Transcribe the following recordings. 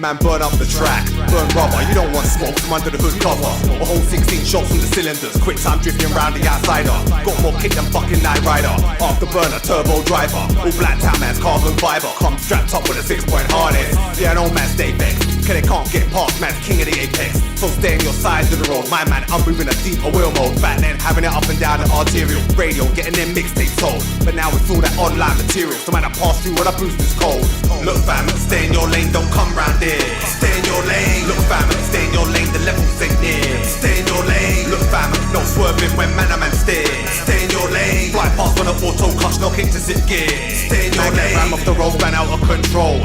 man burn up the track. Burn rubber, you don't want smoke from under the hood cover. A whole 16 shots from the cylinders, quick time drifting round the outsider. Got more kick than fucking Night Rider. Afterburner, turbo driver, all black town man's carbon fiber. Come strapped up with a 6-point harness. Yeah, no man stay vexed, cause they can't get past man's king of the apex. So stay on your side of the road, my man, I'm moving a deeper wheel mode. Back then, having it up and down the arterial radio, getting them mixtapes sold. But now it's all that online material, so man, I pass through when I boost this cold. Look fam, stay in your lane, don't come round here. Stay in your lane, look fam, stay in your lane, the levels ain't near. Stay in your lane, look fam, no swerving when man a man steer. Stay in your lane, fly past on an auto clutch, no kick to sit gear. Stay in your lane, ram off the road, ran out of control.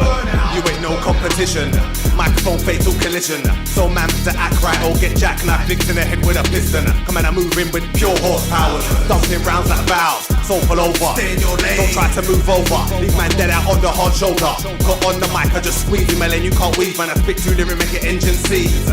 You ain't no competition, microphone fatal collision. So man to act right or get jackknife fixed in the head with a piston. Come on, I move in with pure horsepower, dumping rounds like valves, so pull over. Stay in your lane, don't try to move over. Leave man dead out on the hard shoulder. Got on the mic, I just squeeze him, lane you can't weave. Man, I spit through lyric, make your engine seize.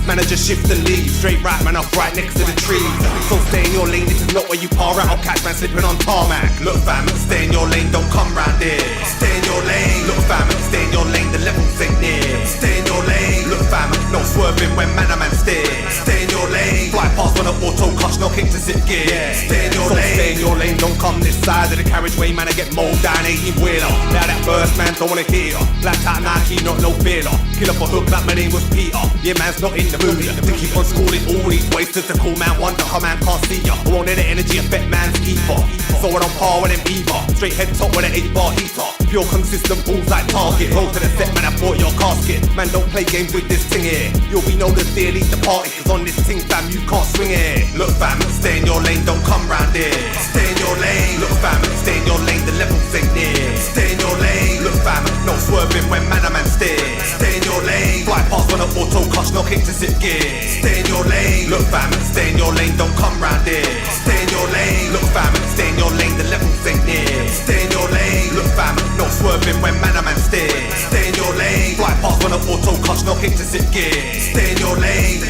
Man, I just shift and leave. Straight right, man, off right next to the trees. So stay in your lane, this is not where you par out. I'll catch man slipping on tarmac. Look fam, stay in your lane, don't come round here. Stay in your lane, look fam, stay in your lane, the levels ain't near. Stay in your lane, look fam, no swerving when man a man steer. Stay in your lane, fly past on an auto clutch, no kick to sit gear. Stay in your lane, stay in your lane, don't come this side of the carriageway, man, I get mowed down 18 wheeler. Now that first man don't wanna hear. Black out Nike, not no feeler. Kill up a hook like my name was Peter. Yeah, man's not in the mood to keep on schooling all these wasters to call man wonder how man can't see ya. I won't let the energy affect man's ether. So I don't par with them either. Straight head top with an 8-bar heater. Pure consistent bullseye target. Roll to the set, man, I bought your casket. Man, don't play games with this thing here. You'll be known as dear lead the party, cause on this thing, fam, you can't swing it. Look fam, stay in your lane, don't come round here. Stay in your lane, look fam, stay in your lane, the levels ain't near. Stay in your lane, look fam, no swerving when man a man steer. Stay in your lane, fly past on an auto clutch, no kick to sit gear. Stay in your lane, look fam, stay in your lane, don't come round here. Stay in your lane, look fam, stay in your lane, the levels ain't near. Stay in your lane, look fam, no swerving when man a man steer. Stay in your lane, fly past on an auto clutch, no kick to sit gear. Stay in your lane.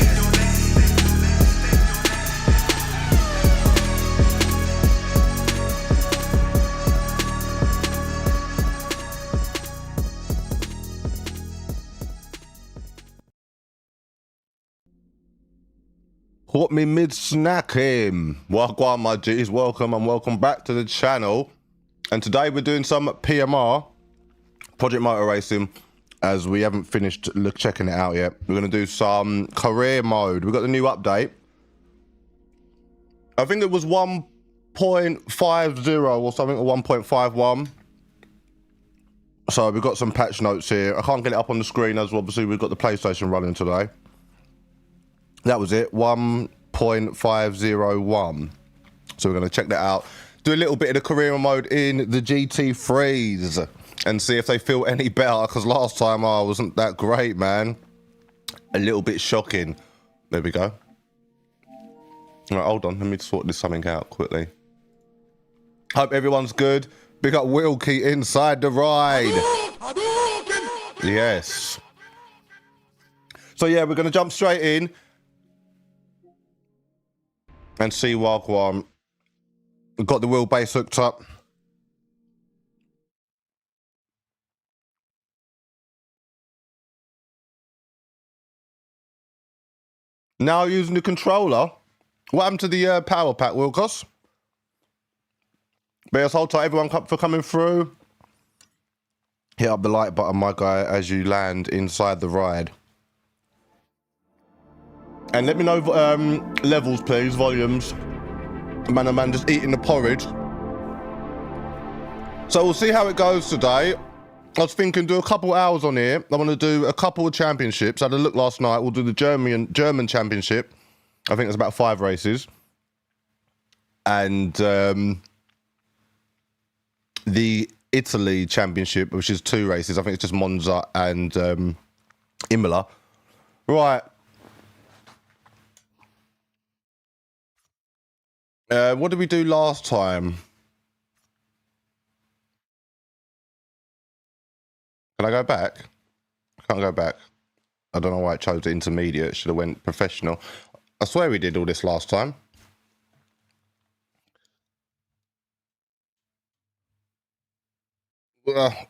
Caught me mid-snacking. Wagwan, my G's. Welcome and welcome back to the channel. And today we're doing some PMR, Project Motor Racing, as we haven't finished checking it out yet. We're going to do some career mode. We've got the new update. I think it was 1.50 or something, or 1.51. So we've got some patch notes here. I can't get it up on the screen as obviously we've got the PlayStation running today. That was it, 1.501. So we're going to check that out. Do a little bit of the career mode in the GT3s and see if they feel any better, because last time I wasn't that great, man. A little bit shocking. There we go. All right, hold on. Let me sort this something out quickly. Hope everyone's good. Big up Wilkie inside the ride. Yes. So yeah, we're going to jump straight in and see Wagwan. We've got the wheelbase hooked up. Now using the controller. What happened to the power pack, Wilkos? But yes, hold tight, everyone, for coming through. Hit up the like button, my guy, as you land inside the ride. And let me know levels, please, volumes. Man, oh man, just eating the porridge. So we'll see how it goes today. I was thinking do a couple hours on here. I want to do a couple of championships. I had a look last night. We'll do the German championship. I think it's about 5 races. And the Italy championship, which is 2 races. I think it's just Monza and Imola. Right. What did we do last time? Can I go back? I can't go back. I don't know why it chose the intermediate. Should have went professional. I swear we did all this last time.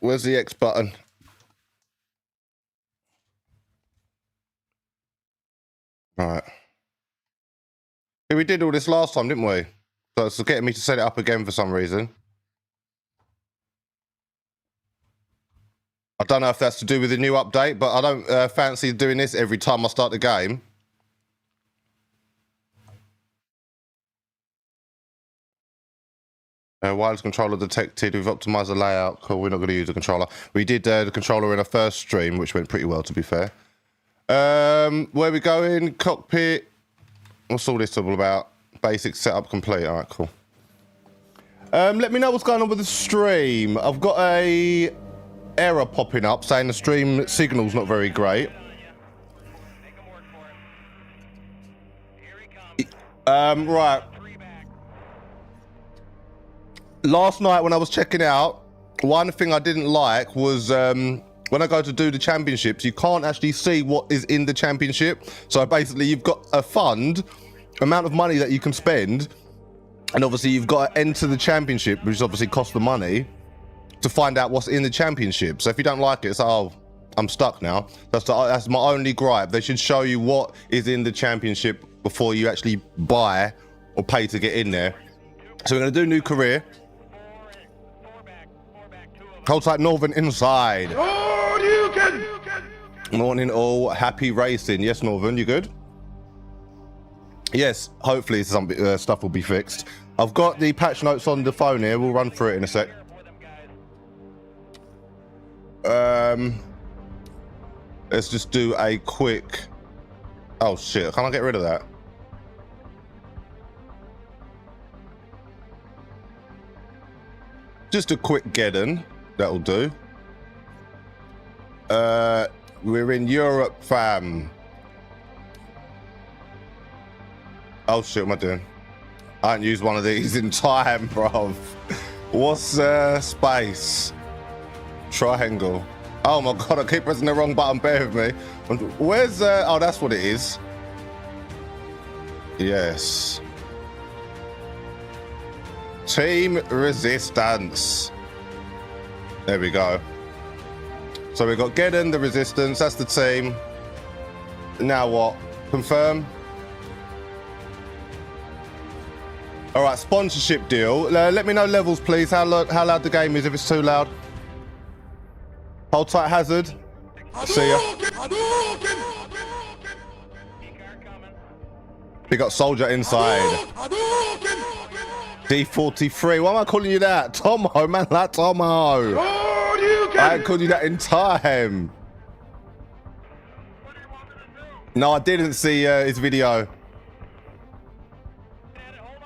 Where's the X button? Right. Yeah, we did all this last time, didn't we? So it's getting me to set it up again for some reason. I don't know if that's to do with the new update, but I don't fancy doing this every time I start the game. Wireless controller detected. We've optimized the layout. Cool, we're not going to use the controller. We did the controller in our first stream, which went pretty well, to be fair. Where we going? Cockpit. What's all this all about? Basic setup complete. All right, cool. Let me know what's going on with the stream. I've got a error popping up saying the stream signal's not very great. Right. Last night when I was checking out, one thing I didn't like was when I go to do the championships, you can't actually see what is in the championship. So basically you've got a fund, amount of money that you can spend, and obviously you've got to enter the championship, which obviously costs the money, to find out what's in the championship. So if you don't like it, it's like, oh, I'm stuck now. That's my only gripe. They should show you what is in the championship before you actually buy or pay to get in there. So we're going to do new career. Hold tight, Northern inside. Morning all, happy racing. Yes, Northern, you good? Yes, hopefully some stuff will be fixed. I've got the patch notes on the phone here. We'll run through it in a sec. Let's just do a quick... Oh shit, can I get rid of that? Just a quick Geddon, that'll do. We're in Europe, fam. Oh shit, what am I doing? I haven't used one of these in time, bruv. What's space? Triangle. Oh my god, I keep pressing the wrong button, bear with me. Where's oh, that's what it is. Yes. Team Resistance. There we go. So we've got Geddon, the Resistance, that's the team. Now what? Confirm. All right, sponsorship deal. Let me know levels, please. How loud the game is if it's too loud. Hold tight, Hazard. See ya. We got Soldier inside. D43. Why am I calling you that? Tomo, man, like Tomo. I ain't called you that in time. No, I didn't see his video.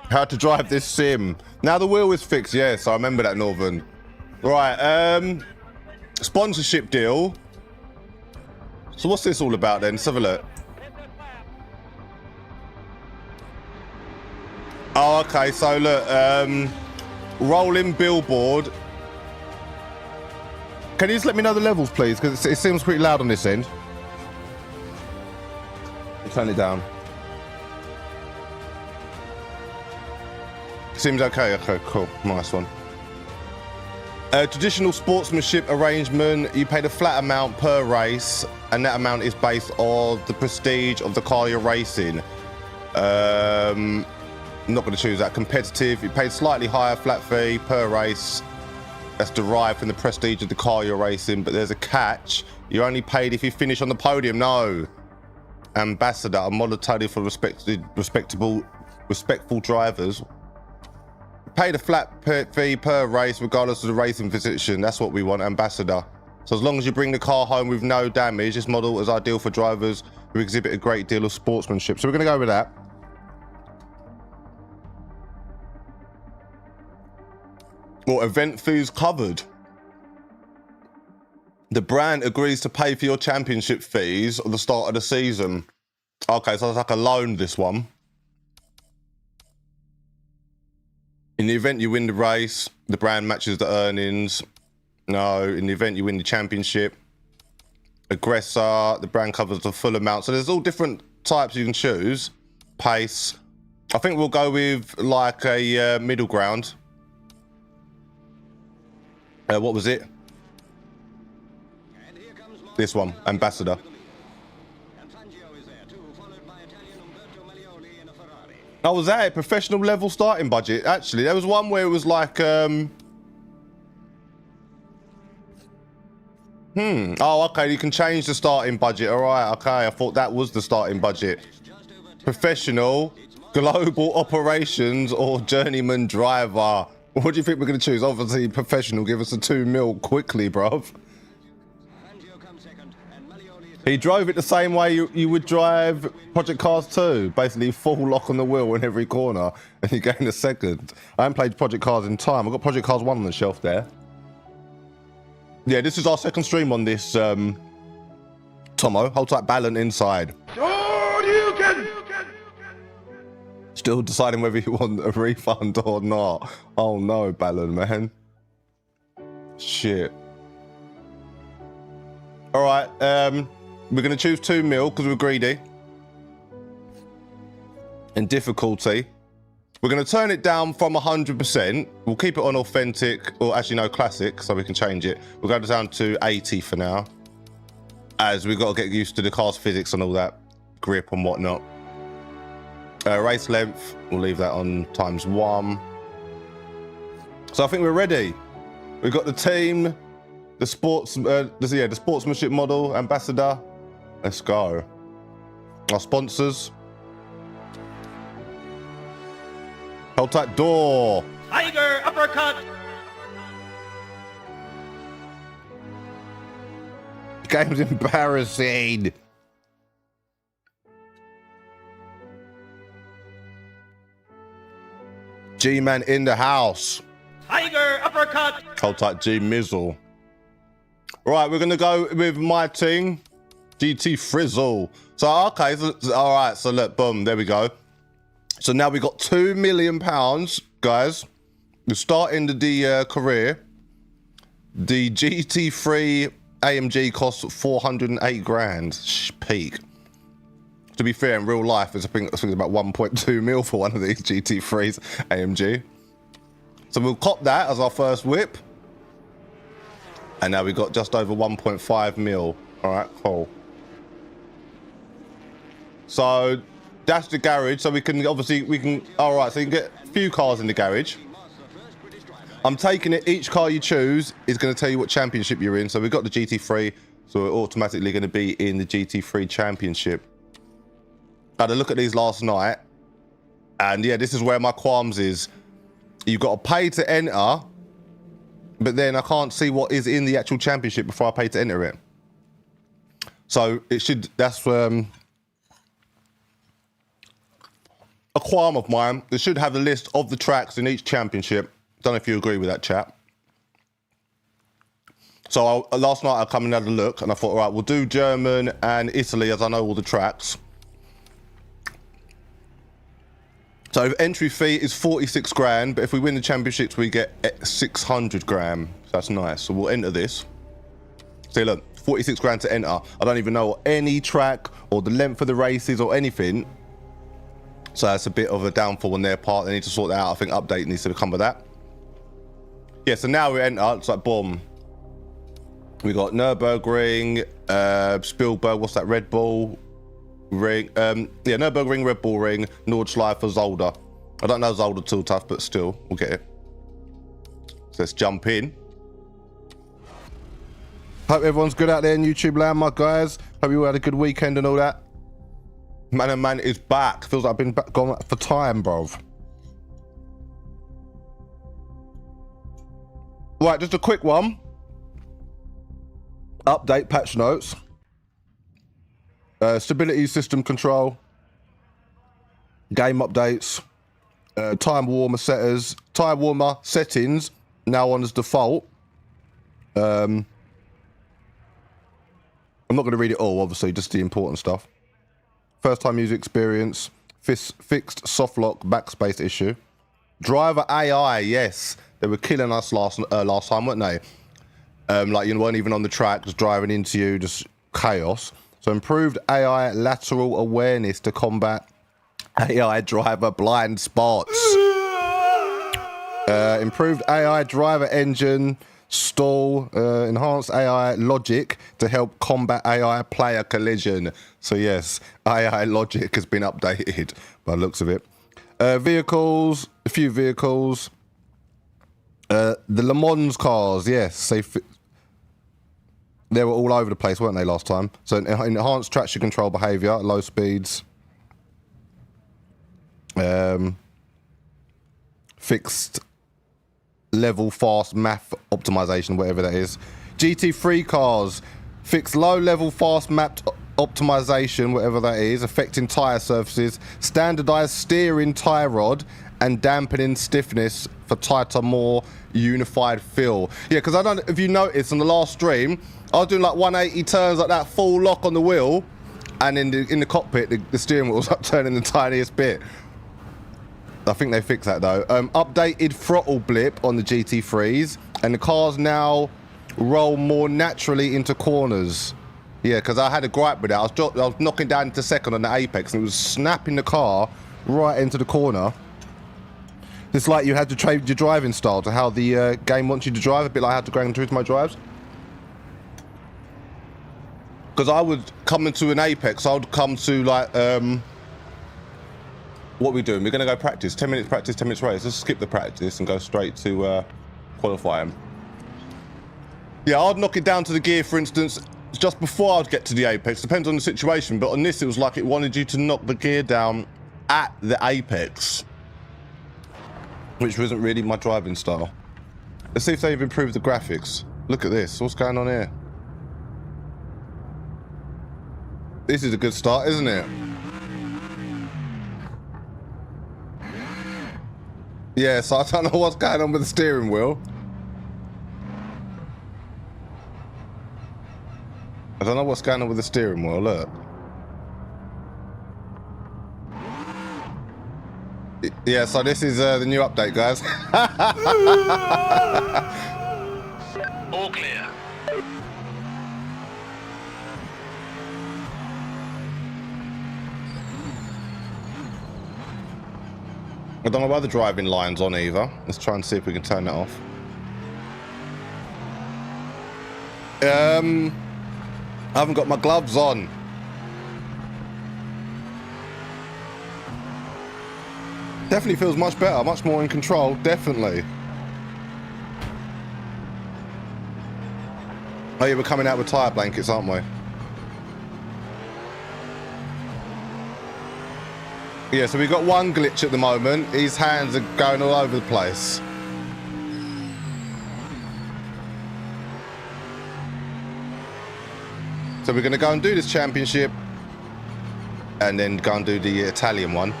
How to drive this sim. Now the wheel is fixed. Yes, I remember that, Northern. Right, sponsorship deal. So what's this all about then? Let's have a look. Oh, okay, so look, rolling billboard. Can you just let me know the levels, please? Because it seems pretty loud on this end. Turn it down. Seems okay. Okay, cool. Nice one. Traditional sportsmanship arrangement. You pay the flat amount per race, and that amount is based on the prestige of the car you're racing. I'm not going to choose that. Competitive. You pay slightly higher flat fee per race. That's derived from the prestige of the car you're racing, but there's a catch. You're only paid if you finish on the podium. No. Ambassador, a model totally for respectful drivers. Pay the flat fee per race, regardless of the racing position. That's what we want, Ambassador. So as long as you bring the car home with no damage, this model is ideal for drivers who exhibit a great deal of sportsmanship. So we're going to go with that. Or event fees covered. The brand agrees to pay for your championship fees at the start of the season. Okay, so it's like a loan, this one. In the event you win the race, the brand matches the earnings. No, in the event you win the championship. Aggressor, the brand covers the full amount. So there's all different types you can choose. Pace. I think we'll go with like a middle ground. What was it? This one, Ambassador. Oh, was that a professional level starting budget? Actually, there was one where it was like, Oh, okay, you can change the starting budget. All right, okay, I thought that was the starting budget. Professional, global operations, or journeyman driver. What do you think we're going to choose? Obviously, professional. Give us a 2 mil quickly, bruv. He drove it the same way you would drive Project Cars 2. Basically, full lock on the wheel in every corner, and you gain a second. I haven't played Project Cars in time. I've got Project Cars 1 on the shelf there. Yeah, this is our second stream on this, Tomo. Hold tight, Ballon inside. Still deciding whether you want a refund or not. Oh no, Ballon, man. Shit. All right, we're gonna choose 2 mil because we're greedy. And difficulty. We're gonna turn it down from 100%. We'll keep it on authentic, or actually no, classic, so we can change it. We'll go down to 80 for now, as we've got to get used to the car's physics and all that, grip and whatnot. Race length, we'll leave that on ×1. So I think we're ready. We've got the team, the the sportsmanship model, ambassador. Let's go. Our sponsors. Hold tight, door. Tiger uppercut. Game's embarrassing. G-Man in the house. Tiger uppercut. Hold tight, G Mizzle. Right, we're gonna go with my team, GT Frizzle. So okay, all right. So look, boom, there we go. So now we got £2 million, guys. We're starting the career. The GT3 AMG costs 408 grand. Peak. To be fair, in real life, I think it's about 1.2 mil for one of these GT3s AMG. So we'll cop that as our first whip. And now we've got just over 1.5 mil. All right, cool. So that's the garage. So we can obviously, all right, so you can get a few cars in the garage. I'm taking it, each car you choose is going to tell you what championship you're in. So we've got the GT3, so we're automatically going to be in the GT3 championship. I had a look at these last night, and yeah, this is where my qualms is. You've got to pay to enter, but then I can't see what is in the actual championship before I pay to enter it. So it should, that's a qualm of mine. They should have the list of the tracks in each championship. Don't know if you agree with that, chat. So last night I come and had a look, and I thought, all right, we'll do German and Italy, as I know all the tracks. So entry fee is 46 grand, but if we win the championships, we get 600 grand. So that's nice. So we'll enter this. See, look, 46 grand to enter. I don't even know any track or the length of the races or anything. So that's a bit of a downfall on their part. They need to sort that out. I think update needs to come with that. Yeah, so now we enter. It's like, boom. We got Nürburgring, Spielberg, what's that, Red Bull Ring, yeah, Nürburgring, Red Bull Ring, Nordschleife, Zolder. I don't know Zolder too tough, but still, we'll get it. So let's jump in. Hope everyone's good out there in YouTube land, my guys. Hope you all had a good weekend and all that. Man and Man is back. Feels like I've been gone for time, bruv. Right, just a quick one. Update patch notes. Stability system control. Game updates. Time warmer setters. Time warmer settings now on as default. I'm not going to read it all, obviously, just the important stuff. First time user experience. Fixed soft lock backspace issue. Driver AI, yes. They were killing us last time, weren't they? Like you weren't even on the track, just driving into you, just chaos. So improved AI lateral awareness to combat AI driver blind spots. Improved AI driver engine stall. Enhanced AI logic to help combat AI player collision. So yes, AI logic has been updated by the looks of it. Vehicles, a few vehicles. The Le Mans cars, yes, they were all over the place, weren't they, last time? So enhanced traction control behaviour at low speeds. Fixed level fast map optimization, whatever that is. GT3 cars, fixed low level fast map optimization, whatever that is, affecting tyre surfaces, standardized steering tie rod, and dampening stiffness for tighter, more unified feel. Yeah, because I don't know if you noticed on the last stream, I was doing like 180 turns like that, full lock on the wheel, and in the cockpit, the steering wheel was up turning the tiniest bit. I think they fixed that though. Updated throttle blip on the GT3s, and the cars now roll more naturally into corners. Yeah, because I had a gripe with that. I was knocking down into second on the apex, and it was snapping the car right into the corner. It's like you had to trade your driving style to how the game wants you to drive, a bit like how the Gran Turismo drives. Because I would come into an apex, I would come to like, what are we doing? We're going to go practice. 10 minutes practice, 10 minutes race. Let's skip the practice and go straight to qualifying. Yeah, I'd knock it down to the gear, for instance, just before I'd get to the apex. Depends on the situation, but on this it was like it wanted you to knock the gear down at the apex, which wasn't really my driving style. Let's see if they've improved the graphics. Look at this. What's going on here? This is a good start, isn't it? Yeah, so I don't know what's going on with the steering wheel. I don't know what's going on with the steering wheel, look. Yeah, so this is the new update, guys. All clear. I don't know why the driving line's on either. Let's try and see if we can turn that off. I haven't got my gloves on. Definitely feels much better, much more in control, definitely. Oh yeah, we're coming out with tyre blankets, aren't we? Yeah, so we've got one glitch at the moment. His hands are going all over the place. So we're going to go and do this championship and then go and do the Italian one.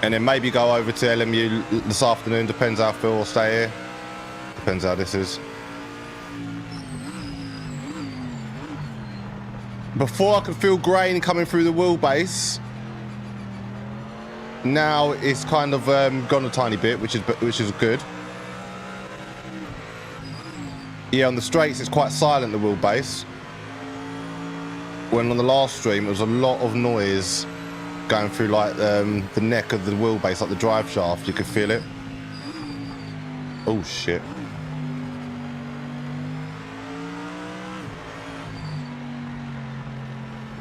And then maybe go over to LMU this afternoon. Depends how I feel, or stay here. Depends how this is. Before I could feel grain coming through the wheelbase. Now it's kind of gone a tiny bit, which is good. Yeah, on the straights it's quite silent, the wheelbase. When on the last stream it was a lot of noise going through like the neck of the wheelbase, like the drive shaft, you could feel it. Oh shit.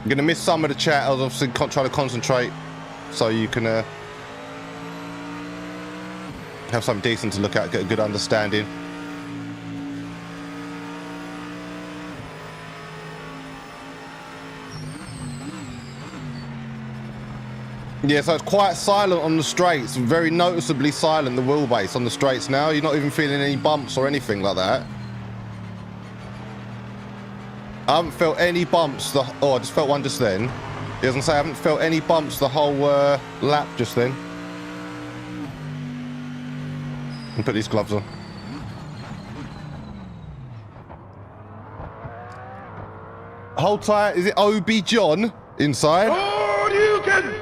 I'm gonna miss some of the chat. I was obviously trying to concentrate so you can have something decent to look at, get a good understanding. Yeah, so it's quite silent on the straights, very noticeably silent, the wheelbase on the straights now. You're not even feeling any bumps or anything like that. I haven't felt any bumps, I just felt one just then. I was gonna say I haven't felt any bumps the whole lap just then. And put these gloves on. Hold tight, is it OB John inside? Oh, you can!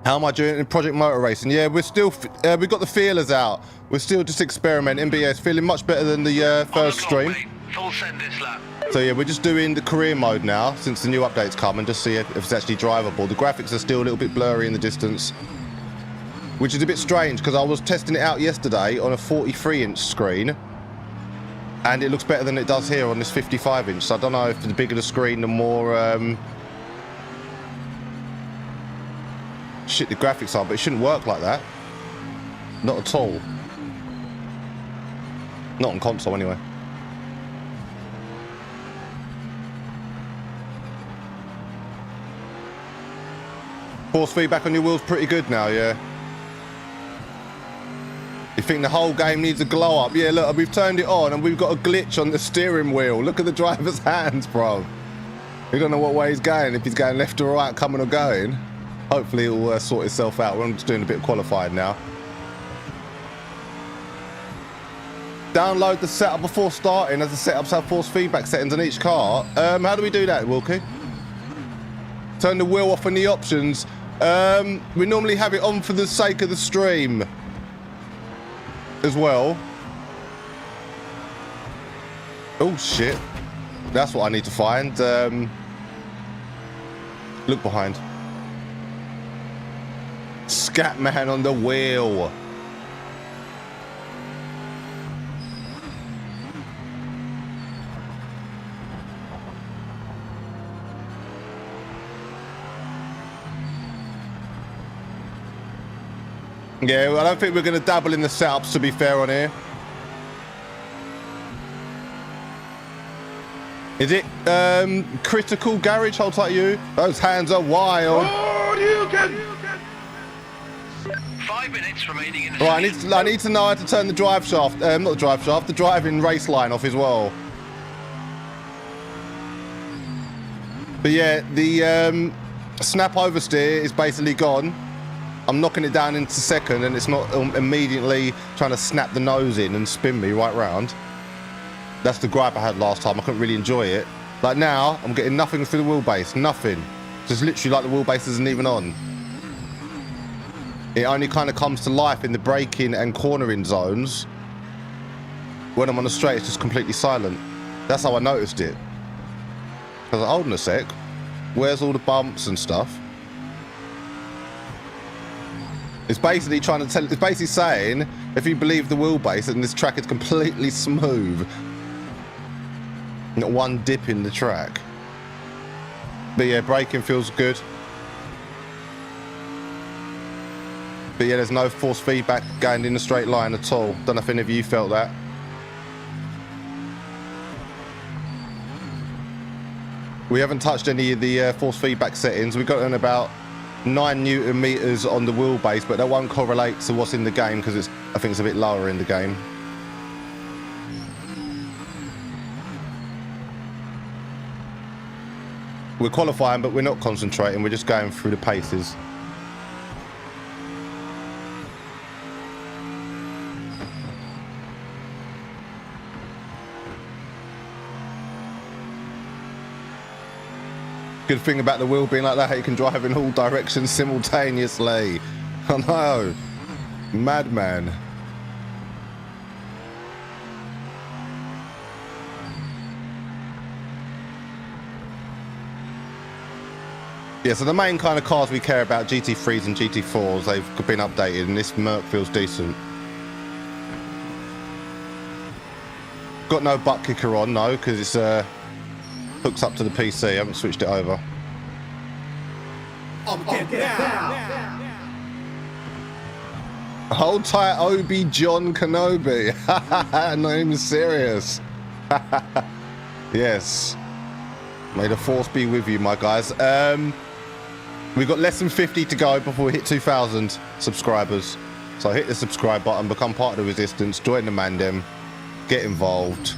How am I doing in Project Motor Racing? Yeah, we're still, we've got the feelers out. We're still just experimenting, but yeah, it's feeling much better than the first stream. Full send this lap. So yeah, we're just doing the career mode now, since the new update's come, and just see if it's actually drivable. The graphics are still a little bit blurry in the distance, which is a bit strange, because I was testing it out yesterday on a 43-inch screen, and it looks better than it does here on this 55-inch, so I don't know if the bigger the screen, the more shit the graphics are, but it shouldn't work like that. Not at all. Not on console anyway. Force feedback on your wheels pretty good now, yeah. You think the whole game needs a glow up? Yeah, look, we've turned it on and we've got a glitch on the steering wheel. Look at the driver's hands, bro. We don't know what way he's going, if he's going left or right, coming or going. Hopefully it'll sort itself out. We're just doing a bit of qualifying now. Download the setup before starting, as the setups have force feedback settings on each car. How do we do that, Wilkie? Turn the wheel off in the options. We normally have it on for the sake of the stream as well. Oh shit, that's what I need to find. Look behind. Scat man on the wheel. Yeah, well, I don't think we're going to dabble in the setups, to be fair, on here. Is it critical garage? Hold tight, you. Those hands are wild. Oh, you can. 5 minutes remaining in the Right, session. I need to know how to turn the drive shaft, not the drive shaft, the driving race line off as well. But yeah, the snap oversteer is basically gone. I'm knocking it down into second and it's not immediately trying to snap the nose in and spin me right round. That's the gripe I had last time. I couldn't really enjoy it. Like now, I'm getting nothing through the wheelbase, nothing. Just literally like the wheelbase isn't even on. It only kind of comes to life in the braking and cornering zones. When I'm on the straight, it's just completely silent. That's how I noticed it. I was like, hold on a sec. Where's all the bumps and stuff? It's basically trying to tell, it's basically saying, if you believe the wheelbase, then this track is completely smooth. Not one dip in the track. But yeah, braking feels good. But yeah, there's no force feedback going in a straight line at all. Don't know if any of you felt that. We haven't touched any of the force feedback settings. We've got in about 9 Newton meters on the wheelbase, but that won't correlate to what's in the game because it's, I think it's a bit lower in the game. We're qualifying, but we're not concentrating. We're just going through the paces. Good thing about the wheel being like that, you can drive in all directions simultaneously. I know. Madman. Yeah, so the main kind of cars we care about, GT3s and GT4s, they've been updated, and this Merc feels decent. Got no butt kicker on, no, because it's hooks up to the PC. I haven't switched it over. Hold tight, Obi-John Kenobi. Not even serious. Yes. May the force be with you, my guys. We've got less than 50 to go before we hit 2,000 subscribers. So hit the subscribe button, become part of the resistance, join the Mandem, get involved.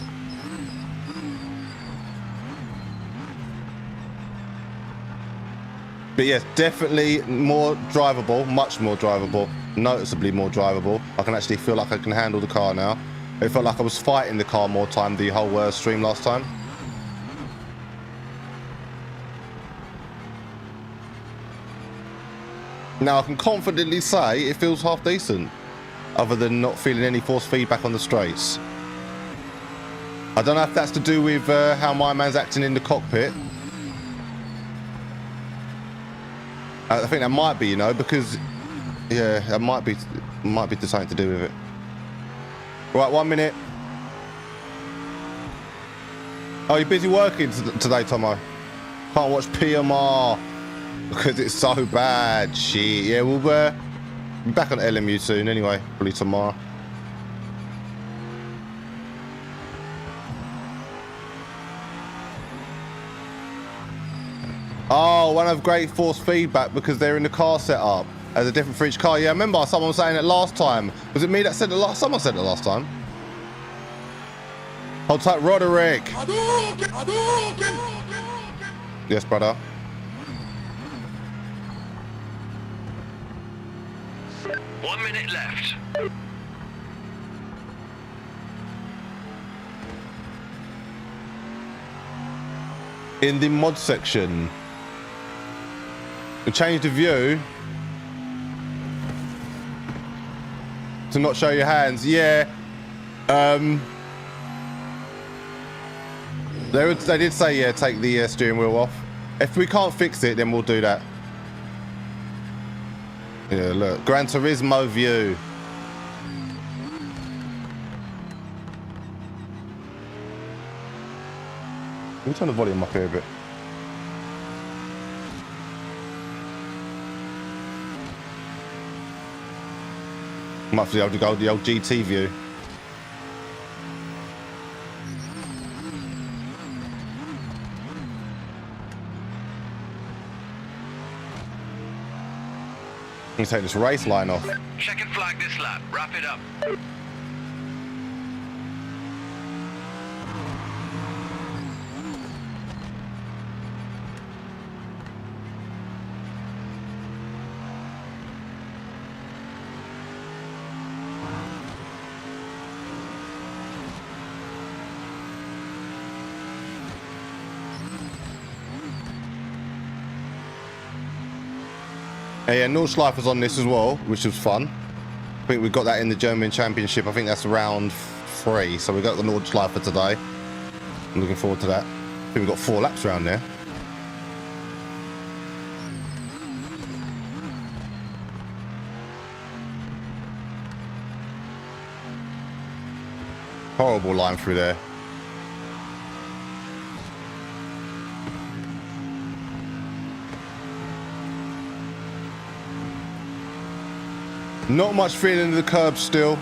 But yes, definitely more drivable, much more drivable, noticeably more drivable. I can actually feel like I can handle the car now. It felt like I was fighting the car more time the whole stream last time. Now I can confidently say it feels half decent, other than not feeling any force feedback on the straights. I don't know if that's to do with how my man's acting in the cockpit. I think that might be, you know, because yeah, that might be something to do with it. Right, 1 minute. Oh, you're busy working today, Tomo? Can't watch PMR. because it's so bad. Shit. Yeah, we'll be back on LMU soon anyway, probably tomorrow. Oh, one of great force feedback because they're in the car setup as a different for each car. Yeah, I remember someone was saying it last time. Was it me that said it last? Someone said it last time. Hold tight, Roderick. Yes, brother. One minute left. In the mod section, we changed the view to not show your hands. Yeah. They did say, yeah, take the steering wheel off. If we can't fix it, then we'll do that. Yeah, look. Gran Turismo view. Let me turn the volume up here a bit. Might have to be able to go the old GT view. Let me take this race line off. Check and flag this lap. Wrap it up. Yeah, Nordschleifer's on this as well, which was fun. I think we got that in the German Championship. I think that's round 3. So we got the Nordschleifer today. I'm looking forward to that. I think we got 4 laps around there. Horrible line through there. Not much feeling in the curb still.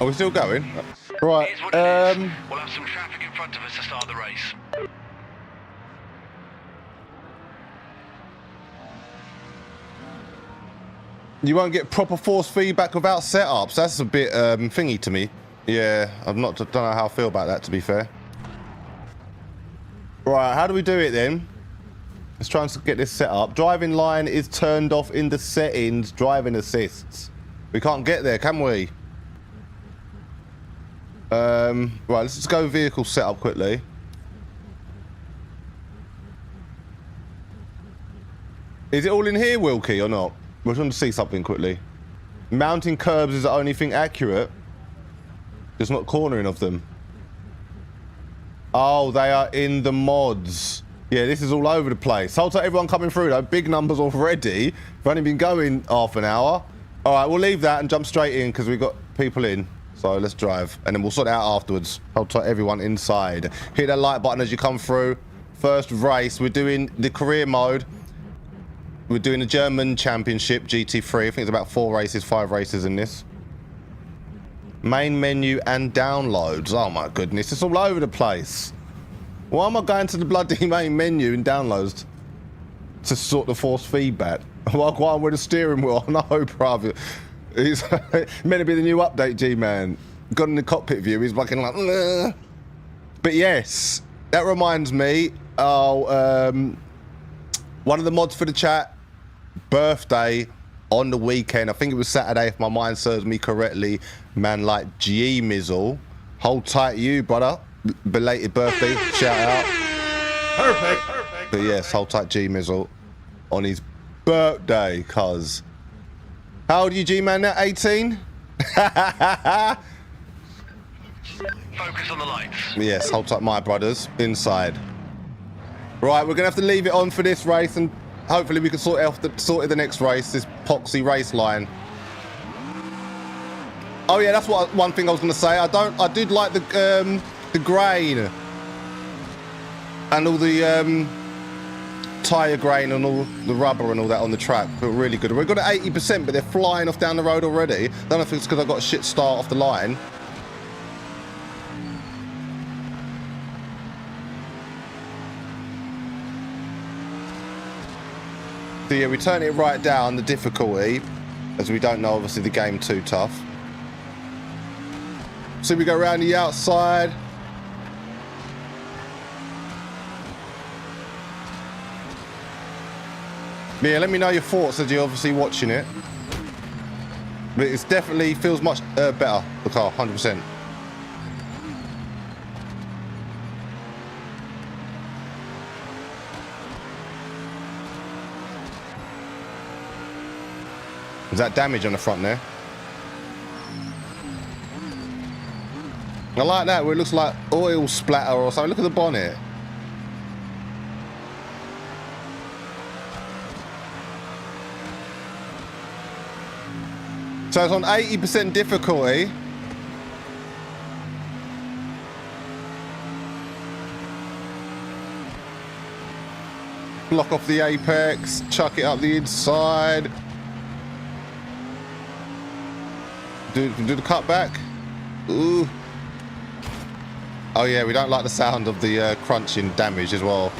Are we still going? Right. Here's what it is. We'll have some traffic in front of us to start the race. You won't get proper force feedback without setups. That's a bit thingy to me. Yeah, don't know how I feel about that, to be fair. Right, how do we do it then? Let's try and get this set up. Driving line is turned off in the settings. Driving assists. We can't get there, can we? Right, let's just go vehicle setup quickly. Is it all in here, Wilkie, or not? We're trying to see something quickly. Mounting curbs is the only thing accurate. There's not cornering of them. Oh, they are in the mods. Yeah, this is all over the place. Hold tight, everyone coming through though. Big numbers already. We've only been going half an hour. All right, we'll leave that and jump straight in because we've got people in. So let's drive and then we'll sort it out afterwards. Hold tight, everyone inside. Hit that like button as you come through. First race, we're doing the career mode. We're doing the German Championship, GT3. I think it's about 5 races in this. Main menu and downloads. Oh my goodness, it's all over the place. Why am I going to the bloody main menu and downloads to sort the force feedback? Why I'm with the steering wheel? No, bruv. It's meant to be the new update, G-Man. Got in the cockpit view, he's fucking like, nah. But yes, that reminds me, One of the mods for the chat, birthday on the weekend. I think it was Saturday, if my mind serves me correctly. Man like G Mizzle. Hold tight to you, brother. Belated birthday, shout out. Perfect. But yes, hold tight G Mizzle on his birthday, cuz. How old are you, G-Man, now? 18? Focus on the lights. Yes, hold tight, my brothers. Inside. Right, we're going to have to leave it on for this race, and hopefully we can sort out the next race, this poxy race line. Oh yeah, that's what one thing I was going to say. I did like the grain and all the tyre grain and all the rubber and all that on the track. But really good. We've got it 80%, but they're flying off down the road already. Don't know if it's because I got a shit start off the line. So yeah, we turn it right down, the difficulty, as we don't know, obviously, the game too tough. So we go around the outside. Yeah, let me know your thoughts as you're obviously watching it. But it definitely feels much better, the car, 100%. Is that damage on the front there? I like that, where it looks like oil splatter or something. Look at the bonnet. So it's on 80% difficulty. Block off the apex, chuck it up the inside. Do the cutback. Ooh. Oh yeah, we don't like the sound of the crunching damage as well.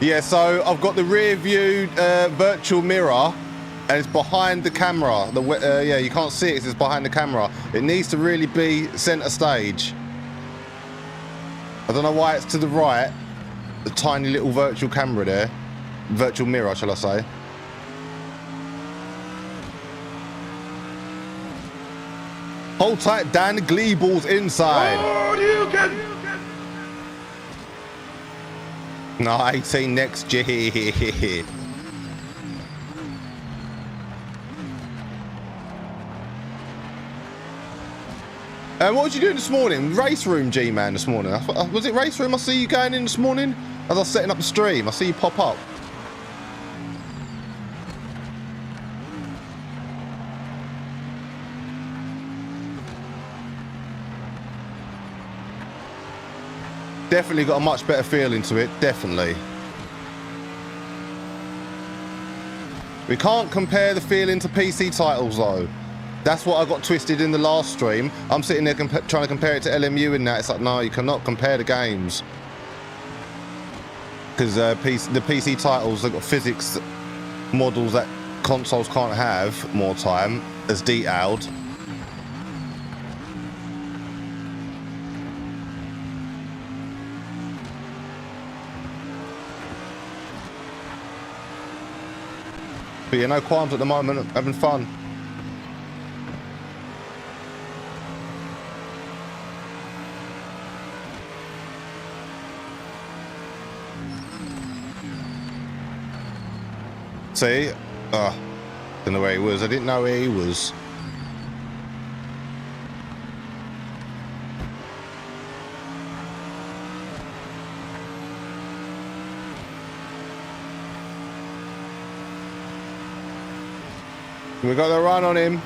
Yeah, so I've got the rear view virtual mirror, and it's behind the camera. Yeah, you can't see it 'cause it's behind the camera. It needs to really be center stage. I don't know why it's to the right. The tiny little virtual camera there. Virtual mirror, shall I say. Hold tight, Dan. Glee ball's inside. Oh, you can. No, 18 next G. What was you doing this morning? Race room, G-Man, this morning. Was it race room? I see you going in this morning as I was setting up the stream. I see you pop up. Definitely got a much better feeling to it, definitely. We can't compare the feeling to PC titles though. That's what I got twisted in the last stream. I'm sitting there trying to compare it to LMU and that. It's like, no, you cannot compare the games. Because the PC titles, they've got physics models that consoles can't have more time, as detailed. But yeah, no qualms at the moment, having fun. See? Don't know where he was. I didn't know where he was. We got the run on him.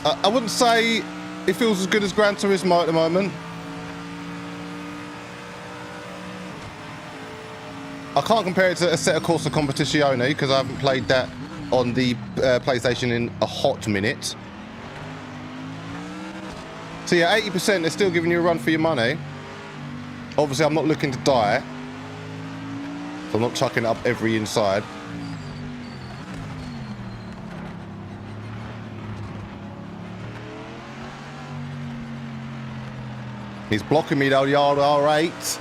I wouldn't say it feels as good as Gran Turismo at the moment. I can't compare it to Assetto Corsa Competizione because I haven't played that on the PlayStation in a hot minute. So yeah, 80%, they're still giving you a run for your money. Obviously, I'm not looking to die. So I'm not chucking it up every inside. He's blocking me though, the R8.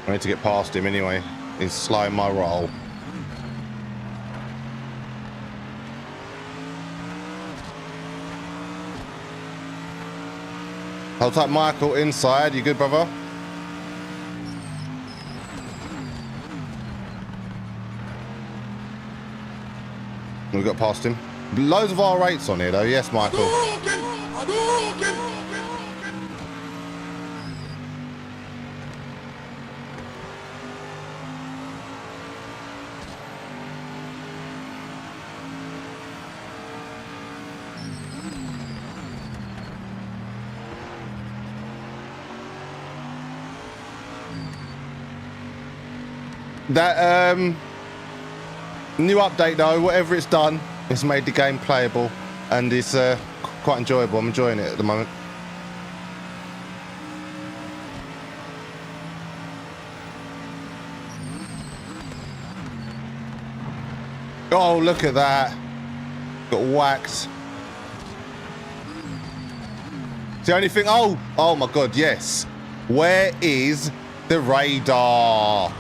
I need to get past him anyway. He's slowing my roll. Hold tight, Michael, inside. You good, brother? We got past him. Loads of R8s on here, though. Yes, Michael. That new update though, whatever it's done, it's made the game playable and it's quite enjoyable. I'm enjoying it at the moment. Oh, look at that. Got whacked. The only thing, oh my God, yes. Where is the radar?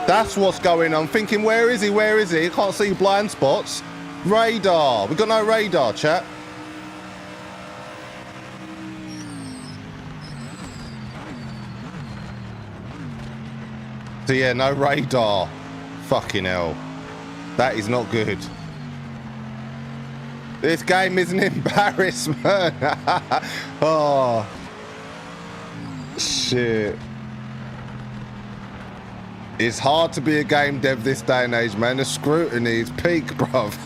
That's what's going on. Thinking, where is he? Where is he? I can't see blind spots. Radar. We've got no radar, chat. So yeah, no radar. Fucking hell. That is not good. This game is an embarrassment. Oh. Shit. It's hard to be a game dev this day and age, man. The scrutiny is peak, bruv.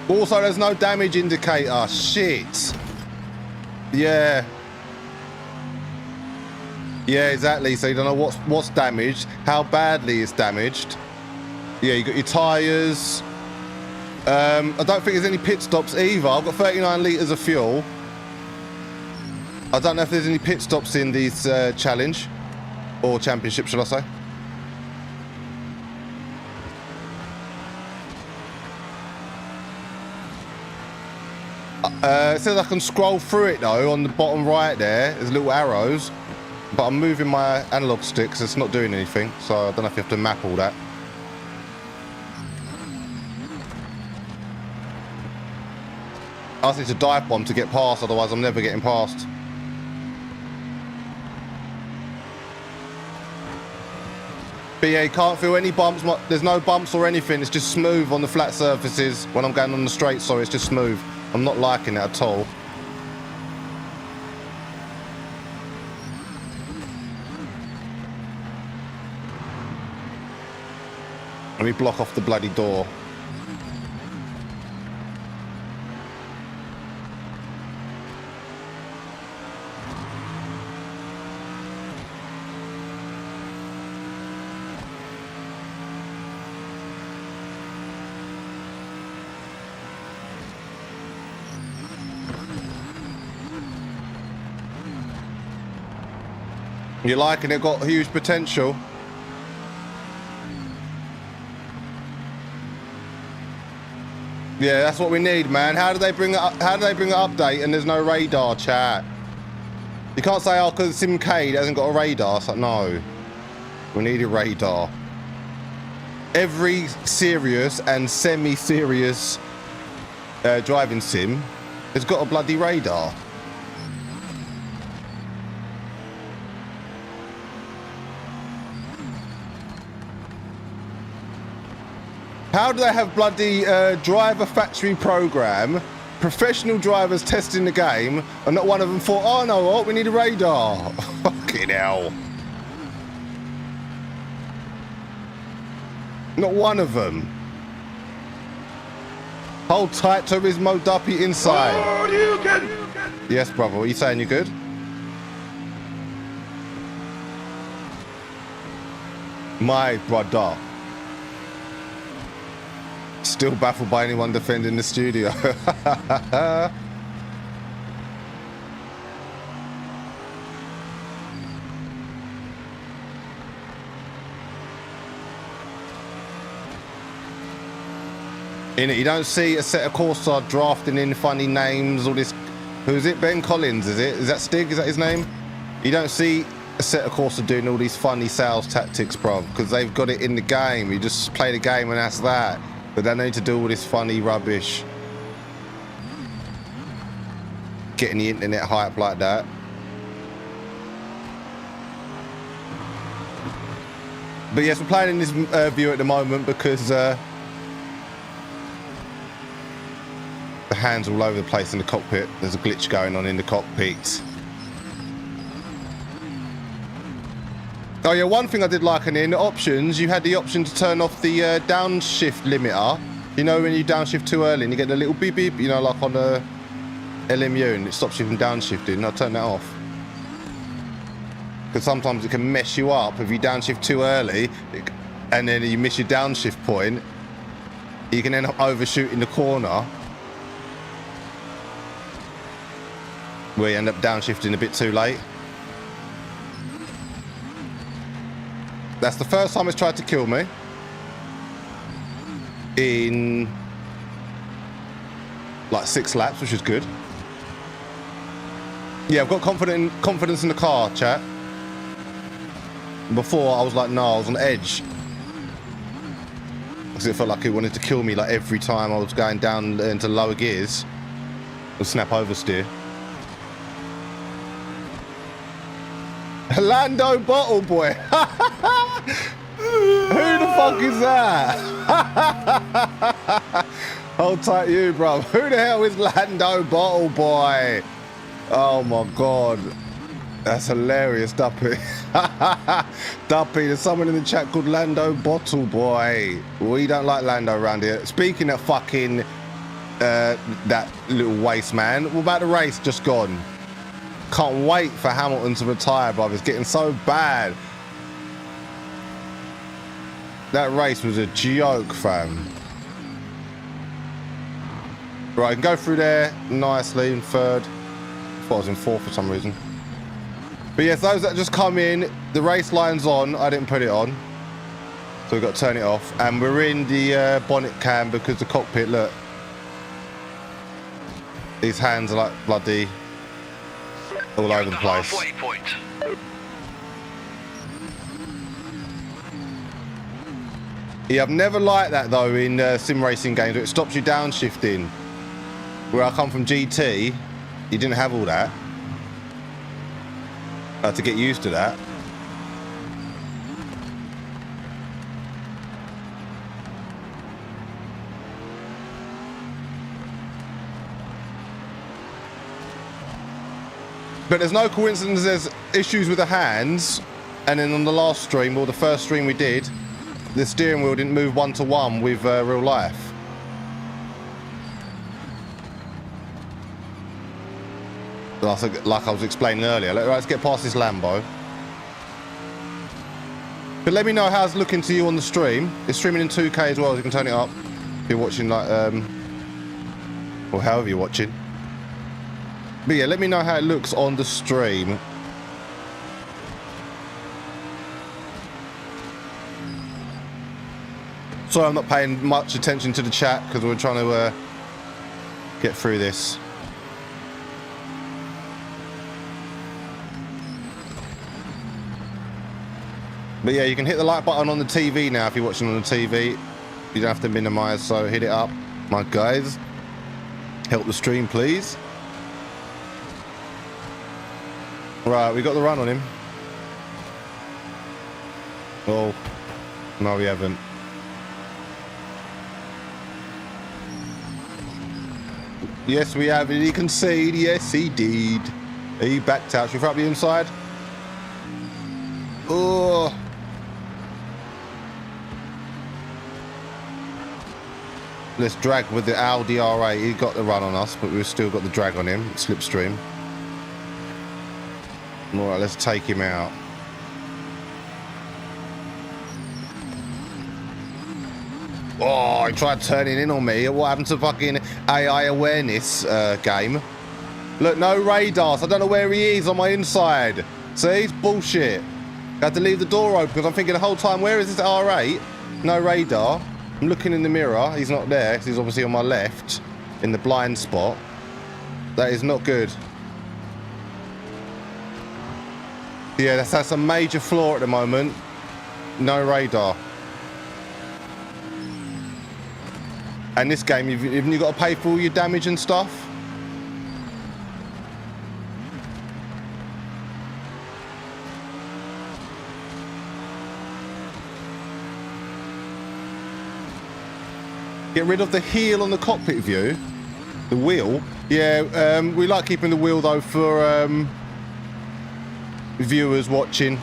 Also, there's no damage indicator. Shit. Yeah. Yeah, exactly. So you don't know what's damaged, how badly it's damaged. Yeah, you got your tyres. I don't think there's any pit stops either. I've got 39 litres of fuel. I don't know if there's any pit stops in this challenge or championship, should I say? It says I can scroll through it though. On the bottom right there's little arrows, but I'm moving my analog stick, so it's not doing anything. So I don't know if you have to map all that. I just need to dive bomb to get past, otherwise I'm never getting past. But yeah, you can't feel any bumps. There's no bumps or anything. It's just smooth on the flat surfaces. When I'm going on the straight, sorry, it's just smooth. I'm not liking it at all. Let me block off the bloody door. You liking it? Got huge potential. Yeah, that's what we need, man. How do they bring it up? How do they bring an update and there's no radar, chat? You can't say, oh, because Simcade hasn't got a radar. It's like, no, we need a radar. Every serious and semi-serious driving sim has got a bloody radar. How do they have bloody driver factory program, professional drivers testing the game, and not one of them thought, oh no, what, we need a radar? Fucking hell. Not one of them. Hold tight, Turismo Duppy inside. Oh, you can. Yes, brother, what are you saying? You good? My brother. Still baffled by anyone defending the studio. In it, you don't see a set of Corsair drafting in funny names, all this. Who's it? Ben Collins, is it? Is that Stig? Is that his name? You don't see a set of Corsair doing all these funny sales tactics, bro, because they've got it in the game. You just play the game and that's that. But they need to do all this funny rubbish. Getting the internet hype like that. But yes, we're playing in this view at the moment because the hands all over the place in the cockpit. There's a glitch going on in the cockpit. Oh yeah, one thing I did like in the options, you had the option to turn off the downshift limiter. You know when you downshift too early and you get the little beep beep, you know, like on the LMU, and it stops you from downshifting. I'll turn that off. Because sometimes it can mess you up if you downshift too early and then you miss your downshift point. You can end up overshooting the corner where you end up downshifting a bit too late. That's the first time it's tried to kill me in like 6 laps, which is good. Yeah, I've got confidence in the car, chat. Before I was like, no, I was on edge because it felt like it wanted to kill me like every time I was going down into lower gears. Or snap oversteer. Lando Bottle Boy. Who the fuck is that? Hold tight, you, bro. Who the hell is Lando Bottle Boy? Oh my god, that's hilarious, Duppy. Duppy, there's someone in the chat called Lando Bottle Boy. We don't like Lando around here. Speaking of fucking that little waste man, what about the race just gone? Can't wait for Hamilton to retire, bruv. It's getting so bad. That race was a joke, fam. Right, I can go through there nicely in third. I thought I was in fourth for some reason. But yes, those that just come in, the race line's on. I didn't put it on. So we've got to turn it off. And we're in the bonnet cam because the cockpit, look. These hands are like bloody all over the place. Halfway point. Yeah, I've never liked that though in sim racing games. It stops you downshifting. Where I come from GT, you didn't have all that. I had to get used to that. But there's no coincidence there's issues with the hands, and then on the last stream, or the first stream we did, the steering wheel didn't move 1-to-1 with real life. Like I was explaining earlier. Let's get past this Lambo. But let me know how it's looking to you on the stream. It's streaming in 2K as well, so you can turn it up if you're watching like, or however you're watching. But yeah, let me know how it looks on the stream. Sorry, I'm not paying much attention to the chat because we're trying to get through this. But yeah, you can hit the like button on the TV now if you're watching on the TV. You don't have to minimize, so hit it up, my guys. Help the stream, please. Right, we got the run on him. Oh, no, we haven't. Yes, we have. Did he concede? Yes, he did. He backed out. Should we throw up the inside? Oh. Let's drag with the Audi R8. He got the run on us, but we've still got the drag on him. Slipstream. All right, let's take him out. Oh, he tried turning in on me. What happened to fucking AI awareness game? Look, no radars. I don't know where he is on my inside. See, it's bullshit. I had to leave the door open because I'm thinking the whole time, where is this R8? No radar. I'm looking in the mirror. He's not there. He's obviously on my left in the blind spot. That is not good. Yeah, that's a major flaw at the moment. No radar. And this game, you've got to pay for all your damage and stuff. Get rid of the heel on the cockpit view. The wheel. Yeah, we like keeping the wheel though for viewers watching.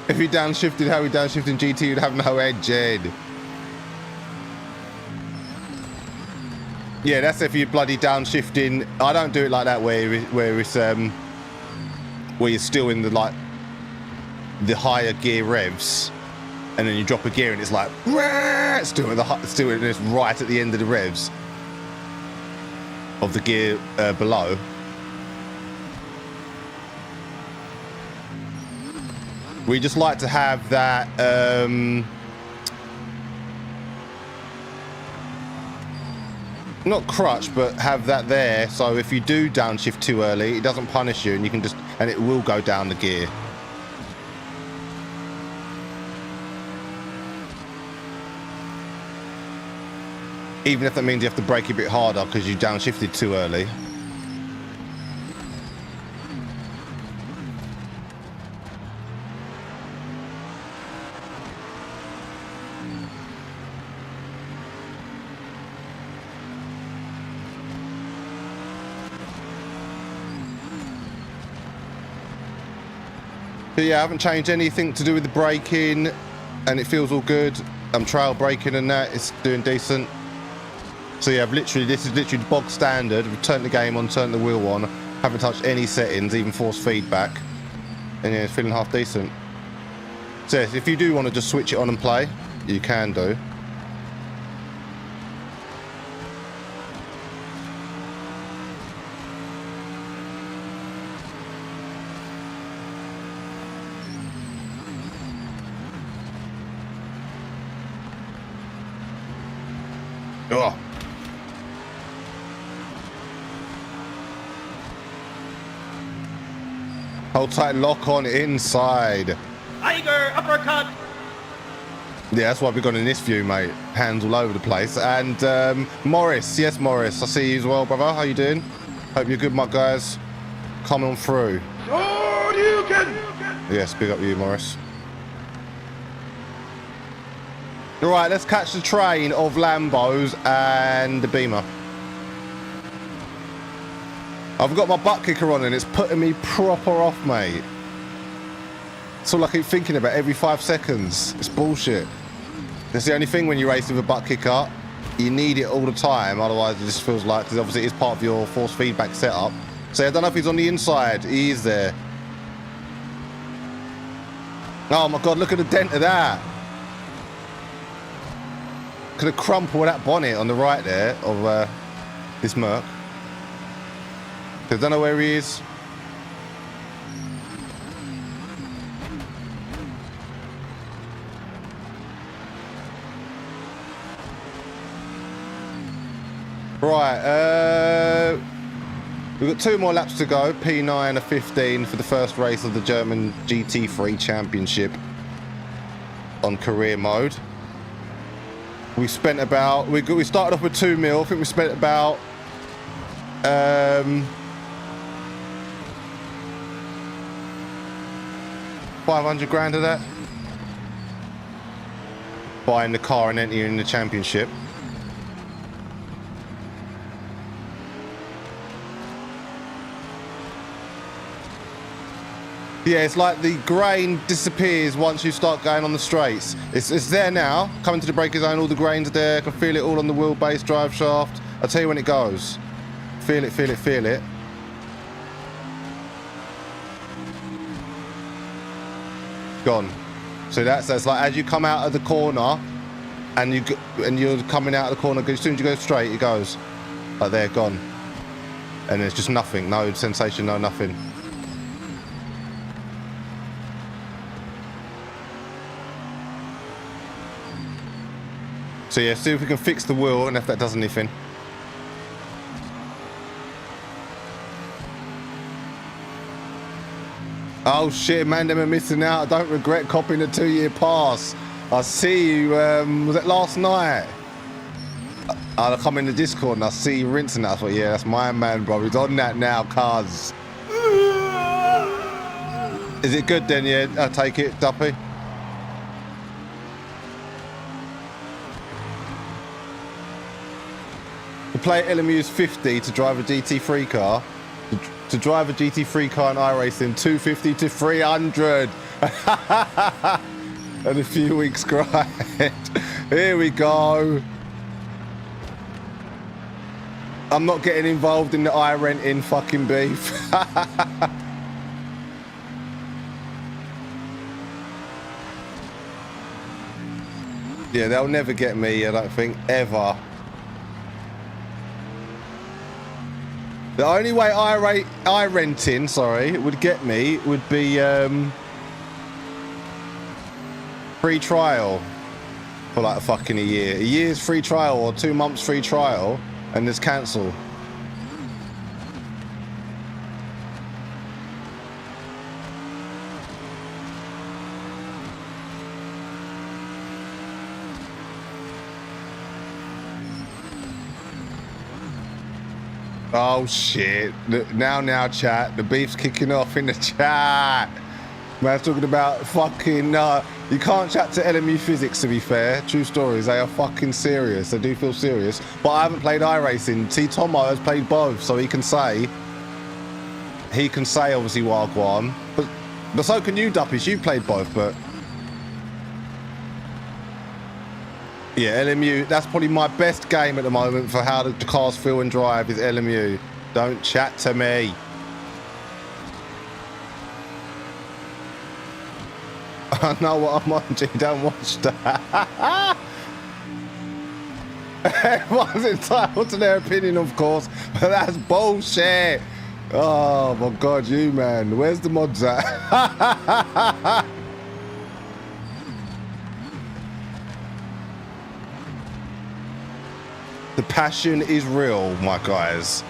If he downshifted how he downshifted in GT, you'd have no edge, Ed. Yeah, that's if you're bloody downshifting. I don't do it like that where it's where you're still in the like the higher gear revs, and then you drop a gear and it's like still and it's right at the end of the revs of the gear below. We just like to have that not crutch, but have that there, so if you do downshift too early, it doesn't punish you, and you can just, and it will go down the gear. Even if that means you have to brake a bit harder because you downshifted too early. But yeah, I haven't changed anything to do with the braking, and it feels all good. I'm trail braking and that, it's doing decent. So yeah, this is literally bog standard. We've turned the game on, turned the wheel on, haven't touched any settings, even force feedback. And yeah, it's feeling half decent. So yes, if you do want to just switch it on and play, you can do. Oh. Hold tight, lock on inside. Tiger uppercut. Yeah, that's why we've gone in this view, mate. Hands all over the place. And Morris, yes, Morris, I see you as well, brother. How you doing? Hope you're good, my guys. Come on through. Sure you can. Yes, big up you, Morris. All right, let's catch the train of Lambos and the Beamer. I've got my butt kicker on and it's putting me proper off, mate. It's all I keep thinking about every 5 seconds. It's bullshit. That's the only thing when you race with a butt kicker. You need it all the time, otherwise it just feels like, because obviously it's part of your force feedback setup. So I don't know if he's on the inside. He is there. Oh my God, look at the dent of that. Could have crumpled that bonnet on the right there of this Merc. I don't know where he is. Right, we've got 2 more laps to go. P9 and a 15 for the first race of the German GT3 Championship on career mode. We spent about, we started off with 2 mil. I think we spent about 500 grand of that. Buying the car and entering the championship. Yeah, it's like the grain disappears once you start going on the straights. It's there now, coming to the braking zone, all the grain's there, I can feel it all on the wheelbase drive shaft. I'll tell you when it goes. Feel it, feel it, feel it. Gone. So that's like as you come out of the corner, and you're coming out of the corner. As soon as you go straight, it goes like there, gone, and there's just nothing, no sensation, no nothing. So yeah, see if we can fix the wheel and if that does anything. Oh shit, man, them are missing out. I don't regret copying a 2-year pass. I see you, was it last night? I'll come in the Discord and I see you rinsing that. I thought, yeah, that's my man, bro. He's on that now, cuz. Is it good then, yeah? I'll take it, Duppy. To play LMU's 50 to drive a GT3 car. To drive a GT3 car in iRacing, 250 to 300. And a few weeks grind. Here we go. I'm not getting involved in the iRenting fucking beef. Yeah, they'll never get me, I don't think, ever. The only way iRenting, sorry, would get me would be free trial for like fucking a year. A year's free trial or 2 months free trial and just cancel. Oh shit, now chat, the beef's kicking off in the chat. Man's talking about fucking, you can't chat to LMU physics, to be fair. True stories, they are fucking serious, they do feel serious. But I haven't played iRacing. T Tomo has played both, so he can say obviously Wagwan. But so can you, Duppies, you played both, but yeah, LMU, that's probably my best game at the moment for how the cars feel and drive is LMU. Don't chat to me. I know what I'm on, G, don't watch that. Everyone's entitled to their opinion, of course, but that's bullshit. Oh my God, you man, where's the mods at? The passion is real, my guys.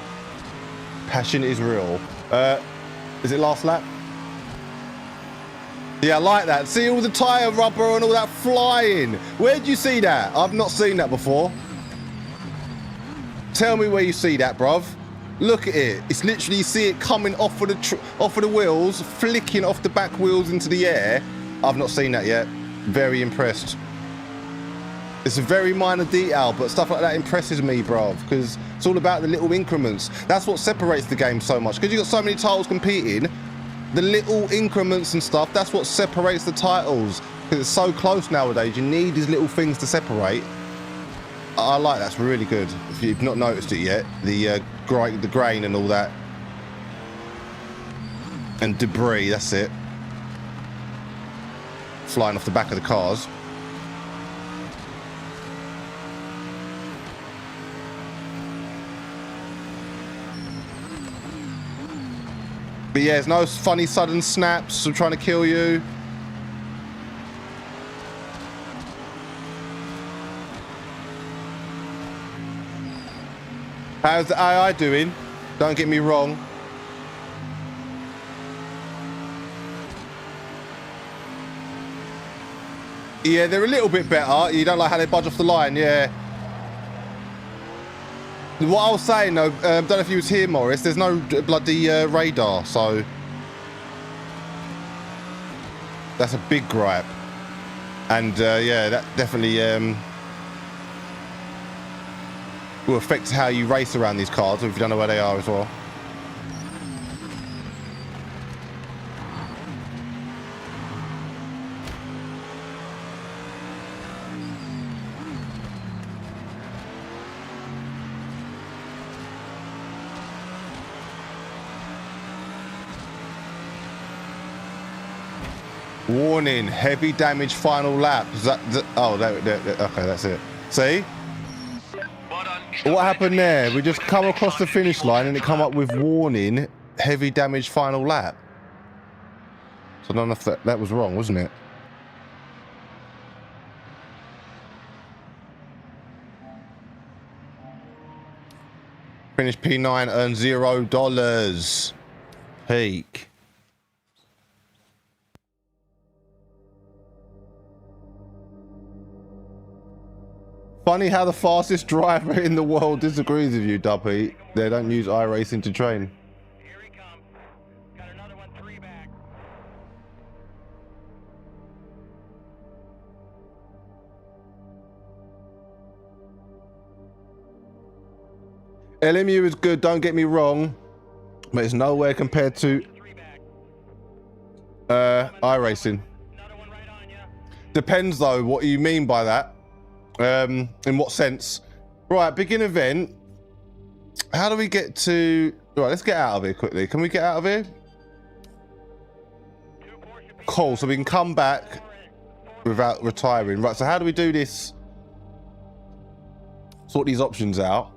Passion is real. Is it last lap? Yeah, I like that. See all the tyre rubber and all that flying. Where'd you see that? I've not seen that before. Tell me where you see that, bruv. Look at it. It's literally, you see it coming off of the wheels, flicking off the back wheels into the air. I've not seen that yet. Very impressed. It's a very minor detail, but stuff like that impresses me, bruv, because it's all about the little increments. That's what separates the game so much. Because you've got so many titles competing, the little increments and stuff, that's what separates the titles. Because it's so close nowadays, you need these little things to separate. I like that, it's really good. If you've not noticed it yet, the grain and all that. And debris, that's it. Flying off the back of the cars. But yeah, there's no funny sudden snaps. I'm trying to kill you. How's the AI doing? Don't get me wrong. Yeah, they're a little bit better. You don't like how they budge off the line, yeah. What I was saying though, don't know if you was here, Morris, there's no bloody radar, so that's a big gripe. And yeah, that definitely will affect how you race around these cars if you don't know where they are as well. Warning, heavy damage final lap. Is that, oh, okay, that's it. See? Well done. What happened there? We just come across the finish line and it come up with warning, heavy damage final lap. So I don't know if that was wrong, wasn't it? Finish P9, earn $0. Peak. Funny how the fastest driver in the world disagrees with you, Duppy. They don't use iRacing to train. Here he comes. Got another one, 3 back. LMU is good, don't get me wrong, but it's nowhere compared to iRacing. Another one right on ya. Depends though what you mean by that. In what sense? Right, begin event. How do we get to... Right, let's get out of here quickly. Can we get out of here? Cool, so we can come back without retiring. Right, so how do we do this? Sort these options out.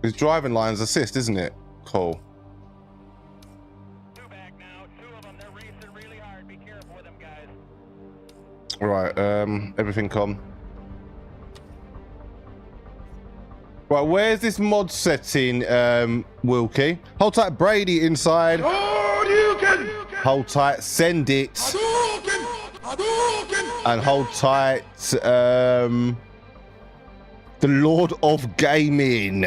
Because driving lines assist, isn't it? Cool. 2 back now. 2 of them. They're racing really hard. Be careful with them, guys. Right, everything com. Right, where's this mod setting, Wilkie? Hold tight, Brady inside. Hold tight, send it. And hold tight, the Lord of Gaming.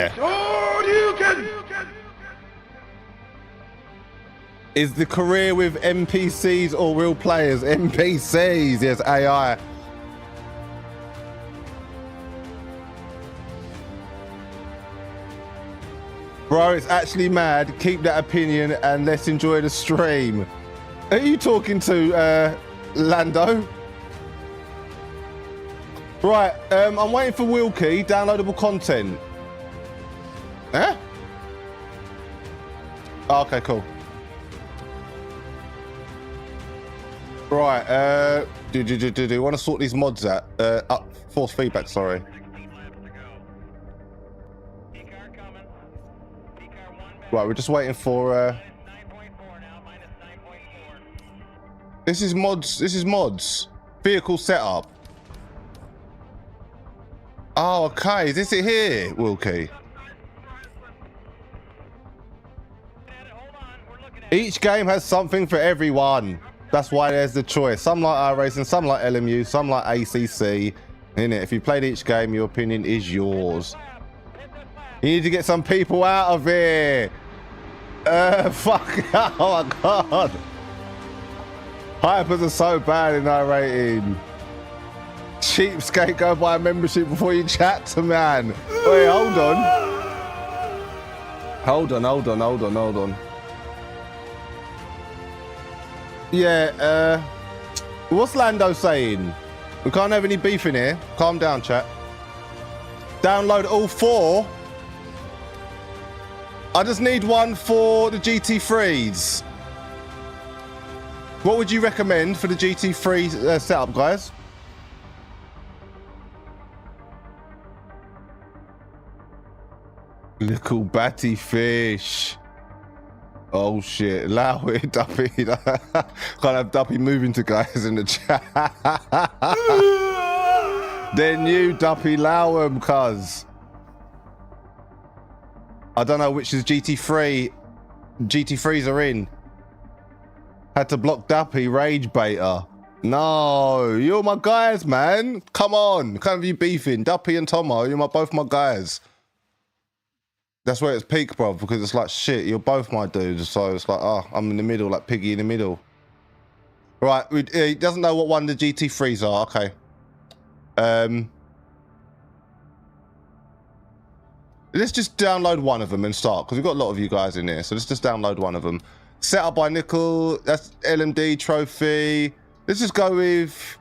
Is the career with NPCs or real players? NPCs, yes, AI. Bro, it's actually mad. Keep that opinion and let's enjoy the stream. Are you talking to Lando? Right, I'm waiting for Wilkie. Downloadable content. Huh? Oh, okay, cool. Right, do want to sort these mods out? Force feedback, sorry. 16 laps to go. P-car coming. P-car 1 back. Right, we're just waiting for... -9.4 now. -9.4. This is mods. Vehicle setup. Oh, okay. Is this it here, Wilkie? Hold on. We're looking at Each game has something for everyone. That's why there's the choice. Some like iRacing, some like LMU, some like ACC. Innit? If you played each game, your opinion is yours. You need to get some people out of here. Fuck. Oh my god. Hypers are so bad in iRating. Cheapskate, go buy a membership before you chat to man. Wait, hold on. Hold on. Yeah, what's Lando saying? We can't have any beef in here. Calm down, chat. Download all 4. I just need one for the GT3s. What would you recommend for the GT3 setup, guys? Little batty fish. Oh shit, allow it, Duppy. Can't have Duppy moving to guys in the chat. Then you, Duppy, allow him, cuz. I don't know which is GT3. GT3s are in. Had to block Duppy, rage baiter. No, you're my guys, man. Come on, can't have you beefing. Duppy and Tomo, you're both my guys. That's where it's peak, bro, because it's like, shit, you're both my dudes. So it's like, oh, I'm in the middle, like Piggy in the middle. Right, he doesn't know what one the GT3s are. Okay. Let's just download one of them and start, because we've got a lot of you guys in here. So let's just download one of them. Set up by Nickel. That's LMD trophy. Let's just go with...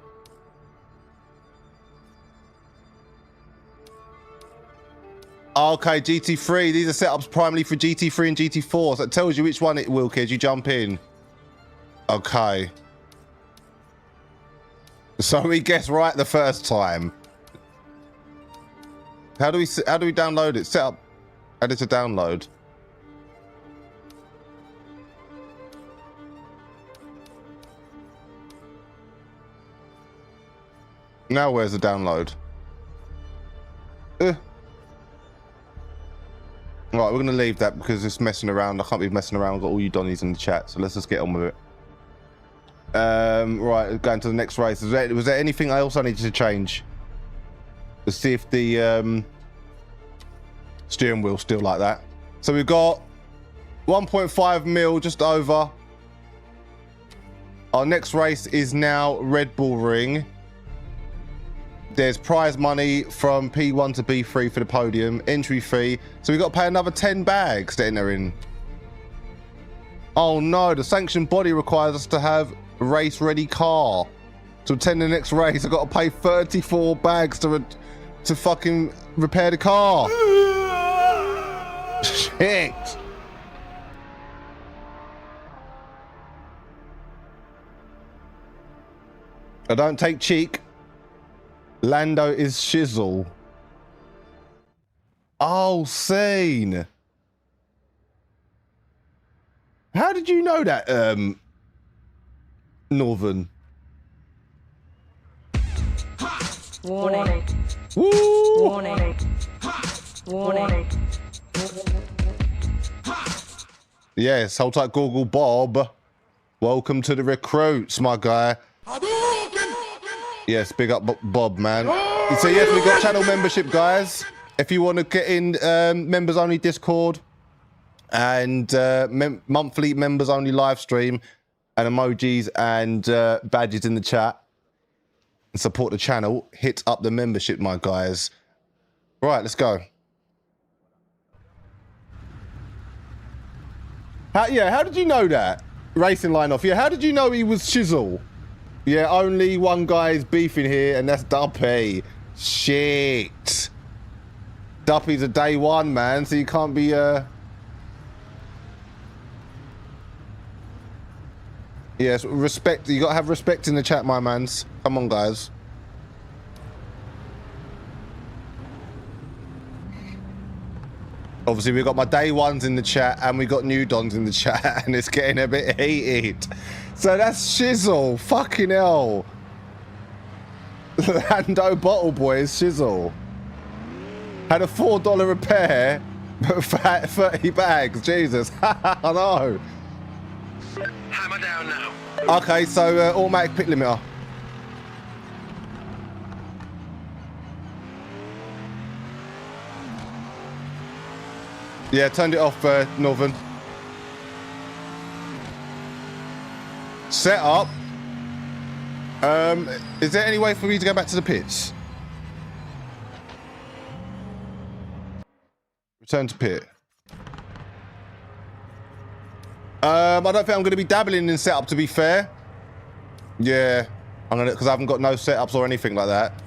Okay, GT3. These are setups primarily for GT3 and GT4. So it tells you which one it will, kids. You jump in. Okay. So we guessed right the first time. How do we download it? Set up, add it to download. Now where's the download? Right, we're gonna leave that because it's messing around. I can't be messing around. I've got all you Donnies in the chat, so let's just get on with it. Right, going to the next race. Was there anything else I needed to change? Let's see if the steering wheel's still like that. So we've got 1.5 mil, just over. Our next race is now Red Bull Ring. There's prize money from P1 to B3 for the podium, entry fee. So we've got to pay another 10 bags to enter in. Oh no, the sanctioned body requires us to have a race ready car. To attend the next race, I've got to pay 34 bags to fucking repair the car. Shit. I don't take cheek. Lando is shizzle. Oh, scene. How did you know that, Northern? Warning. Woo! Warning. Warning. Yes, hold tight, Google Bob. Welcome to the recruits, my guy. Yes, big up Bob, man. So yes, we got channel membership, guys. If you want to get in members only Discord and monthly members only live stream and emojis and badges in the chat and support the channel, hit up the membership, my guys. Right, let's go. How did you know that? Racing line off. Yeah, how did you know he was shizzle? Yeah, only one guy is beefing here, and that's Duppy. Shit. Duppy's a day one, man, so you can't be, Yes, respect. You gotta have respect in the chat, my mans. Come on, guys. Obviously, we've got my day ones in the chat, and we got new dons in the chat, and it's getting a bit heated. So that's shizzle. Fucking hell. Lando Bottle Boy is shizzle. Had a $4 repair, but 30 bags. Jesus. I know. Hammer down now. Okay, so automatic pit limiter. Yeah, turned it off, Northern. Set up. Is there any way for me to go back to the pits? Return to pit. I don't think I'm going to be dabbling in setup, to be fair. Yeah, I'm gonna, because I haven't got no setups or anything like that.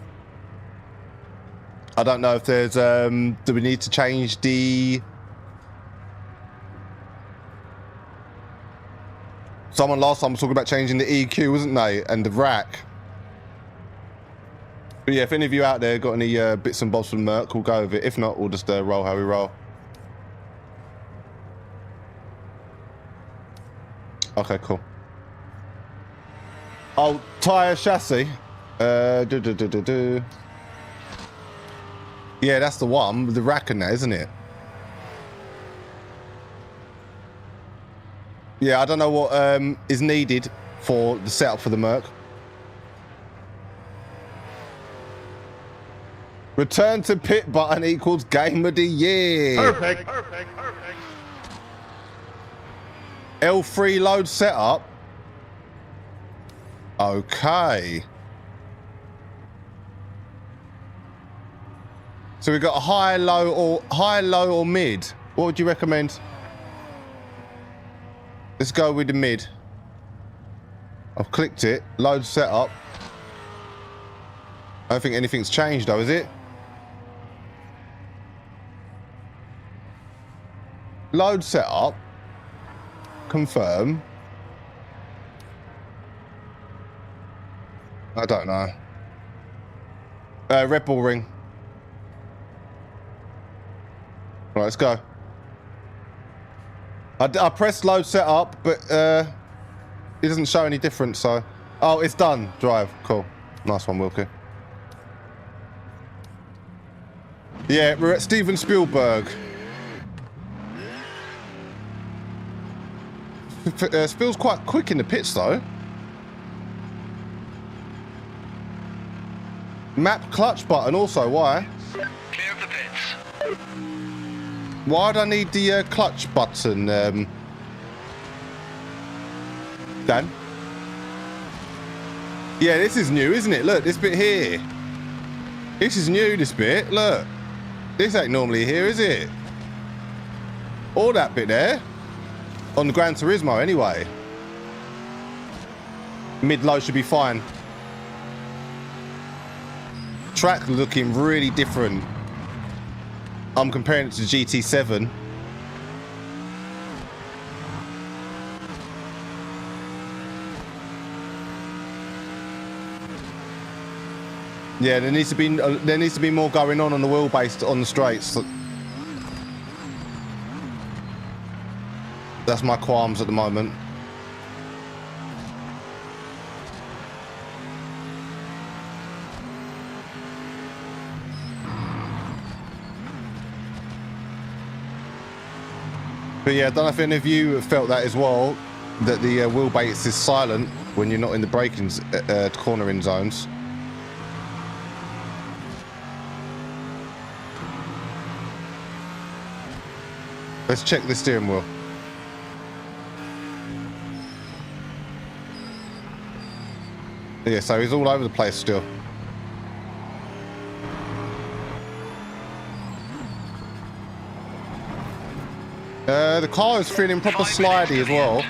I don't know if there's do we need to change the... Someone last time was talking about changing the EQ, wasn't they? And the rack. But yeah, if any of you out there got any bits and bobs from Merc, we'll go with it. If not, we'll just roll how we roll. Okay, cool. Oh, tyre chassis. Yeah, that's the one with the rack in there, isn't it? Yeah, I don't know what is needed for the setup for the Merc. Return to pit button equals game of the year. Perfect. Perfect. Perfect. L3 load setup. Okay. So we've got a high, low, or mid. What would you recommend? Let's go with the mid. I've clicked it. Load setup. I don't think anything's changed though, is it? Load setup. Confirm. I don't know. Red Bull ring. Right, let's go. I pressed load setup, but it doesn't show any difference, so... Oh, it's done. Drive. Cool. Nice one, Wilkie. Yeah, we're at Steven Spielberg. Spiel's quite quick in the pits, though. Map clutch button also, why? Clear of the pits. Why do I need the clutch button, Dan? Yeah, this is new, isn't it? Look, this bit here. This is new, this bit. Look. This ain't normally here, is it? All that bit there. On the Gran Turismo, anyway. Mid-low should be fine. Track looking really different. I'm comparing it to GT7. Yeah, there needs to be more going on the wheelbase on the straights. That's my qualms at the moment. But yeah, I don't know if any of you felt that as well, that the wheelbase is silent when you're not in the braking cornering zones. Let's check the steering wheel. Yeah, so he's all over the place still. The car is feeling proper slidey as well.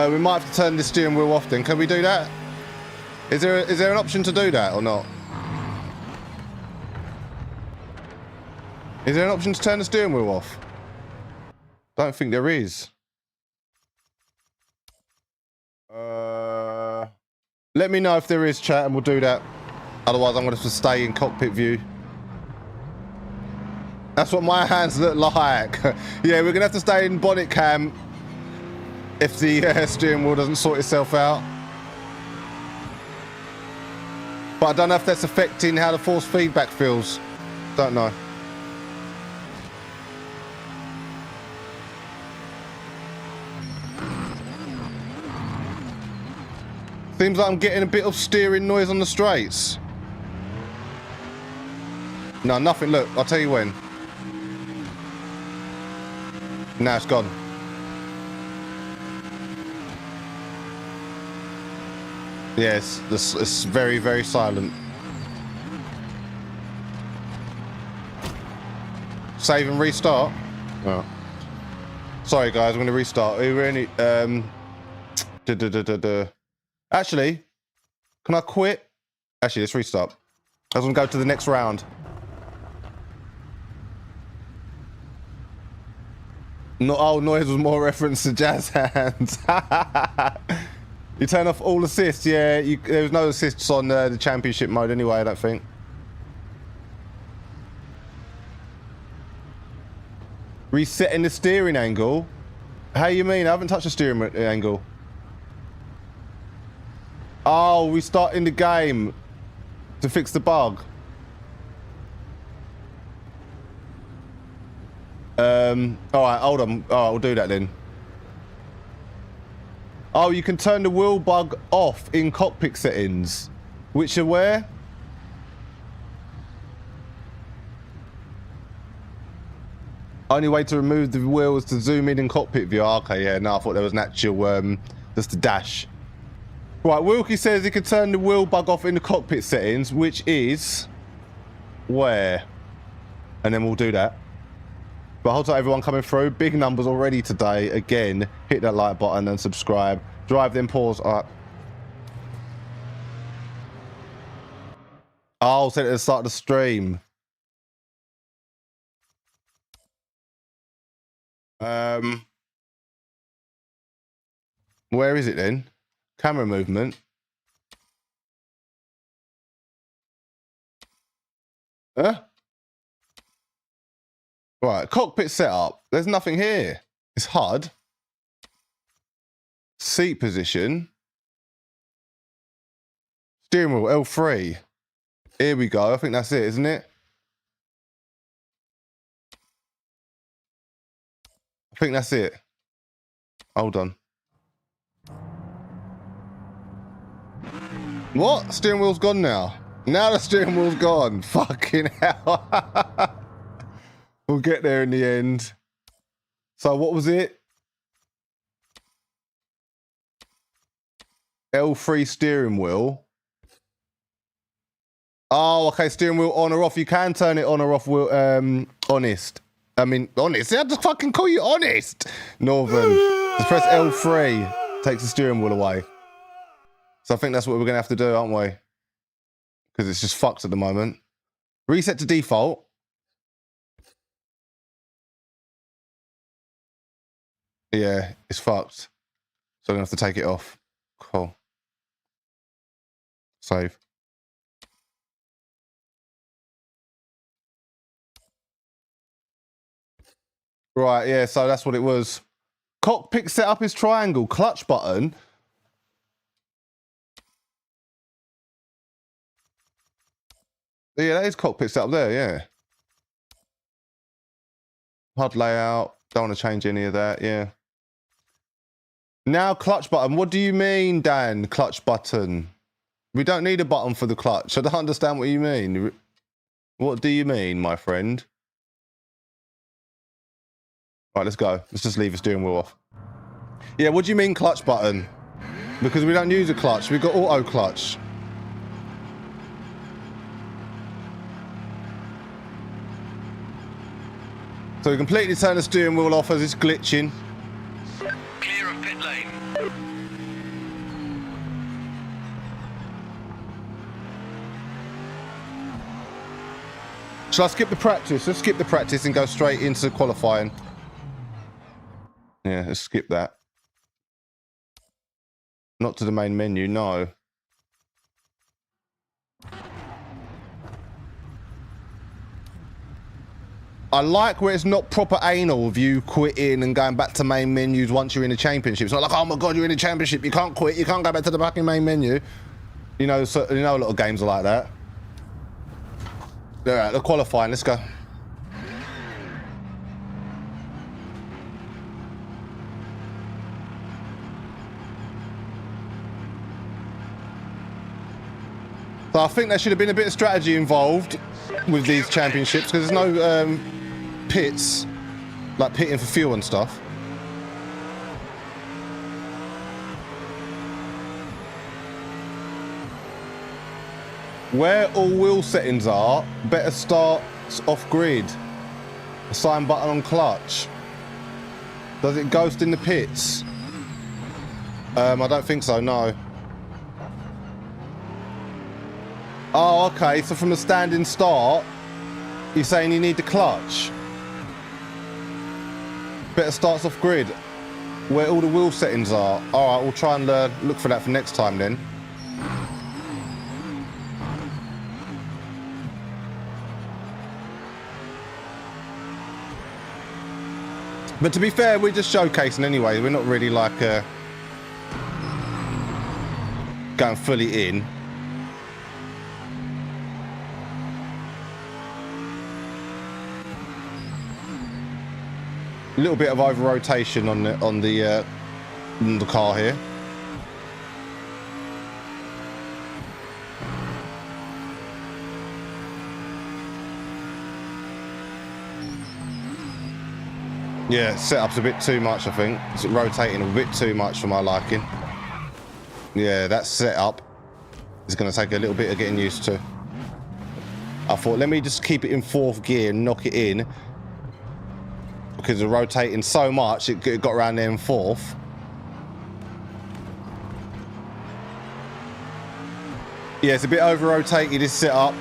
We might have to turn the steering wheel off then. Can we do that? Is there an option to do that or not? Is there an option to turn the steering wheel off? Don't think there is. Let me know if there is, chat, and we'll do that. Otherwise, I'm going to have to stay in cockpit view. That's what my hands look like. Yeah, we're going to have to stay in bonnet cam if the steering wheel doesn't sort itself out. But I don't know if that's affecting how the force feedback feels. Don't know. Seems like I'm getting a bit of steering noise on the straights. No, nothing. Look, I'll tell you when. Now it's gone. Yes, it's very, very silent. Save and restart. Oh. Sorry, guys. I'm going to restart. We were only. Actually, can I quit? Actually, let's restart. I was going to go to the next round. No, oh, noise was more reference to jazz hands. You turn off all assists, yeah. There was no assists on the championship mode anyway, I don't think. Resetting the steering angle? How you mean? I haven't touched the steering angle. Oh, restarting the game to fix the bug. All right, hold on. All right, we'll do that then. Oh, you can turn the wheel bug off in cockpit settings. Which are where? Only way to remove the wheel is to zoom in cockpit view. Okay, yeah, no, I thought there was an actual, just a dash. Right, Wilkie says he can turn the wheel bug off in the cockpit settings, which is where? And then we'll do that. But hold on, everyone coming through. Big numbers already today. Again, hit that like button and subscribe. Drive, then pause. All right. Oh, said it at the start of the stream. Where is it then? Camera movement. Huh? Right, cockpit setup. There's nothing here. It's HUD. Seat position. Steering wheel, L3. Here we go. I think that's it, isn't it? I think that's it. Hold on. What? Steering wheel's gone now. Now the steering wheel's gone. Fucking hell. We'll get there in the end. So what was it? L3 steering wheel. Oh, okay. Steering wheel on or off. You can turn it on or off. Honest. I mean, honest. I had to fucking call you honest. Northern. Just press L3. Takes the steering wheel away. So I think that's what we're going to have to do, aren't we? Because it's just fucked at the moment. Reset to default. Yeah, it's fucked. So I'm going to have to take it off. Cool. Save. Right, yeah, so that's what it was. Cockpit setup is triangle. Clutch button. Yeah, that is cockpit setup there, yeah. HUD layout. Don't want to change any of that, yeah. Now clutch button. What do you mean, Dan? Clutch button. We don't need a button for the clutch. I don't understand what you mean. What do you mean, my friend? Right, let's go. Let's just leave the steering wheel off. Yeah, what do you mean clutch button? Because we don't use a clutch. We've got auto clutch. So we completely turn the steering wheel off as it's glitching. Clear of pit lane. Shall I skip the practice? Let's skip the practice and go straight into qualifying. Yeah, let's skip that. Not to the main menu, no. I like where it's not proper anal of you quitting and going back to main menus once you're in the championship. It's not like, oh my god, you're in the championship, you can't quit, you can't go back to the fucking main menu. You know, so, you know, a lot of games are like that. All right, the qualifying, let's go. So I think there should have been a bit of strategy involved with these championships because there's no pits, like pitting for fuel and stuff. Where all wheel settings are, better start off grid. Assign button on clutch. Does it ghost in the pits? I don't think so, no. Oh, okay, so from a standing start, you're saying you need the clutch. Better starts off grid, where all the wheel settings are. All right, we'll try and look for that for next time then. But to be fair, we're just showcasing anyway. We're not really like going fully in. A little bit of over rotation on the car here. Yeah, setup's a bit too much, I think. It's rotating a bit too much for my liking. Yeah, that setup is going to take a little bit of getting used to. I thought, let me just keep it in 4th gear and knock it in. Because of rotating so much, it got around there in 4th. Yeah, it's a bit over-rotated, this setup.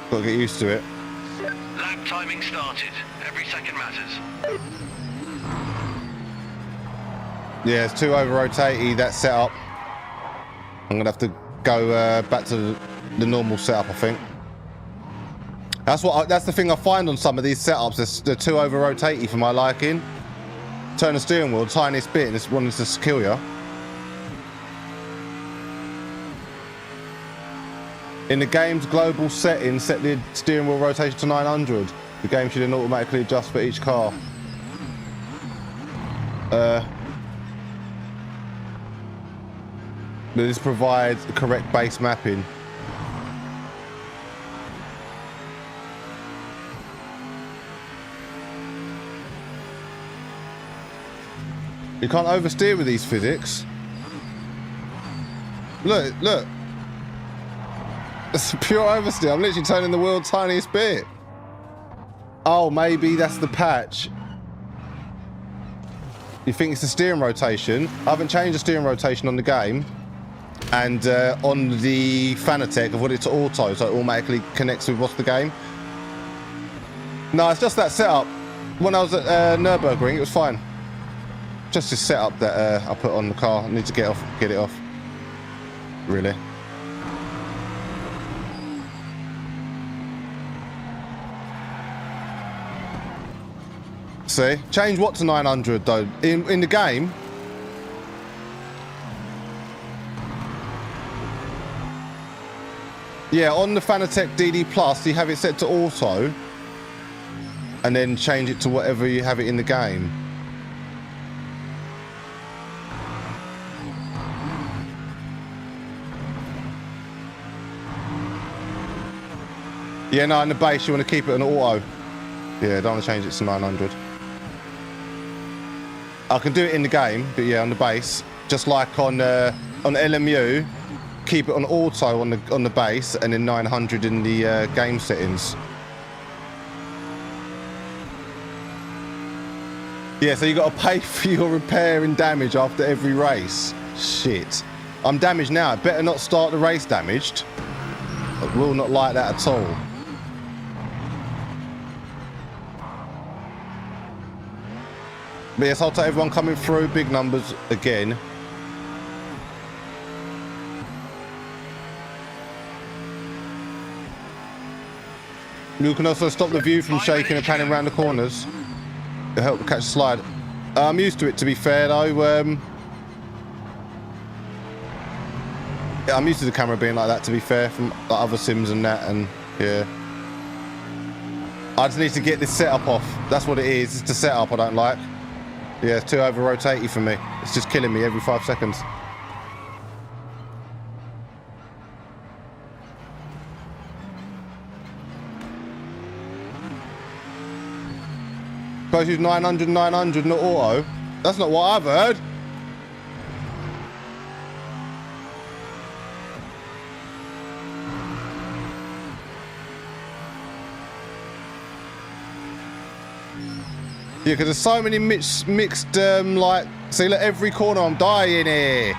Got to get used to it. Lap timing started. Every second matters. Yeah, it's too over rotatey, that setup. I'm gonna have to go back to the normal setup, I think. That's the thing I find on some of these setups. They're too over rotatey for my liking. Turn the steering wheel the tiniest bit and it's wanting to kill you. In the game's global settings, set the steering wheel rotation to 900. The game should then automatically adjust for each car. This provides the correct base mapping. You can't oversteer with these physics. Look, look. It's pure oversteer. I'm literally turning the wheel tiniest bit. Oh, maybe that's the patch. You think it's the steering rotation? I haven't changed the steering rotation on the game. And on the Fanatec, I've put it to auto, so it automatically connects with what's the game. No, it's just that setup. When I was at Nürburgring, it was fine. Just this setup that I put on the car. I need to get it off. Really. See? Change what to 900 though? In the game? Yeah, on the Fanatec DD Plus, you have it set to auto. And then change it to whatever you have it in the game. Yeah, no, in the base, you want to keep it on auto. Yeah, don't want to change it to 900. I can do it in the game, but yeah, on the base, just like on LMU, keep it on auto on the base, and then 900 in the game settings. Yeah, so you got to pay for your repair and damage after every race. Shit, I'm damaged now. I better not start the race damaged. I will not like that at all. But yes, I'll take everyone coming through, big numbers again. You can also stop the view from shaking and panning around the corners to help catch the slide. I'm used to it, to be fair though. Yeah, I'm used to the camera being like that, to be fair, from like, other sims and that, and yeah. I just need to get this setup off. That's what it is. It's the setup I don't like. Yeah, it's too over rotatey for me. It's just killing me every 5 seconds. Suppose use 900, 900, not auto. That's not what I've heard. Yeah, because there's so many mixed like, see, look, every corner I'm dying here.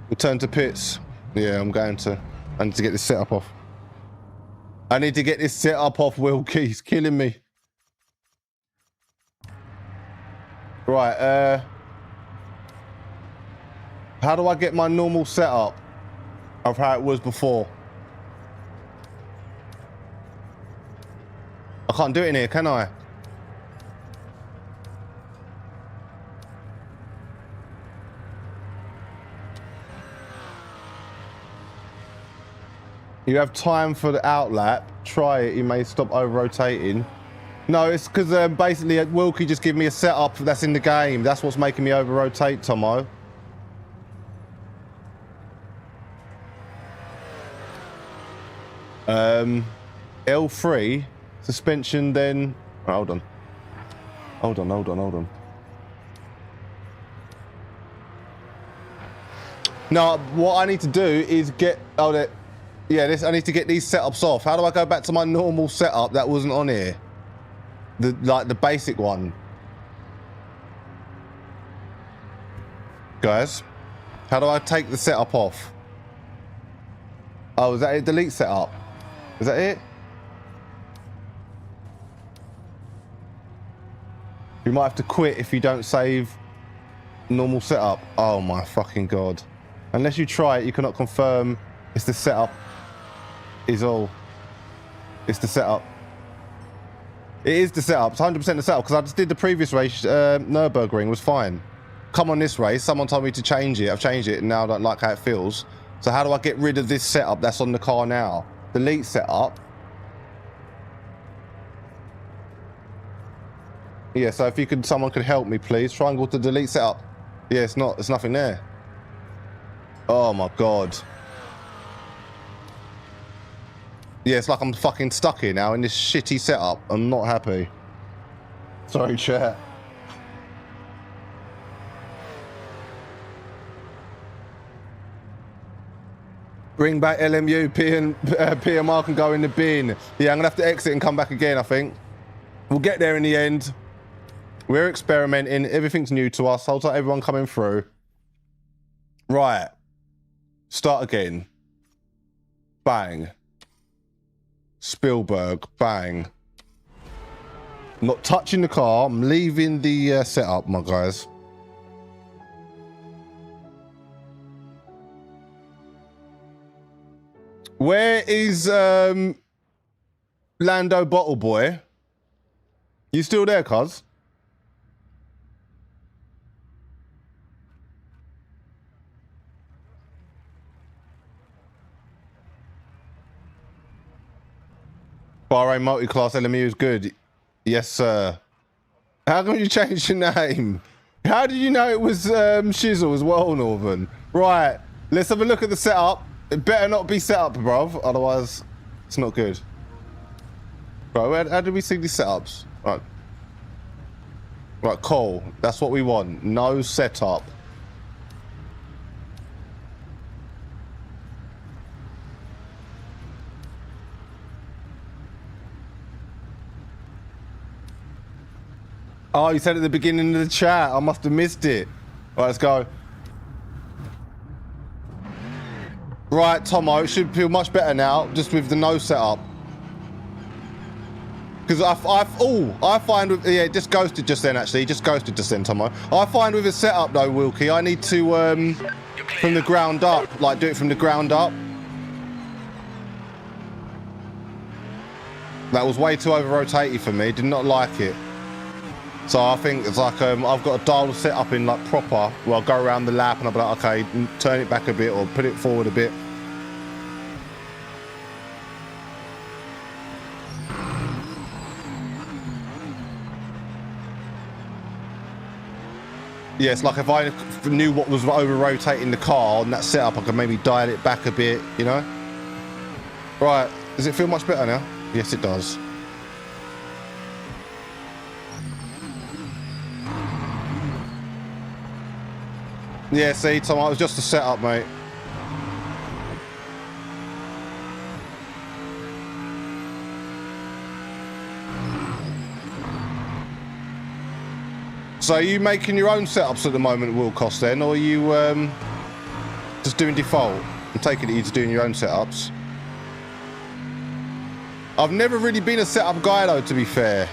Return to pits. Yeah, I'm going to. I need to get this setup off. I need to get this setup off, Wilkie. He's killing me. Right, how do I get my normal setup of how it was before? I can't do it in here, can I? You have time for the outlap. Try it. You may stop over rotating. No, it's because basically Wilkie just gave me a setup that's in the game. That's what's making me over rotate, Tomo. L3 suspension. Then oh, hold on. No, what I need to do is get I need to get these setups off. How do I go back to my normal setup that wasn't on here? The basic one. Guys, how do I take the setup off? Oh, is that it? Delete setup? Is that it? We might have to quit if you don't save normal setup. Oh my fucking god. Unless you try it, you cannot confirm it's the setup is all. It's the setup. It is the setup. It's 100% the setup because I just did the previous race. Nürburgring was fine. Come on this race, someone told me to change it. I've changed it and now I don't like how it feels. So how do I get rid of this setup that's on the car now? Delete setup. Yeah, so if you could, someone could help me, please. Triangle to delete setup. Yeah, it's not. There's nothing there. Oh my god. Yeah, it's like I'm fucking stuck here now in this shitty setup. I'm not happy. Sorry, chat. Bring back LMU. PMR can go in the bin. Yeah, I'm gonna have to exit and come back again, I think. We'll get there in the end. We're experimenting. Everything's new to us. Hold on, everyone coming through. Right. Start again. Bang. Spielberg. Bang. I'm not touching the car. I'm leaving the setup, my guys. Where is Lando Bottle Boy? You still there, cuz? Bahrain multi-class LMU is good. Yes, sir. How come you changed your name? How did you know it was Shizzle as well, Northern? Right, let's have a look at the setup. It better not be set up, bruv. Otherwise, it's not good. Right, how do we see these setups? Right. Right, cool. That's what we want. No setup. Oh, you said at the beginning of the chat. I must have missed it. All right, let's go. Right, Tomo, it should feel much better now, just with the no setup. Because I find with, yeah, it just ghosted just then, actually. Just ghosted just then, Tomo. I find with a setup, though, Wilkie, I need to, from the ground up, like, do it from the ground up. That was way too over-rotated for me. Did not like it. So I think it's like I've got to dial the setup in like proper. Well, I'll go around the lap and I'll be like, okay, turn it back a bit or put it forward a bit. Yeah, it's like if I knew what was over-rotating the car on that setup, I could maybe dial it back a bit, you know? Right, does it feel much better now? Yes, it does. Yeah, see, Tom, it was just a setup, mate. So are you making your own setups at the moment, Wilcox, then? Or are you just doing default? I'm taking it you're just doing your own setups. I've never really been a setup guy, though, to be fair.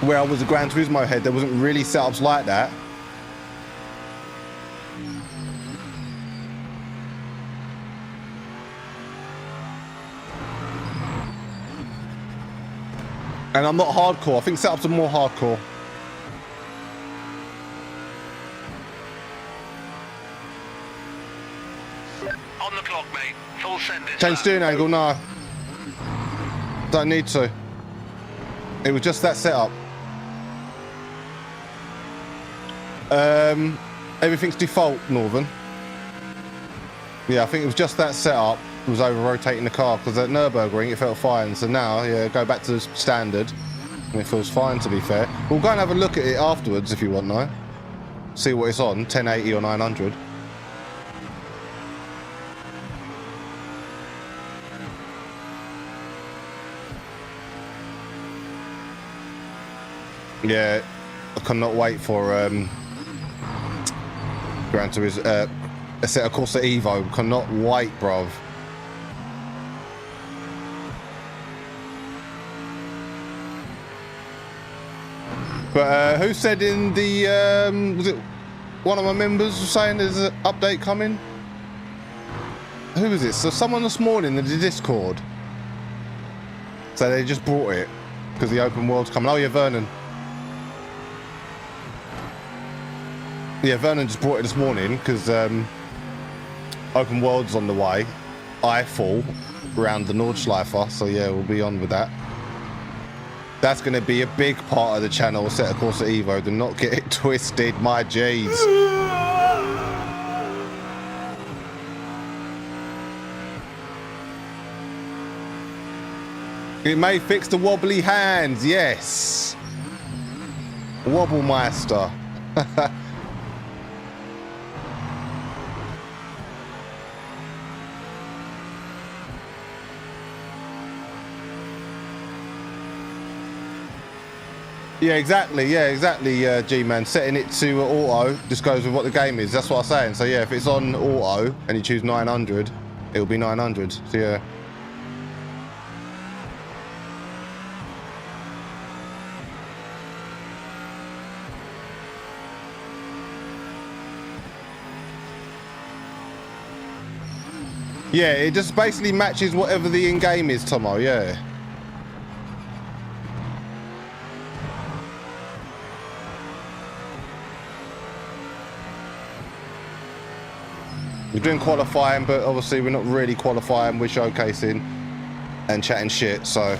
Where I was a Gran Turismo head, there wasn't really setups like that. And I'm not hardcore. I think setups are more hardcore. On the clock, mate. Full send it. Change steering angle, no. Don't need to. It was just that setup. Everything's default, Northern. Yeah, I think it was just that setup was over rotating the car because at Nürburgring it felt fine. So now, yeah, go back to the standard and it feels fine, to be fair. We'll go and have a look at it afterwards if you want, no? See what it's on, 1080 or 900. Yeah, I cannot wait for Gran Turismo, Assetto Corsa Evo. Cannot wait, bruv. But who said in the was it one of my members was saying there's an update coming? Who was it? So someone this morning in the Discord. So they just brought it because the open world's coming. Oh yeah, Vernon. Yeah, Vernon just brought it this morning because open world's on the way. Eiffel around the Nordschleifer. So yeah, we'll be on with that. That's going to be a big part of the channel. Set of course at Evo. Do not get it twisted, my G's. It may fix the wobbly hands, yes. Wobblemeister. Yeah, exactly. G-Man. Setting it to auto just goes with what the game is. That's what I'm saying. So yeah, if it's on auto and you choose 900, it'll be 900. So yeah. Yeah, it just basically matches whatever the in-game is, Tomo, yeah. We're doing qualifying, but obviously we're not really qualifying, we're showcasing and chatting shit, so.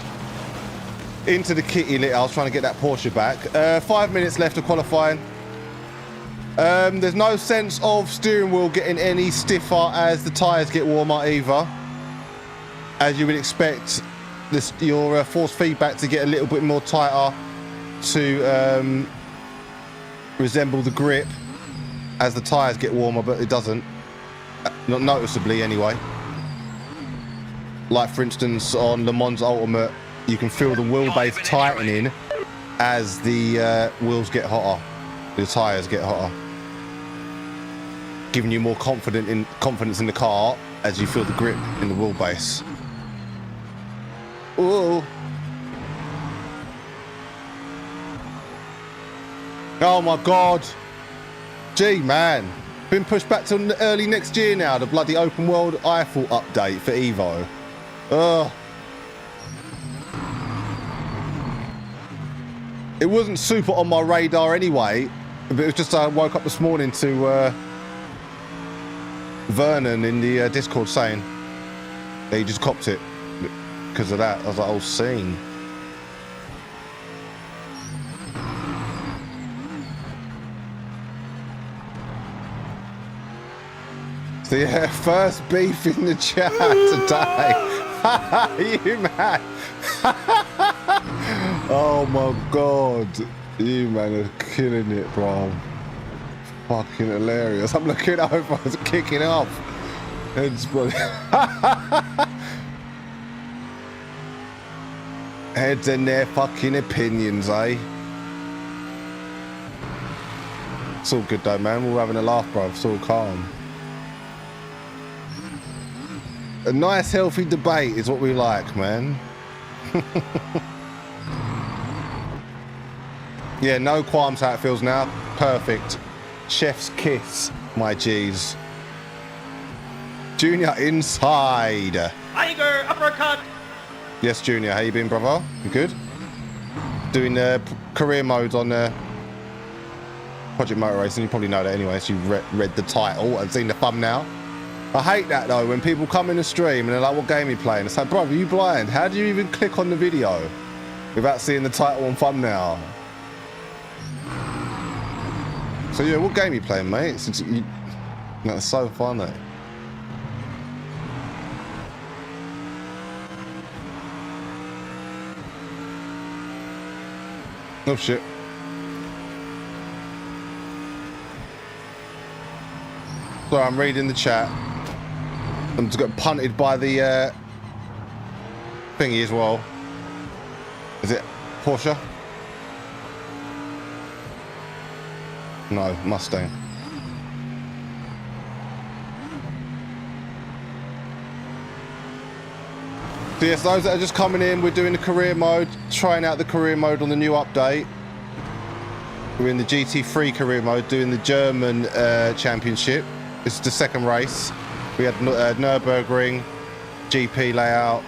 Into the kitty lit, I was trying to get that Porsche back. 5 minutes left of qualifying. There's no sense of steering wheel getting any stiffer as the tyres get warmer either. As you would expect your force feedback to get a little bit more tighter to resemble the grip as the tyres get warmer, but it doesn't. Not noticeably anyway. Like for instance on Le Mans Ultimate, you can feel the wheelbase tightening as the wheels get hotter, the tyres get hotter, giving you more confidence in the car as you feel the grip in the wheelbase. Ooh. Oh my god. Gee man. Been pushed back till early next year now, the bloody open world Eiffel update for Evo. Ugh. It wasn't super on my radar anyway, but it was just I woke up this morning to Vernon in the Discord saying that he just copped it because of that. I was like, oh, scene. So yeah, first beef in the chat today. You man. Oh my god. You man are killing it, bro. Fucking hilarious. I'm looking over, I was kicking off. Heads Heads in their fucking opinions, eh? It's all good though, man. We're having a laugh, bro. It's all calm. A nice, healthy debate is what we like, man. Yeah, no qualms how it feels now. Perfect. Chef's kiss, my G's. Junior inside. Tiger uppercut. Yes, Junior. How you been, brother? You good? Doing career mode on Project Motor Racing. You probably know that anyway, so you read the title and seen the thumbnail. I hate that though, when people come in the stream and they're like, what game are you playing? It's like, bro, are you blind? How do you even click on the video without seeing the title and thumbnail? So yeah, what game are you playing, mate? That's so funny. Oh shit. Sorry, I'm reading the chat. I'm just got punted by the thingy as well. Is it Porsche? No, Mustang. So yes, those that are just coming in, we're doing the career mode, trying out the career mode on the new update. We're in the GT3 career mode doing the German championship. This is the second race. We had Nürburgring, GP layout.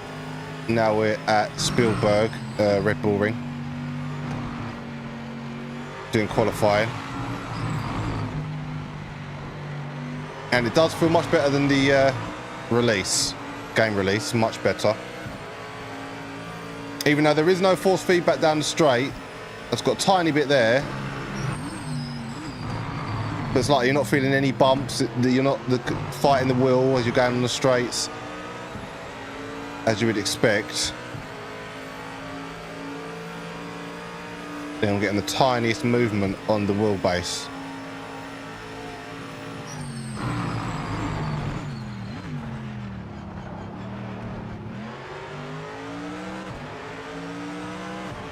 Now we're at Spielberg, Red Bull Ring. Doing qualifying. And it does feel much better than the release. Game release, much better. Even though there is no force feedback down the straight, it's got a tiny bit there. But it's like you're not feeling any bumps. You're not fighting the wheel as you're going on the straights, as you would expect. Then I'm getting the tiniest movement on the wheelbase.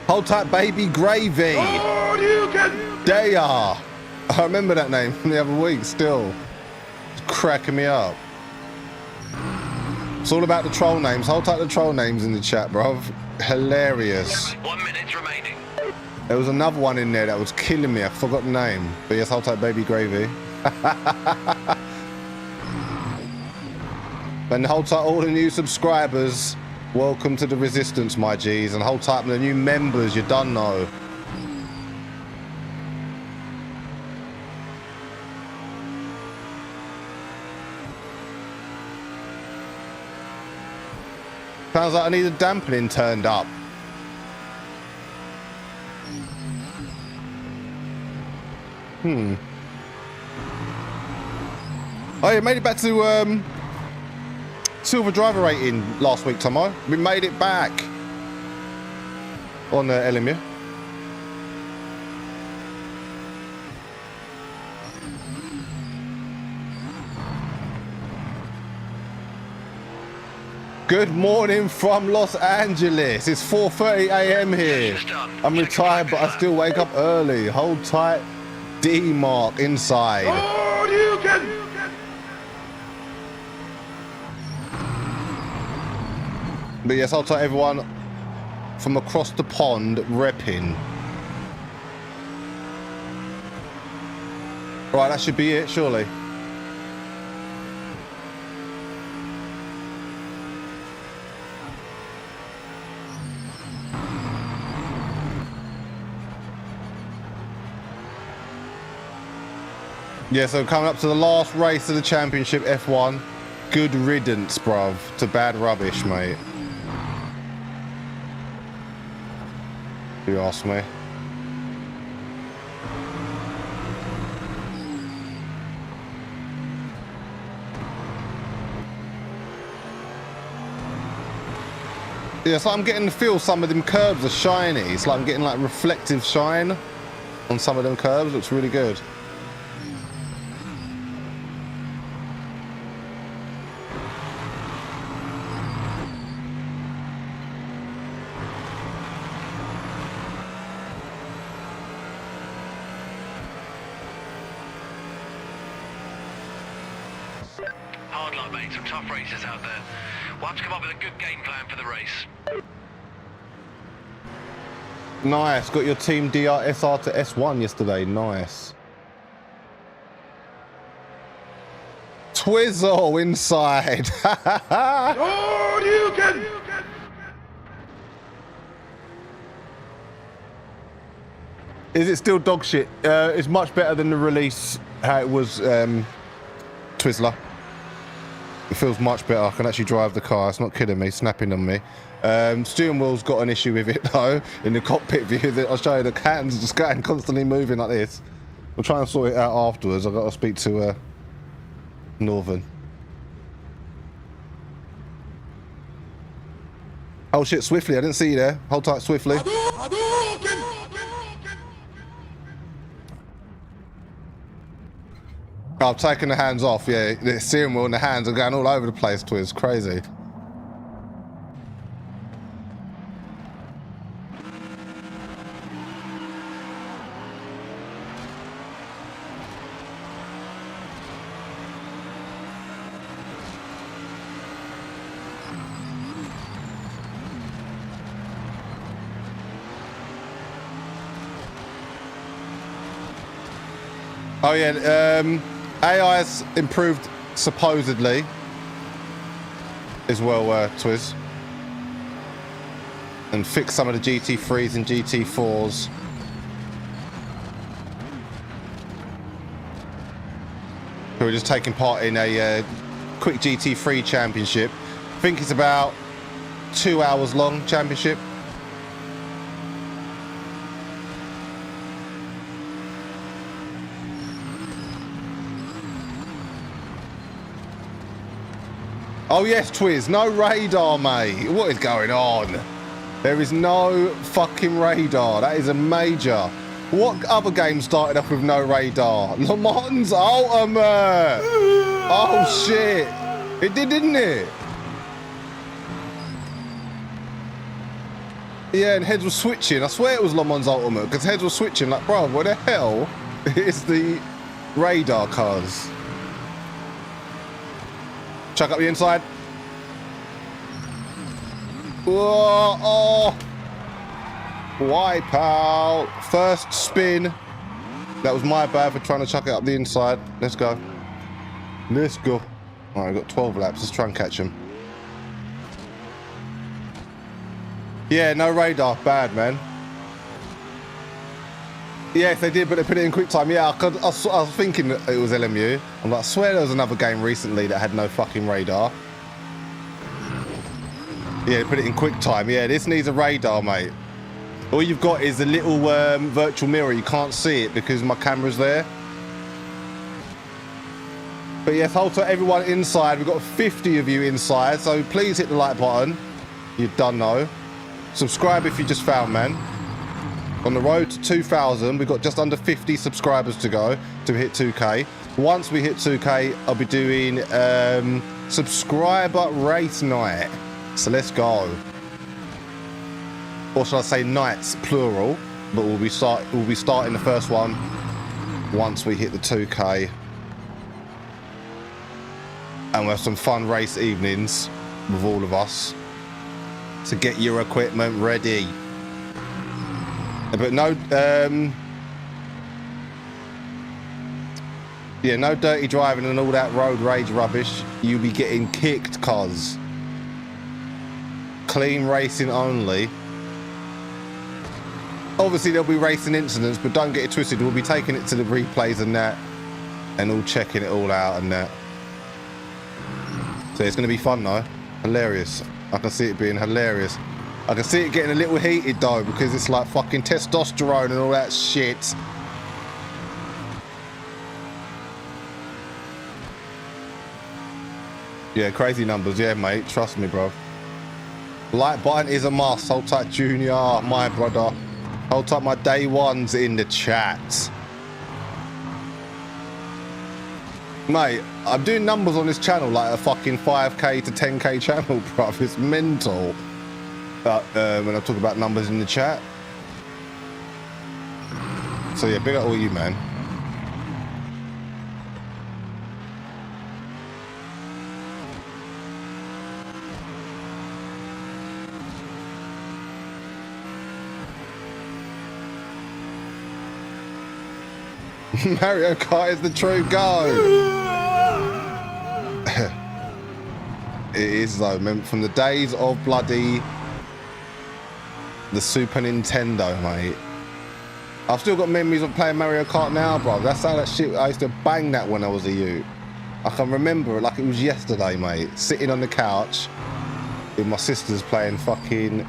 Hold tight, baby gravy. Oh, you can. There you are. I remember that name from the other week still. It's cracking me up. It's all about the troll names. Hold tight the troll names in the chat, bruv. Hilarious. 1 minute remaining. There was another one in there that was killing me. I forgot the name. But yes, hold tight, baby gravy. And hold tight all the new subscribers. Welcome to the resistance, my G's. And hold tight the new members. You done know. Sounds like I need a dampening turned up. Oh, you made it back to silver driver rating last week, Tomo. We made it back on LMDh. Good morning from Los Angeles. It's 4:30 a.m. here. I'm retired, but I still wake up early. Hold tight, D-Mark inside. Oh, you can. But yes, hold tight, everyone from across the pond repping. Right, that should be it, surely. Yeah, so coming up to the last race of the championship, F1. Good riddance, bruv, to bad rubbish, mate. If you ask me. Yeah, so I'm getting the feel some of them curbs are shiny. It's like I'm getting like reflective shine on some of them curbs. Looks really good. Hard luck, mate. Some tough races out there. We'll have to come up with a good game plan for the race. Nice. Got your team DRSR to S1 yesterday. Nice. Twizzle inside. Oh, you can. Is it still dog shit? It's much better than the release, how it was, Twizzler. It feels much better. I can actually drive the car. It's not kidding me, snapping on me. Steering wheel's got an issue with it though. In the cockpit view, I'll show you the hands just going constantly moving like this. We'll try and sort it out afterwards. I've got to speak to Northern. Oh shit, Swiftly, I didn't see you there. Hold tight, Swiftly. I've taken the hands off, yeah. The steering wheel and the hands are going all over the place, Twiz. Crazy. Oh yeah, AI's improved supposedly as well, Twiz. And fix some of the GT3s and GT4s. Who are just taking part in a quick GT3 championship. I think it's about 2 hours long championship. Oh yes, Twiz, no radar, mate. What is going on? There is no fucking radar. That is a major. What other game started off with no radar? Le Mans Ultimate. Oh shit. It did, didn't it? Yeah, and heads were switching. I swear it was Le Mans Ultimate because heads were switching. Like, bro, what the hell is the radar cars? Chuck up the inside. Whoa, oh. Wipe out. First spin. That was my bad for trying to chuck it up the inside. Let's go. Let's go. All right, I've got 12 laps. Let's try and catch him. Yeah, no radar. Bad, man. Yes, they did, but they put it in quick time. Yeah, I was thinking that it was LMU. I'm like, I swear there was another game recently that had no fucking radar. Yeah, put it in quick time. Yeah, this needs a radar, mate. All you've got is a little virtual mirror. You can't see it because my camera's there. But yes, hold to everyone inside. We've got 50 of you inside, so please hit the like button. You've done know. Subscribe if you just found, man. On the road to 2,000, we've got just under 50 subscribers to go to hit 2K. Once we hit 2K, I'll be doing subscriber race night. So let's go. Or should I say nights, plural? But we'll be starting the first one once we hit the 2K. And we'll have some fun race evenings with all of us. So get your equipment ready. But no, yeah, no dirty driving and all that road rage rubbish. You'll be getting kicked, cuz. Clean racing only. Obviously, there'll be racing incidents, but don't get it twisted. We'll be taking it to the replays and that, and all checking it all out and that. So it's going to be fun, though. Hilarious. I can see it being hilarious. I can see it getting a little heated though, because it's like fucking testosterone and all that shit. Yeah, crazy numbers. Yeah, mate. Trust me, bro. Like button is a must. Hold tight, Junior, my brother. Hold tight, my day ones in the chat. Mate, I'm doing numbers on this channel like a fucking 5k to 10k channel, bro. It's mental. When I talk about numbers in the chat. So yeah, big up all you, man. Mario Kart is the true go. It is though, from the days of bloody the Super Nintendo, mate. I've still got memories of playing Mario Kart now, bro. That's how that shit, I used to bang that when I was a youth. I can remember it like it was yesterday, mate. Sitting on the couch with my sisters playing fucking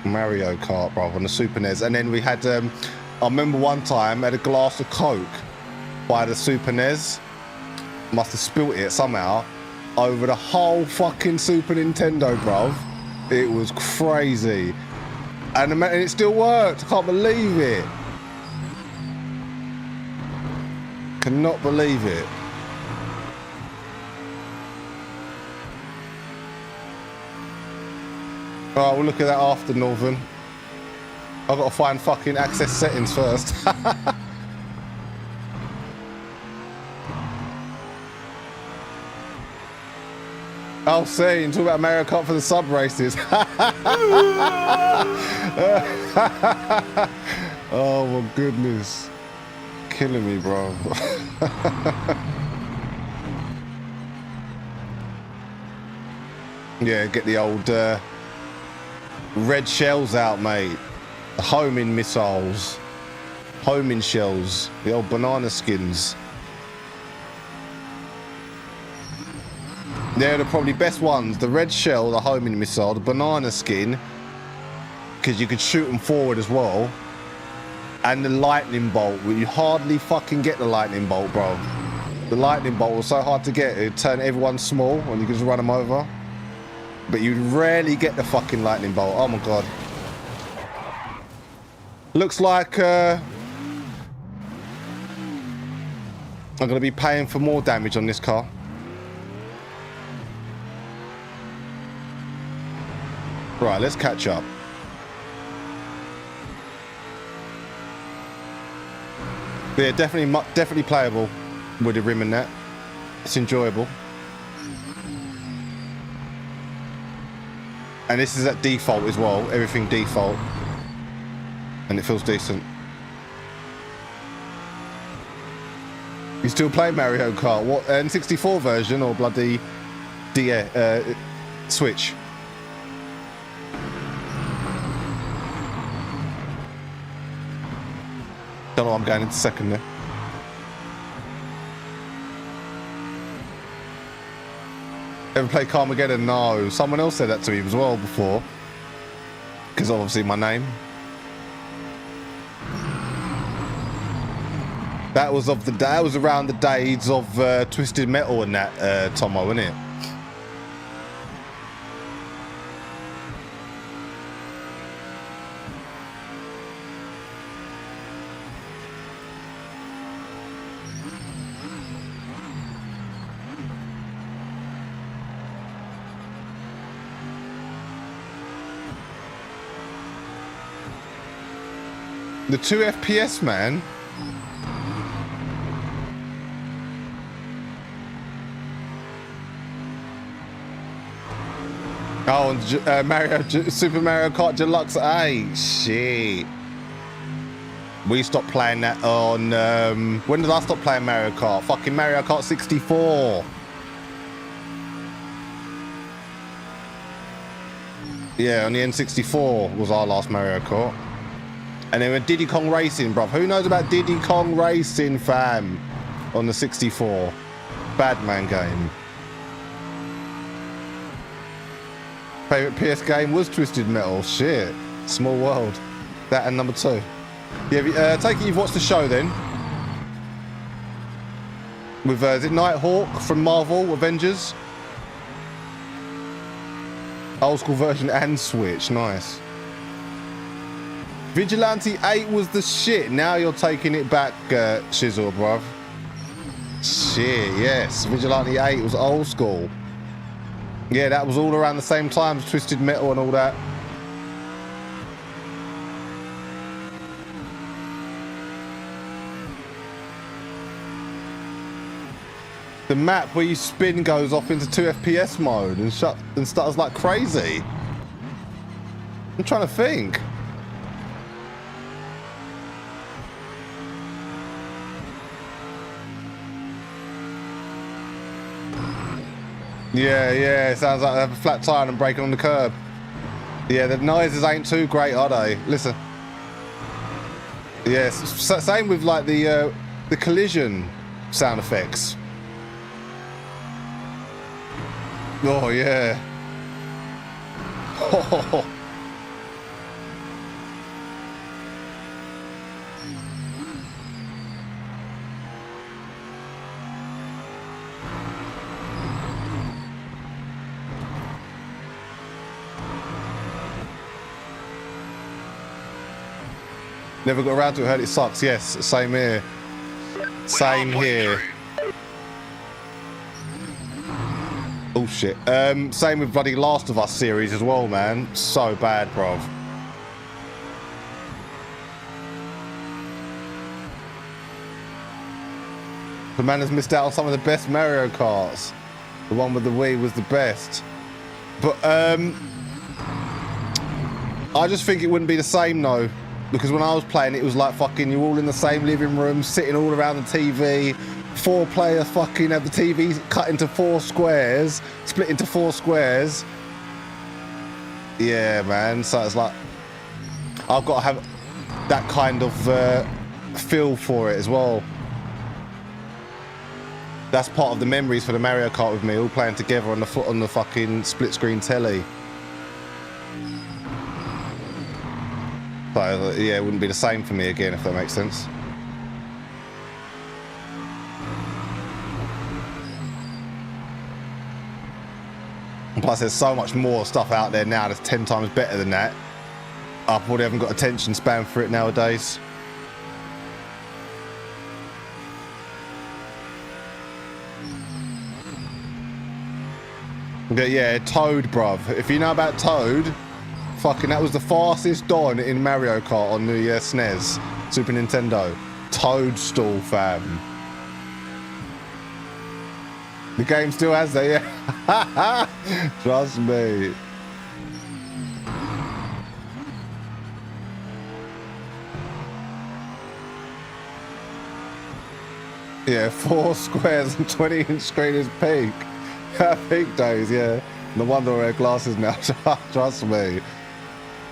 Mario Kart, bro, on the Super NES. And then we had, I remember one time I had a glass of Coke by the Super NES. Must have spilt it somehow over the whole fucking Super Nintendo, bro. It was crazy. And it still worked. I can't believe it. Cannot believe it. Oh, we'll look at that after, Northern. I've got to find fucking access settings first. I'll see. Talk about Mario Kart for the sub races. Oh my goodness. killing me, bro. Yeah, get the old red shells out, mate. The homing missiles. Homing shells. The old banana skins. They're the probably best ones. The red shell, the homing missile, the banana skin, because you could shoot them forward as well. And the lightning bolt. You hardly fucking get the lightning bolt, bro. The lightning bolt was so hard to get. It'd turn everyone small and you could just run them over. But you rarely get the fucking lightning bolt. Oh my god. Looks like I'm gonna be paying for more damage on this car. Right, let's catch up. Yeah, definitely playable with the rim and that. It's enjoyable. And this is at default as well. Everything default. And it feels decent. You still play Mario Kart? What, N64 version or bloody Switch? Don't know what I'm going into second there. Ever played Armegedon? No. Someone else said that to me as well before. Because obviously my name. That was around the days of Twisted Metal and that, Tomo, wasn't it? The 2 FPS, man. Oh, and Super Mario Kart Deluxe 8. Shit. We stopped playing that on... when did I stop playing Mario Kart? Fucking Mario Kart 64. Yeah, on the N64 was our last Mario Kart. And then with Diddy Kong Racing, bruv. Who knows about Diddy Kong Racing, fam? On the 64. Badman game. Favorite PS game was Twisted Metal. Shit. Small world. That and number 2. Yeah, take it you've watched the show then. With, is it Nighthawk from Marvel Avengers? Old school version and Switch. Nice. Vigilante 8 was the shit. Now you're taking it back, Shizzle, bruv. Shit, yes. Vigilante 8 was old school. Yeah, that was all around the same time as Twisted Metal and all that. The map where you spin goes off into 2 FPS mode and starts like crazy. I'm trying to think. Yeah, it sounds like they have a flat tire and breaking on the curb. Yeah, the noises ain't too great, are they? Listen. Yes, same with like the collision sound effects. Oh yeah. Oh. Never got around to it, heard it sucks. Yes, same here. Same here. Oh shit. Same with bloody Last of Us series as well, man. So bad, bruv. The man has missed out on some of the best Mario Karts. The one with the Wii was the best. But I just think it wouldn't be the same though. Because when I was playing, it was like fucking you're all in the same living room, sitting all around the TV. 4 players fucking have the TV cut into 4 squares, split into 4 squares. Yeah, man. So it's like I've got to have that kind of feel for it as well. That's part of the memories for the Mario Kart with me, all playing together on the fucking split screen telly. So yeah, it wouldn't be the same for me again, if that makes sense. And plus, there's so much more stuff out there now that's 10 times better than that. I probably haven't got attention span for it nowadays. But yeah, Toad, bruv. If you know about Toad, fucking that was the fastest Don in Mario Kart on the SNES, Super Nintendo. Toadstool, fam. The game still has that, yeah. Trust me. Yeah, 4 squares and 20-inch screen is peak. Peak days, yeah. No wonder I wear glasses now. Trust me.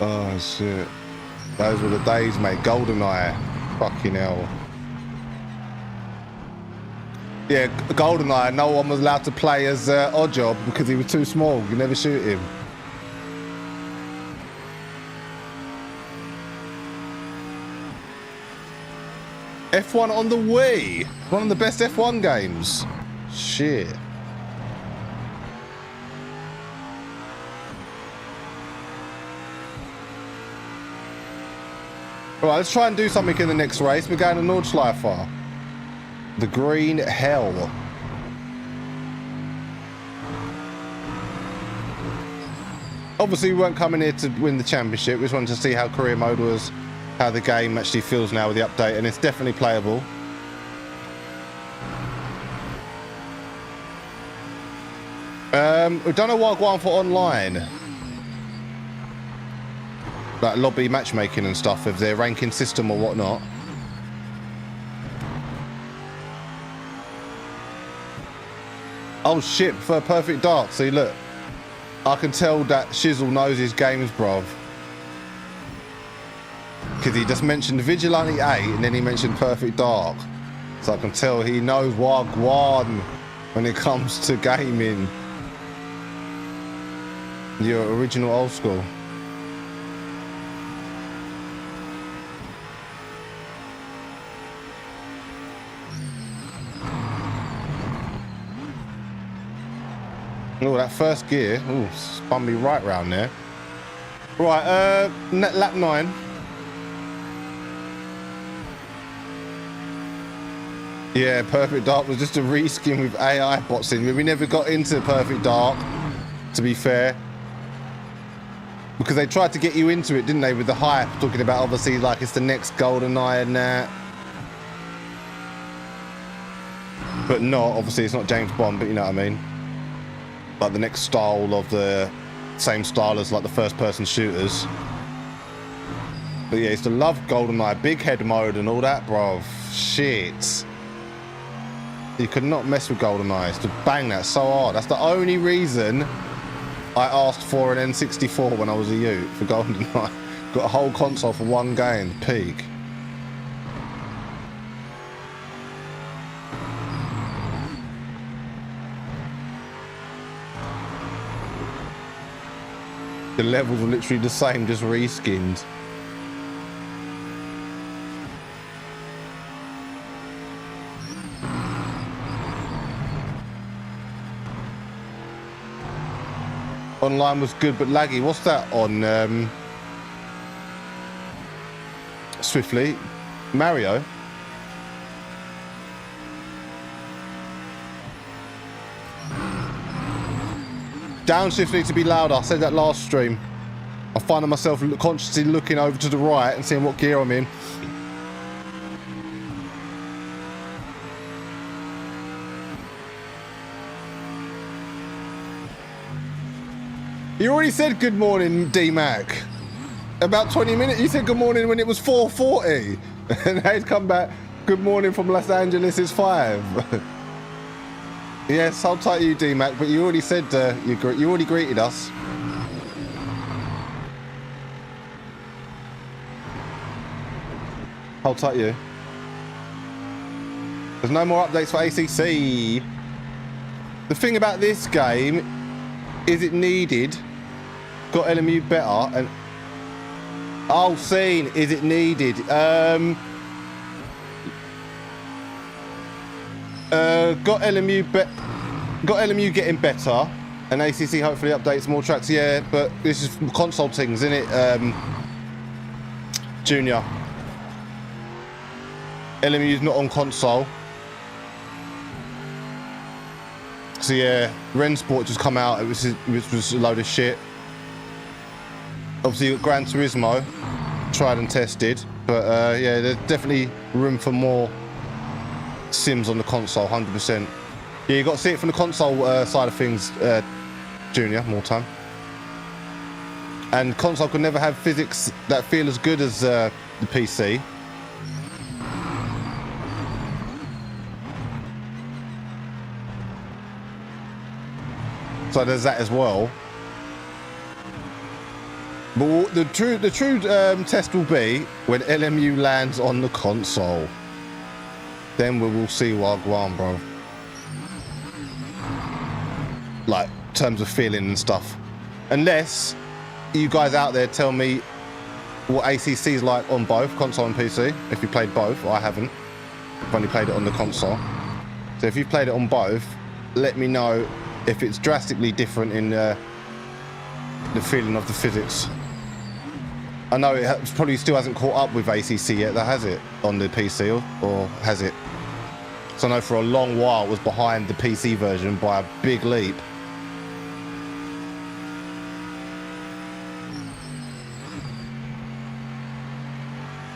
Oh shit. Those were the days, mate. GoldenEye. Fucking hell. Yeah, GoldenEye. No one was allowed to play as Oddjob because he was too small. You never shoot him. F1 on the Wii. One of the best F1 games. Shit. Alright, let's try and do something in the next race. We're going to Nordschleifer. The Green Hell. Obviously, we weren't coming here to win the championship. We just wanted to see how career mode was, how the game actually feels now with the update, and it's definitely playable. We don't know what I'm going for online. Like lobby matchmaking and stuff, if their ranking system or whatnot. Oh shit, for Perfect Dark. See, look, I can tell that Shizzle knows his games, bruv. Because he just mentioned Vigilante 8 and then he mentioned Perfect Dark. So I can tell he knows Wagwan when it comes to gaming. Your original old school. Oh, that first gear, ooh, spun me right round there. Right, lap 9. Yeah, Perfect Dark was just a reskin with AI bots in. We never got into Perfect Dark, to be fair. Because they tried to get you into it, didn't they, with the hype, talking about obviously like it's the next GoldenEye and that. But not, obviously it's not James Bond, but you know what I mean. Like the next style of the same style as like the first person shooters. But yeah, I used to love GoldenEye, big head mode and all that, bro. Shit. You could not mess with GoldenEye. I used to bang that so hard. That's the only reason I asked for an N64 when I was a youth for GoldenEye. Got a whole console for one game, peak. The levels were literally the same, just reskinned. Online was good but laggy. What's that on Swiftly? Mario? Down Swiftly to be louder. I said that last stream. I find myself consciously looking over to the right and seeing what gear I'm in. You already said good morning, D-Mac. About 20 minutes. You said good morning when it was 4:40. And they'd come back, good morning from Los Angeles, it's 5. Yes, hold tight you, D-Mac, but you already said, you already greeted us. Hold tight you. There's no more updates for ACC. The thing about this game is it needed, got LMU better, and oh, scene, is it needed? Got LMU getting better, and ACC hopefully updates more tracks. Yeah, but this is console things, isn't it? Junior. LMU's not on console. So yeah, Rensport just come out, it was a load of shit. Obviously you got Gran Turismo, tried and tested, but yeah, there's definitely room for more sims on the console, 100%. Yeah, you got to see it from the console side of things, Junior, more time. And console can never have physics that feel as good as the PC. So there's that as well. But the true test will be when LMU lands on the console. Then we will see Wagwan, bro. Like, in terms of feeling and stuff. Unless you guys out there tell me what ACC is like on both, console and PC. If you played both, I haven't. I've only played it on the console. So if you've played it on both, let me know if it's drastically different in the feeling of the physics. I know it probably still hasn't caught up with ACC yet, that has it, on the PC, or has it? So I know for a long while it was behind the PC version by a big leap.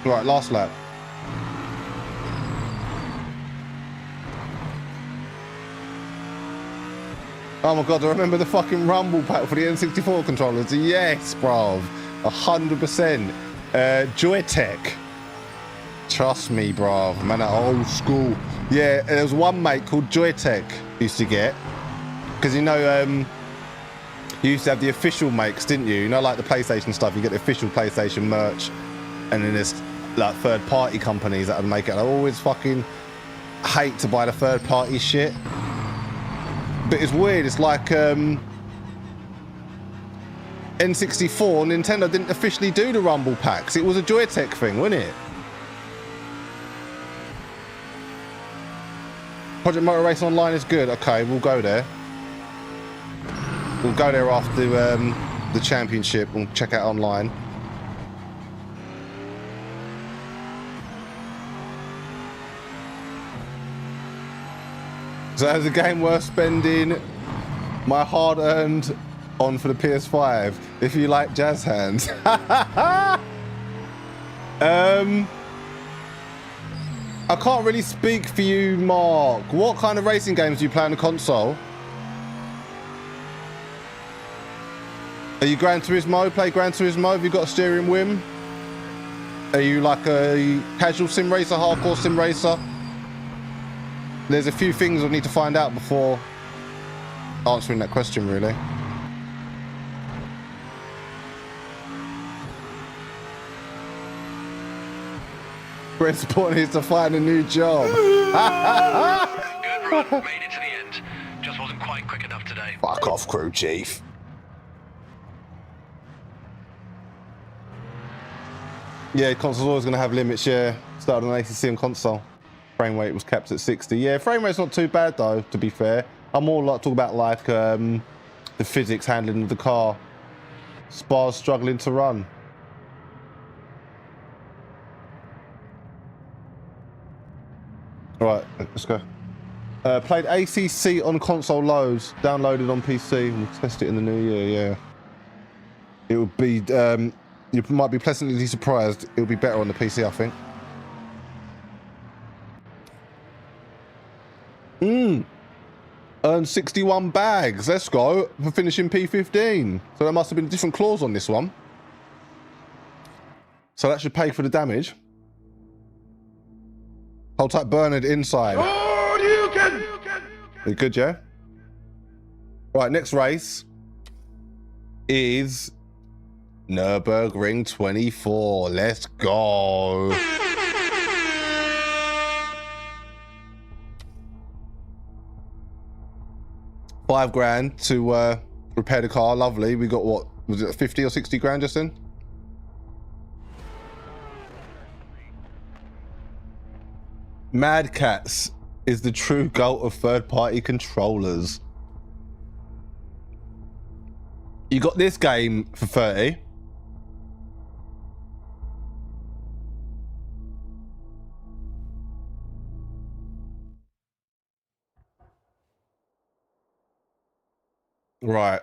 Right, last lap. Oh my god, I remember the fucking rumble pack for the N64 controllers. Yes, bruv. 100%. Joytech. Trust me, bruv. Man, that old school. Yeah, there was one mate called Joytech used to get. Because, you know, you used to have the official makes, didn't you? You know, like the PlayStation stuff, you get the official PlayStation merch. And then there's, like, third-party companies that would make it. I always fucking hate to buy the third-party shit. But it's weird, it's like N64, Nintendo didn't officially do the Rumble packs. It was a Joytech thing, wasn't it? Project Motor Race Online is good. Okay, we'll go there. We'll go there after the championship. We'll check out online. So is the game worth spending my hard-earned on for the PS5 if you like jazz hands? I can't really speak for you, Mark. What kind of racing games do you play on the console? Are you Gran Turismo? Play Gran Turismo? Have you got a steering wheel? Are you like a casual sim racer, hardcore sim racer? There's a few things I need to find out before answering that question, really. Rensport needs to find a new job. Good run, made it to the end. Just wasn't quite quick enough today. Fuck off, crew chief. Yeah, console's always going to have limits, yeah. Started on ACC and console. Frame rate was capped at 60. Yeah, frame rate's not too bad though, to be fair. I'm more like talk about like the physics handling of the car. Spa's struggling to run. Right, let's go. Played ACC on console loads, downloaded on PC. We'll test it in the new year, yeah. It would be, you might be pleasantly surprised. It would be better on the PC, I think. Earned 61 bags. Let's go for finishing P15. So there must have been a different clause on this one. So that should pay for the damage. Hold tight, Bernard, inside. Oh, you can. You good, yeah? Right, next race is Nürburgring 24. Let's go. $5,000 to repair the car. Lovely. We got what? Was it 50 or 60 grand just then? Mad Cats is the true goat of third-party controllers. You got this game for 30. Right.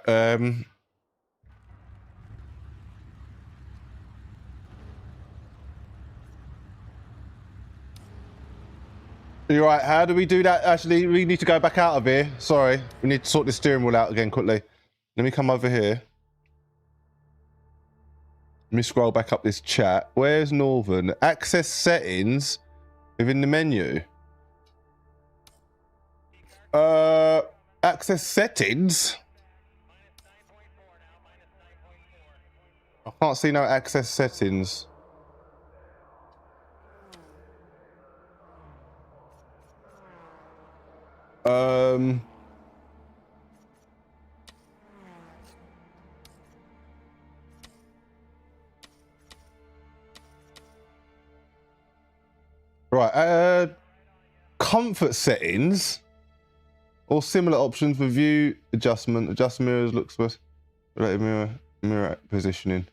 You're right. How do we do that? Actually, we need to go back out of here. Sorry. We need to sort this steering wheel out again quickly. Let me come over here. Let me scroll back up this chat. Where's Northern? Access settings within the menu. Access settings? I can't see no access settings. Right, comfort settings or similar options for view adjustment. Adjust mirrors, looks best. Relative mirror positioning.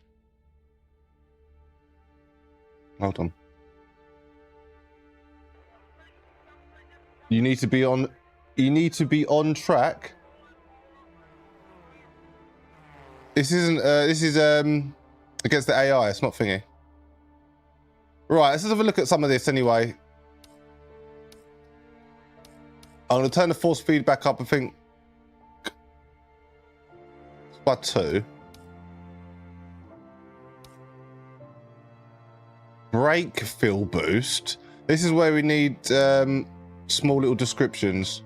Hold on. You need to be on. You need to be on track. This isn't. This is against the AI. It's not thingy. Right. Let's have a look at some of this anyway. I'm going to turn the force feedback up. I think it's by 2. Brake fill boost. This is where we need small little descriptions.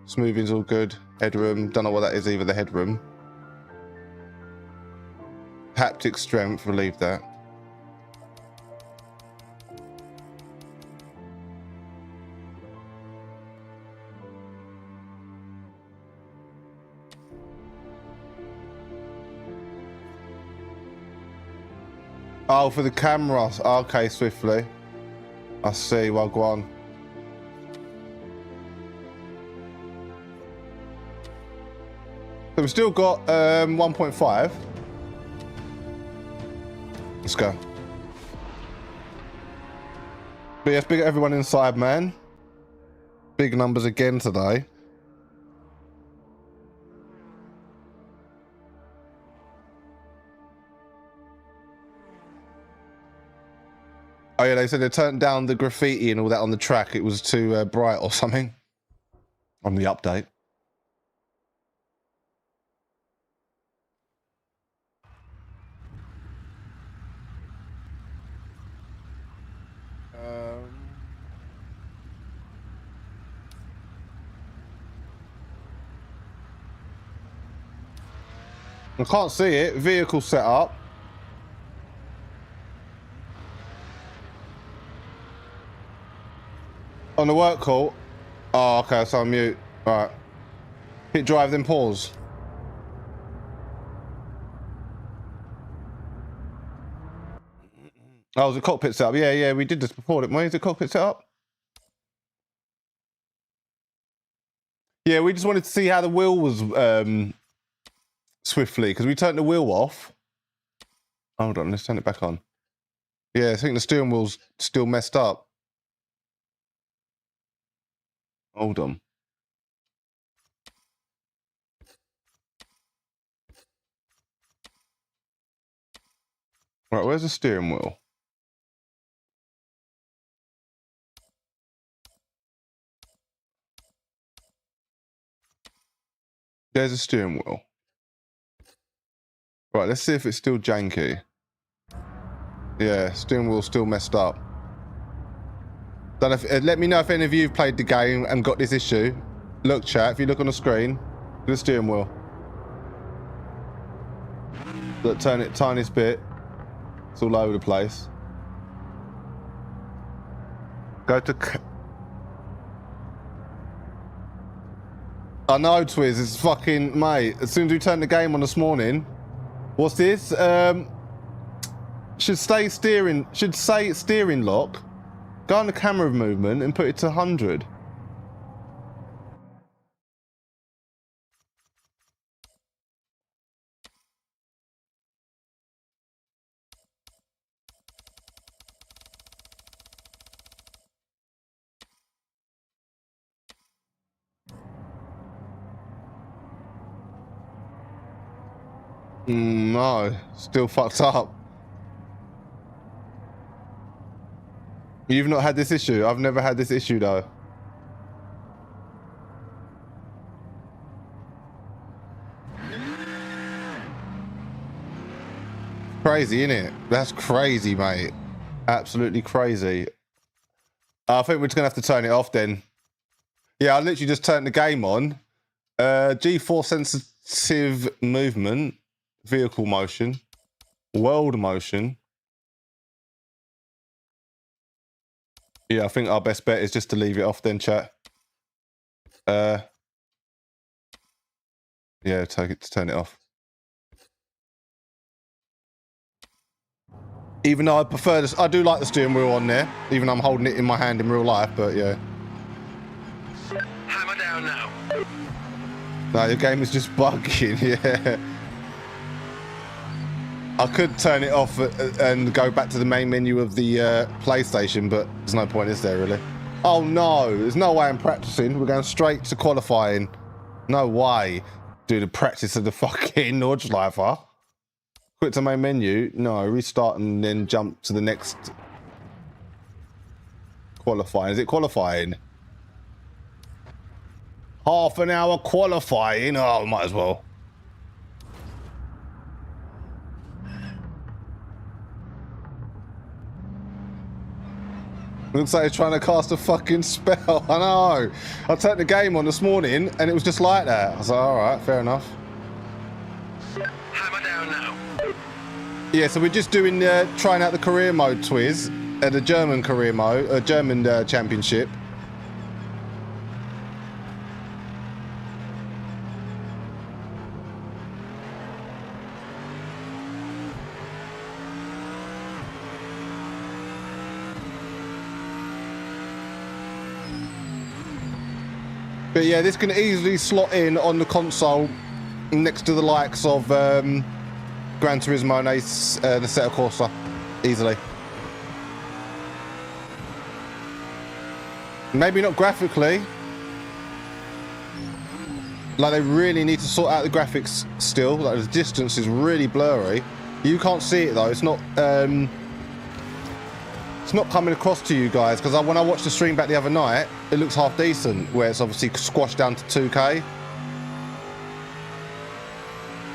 Smoothing's all good. Headroom. Don't know what that is either. The headroom. Haptic strength. We'll leave that. Oh, for the camera. Okay, swiftly. I see. Well, go on. So we've still got 1.5. Let's go. But yes, big everyone inside, man. Big numbers again today. Oh yeah, they said they turned down the graffiti and all that on the track. It was too bright or something on the update. I can't see it. Vehicle setup. On the work call. Oh, okay, so I'm mute. All right. Hit drive, then pause. Oh, it was a cockpit setup. Yeah, we did this before, didn't we? Is it cockpit setup? Yeah, we just wanted to see how the wheel was swiftly, because we turned the wheel off. Hold on, let's turn it back on. Yeah, I think the steering wheel's still messed up. Hold on. Right, where's the steering wheel? There's a steering wheel. Right, let's see if it's still janky. Yeah, steering wheel's still messed up. Don't know if, let me know if any of you have played the game and got this issue. Look, chat, if you look on the screen, the steering wheel. Look, turn it tiniest bit. It's all over the place. Go to... I know, Twiz, it's fucking... Mate, as soon as we turned the game on this morning... What's this? Should say steering lock. Go on the camera movement and put it to 100. No, still fucked up. You've not had this issue? I've never had this issue though. Crazy, innit? That's crazy, mate. Absolutely crazy. I think we're just gonna have to turn it off then. Yeah, I literally just turned the game on. G4 sensitive movement, vehicle motion, world motion. Yeah, I think our best bet is just to leave it off then, chat. Yeah, take it to turn it off. Even though I prefer this, I do like the steering wheel on there, even though I'm holding it in my hand in real life, but yeah. Hammer down now. No, the game is just bugging, yeah. I could turn it off and go back to the main menu of the PlayStation, but there's no point, is there, really? Oh, no. There's no way I'm practicing. We're going straight to qualifying. No way. Do the practice of the fucking Nordschleifer. Quit to main menu. No, restart and then jump to the next qualifying. Is it qualifying? Half an hour qualifying? Oh, might as well. Looks like he's trying to cast a fucking spell. I know. I turned the game on this morning and it was just like that. I was like, all right, fair enough. Hammer down now. Yeah, so we're just doing trying out the career mode, Twiz, the German career mode, German championship. But yeah, this can easily slot in on the console next to the likes of Gran Turismo and the Assetto Corsa, easily. Maybe not graphically. Like, they really need to sort out the graphics still. Like, the distance is really blurry. You can't see it though. It's not coming across to you guys, because when I watched the stream back the other night, it looks half decent, where it's obviously squashed down to 2K.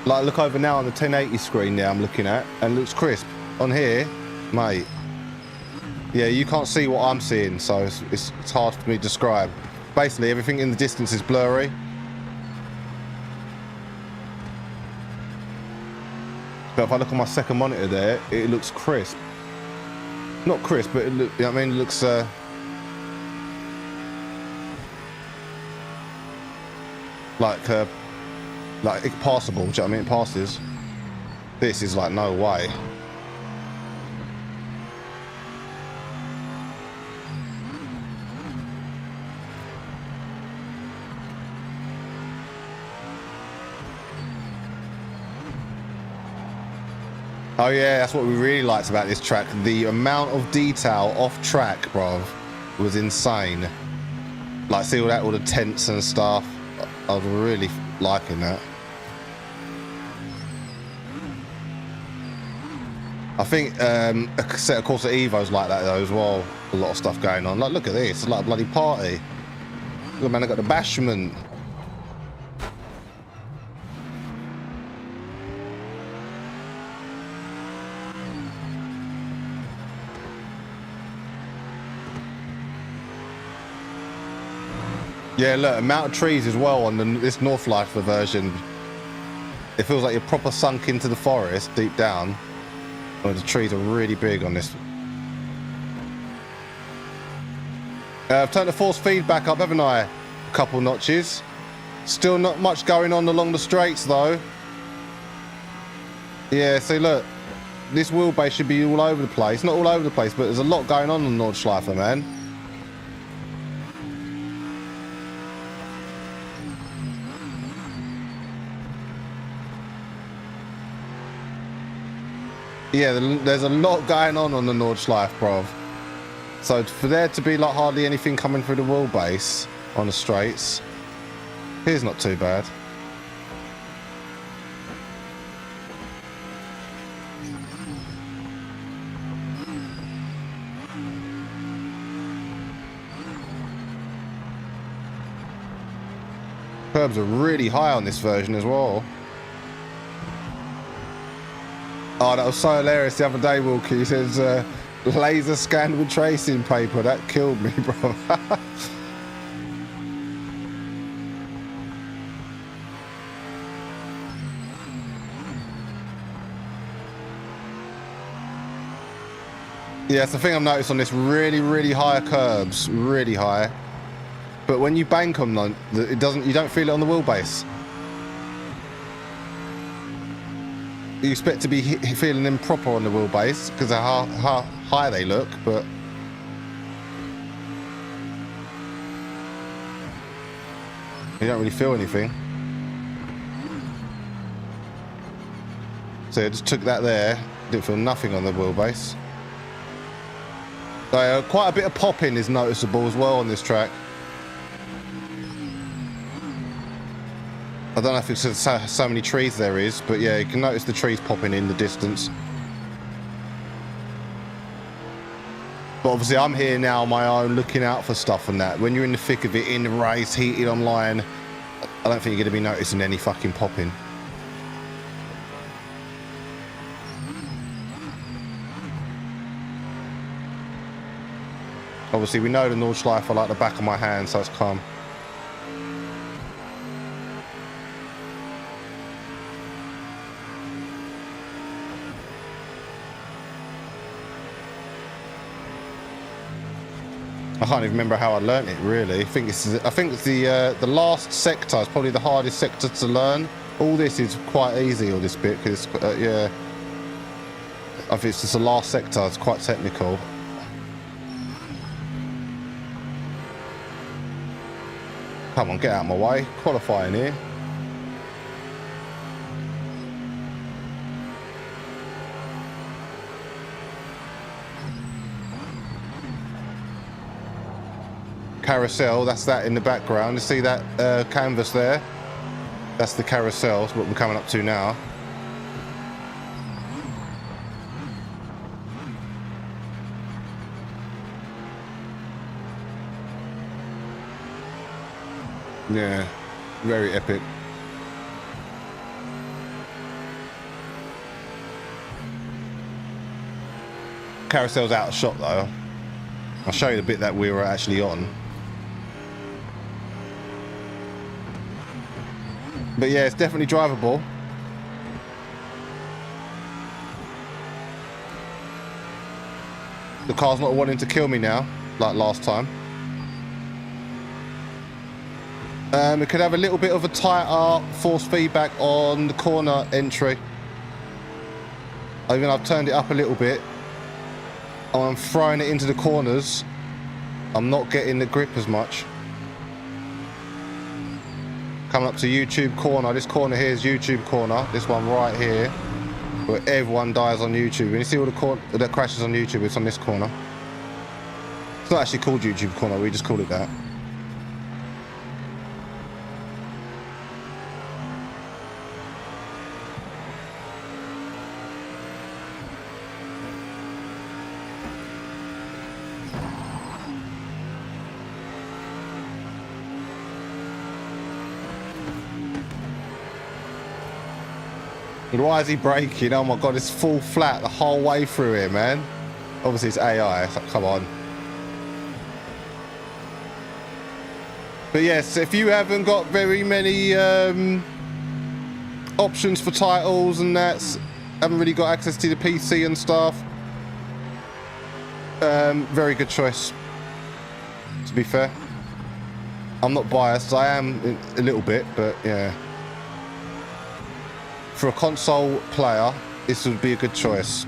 Like, look over now on the 1080 screen there I'm looking at, and it looks crisp. On here, mate, yeah, you can't see what I'm seeing, so it's hard for me to describe. Basically, everything in the distance is blurry. But if I look on my second monitor there, it looks crisp. Not crisp, but it look, you know what I mean? It looks like it's passable. Do you know what I mean? It passes. This is like, no way. Oh yeah, that's what we really liked about this track. The amount of detail off track, bruv, was insane. Like, see all the tents and stuff. I was really liking that. I think a set of Corsa Evo's like that though as well. A lot of stuff going on. Like, look at this, it's like a bloody party. Look, man, I got the bashment. Yeah, look, amount of trees as well on this North Lifer version. It feels like you're proper sunk into the forest deep down. Oh, the trees are really big on this. I've turned the force feed back up, haven't I? A couple notches. Still not much going on along the straights though. Yeah, see look, this wheelbase should be all over the place. Not all over the place, but there's a lot going on the Nordschleife, man. Yeah, there's a lot going on the Nordschleife, bruv. So for there to be like hardly anything coming through the wheelbase on the straights, here's not too bad. Curbs are really high on this version as well. Oh, that was so hilarious the other day, Wilkie. He says, laser scanned with tracing paper. That killed me, bro. Yeah, it's the thing I've noticed on this really high curbs, really high. But when you bank them, it doesn't. You don't feel it on the wheelbase. You expect to be feeling them proper on the wheelbase because of how high they look, but you don't really feel anything. So I just took that there. Didn't feel nothing on the wheelbase. So quite a bit of popping is noticeable as well on this track. I don't know if it's so many trees there is, but yeah, you can notice the trees popping in the distance. But obviously I'm here now on my own looking out for stuff and that. When you're in the thick of it, in the race, heated online, I don't think you're going to be noticing any fucking popping. Obviously we know the Nordschleife are like the back of my hand, so it's calm. I can't even remember how I learnt it really. I think it's the last sector is probably the hardest sector to learn. All this is quite easy, all this bit, because yeah, I think it's just the last sector. It's quite technical. Come on, get out of my way. Qualifying here. Carousel, that's that in the background. You see that canvas there? That's the carousel, that's what we're coming up to now. Yeah, very epic. Carousel's out of shot though. I'll show you the bit that we were actually on. But yeah, it's definitely drivable. The car's not wanting to kill me now, like last time. It could have a little bit of a tighter force feedback on the corner entry. Even I've turned it up a little bit. I'm throwing it into the corners. I'm not getting the grip as much. Coming up to YouTube corner. This corner here is YouTube corner. This one right here, where everyone dies on YouTube. When you see all the corner that crashes on YouTube, it's on this corner. It's not actually called YouTube corner. We just call it that. Why is he braking? Oh my god, it's full flat the whole way through here, man. Obviously it's AI, so come on. But yes, if you haven't got very many options for titles and that's haven't really got access to the PC and stuff, very good choice. To be fair, I'm not biased. I am a little bit, but yeah. For a console player, this would be a good choice.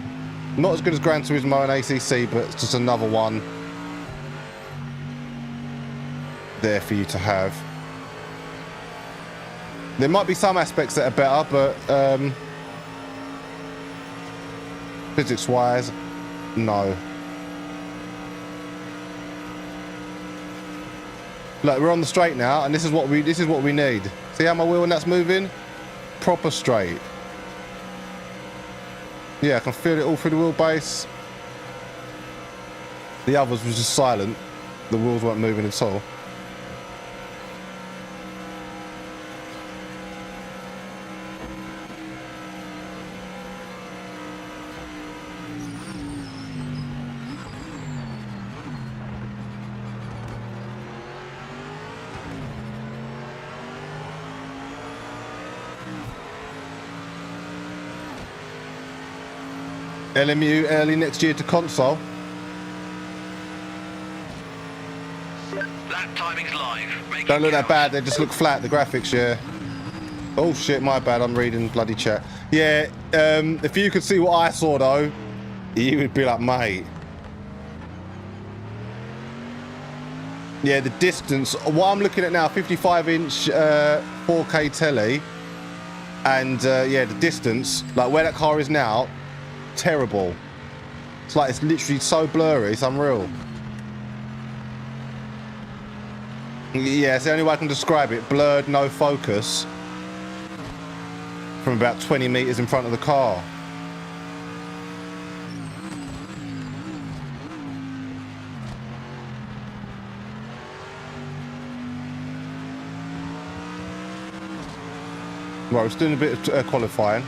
Not as good as Gran Turismo and ACC, but it's just another one there for you to have. There might be some aspects that are better, but physics-wise, no. Look, we're on the straight now, and this is what we need. See how my wheel and that's moving? Proper straight. Yeah, I can feel it all through the wheelbase. The others was just silent. The wheels weren't moving at all. LMU early next year to console. That timing's live. Make Don't it look that count. bad, they just look flat, the graphics, yeah. Oh shit, my bad, I'm reading bloody chat. Yeah, if you could see what I saw though, you would be like, mate. Yeah, the distance, what I'm looking at now, 55-inch 4K telly, and yeah, the distance, like where that car is now, terrible. It's like it's literally so blurry, it's unreal. Yeah, it's the only way I can describe it. Blurred, no focus. From about 20 meters in front of the car. Right, we're doing a bit of qualifying.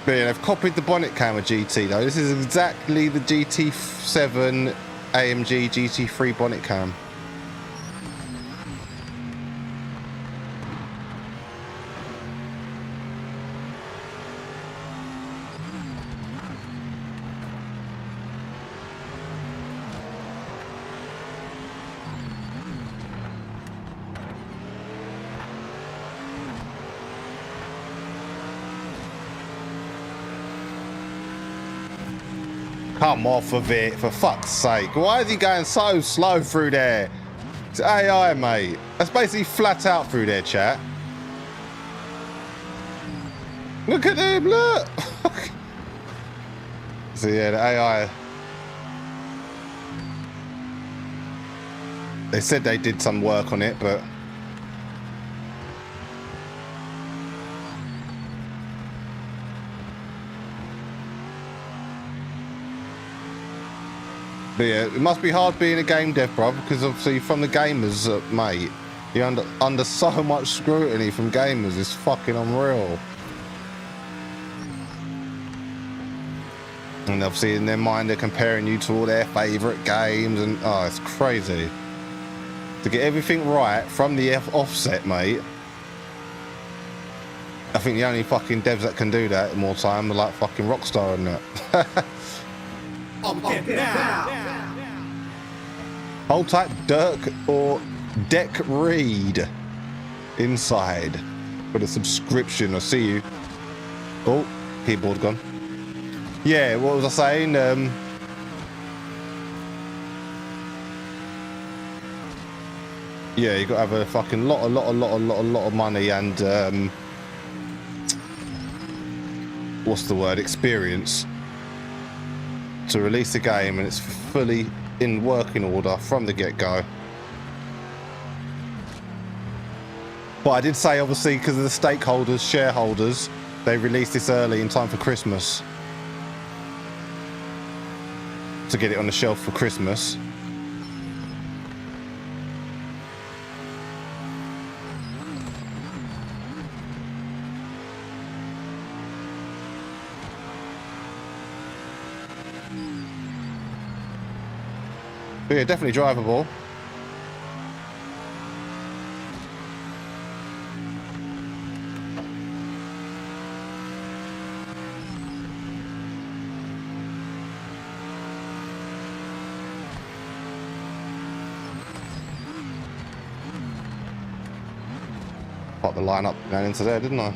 But yeah, they've copied the bonnet camera GT though. This is exactly the GT7 AMG GT3 bonnet cam. Come off of it, for fuck's sake. Why is he going so slow through there? It's AI, mate. That's basically flat out through there, chat. Look at him, look. So yeah, the AI. They said they did some work on it, but yeah, it must be hard being a game dev, bro, because obviously from the gamers, mate, you're under so much scrutiny from gamers. It's fucking unreal. And obviously in their mind, they're comparing you to all their favourite games, and oh, it's crazy. To get everything right from the offset, mate. I think the only fucking devs that can do that more time are like fucking Rockstar and that. Hold tight, Dirk or Deck Reed inside for the subscription. I see you. Oh, keyboard gone. Yeah, what was I saying? Yeah, you got to have a fucking lot of money and what's the word? Experience to release a game, and it's fully in working order from the get-go. But I did say, obviously, because of the stakeholders, shareholders, They released this early in time for Christmas. To get it on the shelf for Christmas. But yeah, definitely drivable. Got the line up going into there, didn't I?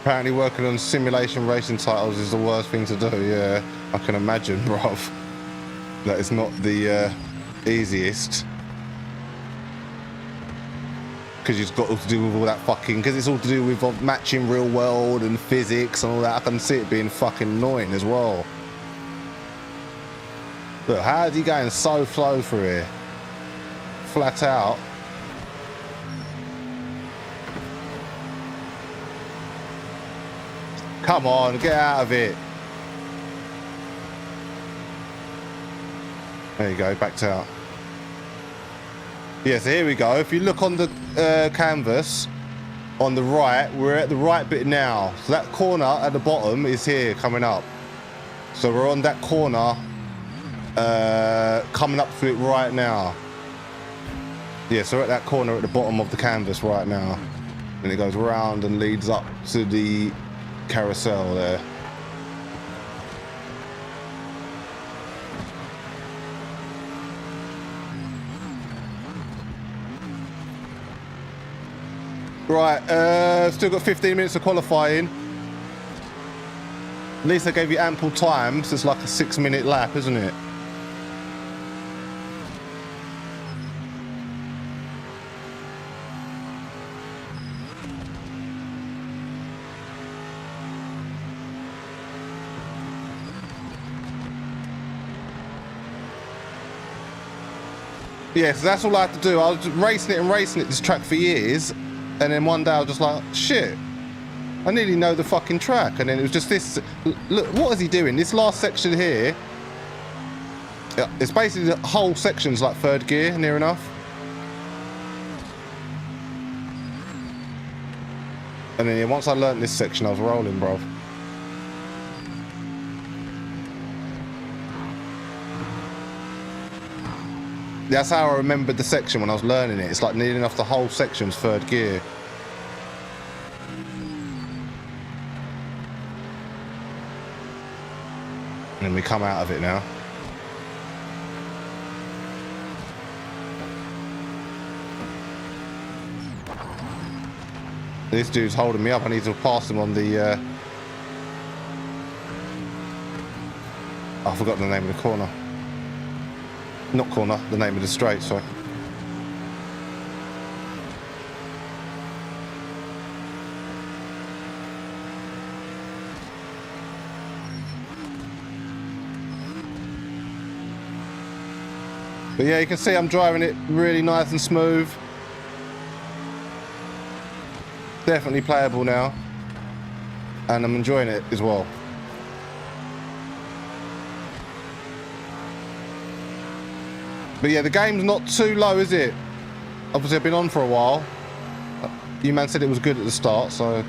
Apparently working on simulation racing titles is the worst thing to do, yeah. I can imagine, bruv. That is not the easiest. Because you've got to do with all that fucking... Because it's all to do with matching real world and physics and all that. I can see it being fucking annoying as well. Look, how is he going so slow through here? Flat out. Come on, get out of it. There you go, backed out. Yeah, so here we go. If you look on the canvas, on the right, we're at the right bit now. So that corner at the bottom is here, coming up. So we're on that corner, coming up to it right now. Yeah, so we're at that corner at the bottom of the canvas right now. And it goes around and leads up to the carousel there. Right, still got 15 minutes of qualifying. At least they gave you ample time, so it's like a 6-minute lap, isn't it? Yeah, so that's all I had to do. I was racing it this track for years, and then one day I was just like, shit, I nearly know the fucking track. And then it was just this, look, what is he doing? This last section here, it's basically the whole section's like third gear, near enough. And then yeah, once I learnt this section, I was rolling, bruv. That's how I remembered the section when I was learning it. It's like nearly enough the whole section's third gear. And then we come out of it now. This dude's holding me up. I need to pass him on the... I forgot the name of the corner. Not corner, the name of the straight, sorry. But yeah, you can see I'm driving it really nice and smooth. Definitely playable now. And I'm enjoying it as well. But yeah, the game's not too low, is it? Obviously, I've been on for a while. You man said it was good at the start, so...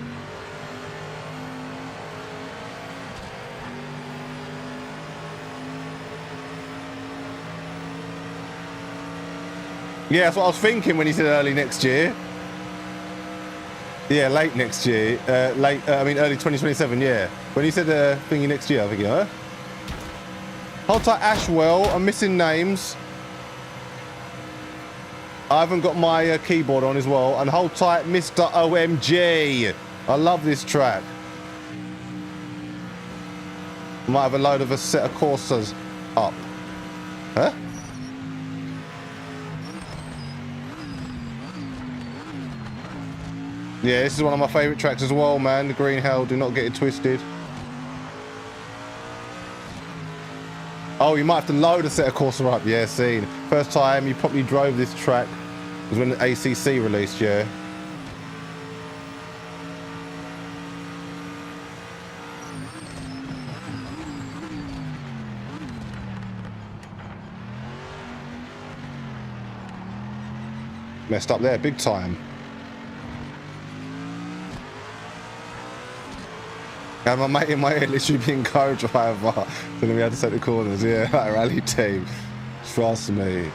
Yeah, that's what I was thinking when he said early next year. Yeah, late next year. Early 2027, yeah. When he said thingy next year, I think, huh? Hold tight, Ashwell. I'm missing names. I haven't got my keyboard on as well. And hold tight, Mr. OMG. I love this track. Might have a load of a set of coursers up. Huh? Yeah, this is one of my favourite tracks as well, man. The Green Hell, do not get it twisted. Oh, you might have to load a set of Corsa up. Yeah, seen. First time you probably drove this track was when the ACC released, yeah. Messed up there, big time. And my mate in my head literally being co-driver. So then we had to set the corners. Yeah, that rally team. Trust me.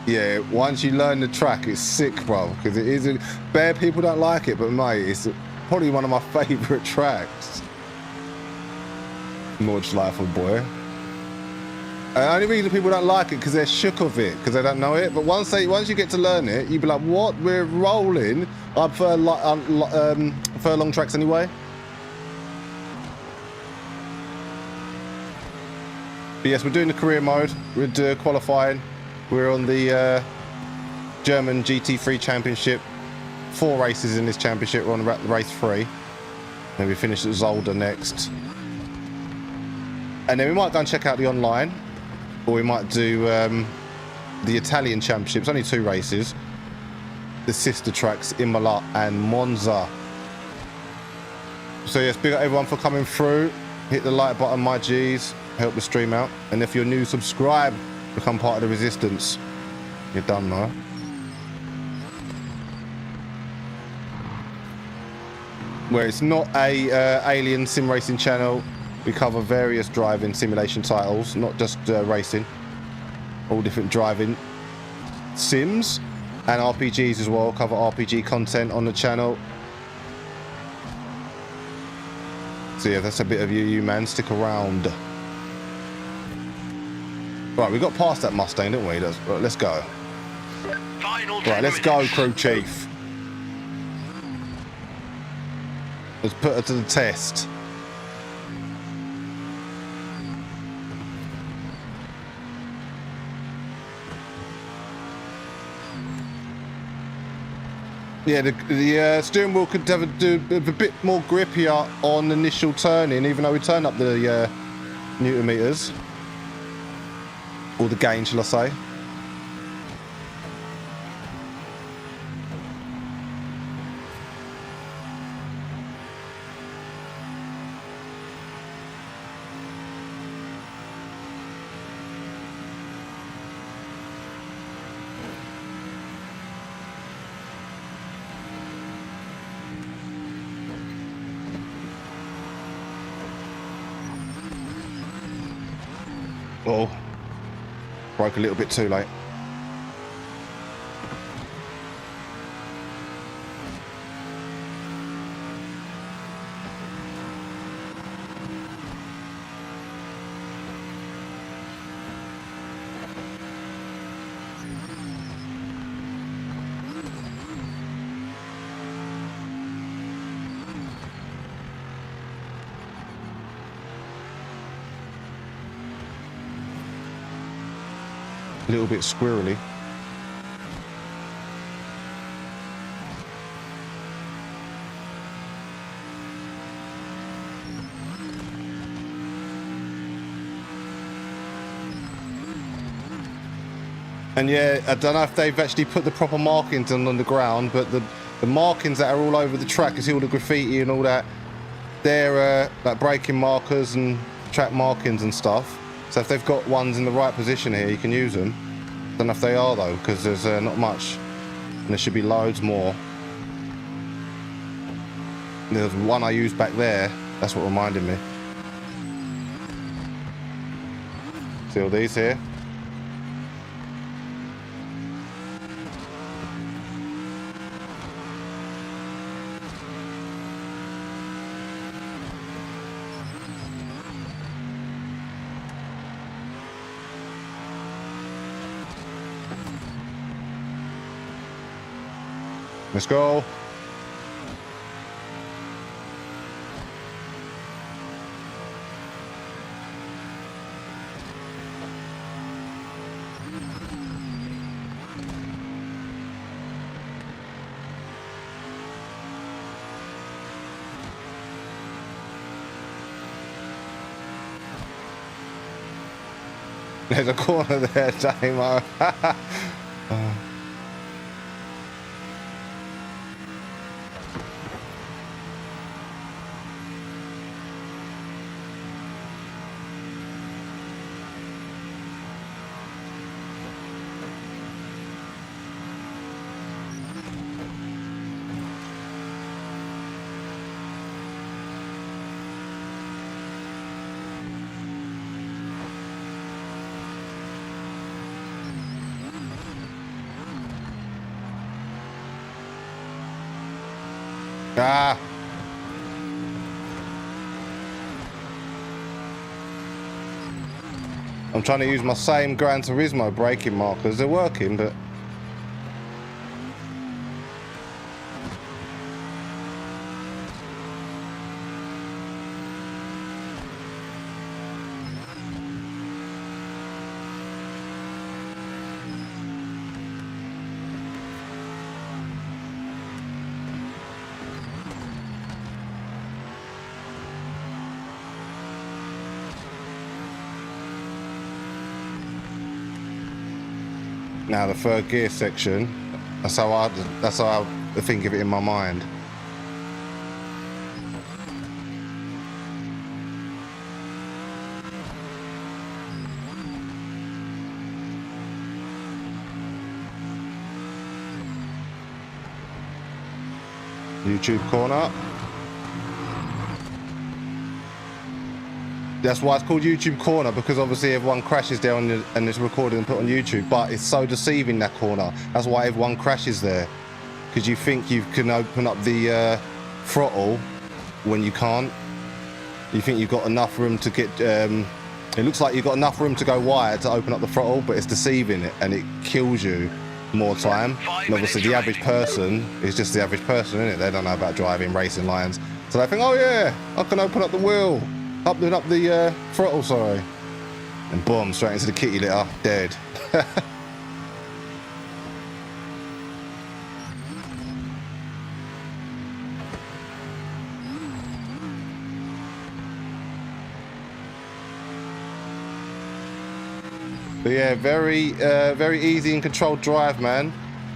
Yeah, once you learn the track, it's sick, bro. Because it is. Bare people don't like it, but mate, it's probably one of my favourite tracks. Much life of boy. And the only reason people don't like it because they're shook of it, because they don't know it. But once you get to learn it, you'd be like, what? We're rolling. I prefer long tracks anyway. But yes, we're doing the career mode. We're qualifying. We're on the German GT3 Championship. 4 races in this championship. We're on race 3. Then we finish at Zolder next. And then we might go and check out the online. Or we might do the Italian Championship. It's only 2 races. The sister tracks, Imola and Monza. So yes, big up everyone for coming through. Hit the like button, my G's. Help the stream out. And if you're new, subscribe. Become part of the resistance. You're done now. Where it's not a alien sim racing channel. We cover various driving simulation titles, not just racing. All different driving sims and RPGs as well. Cover RPG content on the channel. So yeah, that's a bit of you man. Stick around. Right, we got past that Mustang, didn't we? Right, let's go. Right, let's go, crew chief. Let's put her to the test. Yeah, the steering wheel could have do a bit more grippier on initial turning, even though we turn up the Newton meters. Or the gain, shall I say. Oh, broke a little bit too late. A little bit squirrely. And yeah, I don't know if they've actually put the proper markings on the ground, but the markings that are all over the track, you see all the graffiti and all that, they're like braking markers and track markings and stuff. So if they've got ones in the right position here, you can use them. Don't know if they are though, because there's not much. And there should be loads more. There's one I used back there. That's what reminded me. See all these here? Let's go. There's a corner there, Damo. Ah. I'm trying to use my same Gran Turismo braking markers. They're working, but... Now the third gear section, that's how I think of it in my mind. YouTube corner. That's why it's called YouTube corner, because obviously everyone crashes there and it's recorded and put on YouTube, but it's so deceiving, that corner. That's why everyone crashes there, because you think you can open up the throttle when you can't. You think you've got enough room to get, it looks like you've got enough room to go wide to open up the throttle, but it's deceiving it and it kills you more time. And obviously the average person is just the average person, isn't it? They don't know about driving racing lines. So they think, oh yeah, I can open up the wheel. Up the throttle, sorry. And boom, straight into the kitty litter, dead. But yeah, very easy and controlled drive, man.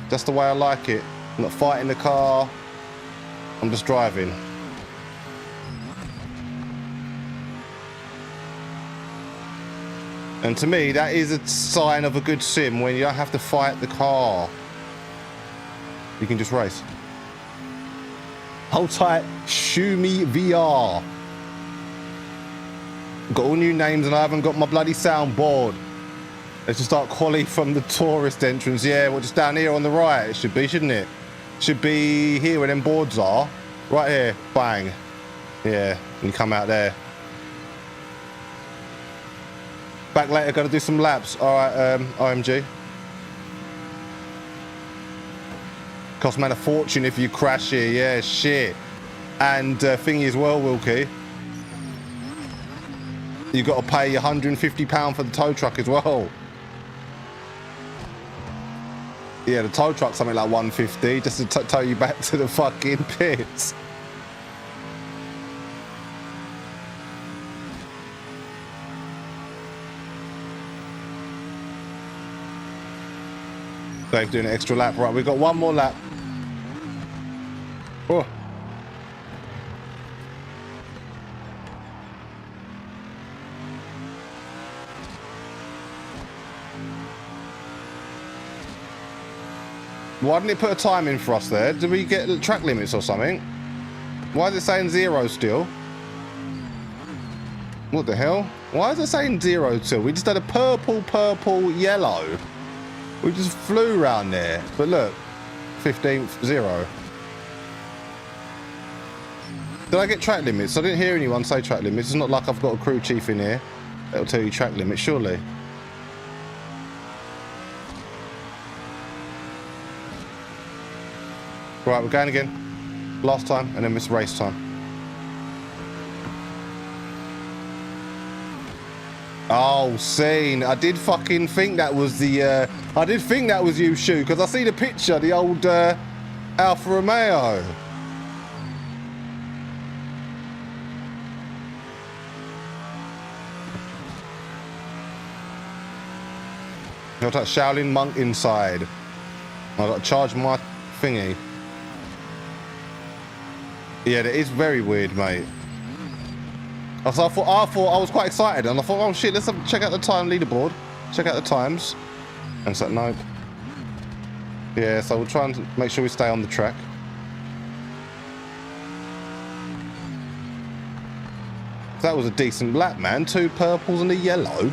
That's the way I like it. I'm not fighting the car, I'm just driving. And to me, that is a sign of a good sim, when you don't have to fight the car. You can just race. Hold tight, Shumi VR. Got all new names and I haven't got my bloody soundboard. Let's just start quali from the tourist entrance. Yeah, well, just down here on the right. It should be, shouldn't it? Should be here where them boards are. Right here, bang. Yeah, and you come out there. Back later, gotta do some laps. All right, IMG. Cost man a fortune if you crash here. Yeah, shit. And thingy as well, Wilkie. You got to pay £150 for the tow truck as well. Yeah, the tow truck's something like £150 just to tow you back to the fucking pits. Dave doing an extra lap. Right, we've got one more lap. Oh. Why didn't it put a time in for us there? Did we get track limits or something? Why is it saying 0 still? What the hell? Why is it saying 0 still? We just had a purple, yellow. We just flew around there. But look, 15th, 0. Did I get track limits? I didn't hear anyone say track limits. It's not like I've got a crew chief in here that'll tell you track limits, surely. Right, we're going again. Last time, and then it's race time. Oh, scene. I did fucking think that was the, I did think that was you, Shu, because I see the picture, the old Alfa Romeo. Got that Shaolin monk inside. I got to charge my thingy. Yeah, that is very weird, mate. So I thought I was quite excited, and I thought, oh shit, let's check out the time leaderboard. Check out the times. And it's like, nope. Yeah, so we'll try and make sure we stay on the track. That was a decent lap, man. 2 purples and a yellow.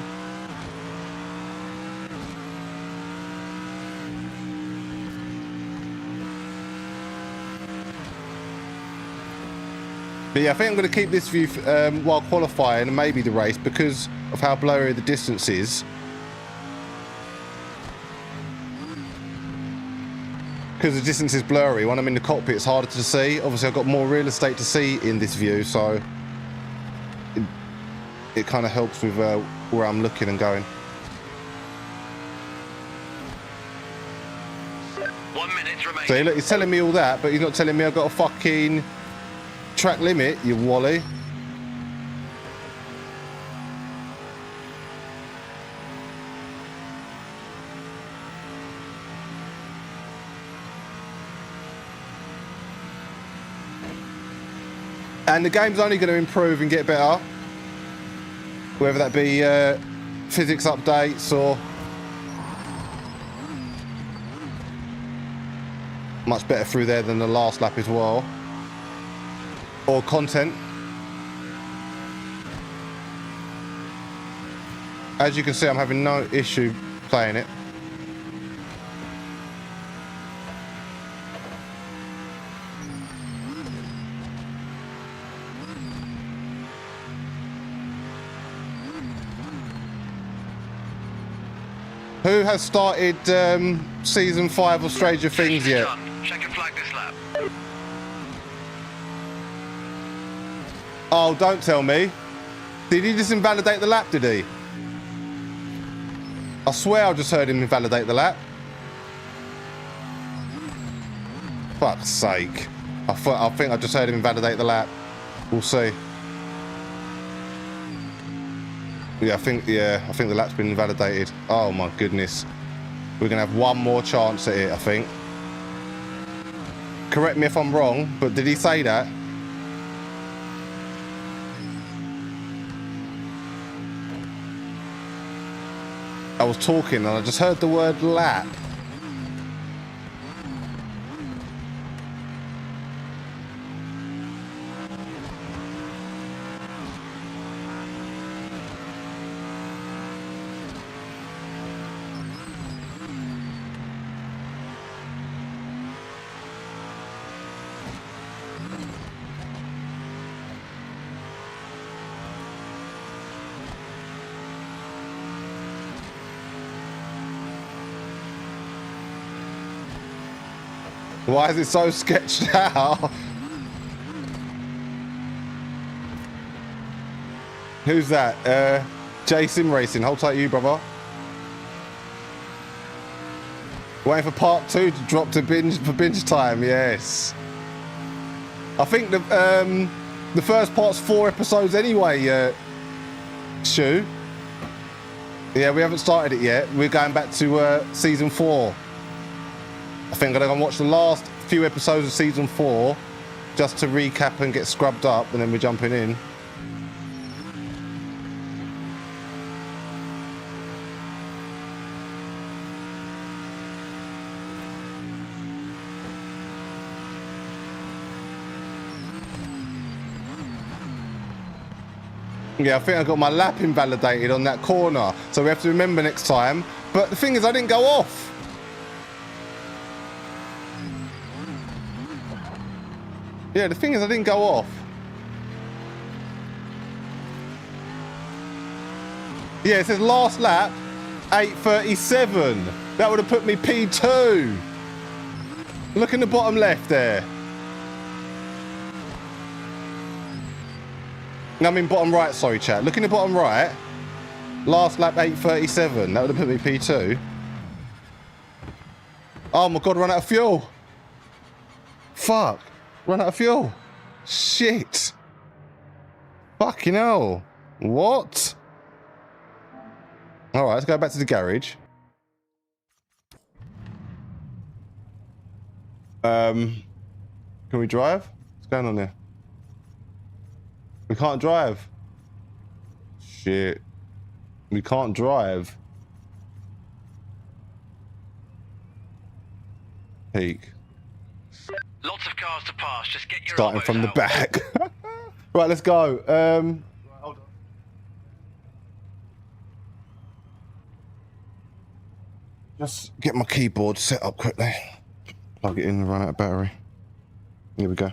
But yeah, I think I'm going to keep this view while qualifying and maybe the race because of how blurry the distance is. Because the distance is blurry, when I'm in the cockpit it's harder to see. Obviously I've got more real estate to see in this view, so it kind of helps with where I'm looking and going. 1 minute remaining. So look, he's telling me all that, but he's not telling me I've got a fucking track limit, you wally. And the game's only going to improve and get better, whether that be physics updates or much better through there than the last lap as well, or content. As you can see, I'm having no issue playing it. Who has started season 5 of Stranger Things yet? Check and flag this lap. Oh, don't tell me. Did he just invalidate the lap, did he? I swear I just heard him invalidate the lap. Fuck's sake. I think I just heard him invalidate the lap. We'll see. Yeah, I think the lap's been invalidated. Oh my goodness. We're gonna have one more chance at it, I think. Correct me if I'm wrong, but did he say that? I was talking and I just heard the word lap. Why is it so sketched out? Who's that? Sim Racing. Hold tight, you brother. Waiting for part 2 to drop to binge time. Yes. I think the first part's 4 episodes anyway. Shu. Yeah, we haven't started it yet. We're going back to season 4. I think I'm going to watch the last few episodes of season 4 just to recap and get scrubbed up, and then we're jumping in. Yeah, I think I got my lap invalidated on that corner, so we have to remember next time. But the thing is, I didn't go off. Yeah, the thing is, I didn't go off. Yeah, it says last lap, 8:37. That would have put me P2. Look in the bottom left there. I mean bottom right, sorry chat. Look in the bottom right. Last lap 8:37. That would have put me P2. Oh my god, run out of fuel. Fuck. Run out of fuel. Shit. Fucking hell. What? Alright, let's go back to the garage. Can we drive? What's going on there? We can't drive. Shit. We can't drive. Peak. Lots of cars to pass. Just get your Starting elbows from the out. back. Right, let's go. Hold on. Just get my keyboard set up quickly. Plug it in and run out of battery. Here we go.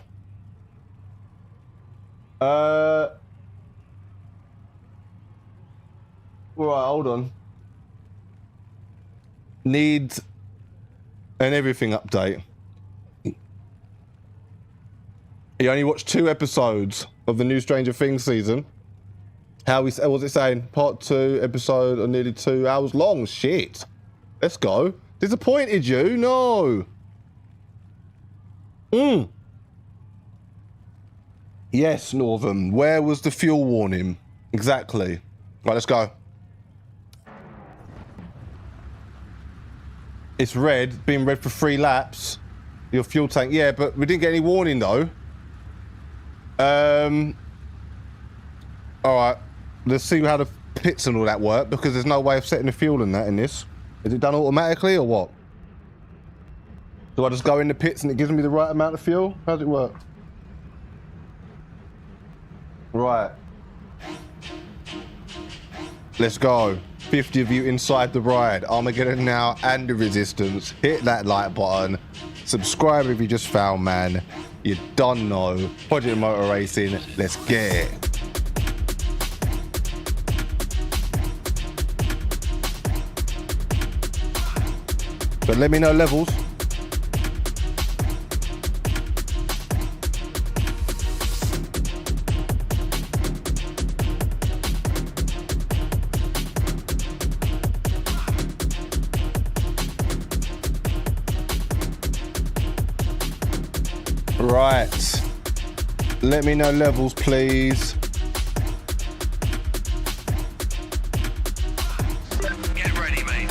Right, hold on. Need an everything update. You only watched 2 episodes of the new Stranger Things season. How was it saying? Part 2 episode of nearly 2 hours long. Shit. Let's go. Disappointed you? No. Yes, Northern. Where was the fuel warning? Exactly. Right, let's go. It's red, been red for 3 laps. Your fuel tank, yeah, but we didn't get any warning though. All right, let's see how the pits and all that work, because there's no way of setting the fuel in that in this. Is it done automatically or what? Do I just go in the pits and it gives me the right amount of fuel? How does it work? Right. Let's go. 50 of you inside the ride. Armegedon now and the resistance. Hit that like button. Subscribe if you just found, man. You don't know. Project Motor Racing. Let's get it. But let me know levels. Right. Let me know levels, please. Get ready, mate.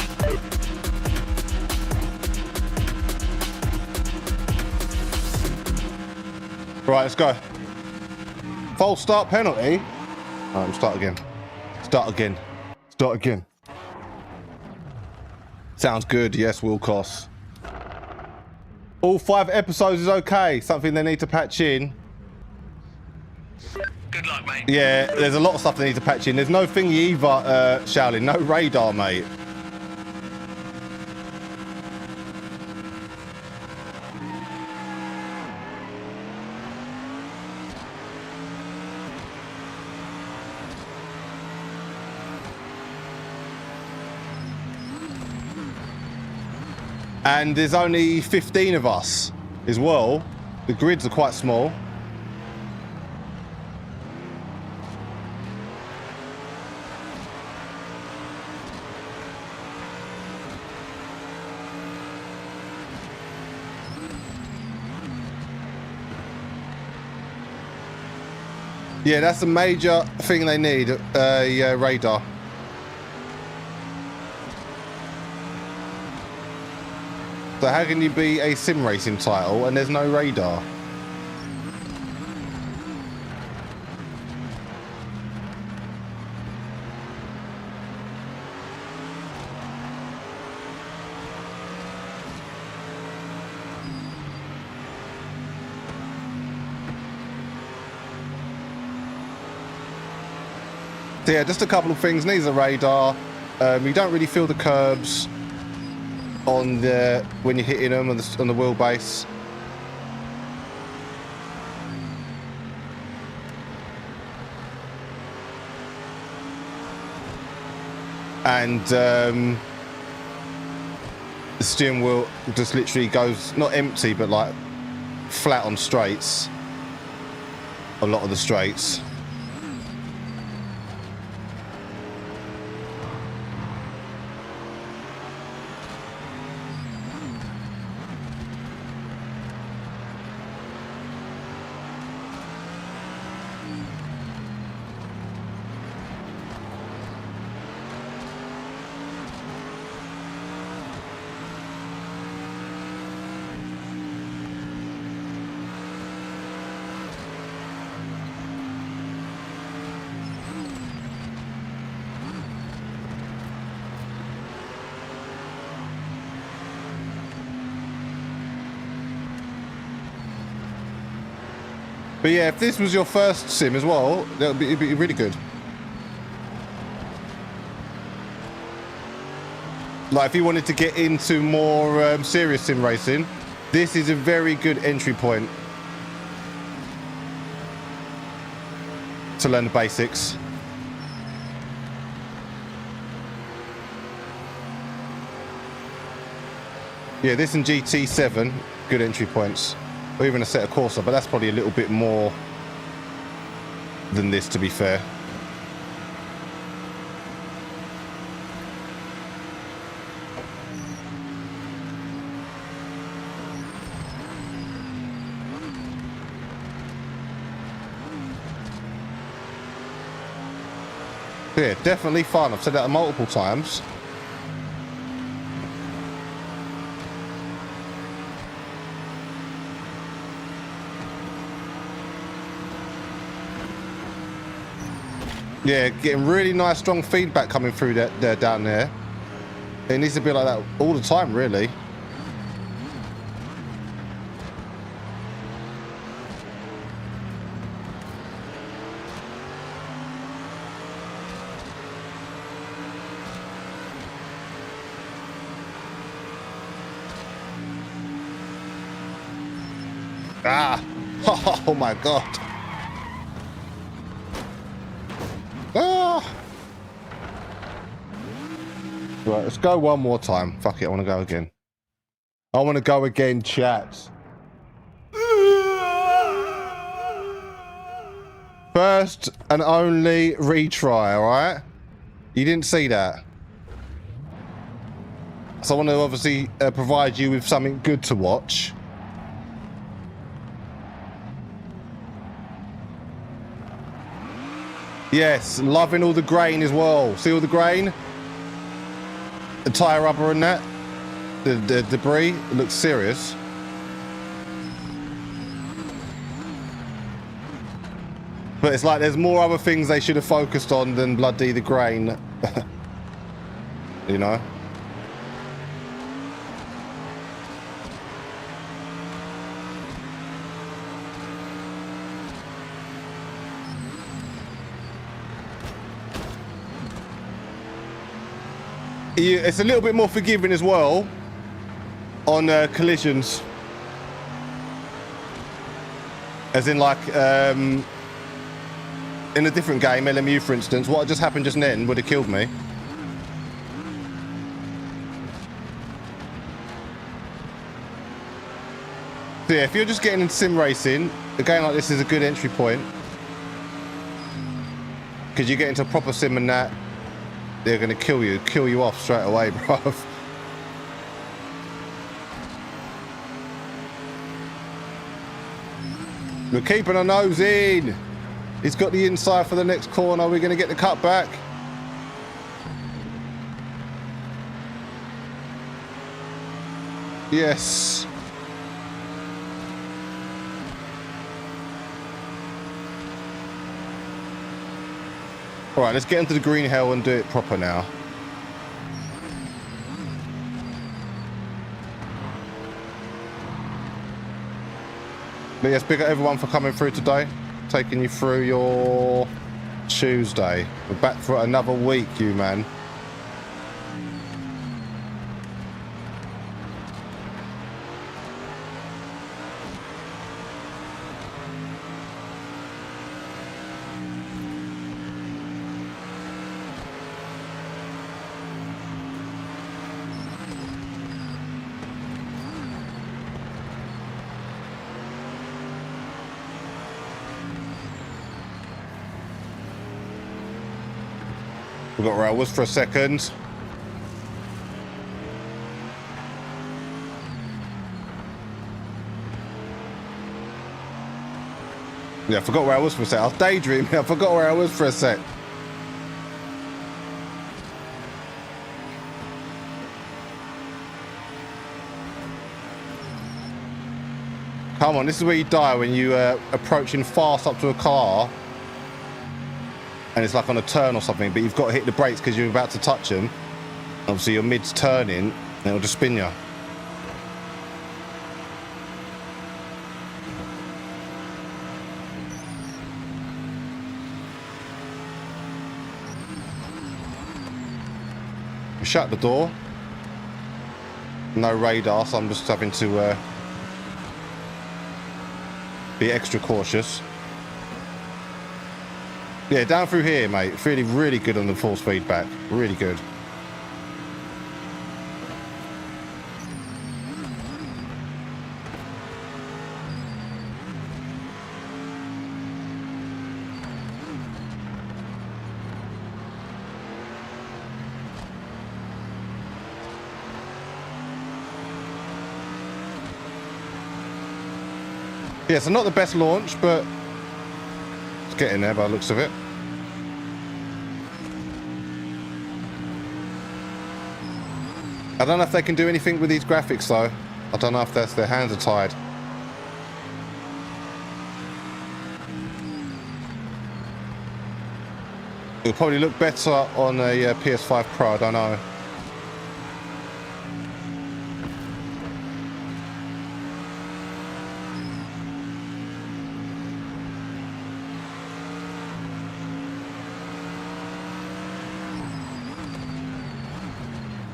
Right, let's go. False start penalty. All right, start again. Start again. Start again. Sounds good. Yes, Wilcox. All 5 episodes is okay. Something they need to patch in. Good luck, mate. Yeah, there's a lot of stuff they need to patch in. There's no thingy either, Shaolin. No radar, mate. And there's only 15 of us as well. The grids are quite small. Yeah, that's a major thing they need, radar. So how can you be a sim racing title and there's no radar? So yeah, just a couple of things. Needs a radar. You don't really feel the curbs on the when you're hitting them on the wheelbase. And the steering wheel just literally goes not empty but like flat on straights. A lot of the straights. But yeah, if this was your first sim as well, it'd be really good. Like if you wanted to get into more serious sim racing, this is a very good entry point to learn the basics. Yeah, this and GT7, good entry points. Or even a set of Corsa, but that's probably a little bit more than this, to be fair. Yeah, definitely fun. I've said that multiple times. Yeah, getting really nice, strong feedback coming through there down there. It needs to be like that all the time, really. Ah! Oh my god! Ah! Right, let's go one more time. Fuck it, I want to go again. I want to go again, chat. First and only retry, alright? You didn't see that. So I want to obviously provide you with something good to watch. Yes, loving all the grain as well. See all the grain? The tyre rubber and that? The debris? It looks serious. But it's like there's more other things they should have focused on than bloody the grain. You know? It's a little bit more forgiving as well on collisions. As in like, in a different game, LMU for instance, what just happened just then would have killed me. So yeah, if you're just getting into sim racing, a game like this is a good entry point. Because you get into a proper sim and that, they're going to kill you off straight away, bruv. We're keeping our nose in. He's got the inside for the next corner. We're going to get the cut back. Yes. All right, let's get into the green hell and do it proper now. But yes, big up everyone for coming through today, taking you through your Tuesday. We're back for another week, you man. We got where I was for a second. Yeah, I forgot where I was for a sec. I was daydreaming. I forgot where I was for a sec. Come on, this is where you die when you approaching fast up to a car. And it's like on a turn or something, but you've got to hit the brakes because you're about to touch them. Obviously, your mid's turning, and it'll just spin you. shut the door. No radar, so I'm just having to be extra cautious. Yeah, down through here, mate. Feeling really good on the force feedback. Really good. Yeah, so not the best launch, but it's getting there by the looks of it. I don't know if they can do anything with these graphics though. I don't know if that's their hands are tied. It'll probably look better on a PS5 Pro, I don't know.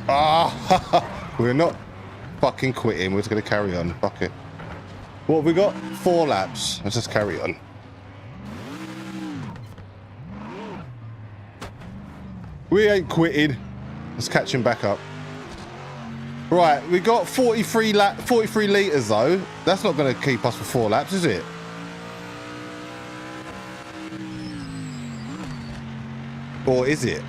Ah, we're not fucking quitting. We're just going to carry on. Fuck it. What have we got? 4 laps. Let's just carry on. We ain't quitting. Let's catch him back up. Right, we got 43 litres though. That's not going to keep us for 4 laps, is it? Or is it?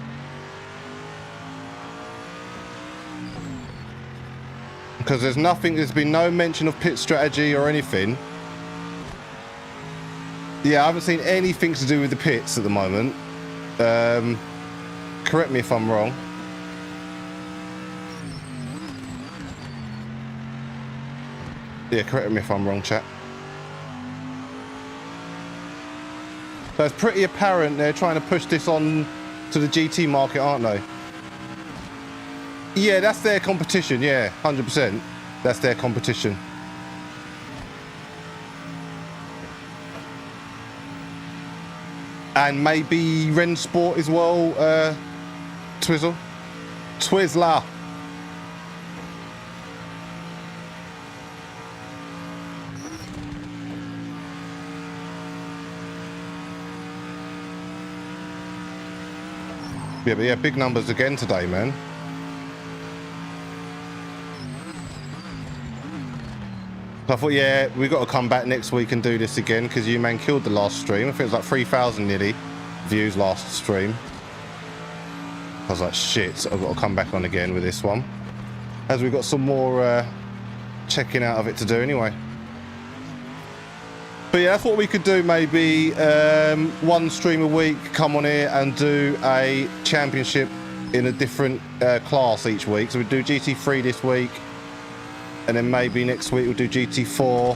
Because there's been no mention of pit strategy or anything. Yeah, I haven't seen anything to do with the pits at the moment. Correct me if I'm wrong. Yeah, correct me if I'm wrong, chat. So it's pretty apparent they're trying to push this on to the GT market, aren't they? Yeah, that's their competition. Yeah, 100%. That's their competition. And maybe Ren Sport as well, Twizzler. Yeah, but yeah, big numbers again today, man. So I thought, yeah, we've got to come back next week and do this again because you man killed the last stream. I think it was like 3,000 nearly views last stream. I was like, shit, I've got to come back on again with this one. As we've got some more checking out of it to do anyway. But yeah, that's what we could do maybe. 1 stream a week, come on here and do a championship in a different class each week. So we do GT3 this week. And then maybe next week we'll do GT4.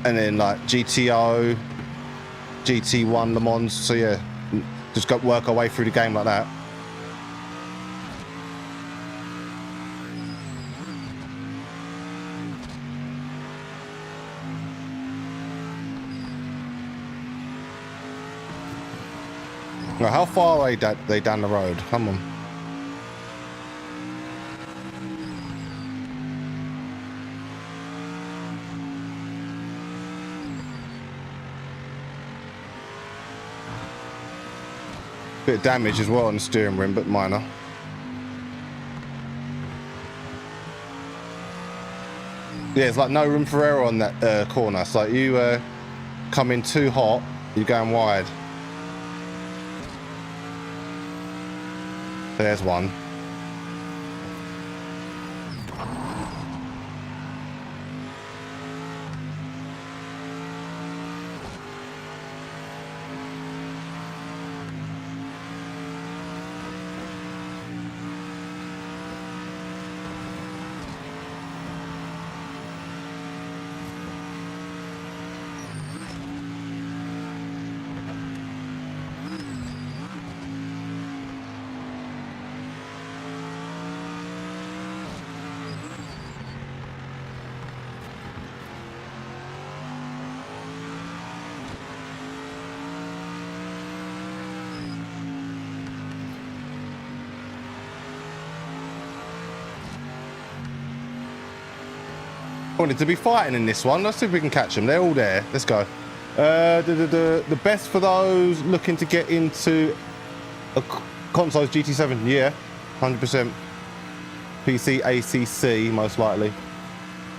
And then like GTO, GT1 Le Mans. So yeah, just got work our way through the game like that. Now, how far are they down the road? Come on. Bit of damage as well on the steering rim, but minor. Yeah, it's like no room for error on that corner. It's like you come in too hot, you're going wide. There's one. Wanted to be fighting in this one. Let's see if we can catch them. They're all there. Let's go. The best for those looking to get into a console's GT7. Yeah, 100%. PC, ACC, most likely.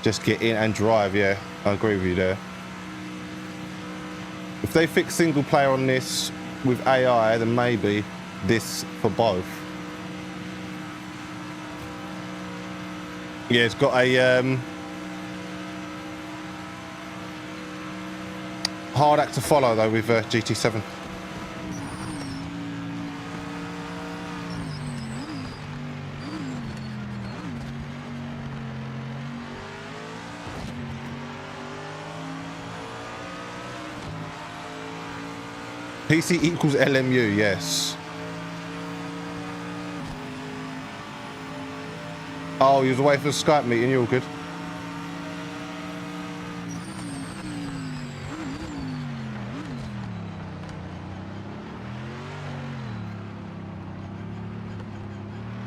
Just get in and drive. Yeah, I agree with you there. If they fix single player on this with AI, then maybe this for both. Yeah, it's got a hard act to follow though with GT7. PC equals LMU, yes. Oh, you was away for the Skype meeting, you're all good.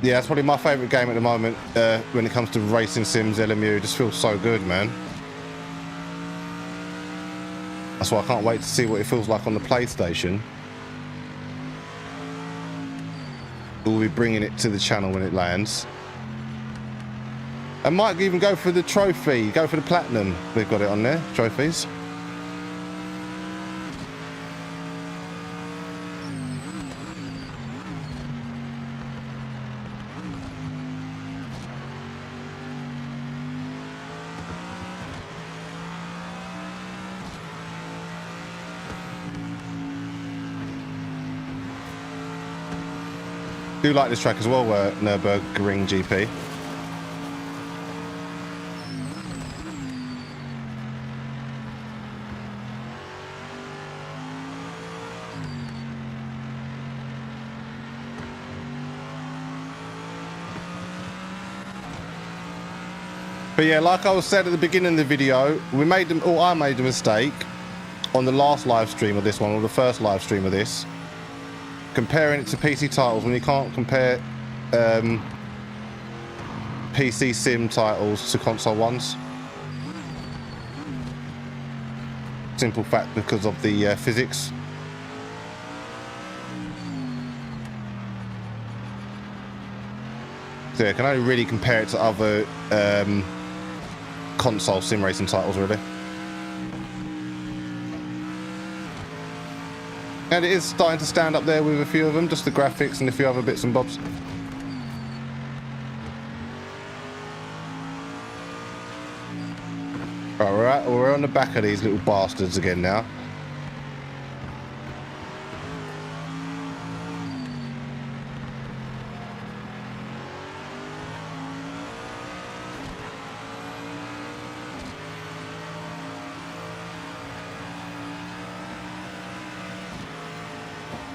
Yeah, that's probably my favourite game at the moment when it comes to racing sims, LMU. It just feels so good, man. That's why I can't wait to see what it feels like on the PlayStation. We'll be bringing it to the channel when it lands. And might even go for the trophy, go for the platinum. They've got it on there, trophies. Do like this track as well, Nürburgring GP. But yeah, like I was said at the beginning of the video, I made a mistake on the last live stream of this one, or the first live stream of this, comparing it to PC titles when you can't compare PC sim titles to console ones. Simple fact, because of the physics. So yeah, I can only really compare it to other console sim racing titles, really. And it is starting to stand up there with a few of them, just the graphics and a few other bits and bobs. Alright, we're on the back of these little bastards again now.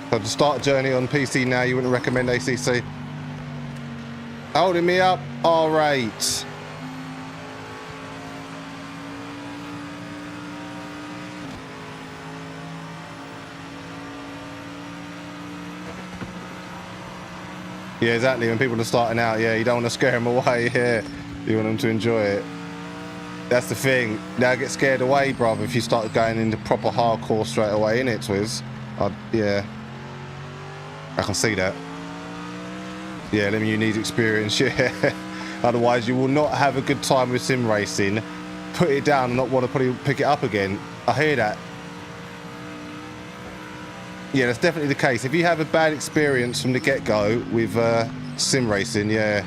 So to start a journey on PC now, you wouldn't recommend ACC? Holding me up? Alright. Yeah, exactly. When people are starting out, yeah, you don't want to scare them away. Yeah, you want them to enjoy it. That's the thing. Now get scared away, bruv, if you start going into proper hardcore straight away, innit, Twiz? Yeah. I can see that. Yeah, let me you need experience, yeah. Otherwise, you will not have a good time with sim racing. Put it down and not want to pick it up again. I hear that. Yeah, that's definitely the case. If you have a bad experience from the get-go with sim racing, yeah,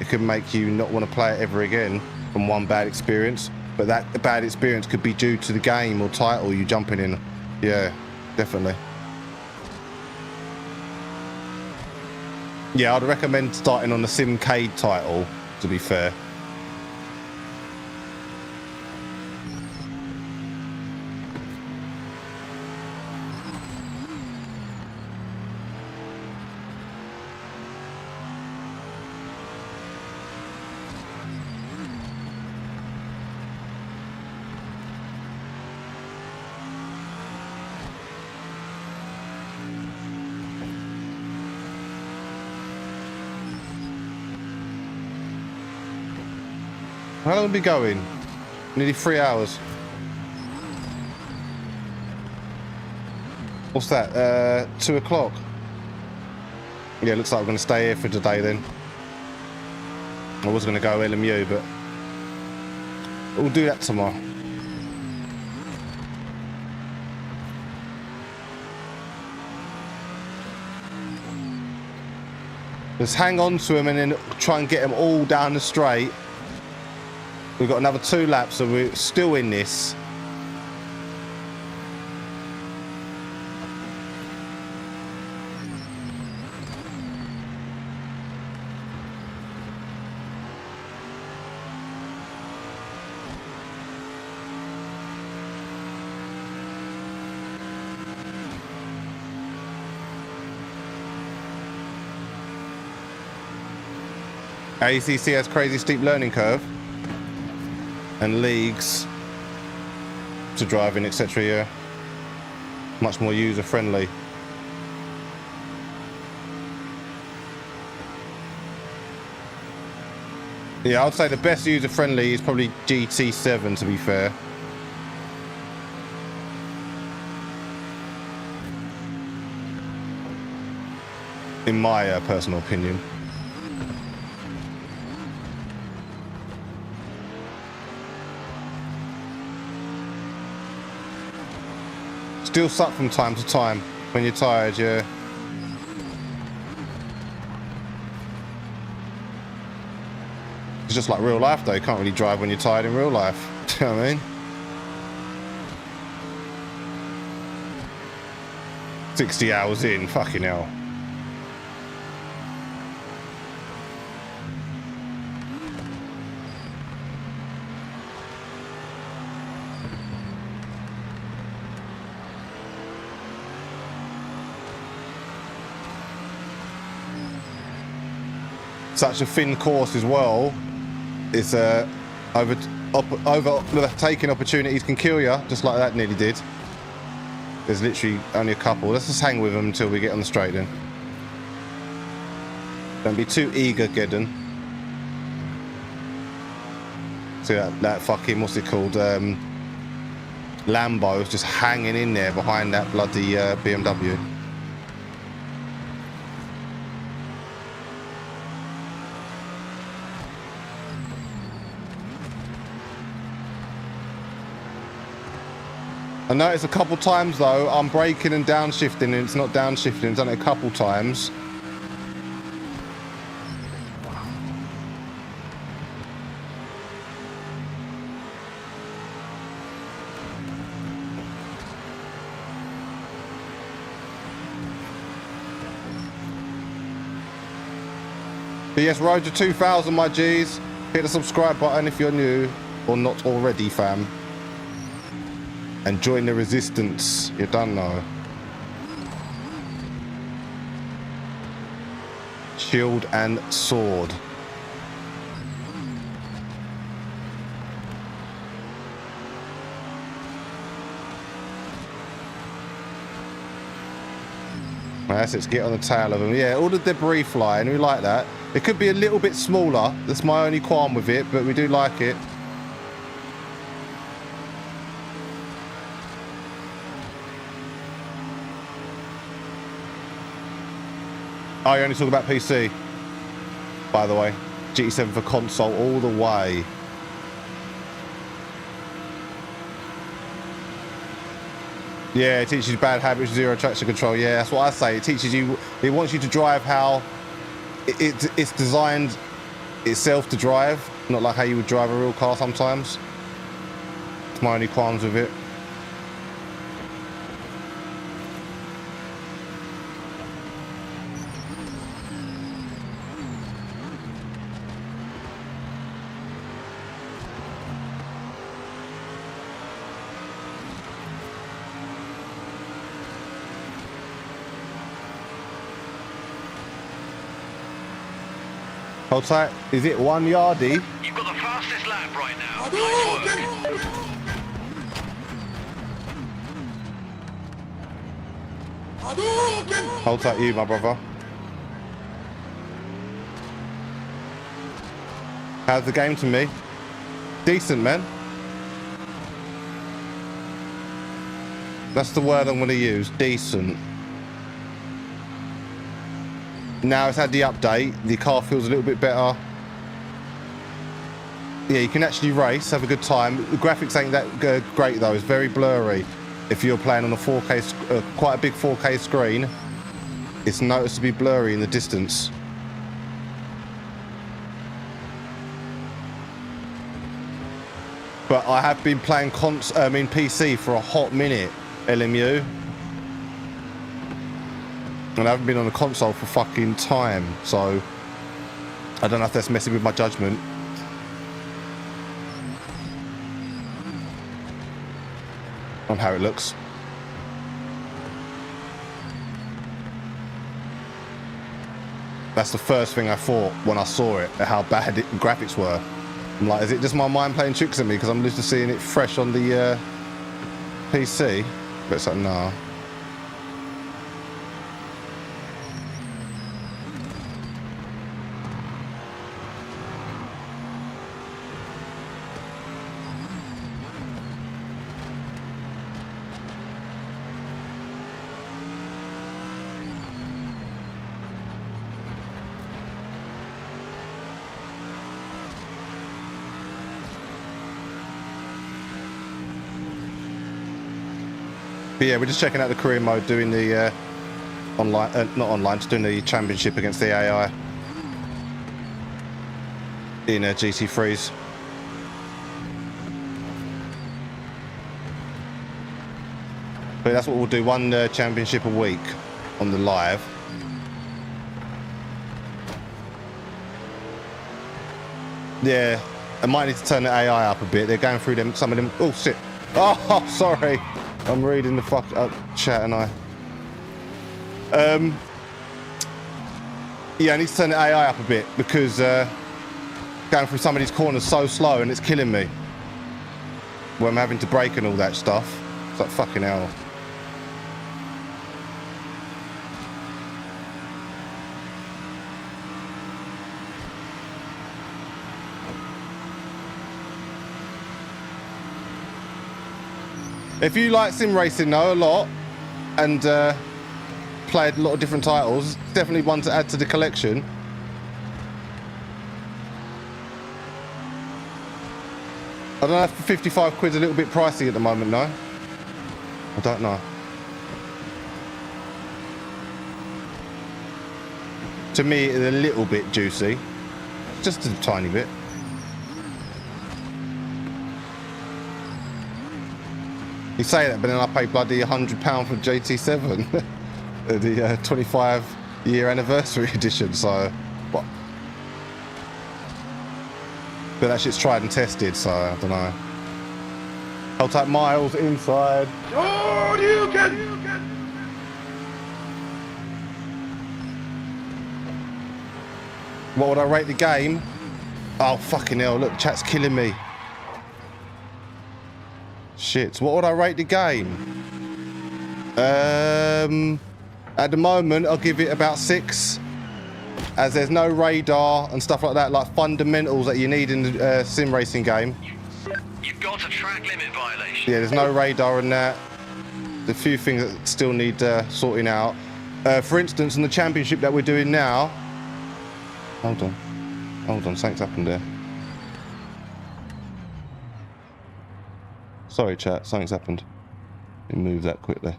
it could make you not want to play it ever again from one bad experience. But that bad experience could be due to the game or title you jumping in. Yeah, definitely. Yeah, I'd recommend starting on the Simcade title, to be fair. How long have we been going? Nearly 3 hours. What's that? 2 o'clock. Yeah, looks like we're going to stay here for today then. I was going to go LMU, but we'll do that tomorrow. Just hang on to them and then try and get them all down the straight. We've got another 2 laps, so we're still in this. ACC has crazy steep learning curve and leagues to driving, etc. Yeah, much more user friendly. Yeah, I'd say the best user friendly is probably GT7, to be fair. In my personal opinion. Still suck from time to time when you're tired, yeah. It's just like real life though, you can't really drive when you're tired in real life. Do you know what I mean? 60 hours in, fucking hell. Such a thin course as well. It's overtaking opportunities can kill you, just like that nearly did. There's literally only a couple. Let's just hang with them until we get on the straight then. Don't be too eager, Gedden. See that fucking, what's it called? Lambo is just hanging in there behind that bloody BMW. I noticed a couple times though, I'm braking and downshifting and it's not downshifting, I've done it a couple times. But yes, road to 2,000 my G's. Hit the subscribe button if you're new or not already, fam. And join the resistance. You don't know. Shield and sword. That's it, get on the tail of them. Yeah, all the debris flying, we like that. It could be a little bit smaller. That's my only qualm with it, but we do like it. Oh, you only talk about PC, by the way. GT7 for console all the way. Yeah, it teaches you bad habits, zero traction control. Yeah, that's what I say. It teaches you, it wants you to drive how it's designed itself to drive, not like how you would drive a real car sometimes. It's my only qualms with it. Hold tight. Is it 1 yardie? You've got the fastest lap right now. Nice work. Hold tight, you, my brother. How's the game to me? Decent, man. That's the word I'm going to use. Decent. Now it's had the update. The car feels a little bit better. Yeah, you can actually race, have a good time. The graphics ain't that great though. It's very blurry. If you're playing on a 4K, quite a big 4K screen, it's noticeably blurry in the distance. But I have been playing PC for a hot minute, LMU. And I haven't been on a console for fucking time, so I don't know if that's messing with my judgment. On how it looks. That's the first thing I thought when I saw it, how bad the graphics were. I'm like, is it just my mind playing tricks at me because I'm used to seeing it fresh on the PC? But it's like, no. But yeah, we're just checking out the career mode, doing the online, not online, just doing the championship against the AI in GT3s. But that's what we'll do, one championship a week on the live. Yeah, I might need to turn the AI up a bit. They're going through them, some of them. Oh shit! Oh, sorry. I'm reading the fuck up chat and I. Yeah, I need to turn the AI up a bit because going through some of these corners so slow and it's killing me. Where I'm having to brake and all that stuff. It's like fucking hell. If you like sim racing though a lot and played a lot of different titles, it's definitely one to add to the collection. I don't know if 55 quid's a little bit pricey at the moment, no? I don't know. To me, it's a little bit juicy. Just a tiny bit. You say that, but then I paid bloody £100 for GT7, the 25-year anniversary edition. So, what? But that shit's tried and tested, so I don't know. I'll take miles inside. Oh, you can. What would I rate the game? Oh fucking hell! Look, chat's killing me. Shit, what would I rate the game? At the moment, I'll give it about 6, as there's no radar and stuff like that, like fundamentals that you need in the sim racing game. You've got a track limit violation. Yeah, there's no radar in that. There's a few things that still need sorting out. For instance, in the championship that we're doing now... Hold on, something's happened there. Sorry chat, something's happened. Let me move that quickly.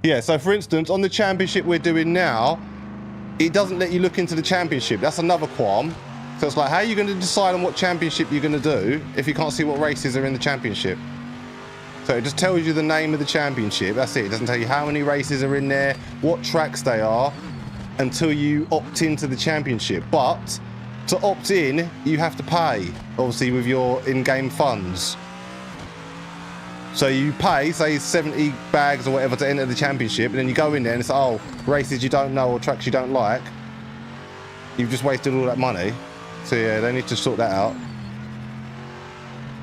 Yeah, so for instance, on the championship we're doing now, it doesn't let you look into the championship. That's another qualm. So it's like, how are you going to decide on what championship you're going to do if you can't see what races are in the championship? So it just tells you the name of the championship, that's it. It doesn't tell you how many races are in there, what tracks they are, until you opt into the championship. But to opt in, you have to pay, obviously, with your in-game funds. So you pay, say 70 bags or whatever to enter the championship, and then you go in there and it's, oh, races you don't know or tracks you don't like. You've just wasted all that money. So yeah, they need to sort that out.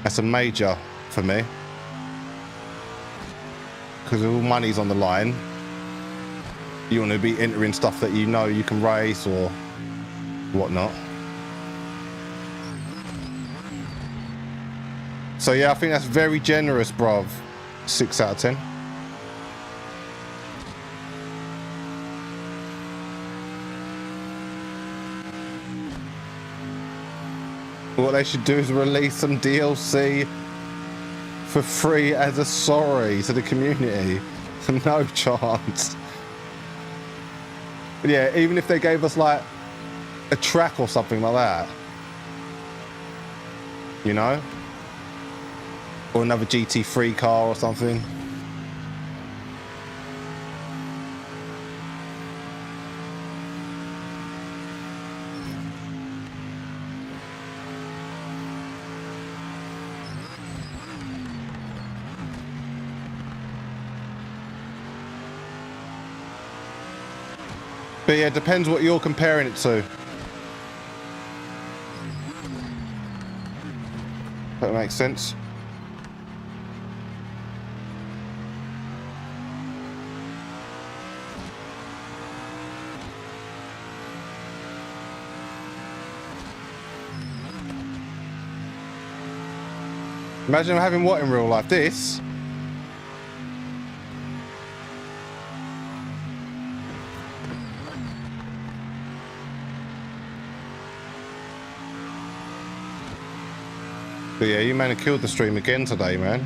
That's a major for me. Because all money's on the line. You want to be entering stuff that you know you can race or whatnot. So yeah, I think that's very generous, bruv. 6 out of 10. What they should do is release some DLC for free as a sorry to the community. No chance. Yeah, even if they gave us like a track or something like that. You know? Or another GT3 car or something. But yeah, it depends what you're comparing it to. That makes sense. Imagine having what in real life? This? But yeah, you man have killed the stream again today, man.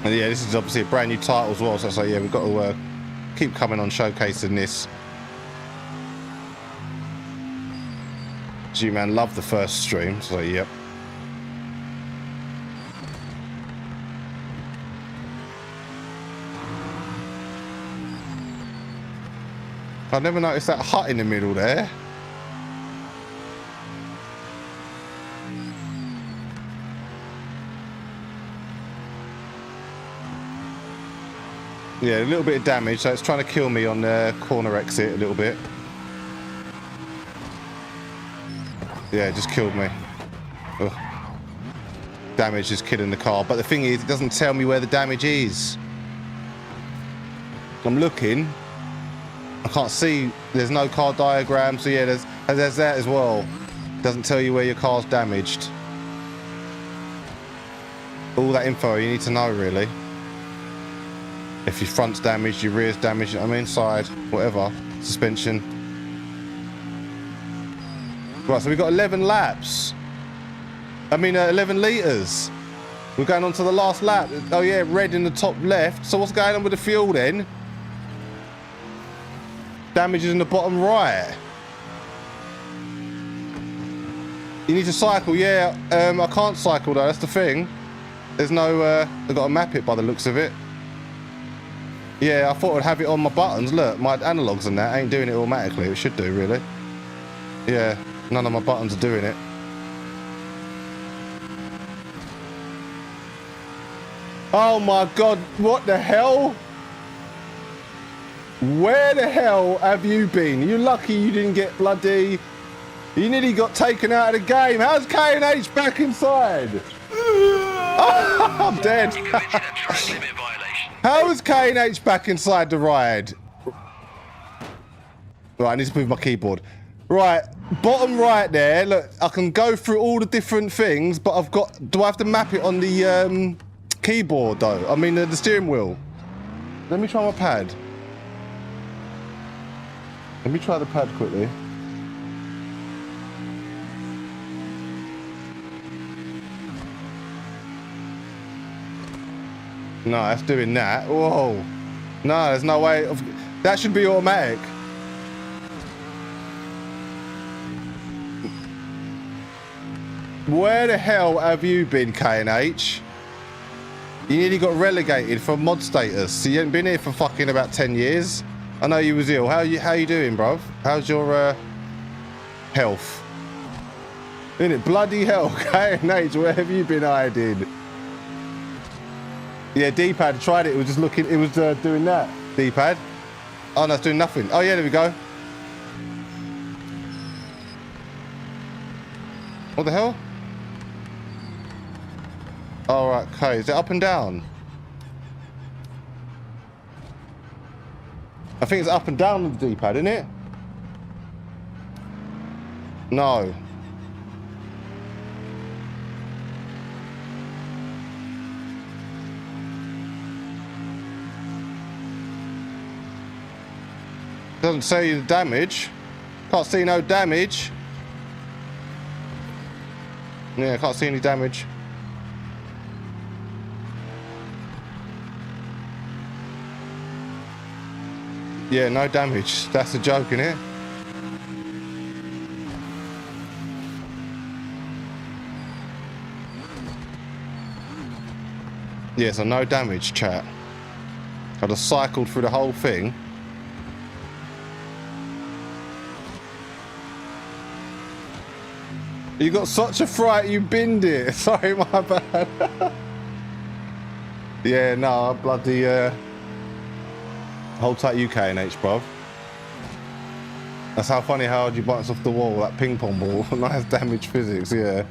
And yeah, this is obviously a brand new title as well, so I say, yeah, we've got to keep coming on showcasing this. You man love the first stream, so yep. I never noticed that hut in the middle there. Yeah, a little bit of damage, so it's trying to kill me on the corner exit a little bit. Yeah, it just killed me. Ugh. Damage is killing the car, but the thing is, it doesn't tell me where the damage is. I'm looking. I can't see. There's no car diagram, so yeah, there's that as well. Doesn't tell you where your car's damaged. All that info you need to know, really. If your front's damaged, your rear's damaged, I mean, side, whatever, suspension. Right, so we've got 11 laps. 11 litres. We're going on to the last lap. Oh yeah, red in the top left. So what's going on with the fuel then? Damage is in the bottom right. You need to cycle, yeah. I can't cycle though, that's the thing. There's no, I've got to map it by the looks of it. Yeah, I thought I'd have it on my buttons. Look, my analogues and that ain't doing it automatically. It should do, really. Yeah, none of my buttons are doing it. Oh my God, what the hell? Where the hell have you been? You're lucky you didn't get bloody... You nearly got taken out of the game. How's K&H back inside? Oh, I'm dead. How is K&H back inside the ride? Right, I need to move my keyboard. Right, bottom right there. Look, I can go through all the different things, but I've got... Do I have to map it on the keyboard, though? I mean, the steering wheel. Let me try my pad. Let me try the pad quickly. No, that's doing that. Whoa. No, there's no way. That should be automatic. Where the hell have you been, K&H? You nearly got relegated from mod status. So you ain't been here for fucking about 10 years. I know you was ill. How you doing, bruv? How's your health? Isn't it bloody hell, K&H? Where have you been hiding? Yeah, D-pad. I tried it. It was just looking. It was doing that. D-pad. Oh no, it's doing nothing. Oh yeah, there we go. What the hell? All right. Okay. Is it up and down? I think it's up and down with the D-pad, isn't it? No. Doesn't say the damage. Can't see no damage. Yeah, can't see any damage. Yeah, no damage. That's a joke, innit? Yeah, so no damage, chat. I just cycled through the whole thing. You got such a fright, you binned it. Sorry, my bad. Yeah, no, I bloody hold tight UK and H, bruv. That's how funny how hard you bounce off the wall, that ping pong ball. Nice damage physics, yeah.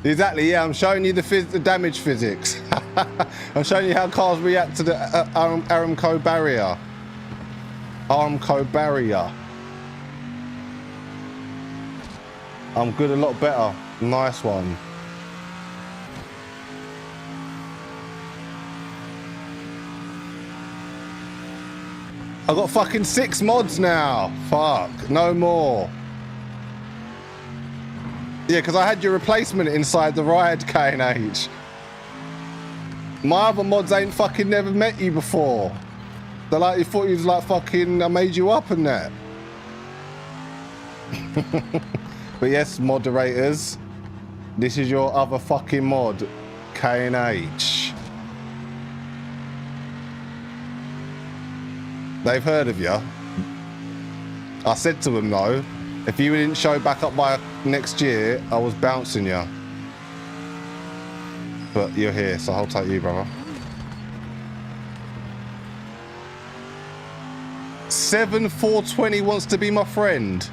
Exactly, yeah, I'm showing you the damage physics. I'm showing you how cars react to the Aramco barrier. Armco barrier. I'm good, a lot better. Nice one. I got fucking 6 mods now. Fuck, no more. Yeah, because I had your replacement inside the ride, K&H. My other mods ain't fucking never met you before. They're like, you thought you was like fucking, I made you up and that. But yes, moderators, this is your other fucking mod, K&H. They've heard of you. I said to them though, if you didn't show back up by next year, I was bouncing you. But you're here, so hold tight you, brother. 7420 wants to be my friend.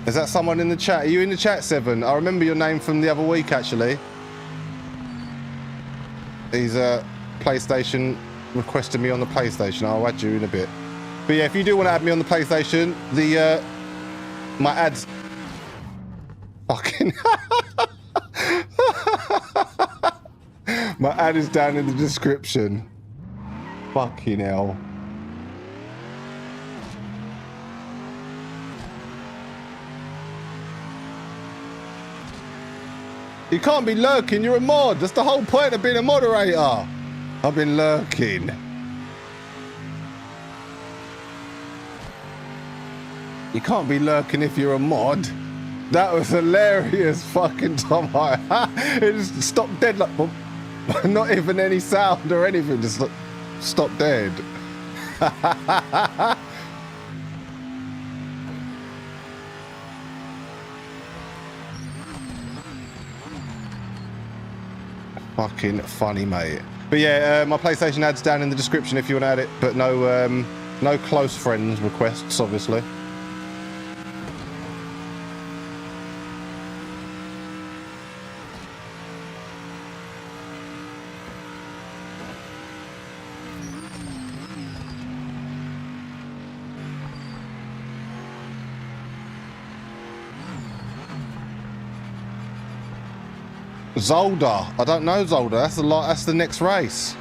Is that someone in the chat? Are you in the chat, Seven? I remember your name from the other week, actually. He's PlayStation requested me on the PlayStation. I'll add you in a bit. But yeah, if you do want to add me on the PlayStation, my ads fucking my ad is down in the description. Fucking hell. You can't be lurking, you're a mod. That's the whole point of being a moderator. I've been lurking. You can't be lurking if you're a mod. That was hilarious fucking Tom. It just stopped dead, like, not even any sound or anything, just stopped dead. Fucking funny, mate. But yeah, my PlayStation ad's down in the description if you want to add it, but no close friends requests, obviously. Zolder. I don't know Zolder. That's a lot. That's the next race.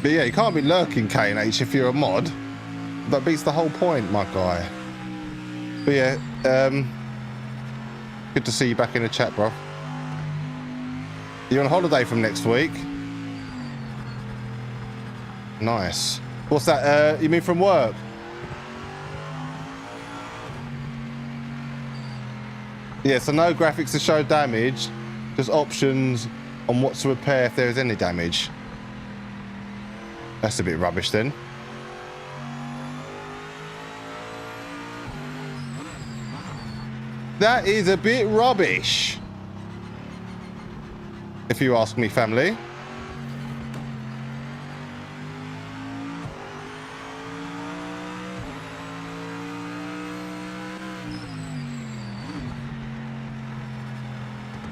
But yeah, you can't be lurking, K&H, if you're a mod. That beats the whole point, my guy. But yeah, good to see you back in the chat, bro. You're on holiday from next week. Nice. What's that? You mean from work? Yeah, so no graphics to show damage, just options on what to repair if there is any damage. That's a bit rubbish then. That is a bit rubbish, if you ask me, family.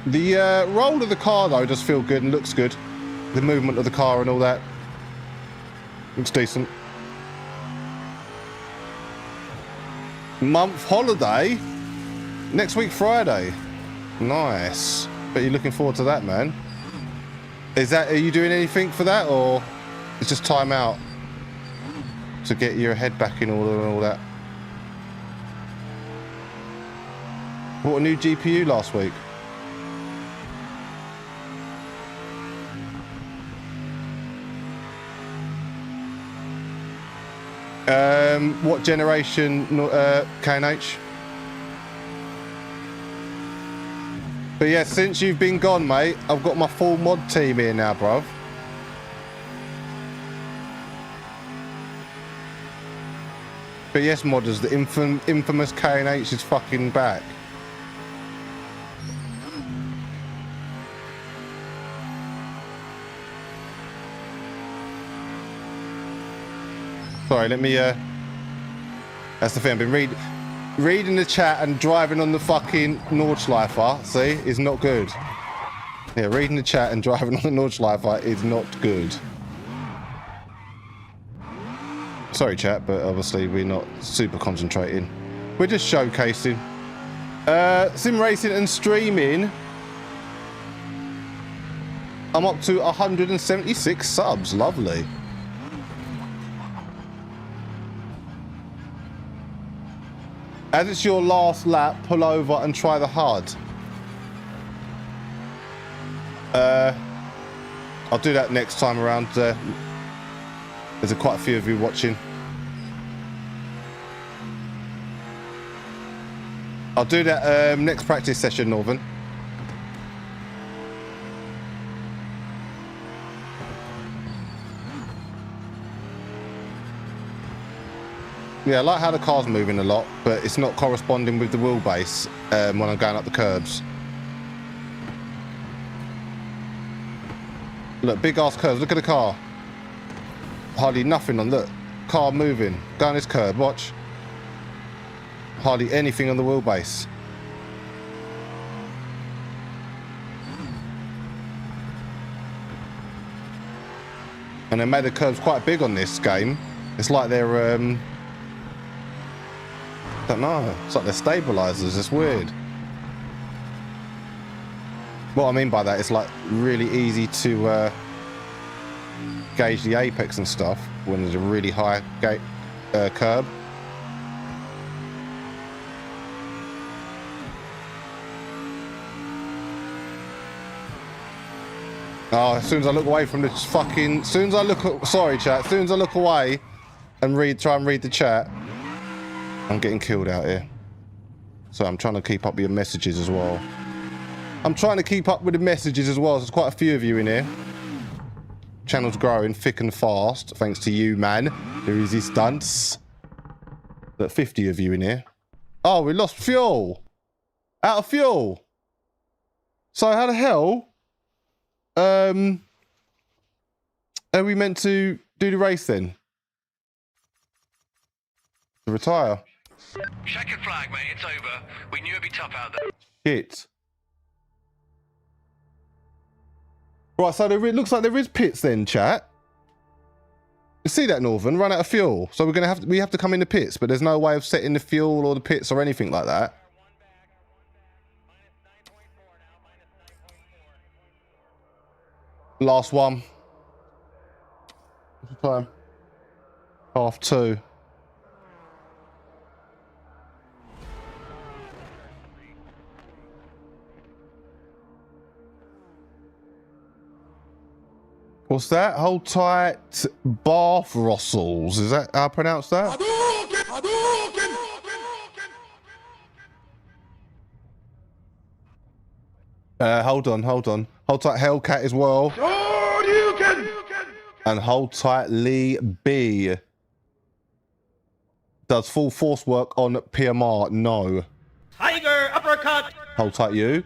The roll of the car though does feel good and looks good. The movement of the car and all that looks decent. Month holiday next week Friday. Nice. Bet you're looking forward to that, man. Are you doing anything for that, or it's just time out to get your head back in order and all that? Bought a new GPU last week. What generation, K&H? But yeah, since you've been gone, mate, I've got my full mod team here now, bruv. But yes, modders, the infamous K&H is fucking back. Sorry, let me, that's the thing, I've been reading the chat and driving on the fucking Nordschleifer, see, is not good. Yeah, reading the chat and driving on the Nordschleifer is not good. Sorry, chat, but obviously we're not super concentrating. We're just showcasing. Sim racing and streaming. I'm up to 176 subs, lovely. As it's your last lap, pull over and try the hard. I'll do that next time around. There's quite a few of you watching. I'll do that next practice session, Northern. Yeah, I like how the car's moving a lot, but it's not corresponding with the wheelbase when I'm going up the curbs. Look, big ass curves. Look at the car. Hardly nothing on. Look, car moving. Go on this curb. Watch. Hardly anything on the wheelbase. And they made the curves quite big on this game. It's like they're I don't know. It's like they're stabilizers. It's weird. What I mean by that, it's like really easy to gauge the apex and stuff when there's a really high curb. Oh, as soon as I look away from the fucking, sorry chat, as soon as I look away and try and read the chat, I'm getting killed out here. So I'm trying to keep up with your messages as well. There's quite a few of you in here. Channel's growing thick and fast, thanks to you, man. The resistance. But 50 of you in here. Oh, we lost fuel. Out of fuel. So how the hell are we meant to do the race then? To retire. Checkered flag, mate. It's over. We knew it'd be tough out there. Shit. Right, so it looks like there is pits then, chat. You see that, Northern? Run out of fuel. So we have to come in the pits, but there's no way of setting the fuel or the pits or anything like that. Last one. What's the time? 2:30. What's that? Hold tight, Bath Russell's. Is that how I pronounce that? Hold on. Hold tight, Hellcat as well. And hold tight, Lee B. Does full force work on PMR? No. Tiger uppercut. Hold tight, you.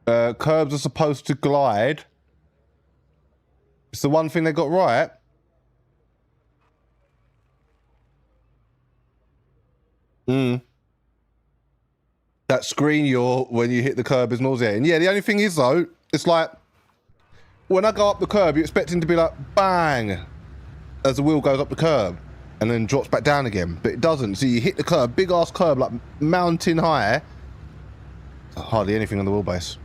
Curbs are supposed to glide. It's the one thing they got right. That screen when you hit the curb is nauseating. Yeah, the only thing is though, it's like when I go up the curb, you're expecting to be like bang as the wheel goes up the curb and then drops back down again, but it doesn't. So you hit the curb, big ass curb, like mountain high. Hardly anything on the wheelbase.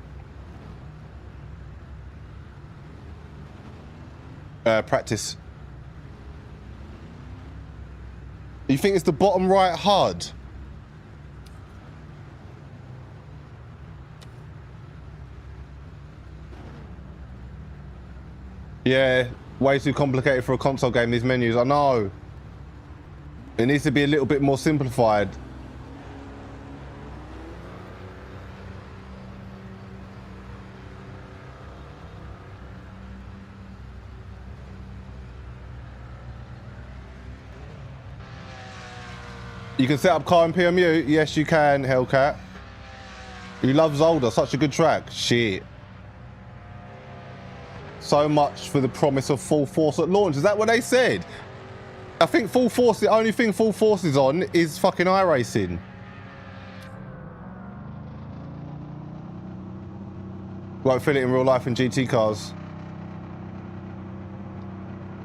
Practice. You think it's the bottom right HUD? Yeah, way too complicated for a console game, these menus. I know. It needs to be a little bit more simplified. You can set up car and PMU? Yes, you can, Hellcat. You love Zolda, such a good track. Shit. So much for the promise of full force at launch. Is that what they said? I think full force, the only thing full force is on is fucking iRacing. Won't feel it in real life in GT cars.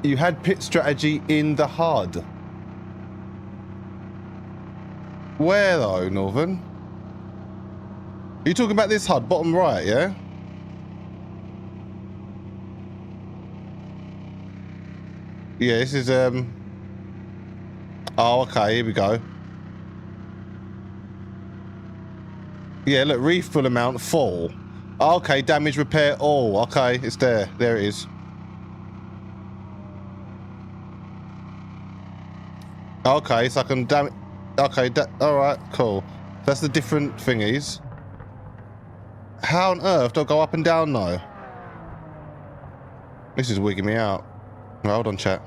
You had pit strategy in the HUD. Where though, Northern? Are you talking about this HUD, bottom right, yeah? Yeah, this is, oh, okay, here we go. Yeah, look, refill amount, full. Oh, okay, damage, repair, all. Okay, it's there. There it is. Okay, so I can damage... Okay, alright, cool. That's the different thingies. How on earth do I go up and down, though? This is wigging me out. Right, hold on, chat.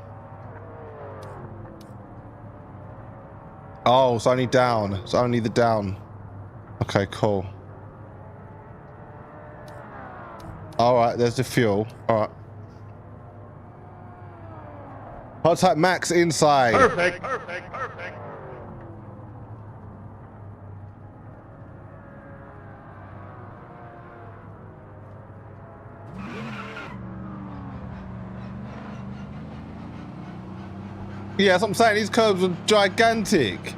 Oh, it's only down. It's only the down. Okay, cool. Alright, there's the fuel. Alright. Hot type max inside. Perfect. Perfect. Perfect. Yeah, that's what I'm saying. These curbs are gigantic.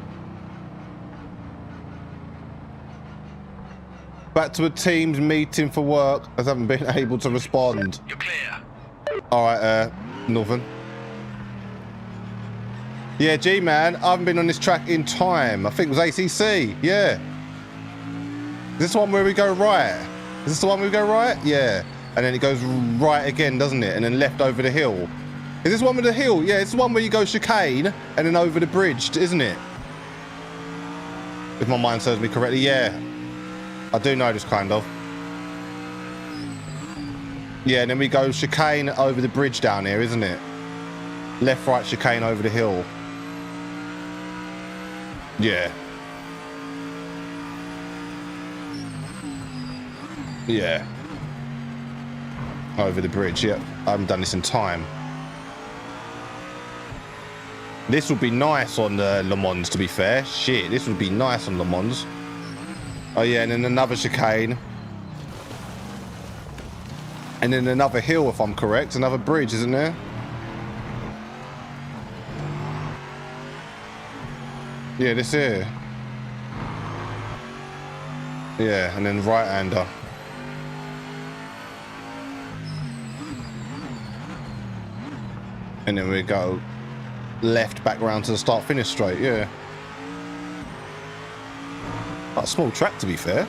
Back to a Teams meeting for work, as I haven't been able to respond. You're clear. Alright, Northern. Yeah, G-Man, I haven't been on this track in time. I think it was ACC, yeah. Is this the one where we go right? Is this the one where we go right? Yeah. And then it goes right again, doesn't it? And then left over the hill. Is this one with the hill? Yeah, it's the one where you go chicane and then over the bridge, isn't it? If my mind serves me correctly, yeah. I do know this kind of. Yeah, and then we go chicane over the bridge down here, isn't it? Left, right, chicane over the hill. Yeah. Yeah. Over the bridge, yep. I haven't done this in time. This would be nice on Le Mans, to be fair. Shit, this would be nice on Le Mans. Oh yeah, and then another chicane. And then another hill, if I'm correct. Another bridge, isn't there? Yeah, this here. Yeah, and then right-hander. And then we go left back round to the start finish straight, yeah. Quite a small track, to be fair.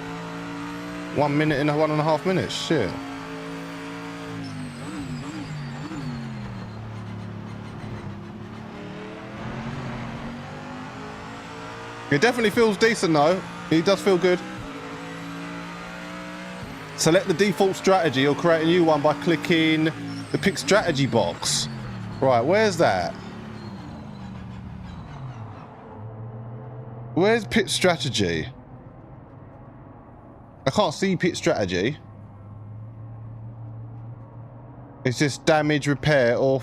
1 minute and 1.5 minutes, shit. It definitely feels decent though. It does feel good. Select the default strategy or create a new one by clicking the pick strategy box. Right, where's that? Where's pit strategy? I can't see pit strategy. It's just damage, repair, or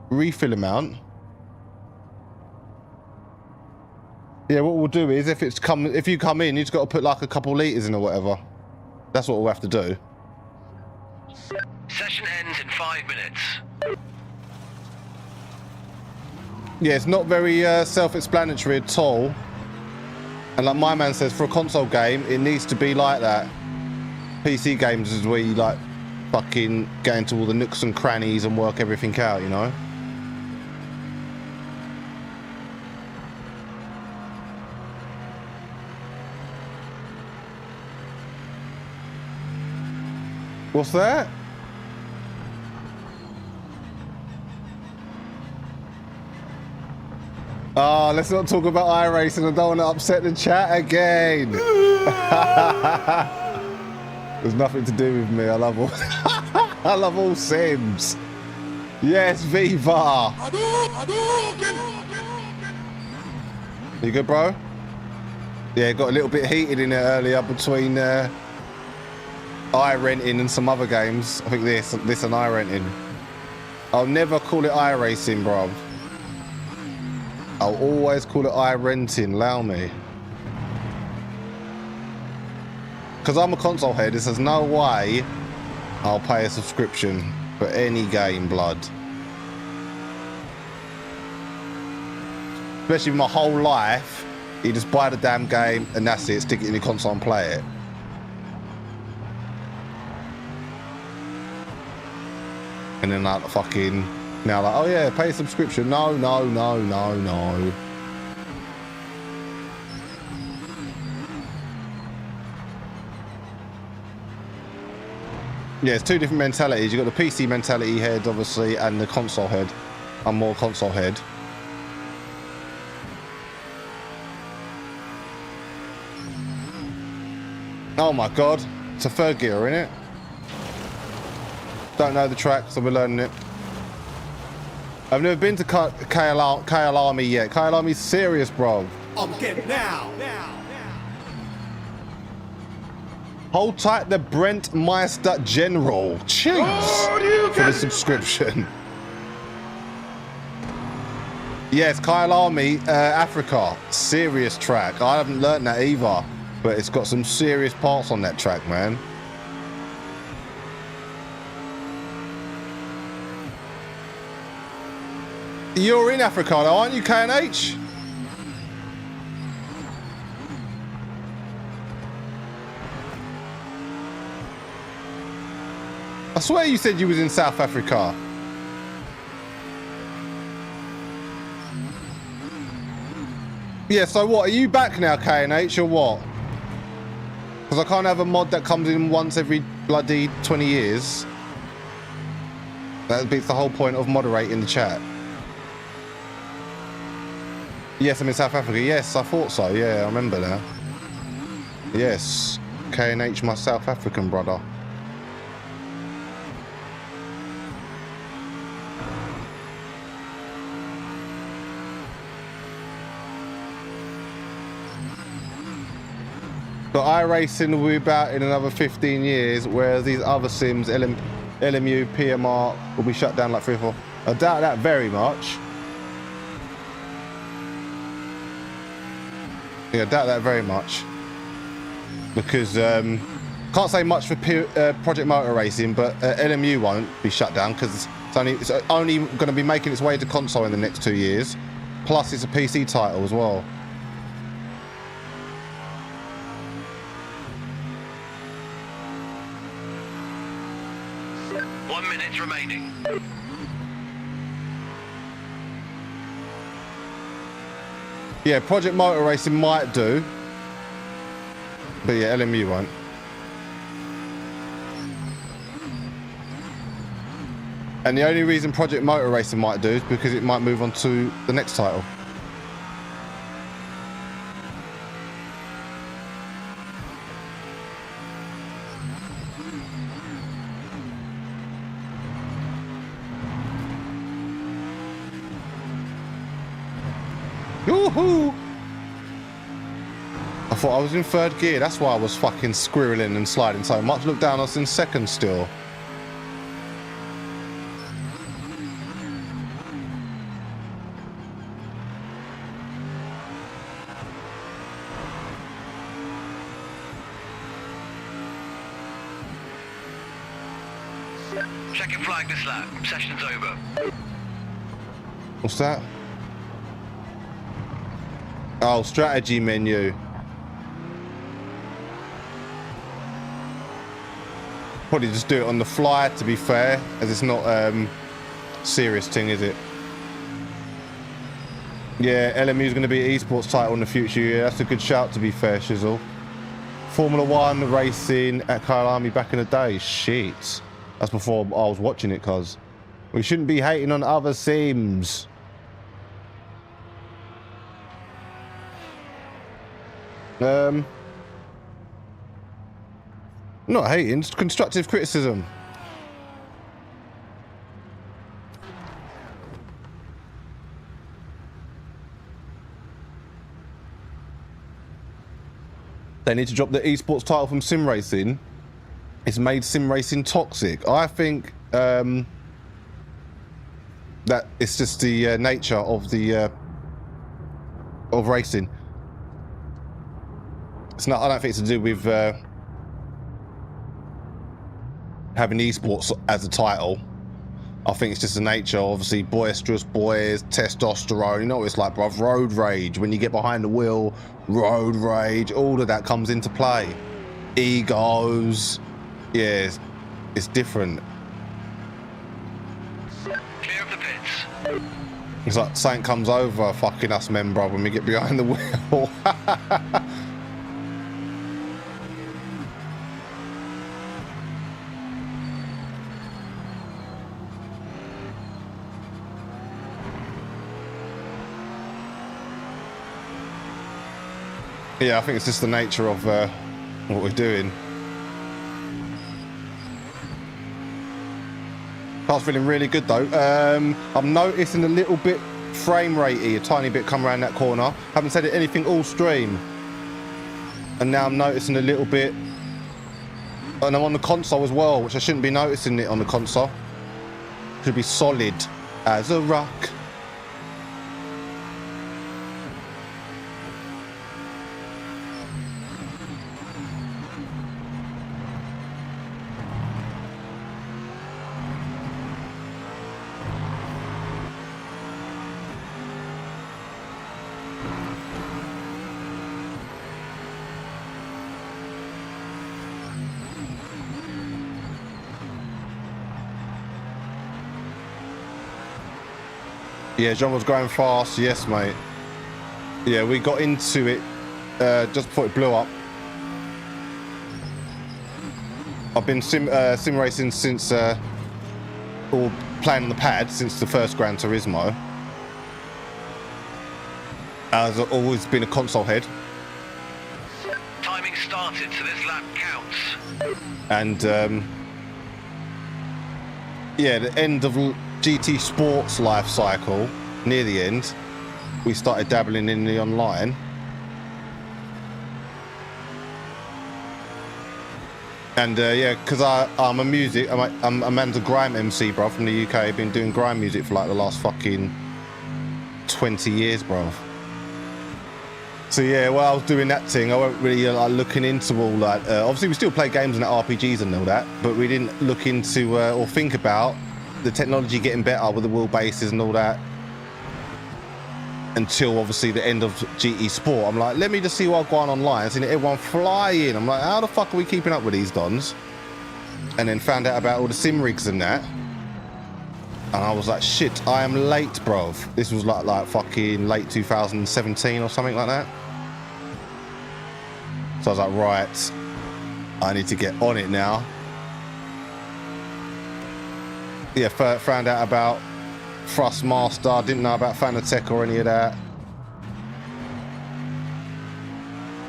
refill amount. Yeah, what we'll do is if you come in, you've got to put like a couple litres in or whatever. That's what we'll have to do. Session ends in 5 minutes. Yeah, it's not very self-explanatory at all. And like my man says, for a console game, it needs to be like that. PC games is where you like fucking get into all the nooks and crannies and work everything out, you know? What's that? Oh, let's not talk about iRacing. I don't want to upset the chat again. There's nothing to do with me. I love all I love all Sims. Yes, Viva. You good, bro? Yeah, got a little bit heated in it earlier between iRenting and some other games. I think this and iRenting. I'll never call it iRacing, bro. I'll always call it iRenting. Allow me. Because I'm a console head, there's no way I'll pay a subscription for any game, blood. Especially my whole life, you just buy the damn game and that's it, stick it in your console and play it. And then like fucking, now like, oh yeah, pay a subscription. No, no, no, no, no. Yeah, it's two different mentalities. You've got the PC mentality head, obviously, and the console head. I'm more console head. Oh my god, it's a third gear, isn't it? Don't know the track, so we're learning it. I've never been to KL Army yet. KL Army's serious, bro. I'm getting now. Hold tight the Brent Meister General. Cheers for the subscription. Yes, Kyle Army, Africa. Serious track. I haven't learned that either, but it's got some serious parts on that track, man. You're in Africa, though, aren't you, K&H? I swear you said you was in South Africa. Yeah, so what? Are you back now, K&H, or what? Because I can't have a mod that comes in once every bloody 20 years. That beats the whole point of moderating the chat. Yes, I'm in South Africa. Yes, I thought so. Yeah, I remember that. Yes, K&H, my South African brother. But iRacing will be about in another 15 years, whereas these other sims, LMU, PMR, will be shut down like 3 or 4. I doubt that very much. Yeah, I doubt that very much. Because, can't say much for Project Motor Racing, but LMU won't be shut down because it's only going to be making its way to console in the next 2 years. Plus, it's a PC title as well. Remaining. Yeah, Project Motor Racing might do, but yeah, LMU won't. And the only reason Project Motor Racing might do is because it might move on to the next title. Yoo-hoo! I thought I was in third gear, that's why I was fucking squirreling and sliding so much. Look down, I was in second still. Check and flag this lap. Session's over. What's that? Oh, strategy menu. Probably just do it on the fly, to be fair, as it's not serious thing, is it? Yeah, LMU is going to be an esports title in the future. Yeah, that's a good shout, to be fair, Shizzle. Formula 1 racing at Kyle Army back in the day. Shit. That's before I was watching it, cuz. We shouldn't be hating on other sims. Not hating, it's constructive criticism. They need to drop the esports title from sim racing. It's made sim racing toxic. I think that it's just the nature of the of racing. It's not. I don't think it's to do with having esports as a title. I think it's just the nature. Obviously, boisterous boys, testosterone. You know what it's like, bruv. Road rage. When you get behind the wheel, road rage. All of that comes into play. Egos. Yeah, it's different. Clear of the pits. It's like something comes over fucking us men, bruv, when we get behind the wheel. Yeah, I think it's just the nature of what we're doing. Car's feeling really good though. I'm noticing a little bit frame ratey, a tiny bit come around that corner. Haven't said anything all stream. And now I'm noticing a little bit. And I'm on the console as well, which I shouldn't be noticing it on the console. Should be solid as a rock. Yeah, John was going fast. Yes, mate. Yeah, we got into it just before it blew up. I've been sim racing since, or playing on the pad since the first Gran Turismo. I've always been a console head. Timing started, so this lap counts. And yeah, the end of GT Sports life cycle, near the end, we started dabbling in the online. And yeah, because I'm a music, I'm a man's a grime MC, bro, from the UK. I've been doing grime music for like the last fucking 20 years, bro. So yeah, while I was doing that thing, I wasn't really like looking into all that. Obviously, we still play games and RPGs and all that, but we didn't look into or think about the technology getting better with the wheelbases and all that until obviously the end of GT Sport. I'm like, let me just see what's going on online. I've seen everyone flying. I'm like, how the fuck are we keeping up with these dons? And then found out about all the sim rigs and that. And I was like, shit, I am late, bruv. This was like fucking late 2017 or something like that. So I was like, right, I need to get on it now. Yeah, found out about Thrustmaster. Didn't know about Fanatec or any of that.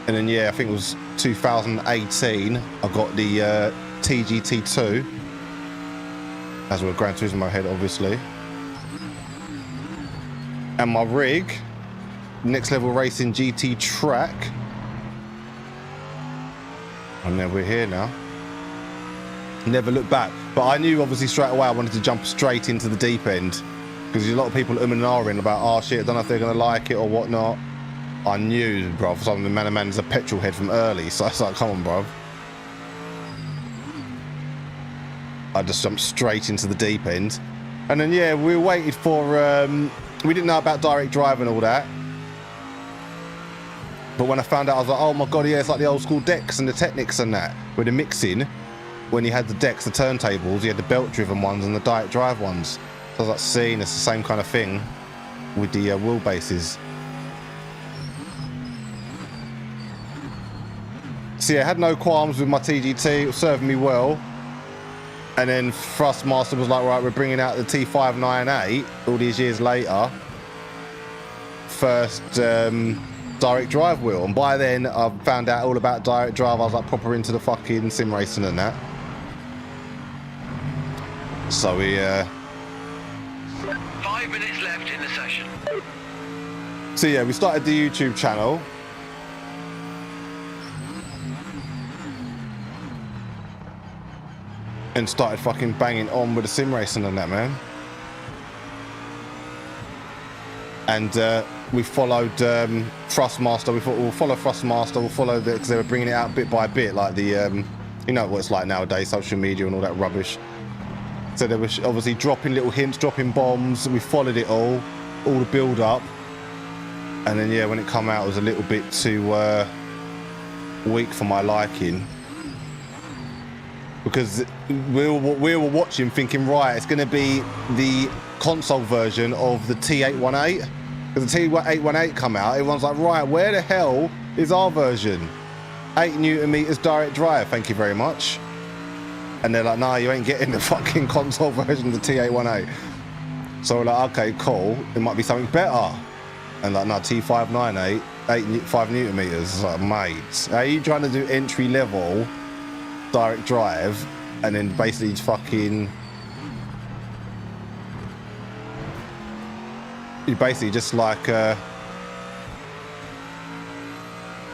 And then yeah, I think it was 2018. I got the TGT2. As we're Gran Turismo head, obviously. And my rig, Next Level Racing GT Track. And then we're here now. Never look back. But I knew obviously straight away I wanted to jump straight into the deep end. Because there's a lot of people and ahhing about, oh shit, I don't know if they're going to like it or whatnot. I knew, bro, for something, man is a petrol head from early. So I was like, come on, bro. I just jumped straight into the deep end. And then, yeah, we waited for, we didn't know about direct drive and all that. But when I found out, I was like, oh my God, yeah, it's like the old school decks and the Technics and that. With the mixing, when you had the decks, the turntables, you had the belt-driven ones and the direct drive ones. So I was like, seeing it's the same kind of thing with the wheelbases. So yeah, I had no qualms with my TGT, it was serving me well. And then Thrustmaster was like, right, we're bringing out the T598 all these years later. First direct drive wheel. And by then, I found out all about direct drive. I was like proper into the fucking sim racing and that. So we... 5 minutes left in the session. So yeah, we started the YouTube channel. And started fucking banging on with the sim racing and that, man. And we followed Thrustmaster. We thought we'll follow Thrustmaster. We'll follow the, because they were bringing it out bit by bit, like the you know what it's like nowadays, social media and all that rubbish. So they were obviously dropping little hints, dropping bombs. We followed it all the build up. And then yeah, when it come out, it was a little bit too weak for my liking. Because we were watching thinking, right, it's going to be the console version of the T818. Because the T818 come out, everyone's like, right, where the hell is our version? 8 Newton meters direct drive, thank you very much. And they're like, nah, you ain't getting the fucking console version of the T818. So we're like, okay, cool, it might be something better. And like, no, T598, 5 Newton meters. It's like, mate, how are you trying to do entry level direct drive and then basically just fucking you basically just like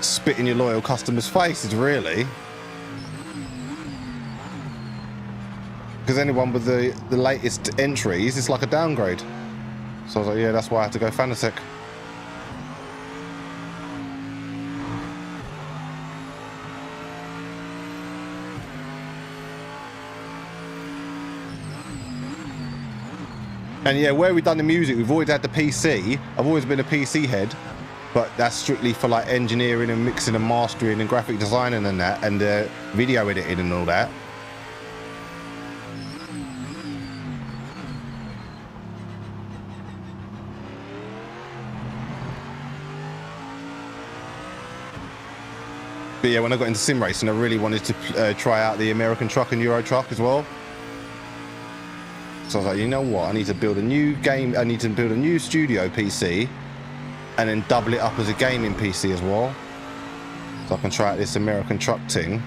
spit in your loyal customers' faces, really, because anyone with the latest entries, it's like a downgrade. So I was like, yeah, that's why I had to go Fanatec. And yeah, where we've done the music, we've always had the PC. I've always been a PC head, but that's strictly for like engineering and mixing and mastering and graphic designing and that, and video editing and all that. But yeah, when I got into sim racing, I really wanted to try out the American truck and Euro truck as well. So I was like, you know what? I need to build a new game. I need to build a new studio PC and then double it up as a gaming PC as well. So I can try out this American truck thing.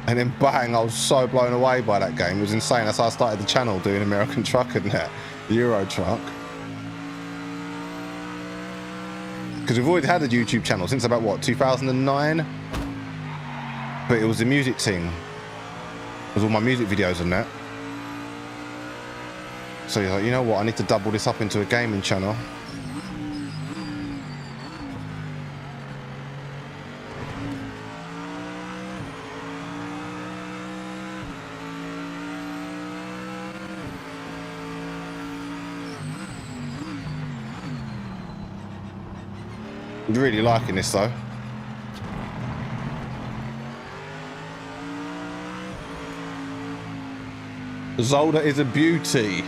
And then bang, I was so blown away by that game. It was insane. That's how I started the channel, doing American truck and that, Euro truck. Because we've always had a YouTube channel since about, what, 2009? But it was the music thing. It was all my music videos and that. So you're like, you know what, I need to double this up into a gaming channel. I'm really liking this though. Zolda is a beauty.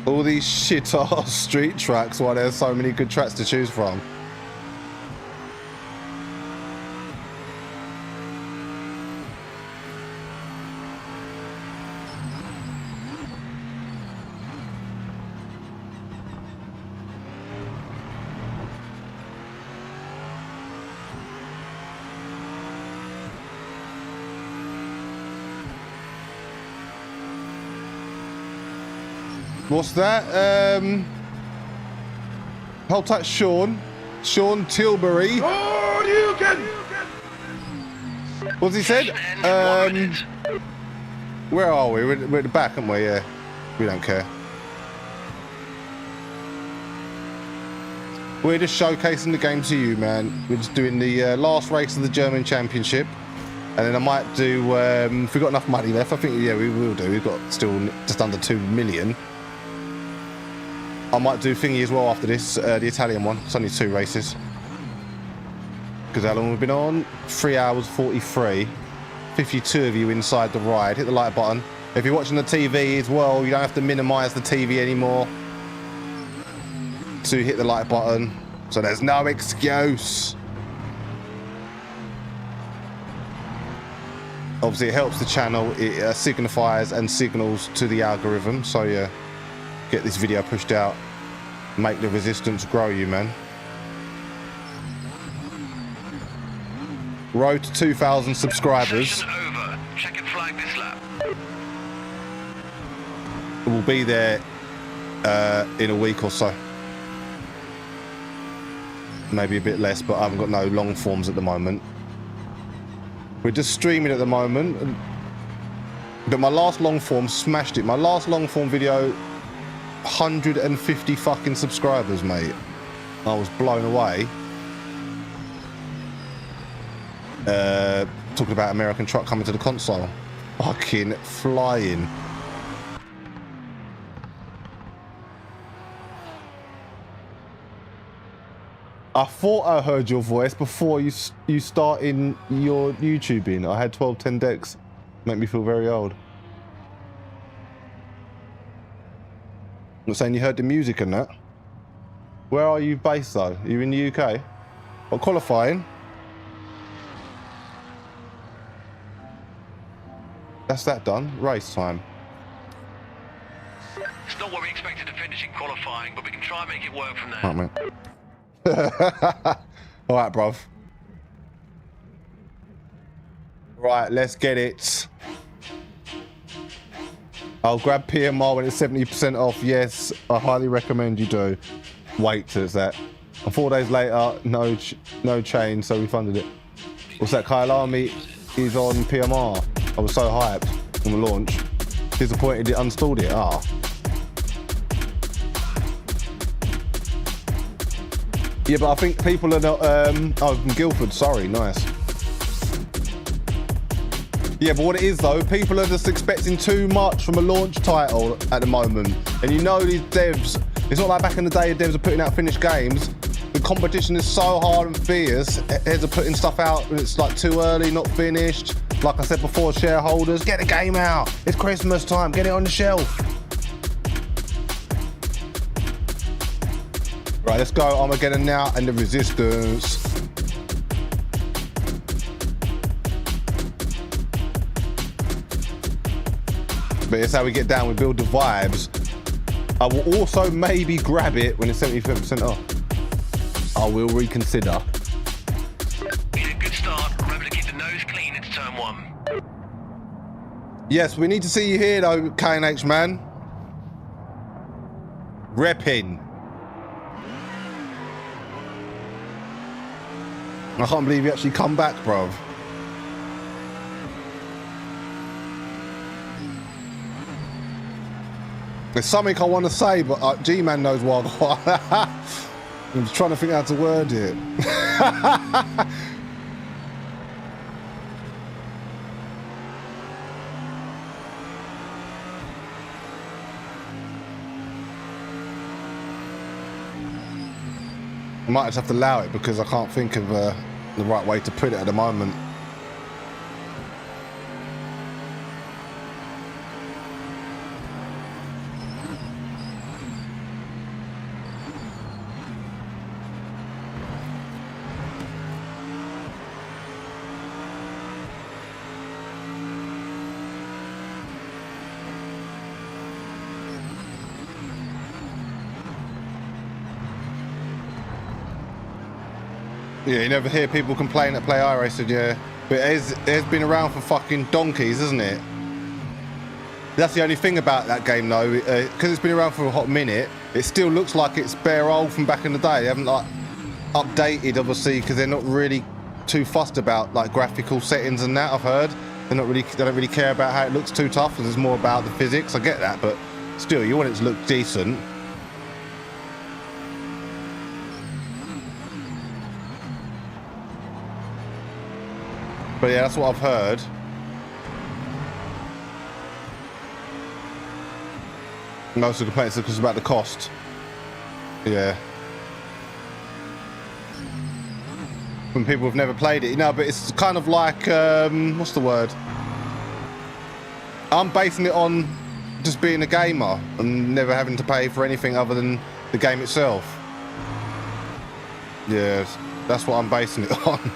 All these shit-ass street tracks while there's so many good tracks to choose from. What's that? Hold tight, Sean Tilbury. Oh, you can. What's he said? Where are we? We're at the back, aren't we? Yeah. We don't care. We're just showcasing the game to you, man. We're just doing the last race of the German Championship. And then I might do, if we've got enough money left, I think, yeah, we will do. We've got still just under 2 million. I might do thingy as well after this, the Italian one. It's only 2 races. Because how long we've been on? 3 hours 43. 52 of you inside the ride. Hit the like button. If you're watching the TV as well, you don't have to minimise the TV anymore to hit the like button. So there's no excuse. Obviously, it helps the channel. It signifies and signals to the algorithm. So yeah, get this video pushed out. Make the resistance grow, you man. Road to 2,000 subscribers. Session over. Check and flag this lap. We'll be there in a week or so. Maybe a bit less, but I haven't got no long forms at the moment. We're just streaming at the moment. But my last long form smashed it. My last long form video, 150 fucking subscribers, mate. I was blown away. Talking about American truck coming to the console. Fucking flying. I thought I heard your voice before you starting your YouTubing. I had 1210 decks. Make me feel very old. I'm not saying you heard the music and that. Where are you based though? Are you in the UK? What, qualifying? That's that done. Race time. It's not what we expected to finish in qualifying, but we can try and make it work from there. Right, mate. All right, bruv. Right, let's get it. I'll grab PMR when it's 70% off. Yes, I highly recommend you do. Wait till it's that. And 4 days later, no change, so we funded it. What's that? Kyle Army is on PMR. I was so hyped on the launch. Disappointed it uninstalled it. Ah. Yeah, but I think people are not, oh, from Guildford, sorry, nice. Yeah, but what it is though, people are just expecting too much from a launch title at the moment. And you know these devs, it's not like back in the day devs are putting out finished games. The competition is so hard and fierce, heads are putting stuff out when it's like too early, not finished. Like I said before, shareholders, get the game out. It's Christmas time, get it on the shelf. Right, let's go Armegedon now and the resistance. But it's how we get down, we build the vibes. I will also maybe grab it when it's 75% off. I will reconsider. Been a good start. Remember to keep the nose clean into turn 1. Yes, we need to see you here though, K&H man. Repping. I can't believe you actually come back, bruv. There's something I want to say, but G-Man knows what I'm just trying to figure out how to word it. I might just have to allow it because I can't think of the right way to put it at the moment. Yeah, you never hear people complain that play iRacing, yeah. But it's been around for fucking donkeys, isn't it? That's the only thing about that game though, because it's been around for a hot minute, it still looks like it's bare old from back in the day. They haven't like updated obviously because they're not really too fussed about like graphical settings and that, I've heard. They don't really care about how it looks too tough because it's more about the physics. I get that, but still you want it to look decent. But yeah, that's what I've heard. Most of the complaints are because about the cost. Yeah. When people have never played it, you know, but it's kind of like, what's the word? I'm basing it on just being a gamer and never having to pay for anything other than the game itself. Yeah, that's what I'm basing it on.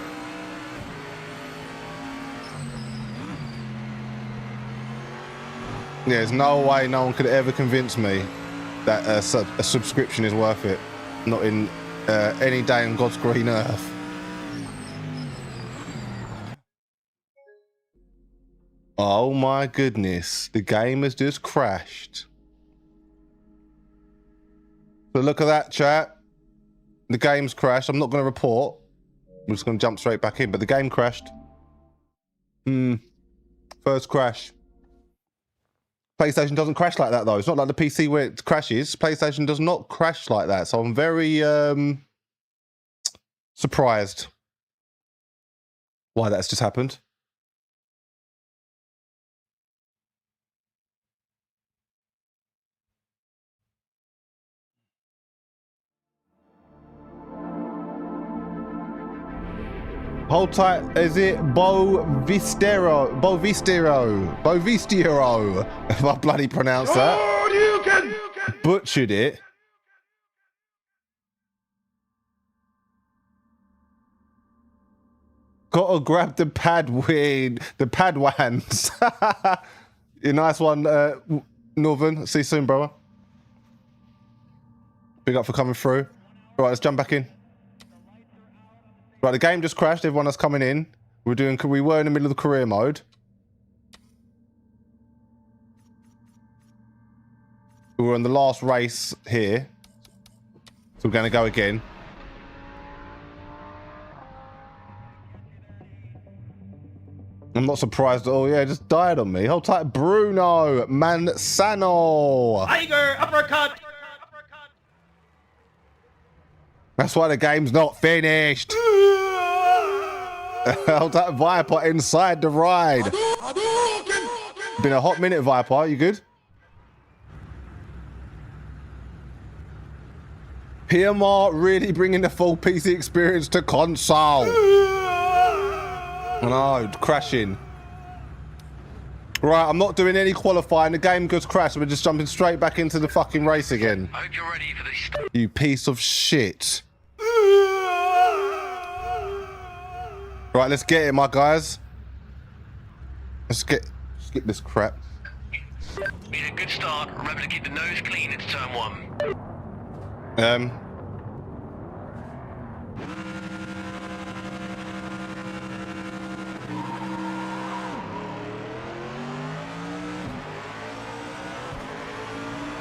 Yeah, there's no way no one could ever convince me that a subscription is worth it. Not in any day on God's green earth. Oh my goodness, the game has just crashed. So look at that, chat. The game's crashed. I'm not going to report. I'm just going to jump straight back in, but the game crashed. First crash. PlayStation doesn't crash like that, though. It's not like the PC where it crashes. PlayStation does not crash like that. So I'm very surprised why that's just happened. Hold tight, is it Bovistero? If I bloody pronounce that. Oh, you can butchered it. Gotta grab the Padwans. You nice one, Northern. See you soon, brother. Big up for coming through. All right, let's jump back in. Right, the game just crashed. Everyone that's coming in, we were in the middle of the career mode. We were on the last race here, so we're going to go again. I'm not surprised at all. Yeah, it just died on me. Hold tight, Bruno Mansano. Tiger uppercut. That's why the game's not finished. Hold that Viper inside the ride. Been a hot minute, Viper. You good? PMR really bringing the full PC experience to console. No, crashing. Right, I'm not doing any qualifying. The game just crashed. We're just jumping straight back into the fucking race again. I hope you're ready for this. You piece of shit. Right, let's get it, my guys. Let's skip this crap. Been a good start. Remember to keep the nose clean. It's turn 1.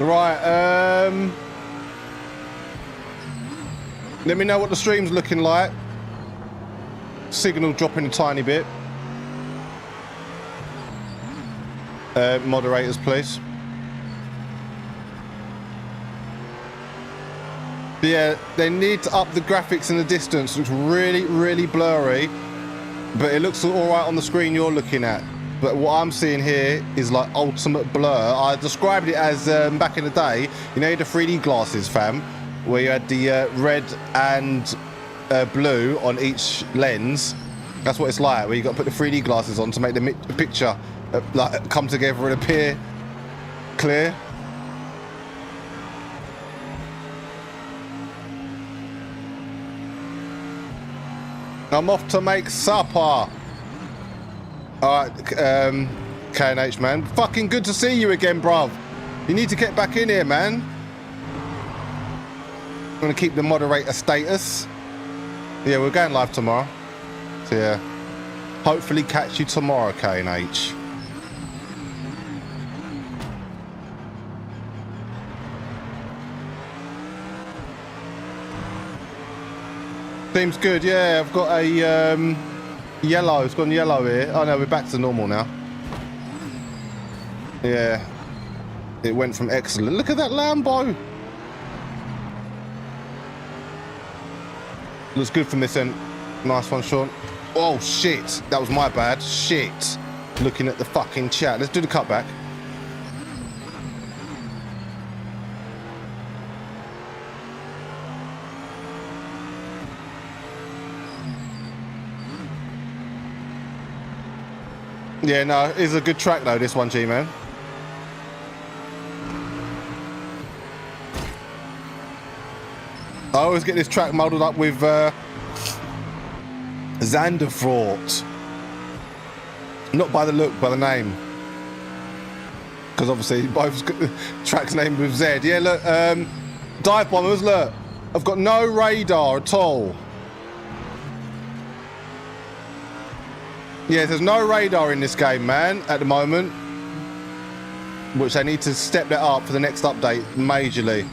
Right, let me know what the stream's looking like. Signal dropping a tiny bit. Moderators, please. Yeah, they need to up the graphics in the distance. It looks really, really blurry, but it looks all right on the screen you're looking at. But what I'm seeing here is like ultimate blur. I described it as back in the day, you know, the 3D glasses, fam, where you had the red and blue on each lens. That's what it's like, where you got to put the 3D glasses on to make the picture like come together and appear clear. I'm off to make supper. Alright, K&H, man. Fucking good to see you again, bruv. You need to get back in here, man. I'm gonna keep the moderator status. Yeah, we're going live tomorrow. So yeah, hopefully catch you tomorrow, K&H. Seems good, yeah. I've got a yellow. It's gone yellow here. Oh no, we're back to normal now. Yeah, it went from excellent. Look at that Lambo. Looks good from this end. Nice one, Sean. Oh, shit. That was my bad. Shit. Looking at the fucking chat. Let's do the cutback. Yeah, no, it's a good track though, this one, G-Man. I always get this track muddled up with Zanderfort. Not by the look, by the name. Because obviously both tracks named with Z. Yeah, look, dive bombers, look. I've got no radar at all. Yeah, there's no radar in this game, man, at the moment. Which they need to step that up for the next update majorly.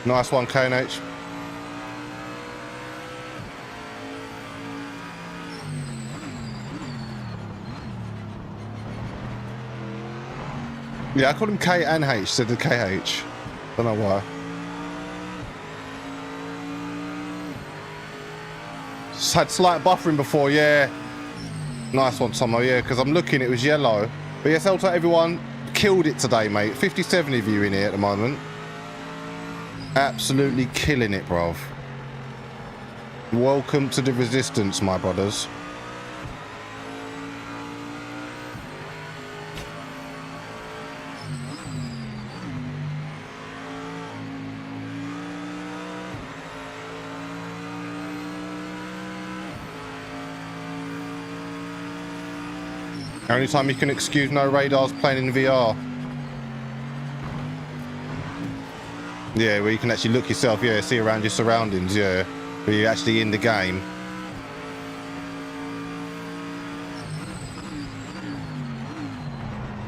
Nice one, KNH. Yeah, I called him K and H, said the KH. Don't know why. Just had slight buffering before, yeah. Nice one, Tomo, yeah, because I'm looking, it was yellow. But yes, I'll tell everyone, killed it today, mate. 57 of you in here at the moment. Absolutely killing it, bruv. Welcome to the resistance, my brothers. Only time you can excuse no radars playing in VR. Yeah, where you can actually look yourself, yeah, see around your surroundings, yeah, where you're actually in the game.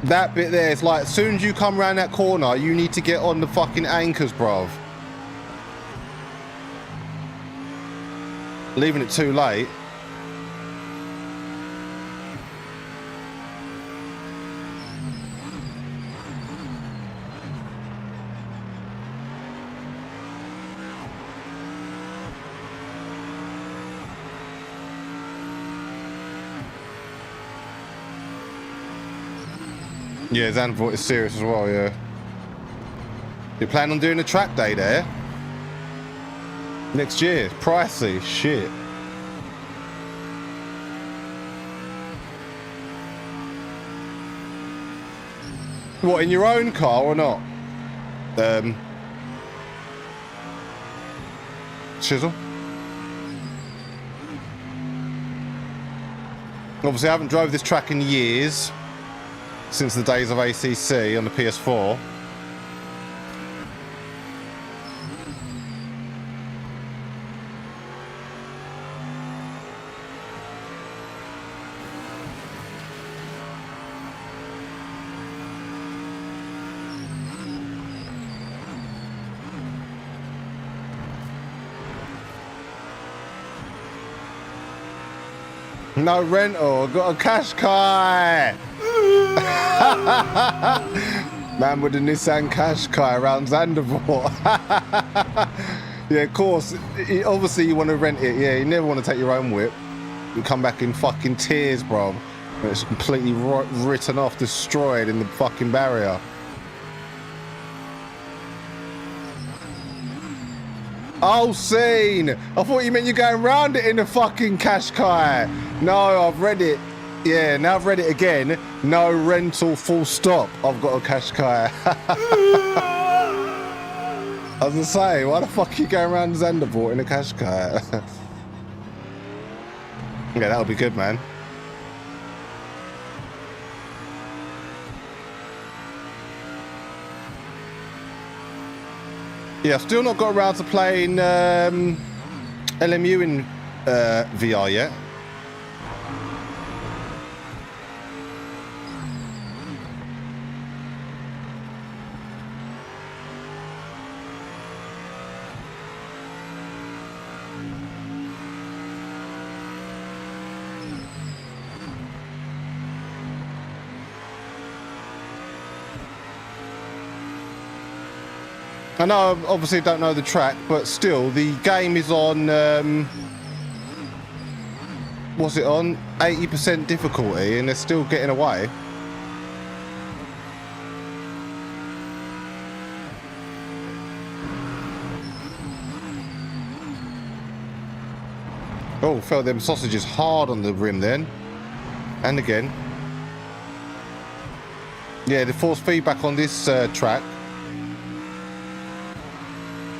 That bit there, it's like, as soon as you come around that corner, you need to get on the fucking anchors, bruv. Leaving it too late. Yeah, Zandvoort is serious as well, yeah. You plan on doing a track day there? Next year? Pricey, shit. What, in your own car or not? Shizzle? Obviously I haven't drove this track in years. Since the days of ACC on the PS4. No rental, got a cash car. Man with the Nissan Qashqai around Zandvoort. Yeah, of course. Obviously, you want to rent it. Yeah, you never want to take your own whip. You come back in fucking tears, bro. And it's completely written off, destroyed in the fucking barrier. Oh, scene! I thought you meant you're going round it in the fucking Qashqai. No, I've read it. Yeah, now I've read it again. No rental, full stop. I've got a Qashqai. I was gonna say, why the fuck are you going around Zandvoort in a Qashqai? Yeah, that would be good, man. Yeah, I've still not got around to playing LMU in VR yet. I know I obviously don't know the track, but still, the game is on, what's it on? 80% difficulty, and they're still getting away. Oh, felt them sausages hard on the rim then. And again. Yeah, the force feedback on this track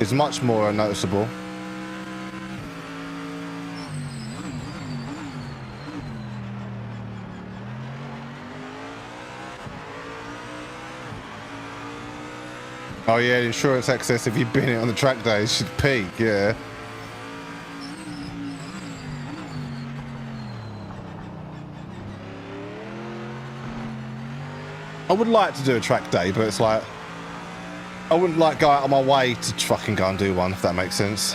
is much more noticeable. Oh yeah, the insurance excess, if you've been it on the track days, should peak, yeah. I would like to do a track day, but it's like, I wouldn't like go out of my way to fucking go and do one, if that makes sense.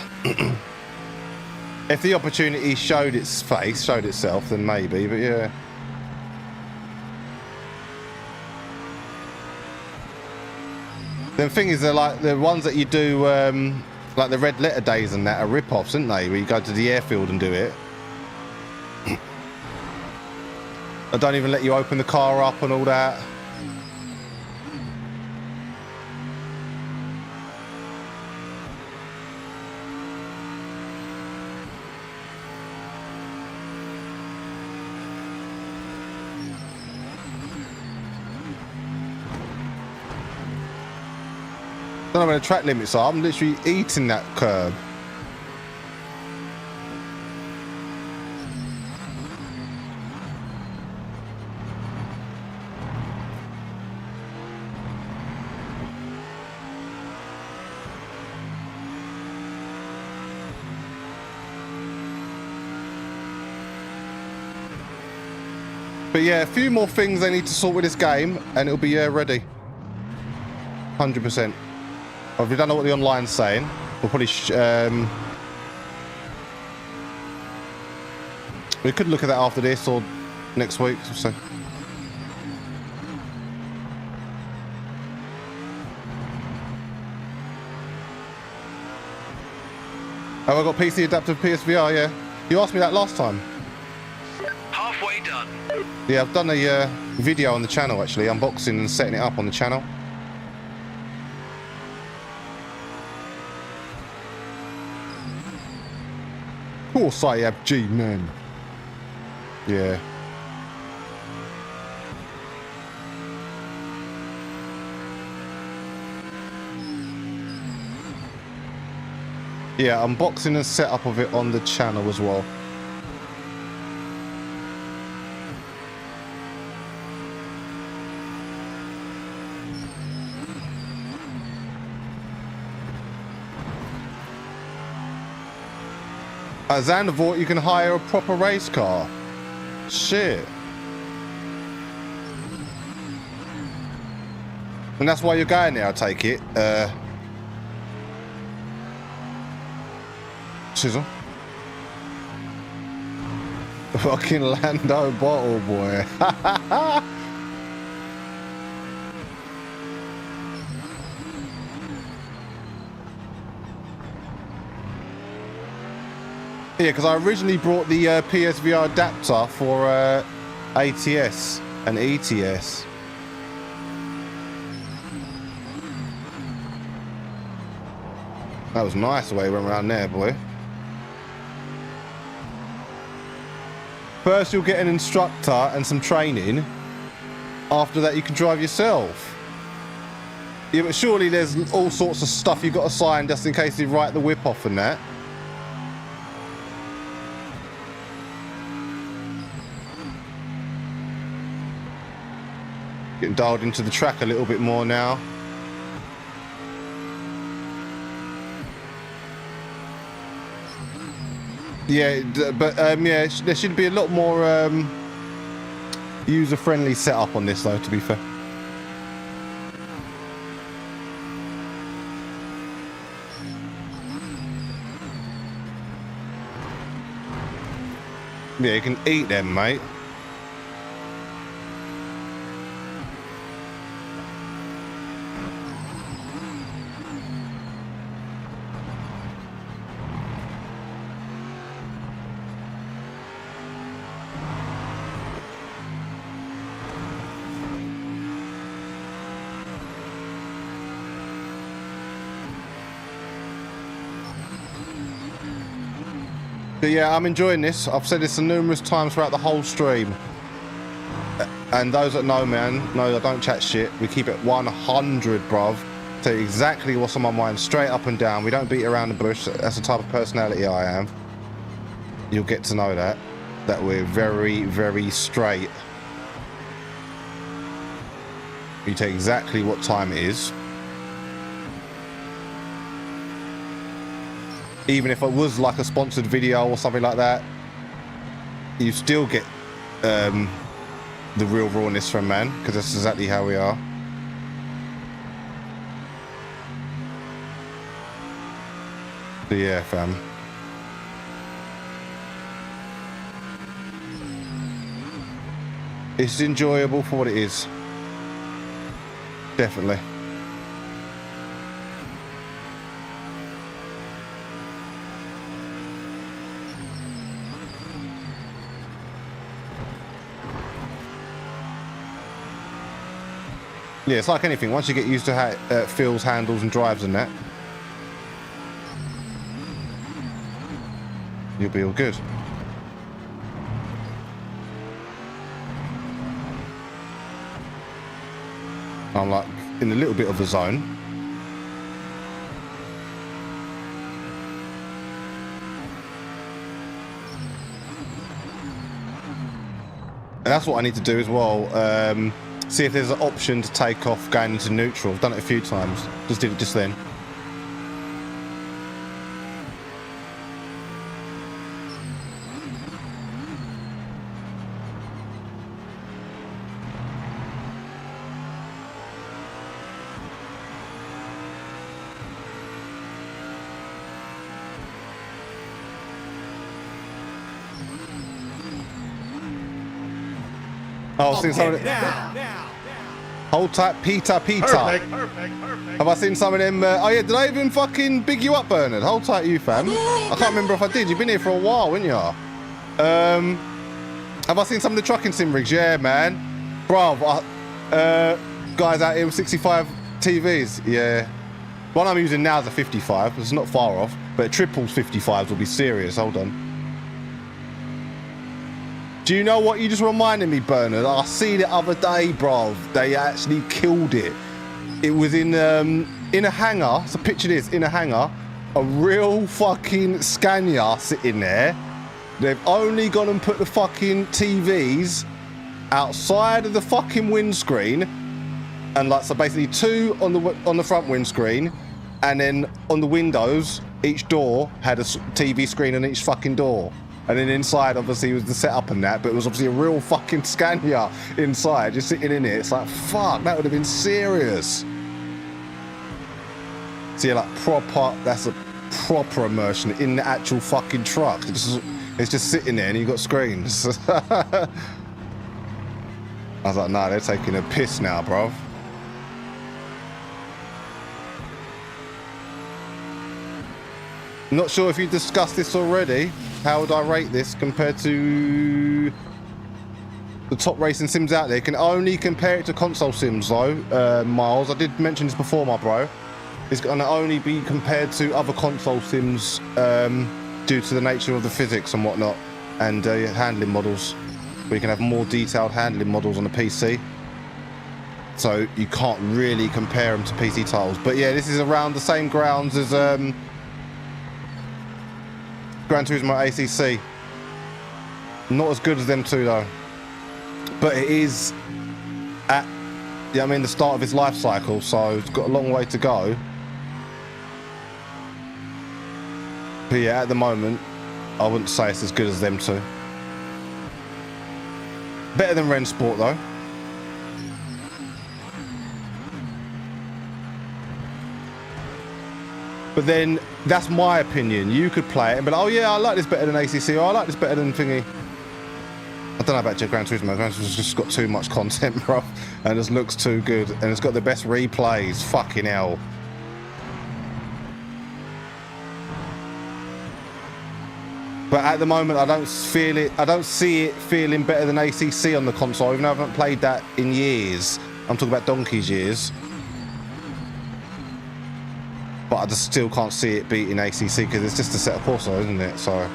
If the opportunity showed its face, showed itself, then maybe, but yeah. The thing is, they're like the ones that you do, like the red letter days and that are rip-offs, aren't they? Where you go to the airfield and do it. They don't even let you open the car up and all that. I don't know where the track limits are. I'm literally eating that curb. But yeah, a few more things they need to sort with this game, and it'll be ready. 100%. If we don't know what the online's saying, we'll probably we could look at that after this or next week or so. Have I got PC adaptive PSVR? Yeah. You asked me that last time. Halfway done. Yeah, I've done a video on the channel actually, unboxing and setting it up on the channel. Of course I have, G-Man. Yeah. Yeah, unboxing and setup of it on the channel as well. At Zandvoort, you can hire a proper race car. Shit. And that's why you're going there, I take it. Chisel. Fucking Lando bottle boy. Yeah, because I originally brought the PSVR adapter for ATS and ETS. That was nice the way it went around there, boy. First, you'll get an instructor and some training. After that, you can drive yourself. Yeah, but surely there's all sorts of stuff you've got to sign just in case you write the whip off and that. Getting dialed into the track a little bit more now. Yeah, but yeah, there should be a lot more user-friendly setup on this, though. To be fair. Yeah, you can eat them, mate. But yeah, I'm enjoying this. I've said this numerous times throughout the whole stream. And those that know, man, know I don't chat shit. We keep it 100, bruv. Tell you exactly what's on my mind, straight up and down. We don't beat around the bush. That's the type of personality I am. You'll get to know that we're very, very straight. You tell exactly what time it is. Even if it was like a sponsored video or something like that, you still get the real rawness from man, because that's exactly how we are. But yeah, fam. It's enjoyable for what it is. Definitely. Yeah, it's like anything. Once you get used to how it feels, handles and drives and that, you'll be all good. I'm like in a little bit of a zone. And that's what I need to do as well. See if there's an option to take off going into neutral. I've done it a few times. Just did it just then. Oh, I've seen some of it. Hold tight, Peter. Perfect. Have I seen some of them? Oh yeah, did I even fucking big you up, Bernard? Hold tight, you fam. I can't remember if I did. You've been here for a while, haven't you? Have I seen some of the trucking sim rigs? Yeah, man. Bruv, guys out here with 65 TVs. Yeah. One I'm using now is a 55. It's not far off, but triples 55s will be serious. Hold on. Do you know what you just reminded me, Bernard? I see the other day, bro. They actually killed it. It was in a hangar. So picture this, in a hangar, a real fucking Scania sitting there. They've only gone and put the fucking TVs outside of the fucking windscreen, and like so basically two on the front windscreen, and then on the windows, each door had a TV screen on each fucking door. And then inside, obviously, was the setup and that, but it was obviously a real fucking Scania inside, just sitting in it. It's like, fuck, that would have been serious. So yeah, like proper, that's a proper immersion in the actual fucking truck. It's just sitting there and you've got screens. I was like, nah, they're taking a piss now, bro. Not sure if you discussed this already. How would I rate this compared to the top racing sims out there? You can only compare it to console sims though, Miles. I did mention this before, my bro. It's going to only be compared to other console sims due to the nature of the physics and whatnot, and handling models. Where you can have more detailed handling models on the PC. So you can't really compare them to PC titles. But yeah, this is around the same grounds as Gran Turismo ACC. Not as good as them two though, but it is at the start of its life cycle, so it's got a long way to go. But yeah, at the moment I wouldn't say it's as good as them two. Better than Ren Sport though. But then, that's my opinion. You could play it and be like, oh yeah, I like this better than ACC, or I like this better than thingy. I don't know about Gran Turismo. Gran Turismo's just got too much content, bro. And it just looks too good. And it's got the best replays. Fucking hell. But at the moment, I don't feel it. I don't see it feeling better than ACC on the console, even though I haven't played that in years. I'm talking about donkey's years. But I just still can't see it beating ACC because it's just a set of Corso, isn't it? So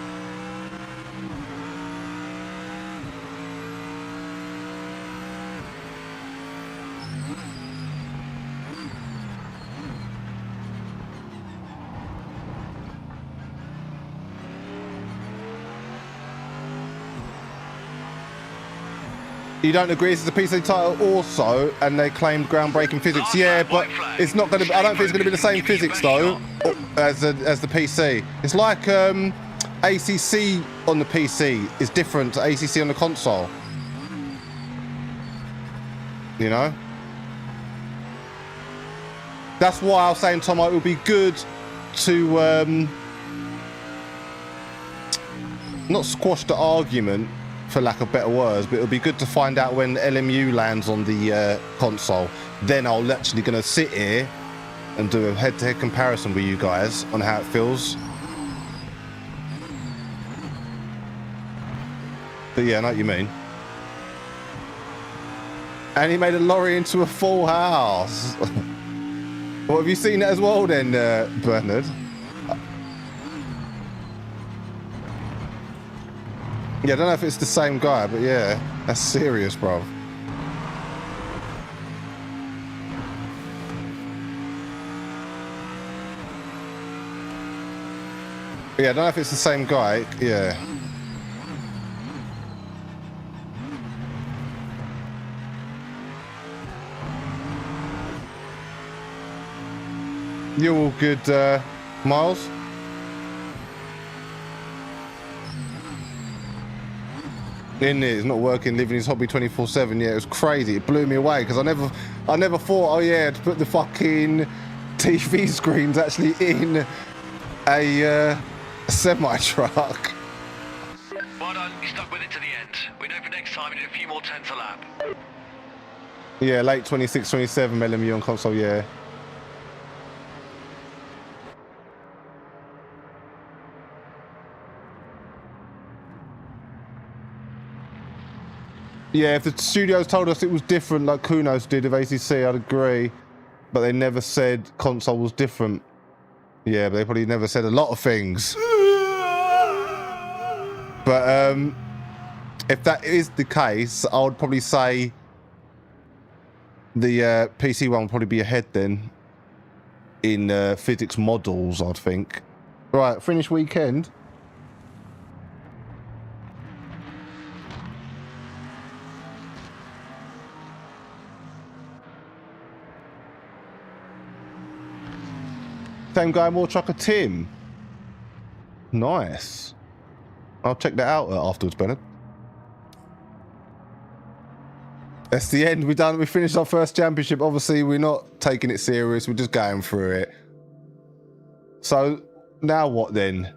You don't agree this is a PC title also, and they claimed groundbreaking physics. Yeah, but it's not going to. I don't think it's going to be the same physics though as the PC. It's like ACC on the PC is different to ACC on the console. You know. That's why I was saying, Tom, it would be good to not squash the argument, for lack of better words, but it'll be good to find out when LMU lands on the console. Then I'll actually gonna sit here and do a head-to-head comparison with you guys on how it feels. But yeah, I know what you mean. And he made a lorry into a full house. Well, have you seen that as well then, Bernard? Yeah, I don't know if it's the same guy, but yeah, that's serious, bro. Yeah, I don't know if it's the same guy, yeah. You're all good, Miles? In it, it's not working, living his hobby 24/7. Yeah, it was crazy. It blew me away because I never thought, oh yeah, to put the fucking TV screens actually in a semi-truck. Well done, you stuck with it to the end. We know for next time we need a few more tenths a lap. Yeah, late 26, 27 LMU on console, yeah. Yeah, if the studios told us it was different like Kunos did of ACC, I'd agree. But they never said console was different. Yeah, but they probably never said a lot of things. But if that is the case, I would probably say the PC one would probably be ahead then in physics models, I'd think. Right, finish weekend. Same guy, more trucker Tim. Nice. I'll check that out afterwards, Bernard. That's the end. We finished our first championship. Obviously, we're not taking it serious. We're just going through it. So now what then?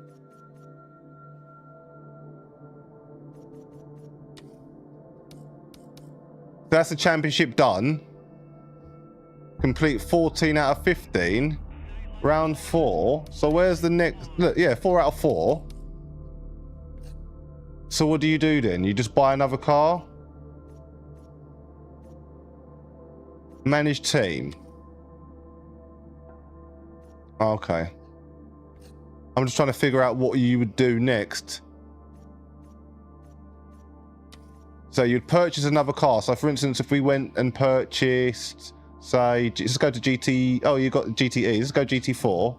That's the championship done. Complete 14 out of 15. Round 4. So where's the next? Look, yeah, 4 out of 4. So what do you do then? You just buy another car? Manage team. Okay. I'm just trying to figure out what you would do next. So you'd purchase another car. So for instance, if we went and purchased, say, let's go to GT. Oh, you got GTE. Let's go GT4.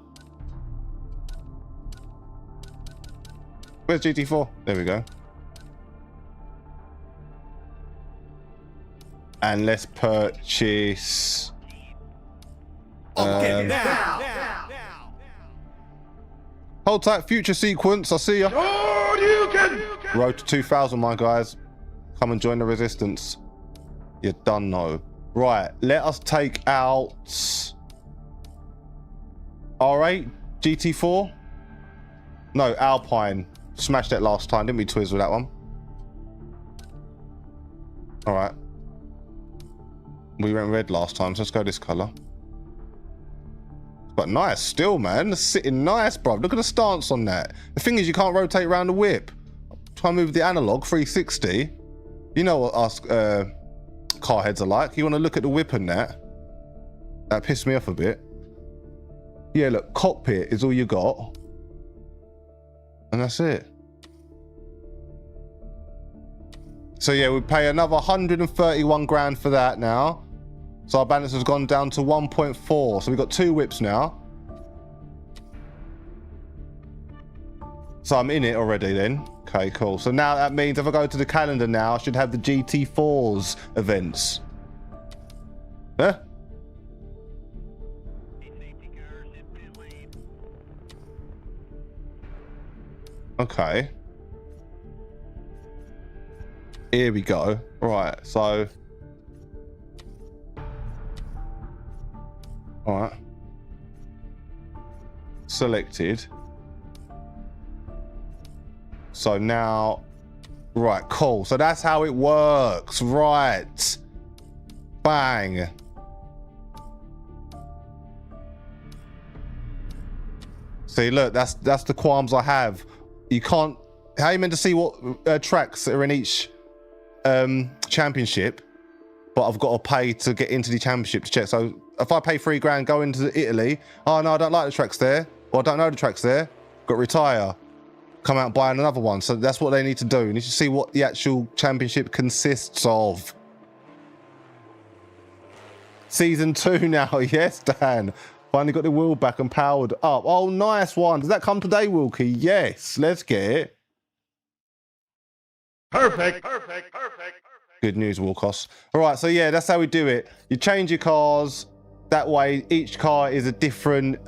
Where's GT4? There we go. And let's purchase. Hold tight, future sequence. I'll see ya. Road to 2000, my guys. Come and join the resistance. You're done, no. Right, let us take out R8 GT4. No, Alpine. Smashed that last time, didn't we, Twiz, with that one? All right. We went red last time, so let's go this color. But nice still, man. It's sitting nice, bro. Look at the stance on that. The thing is, you can't rotate around the whip. Try and move the analog 360. You know what us car heads are like. You want to look at the whip and that. That pissed me off a bit. Yeah, look, cockpit is all you got. And that's it. So yeah, we pay another 131 grand for that now. So our balance has gone down to 1.4. So we've got 2 whips now. So I'm in it already then. Okay, cool. So now that means if I go to the calendar now, I should have the GT4's events. Huh? Okay. Here we go. Right, so... Alright. Selected. So now... Right, cool. So that's how it works. Right. Bang. See, look, that's the qualms I have. You can't... How are you meant to see what tracks are in each championship? But I've got to pay to get into the championship to check. So if I pay £3 go into Italy, oh no, I don't like the tracks there. Or I don't know the tracks there. Got to retire. Come out and buy another one. So that's what they need to do. You need to see what the actual championship consists of. Season 2 now. Yes, Dan. Finally got the wheel back and powered up. Oh, nice one. Does that come today, Wilkie? Yes. Let's get it. Perfect. Good news, Wilkos. All right, so yeah, that's how we do it. You change your cars. That way, each car is a different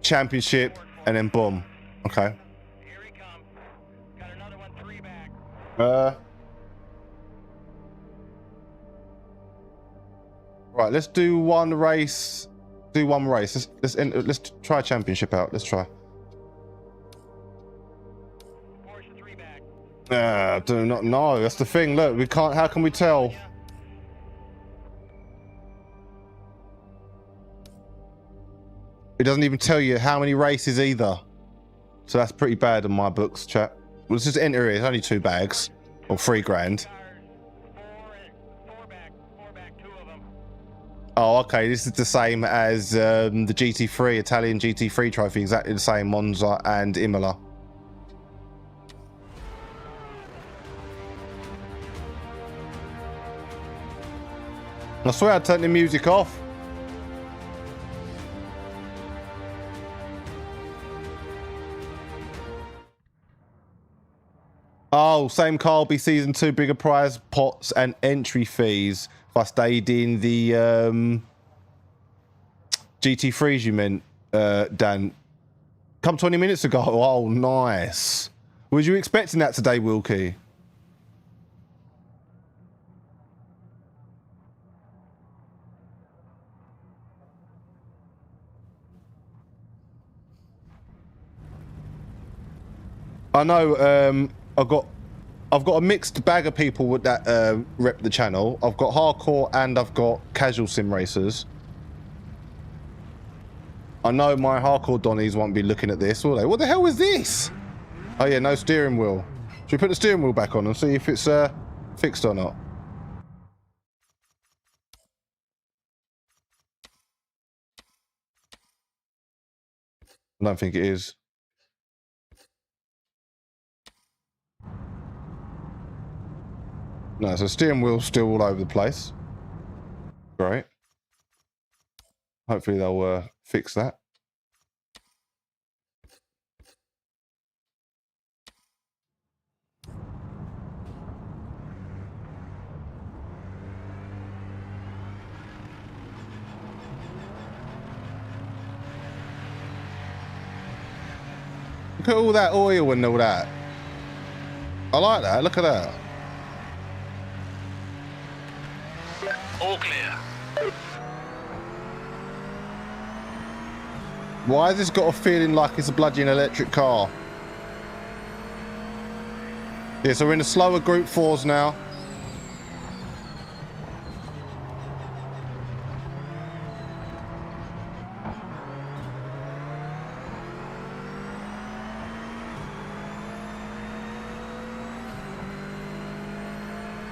championship, and then boom. Okay. Here he comes. Got another one, 3 back. Right, let's do one race. Let's try a championship out. Let's try. Porsche 3 back. Do not know. That's the thing. Look, we can't. How can we tell? It doesn't even tell you how many races either. So that's pretty bad in my books, chat. Let's just enter it. It's only 2 bags or £3 grand. 4 back, 2 of them. Oh, okay. This is the same as the GT3, Italian GT3 trophy. Exactly the same, Monza and Imola. I swear I turned the music off. Oh, same car will be season 2, bigger prize pots and entry fees. If I stayed in the GT3s, you meant, Dan. Come 20 minutes ago. Oh, nice. Was you expecting that today, Wilkie? I know. I've got a mixed bag of people with that rep the channel. I've got hardcore and I've got casual sim racers. I know my hardcore Donnies won't be looking at this, will they? What the hell is this? Oh yeah, no steering wheel. Should we put the steering wheel back on and see if it's fixed or not? I don't think it is. No, so steering wheel's still all over the place. Great. Hopefully they'll fix that. Look at all that oil and all that. I like that. Look at that. All clear. Why has this got a feeling like it's a bloody electric car? Yeah, so we're in the slower Group 4s now.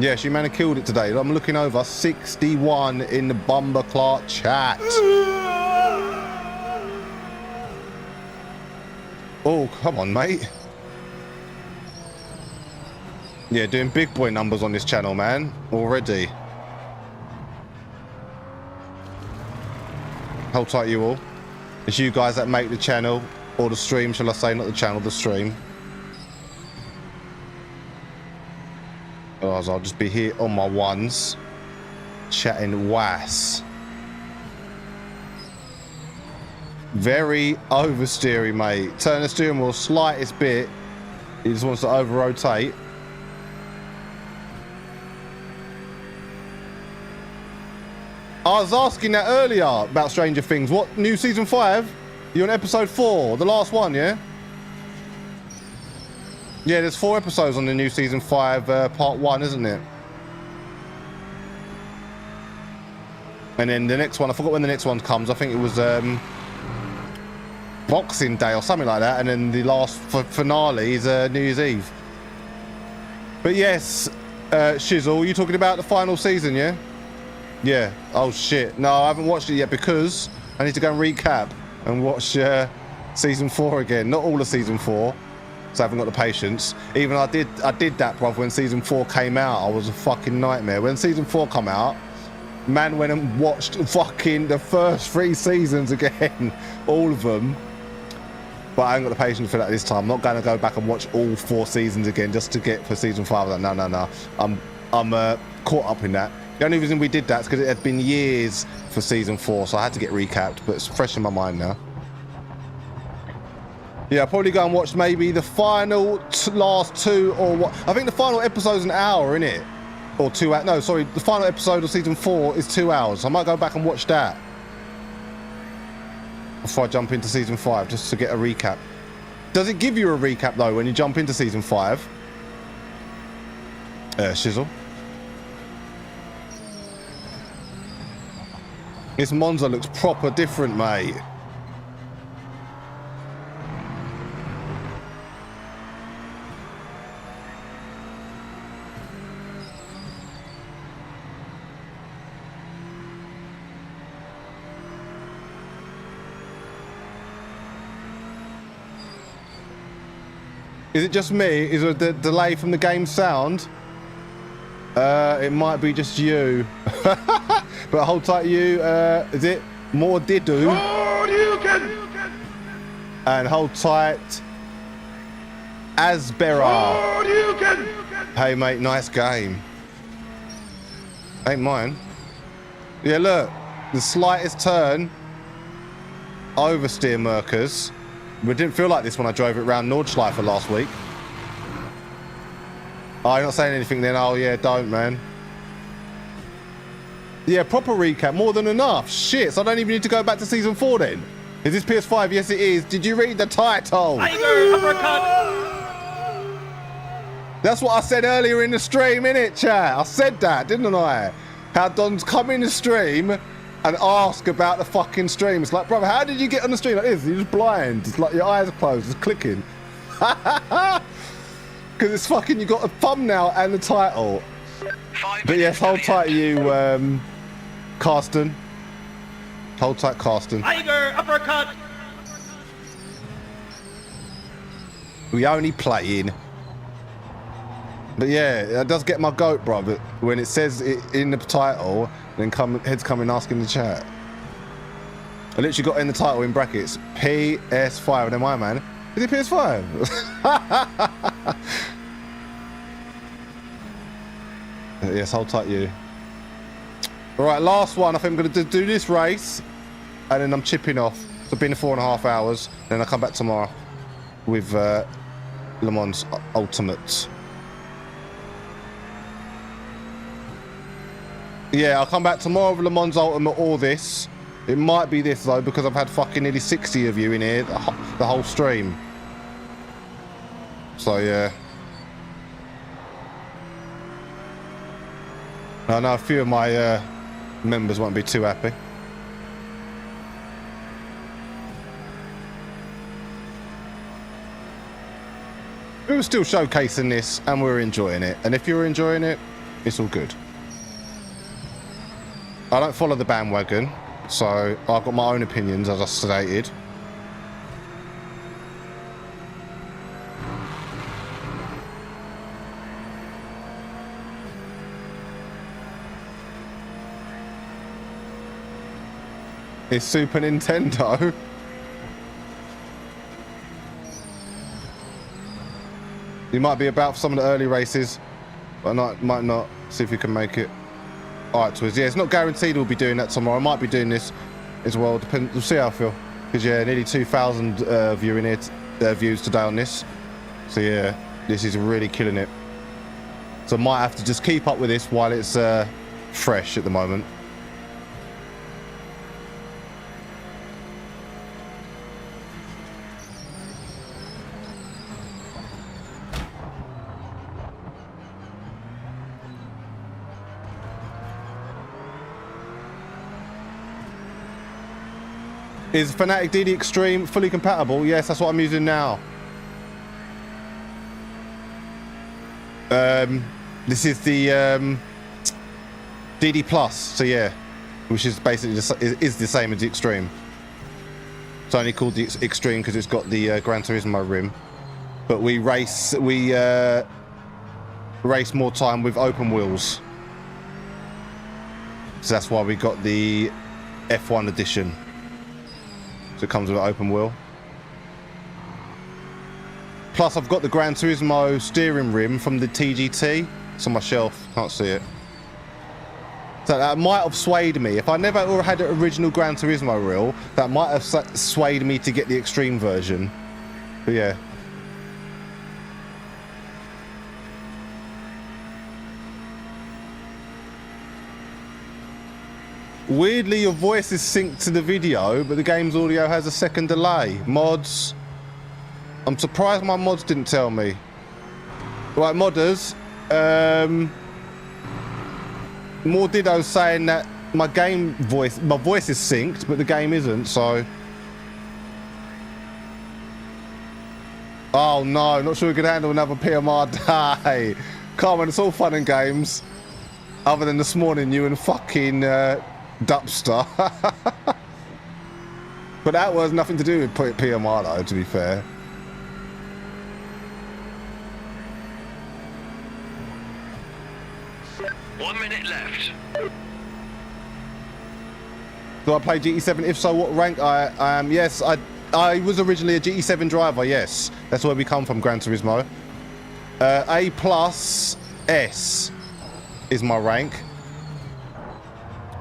Yeah, she man killed it today. I'm looking over 61 in the Bumper Clark chat. Oh, come on, mate. Yeah, doing big boy numbers on this channel, man. Already. Hold tight, you all. It's you guys that make the channel, or the stream, shall I say, not the channel, the stream. Otherwise, I'll just be here on my ones, chatting was. Very oversteery, mate. Turn the steering wheel slightest bit. He just wants to over-rotate. I was asking that earlier about Stranger Things. What, new season 5? You're on episode 4, the last one, yeah? Yeah, there's 4 episodes on the new season 5, part 1, isn't it? And then the next one, I forgot when the next one comes. I think it was Boxing Day or something like that. And then the last finale is New Year's Eve. But yes, Shizzle, you talking about the final season, yeah? Yeah. Oh shit. No, I haven't watched it yet because I need to go and recap and watch season 4 again. Not all of season 4, so I haven't got the patience. Even I did that, bruv, when season 4 came out. I was a fucking nightmare. When season 4 come out, man went and watched fucking the first 3 seasons again, all of them. But I haven't got the patience for that this time. I'm not going to go back and watch all 4 seasons again just to get for season 5. Like, no. I'm caught up in that. The only reason we did that is because it had been years for season 4, so I had to get recapped, but it's fresh in my mind now. Yeah, I'll probably go and watch maybe the final last 2 or what. I think the final episode's an hour, innit? Or 2 hours. No, sorry, the final episode of season 4 is 2 hours. I might go back and watch that before I jump into season 5, just to get a recap. Does it give you a recap though when you jump into season 5? Shizzle. This Monza looks proper different, mate. Is it just me? Is it the delay from the game sound? It might be just you. But hold tight, you. Is it more Didu? Oh, you can. And hold tight, Asbera. Oh, you can. Hey, mate, nice game. Ain't mine. Yeah, look, the slightest turn, oversteer Merkers. It didn't feel like this when I drove it around Nordschleife last week. Oh, you're not saying anything then? Oh, yeah, don't, man. Yeah, proper recap, more than enough. Shit, so I don't even need to go back to season 4 then. Is this PS5? Yes, it is. Did you read the title? Tiger uppercut. That's what I said earlier in the stream, innit, chat? I said that, didn't I? How Don's come in the stream and ask about the fucking stream. It's like, brother, how did you get on the stream like this? You're just blind. It's like your eyes are closed, just clicking. Because it's fucking, you got a thumbnail and the title. But yes, hold tight, you, Carsten. Hold tight, Carsten. Tiger uppercut. We only playing. But yeah, it does get my goat, bro. But when it says it in the title, then heads come in asking the chat. I literally got in the title in brackets, PS5, and then my man, is it PS5? Yes, hold tight, you. All right, last one. I think I'm going to do this race, and then I'm chipping off. So it's been 4.5 hours. Then I come back tomorrow with Le Mans Ultimate. Yeah, I'll come back tomorrow with Le Mans Ultimate or this. It might be this though, because I've had fucking nearly 60 of you in here the whole stream. So yeah. I know a few of my members won't be too happy. We were still showcasing this and we're enjoying it. And if you're enjoying it, it's all good. I don't follow the bandwagon, so I've got my own opinions, as I stated. It's Super Nintendo. You might be about for some of the early races, but might not. See if you can make it. All right, Twiz. Yeah, it's not guaranteed we'll be doing that tomorrow. I might be doing this as well. Depends. We'll see how I feel. Because yeah, nearly 2,000 views today on this. So yeah, this is really killing it. So I might have to just keep up with this while it's fresh at the moment. Is Fanatec DD Extreme fully compatible? Yes, that's what I'm using now. This is the DD Plus, so yeah, which is basically is the same as the Extreme. It's only called the Extreme because it's got the Gran Turismo rim. But we race more time with open wheels, so that's why we got the F1 edition. So it comes with an open wheel. Plus, I've got the Gran Turismo steering rim from the TGT. It's on my shelf. Can't see it. So that might have swayed me. If I never had the original Gran Turismo reel, that might have swayed me to get the extreme version. But yeah. Weirdly, your voice is synced to the video, but the game's audio has a second delay. Mods. I'm surprised my mods didn't tell me. Right, modders. More Ditto saying that my voice is synced, but the game isn't, so. Oh no, not sure we can handle another PMR day. Carmen, it's all fun and games. Other than this morning, you and fucking Dupster. But that was nothing to do with PMR though, to be fair. One minute left. Do I play GT7? If so, what rank I am? Yes, I was originally a GT7 driver, yes. That's where we come from, Gran Turismo. A plus S is my rank.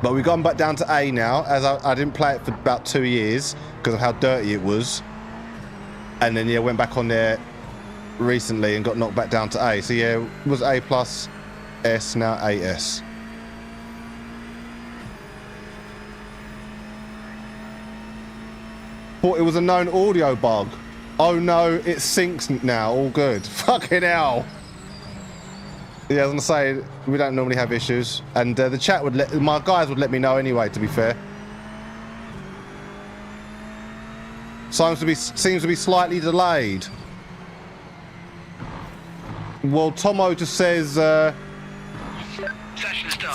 But we've gone back down to A now, as I didn't play it for about 2 years because of how dirty it was. And then, yeah, went back on there recently and got knocked back down to A. So, yeah, it was A plus S, now AS. Thought it was a known audio bug. Oh no, it syncs now, all good. Fucking hell. Yeah, I was gonna say, we don't normally have issues. And the chat would my guys would let me know anyway, to be fair. Seems to be slightly delayed. Well, Tomo just says,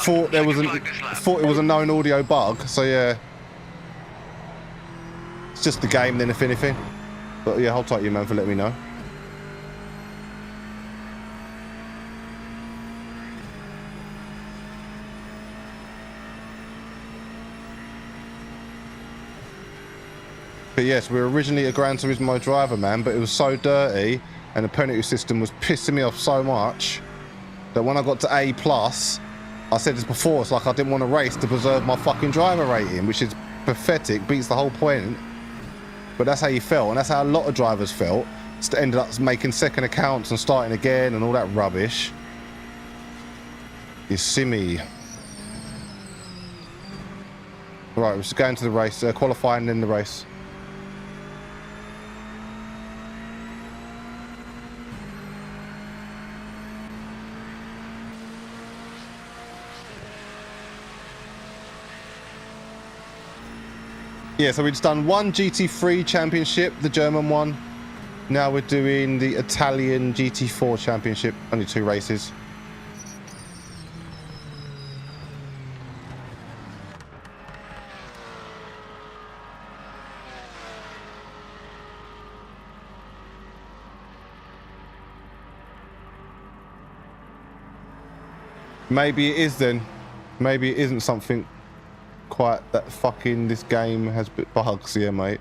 thought it was a known audio bug, so yeah. It's just the game then, if anything. But yeah, hold tight you, man, for letting me know. But yes, we were originally a Gran Turismo driver, man, but it was so dirty and the penalty system was pissing me off so much that when I got to A+, I said this before, it's like I didn't want to race to preserve my fucking driver rating, which is pathetic, beats the whole point. But that's how you felt, and that's how a lot of drivers felt. Just ended up making second accounts and starting again and all that rubbish. You see me. Right, we're just going to the race, qualifying in the race. Yeah, so we've just done one GT3 championship, the German one. Now we're doing the Italian GT4 championship, only 2 races. Maybe it is then. Maybe it isn't something quite that fucking this game has bugs, yeah, mate.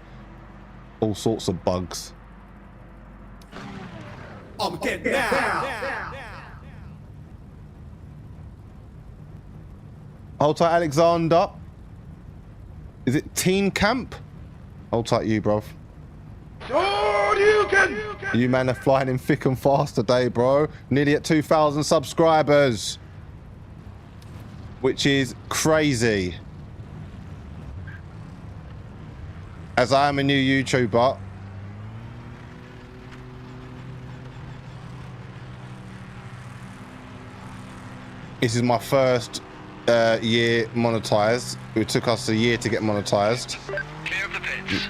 All sorts of bugs. I'm getting down. Hold tight, Alexander. Is it Teen Camp? Hold tight, you, bruv. You man are flying in thick and fast today, bro. Nearly at 2,000 subscribers, which is crazy. As I am a new YouTuber, this is my first year monetized. It took us a year to get monetized. Clear of the pits.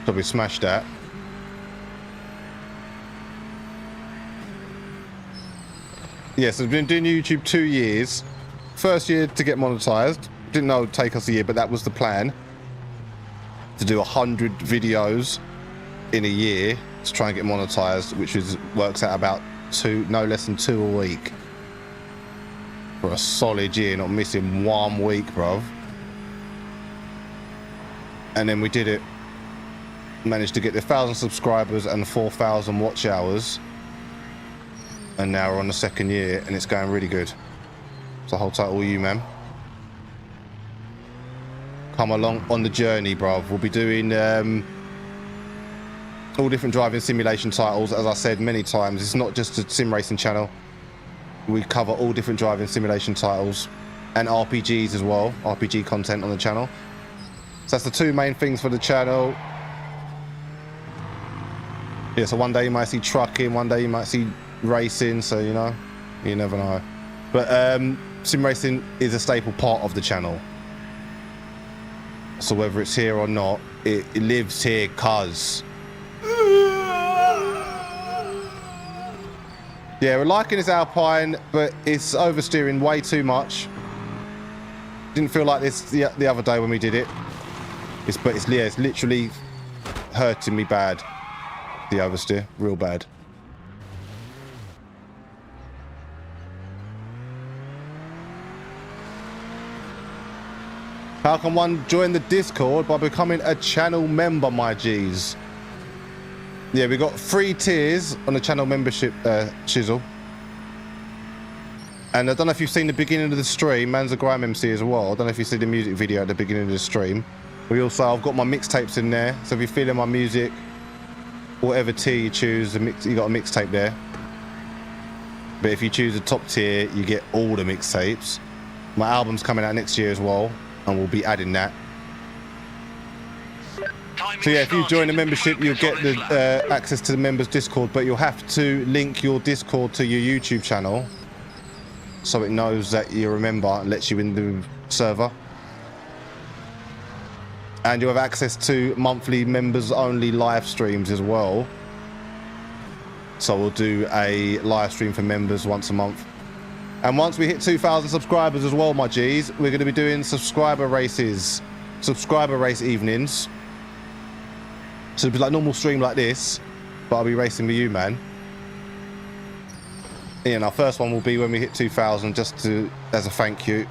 So we smashed that. Yes, I've been doing YouTube 2 years. First year to get monetized. Didn't know it would take us a year, but that was the plan. To do 100 videos in a year to try and get monetized, which works out about no less than 2 a week. For a solid year, not missing 1 week, bruv. And then we did it. Managed to get the 1,000 subscribers and 4,000 watch hours, and now we're on the 2nd year and it's going really good. So hold tight, all you, man. Come along on the journey, bruv. We'll be doing all different driving simulation titles. As I said many times, it's not just a sim racing channel. We cover all different driving simulation titles and RPGs as well, RPG content on the channel. So that's the 2 main things for the channel. Yeah, so one day you might see trucking, one day you might see racing, so you know, you never know. But sim racing is a staple part of the channel. So whether it's here or not, it lives here cuz. Yeah, we're liking this Alpine, but it's oversteering way too much. Didn't feel like this the other day when we did it. It's literally hurting me bad. The oversteer, real bad. How can one join the Discord? By becoming a channel member, my G's. Yeah, we got 3 tiers on the channel membership, Chisel. And I don't know if you've seen the beginning of the stream. Man's a grime MC as well. I don't know if you see the music video at the beginning of the stream. I've got my mixtapes in there. So if you're feeling my music, whatever tier you choose, you got a mixtape there. But if you choose the top tier, you get all the mixtapes. My album's coming out next year as well, and we'll be adding that. So yeah, if you join the membership, you'll get the access to the members Discord, but you'll have to link your Discord to your YouTube channel so it knows that you're a member and lets you in the server. And you'll have access to monthly members only live streams as well. So we'll do a live stream for members once a month. And once we hit 2,000 subscribers as well, my G's, we're going to be doing subscriber race evenings. So it'll be like normal stream like this, but I'll be racing with you, man. And our first one will be when we hit 2,000, just as a thank you.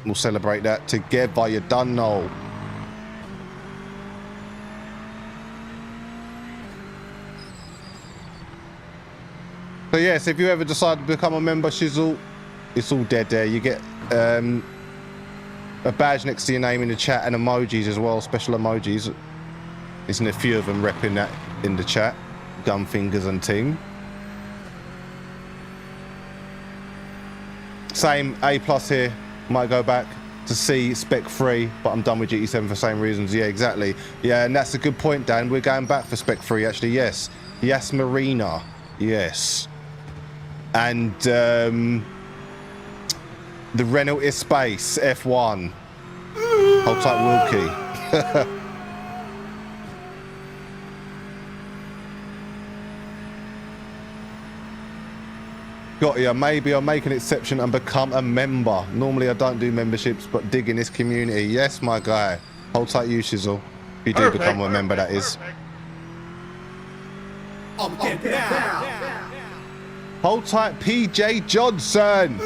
We'll celebrate that together, you done know. So yes, if you ever decide to become a member, Shizzle, it's all dead there. You get a badge next to your name in the chat and emojis as well, special emojis. Isn't a few of them repping that in the chat. Gun fingers and ting. Same A+ here. Might go back to C Spec 3, but I'm done with GT7 for the same reasons. Yeah, exactly. Yeah, and that's a good point, Dan. We're going back for Spec 3 actually. Yes. Yas Marina. Yes. And the Renault Espace F1. Hold tight, Wilkie. Got ya. Maybe I'll make an exception and become a member. Normally I don't do memberships, but dig in this community. Yes, my guy. Hold tight, you Shizzle. If you do become a member, that is. I'm getting down. Hold tight, PJ Johnson,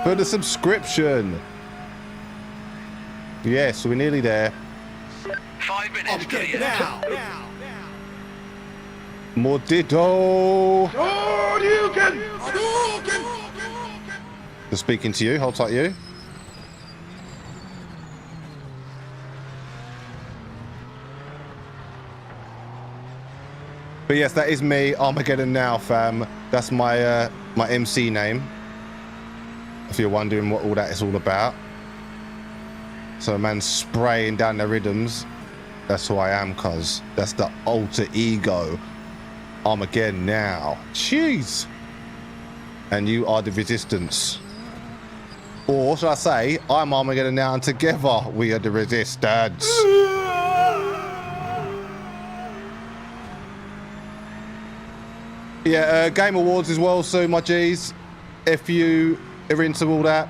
for the subscription. Yes, we're nearly there. 5 minutes to the end. More ditto. Just speaking to you. Hold tight, you. But yes, that is me, Armegedon now, fam. That's my my MC name. If you're wondering what all that is all about. So a man spraying down the rhythms. That's who I am, cuz. That's the alter ego. Armageddon now. Jeez. And you are the resistance. Or should I say, I'm Armageddon now, and together we are the resistance. Yeah, Game Awards as well soon, my G's. If you are into all that.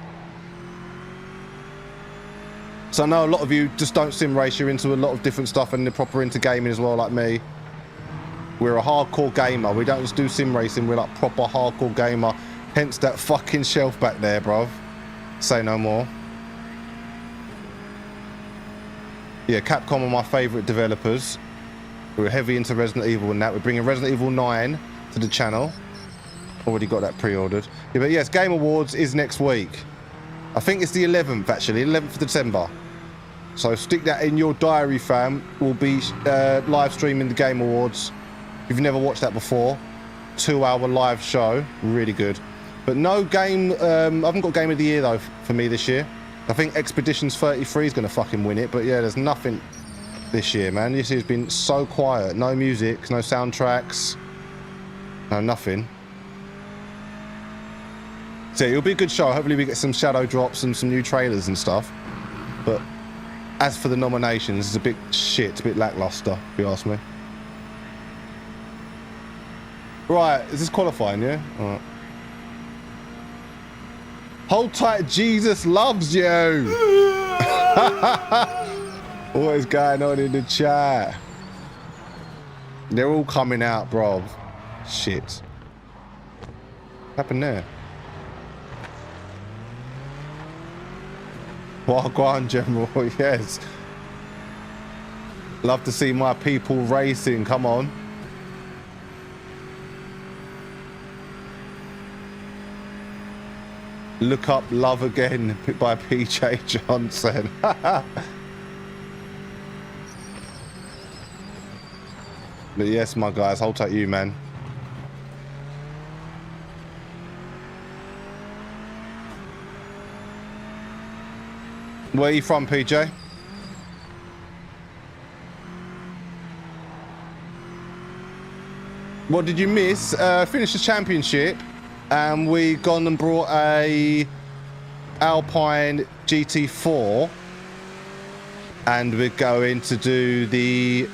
So I know a lot of you just don't sim race, you're into a lot of different stuff and they're proper into gaming as well, like me. We're a hardcore gamer. We don't just do sim racing, we're like proper hardcore gamer. Hence that fucking shelf back there, bruv. Say no more. Yeah, Capcom are my favourite developers. We're heavy into Resident Evil and that. We're bringing Resident Evil 9 to the channel. Already got that pre-ordered. Yeah, but yes, Game Awards is next week. I think it's the 11th actually, 11th of December. So stick that in your diary, fam. We'll be live streaming the Game Awards. If you've never watched that before, 2-hour live show, really good. But no game, I haven't got Game of the Year though for me this year. I think Expeditions 33 is going to fucking win it, but yeah, there's nothing this year, man. This year's been so quiet. No music, no soundtracks, no nothing. So yeah, it'll be a good show. Hopefully we get some shadow drops and some new trailers and stuff. But as for the nominations, it's a bit shit, a bit lackluster, if you ask me. Right, is this qualifying, yeah? All right. Hold tight, Jesus loves you. What is going on in the chat? They're all coming out, bro. Shit. What happened there? Wagwan, General, yes. Love to see my people racing, come on. Look up Love Again by PJ Johnson. But yes, my guys, hold tight you, man. Where are you from, PJ? What did you miss? Finished the championship and we gone and brought a Alpine GT4 and we're going to do the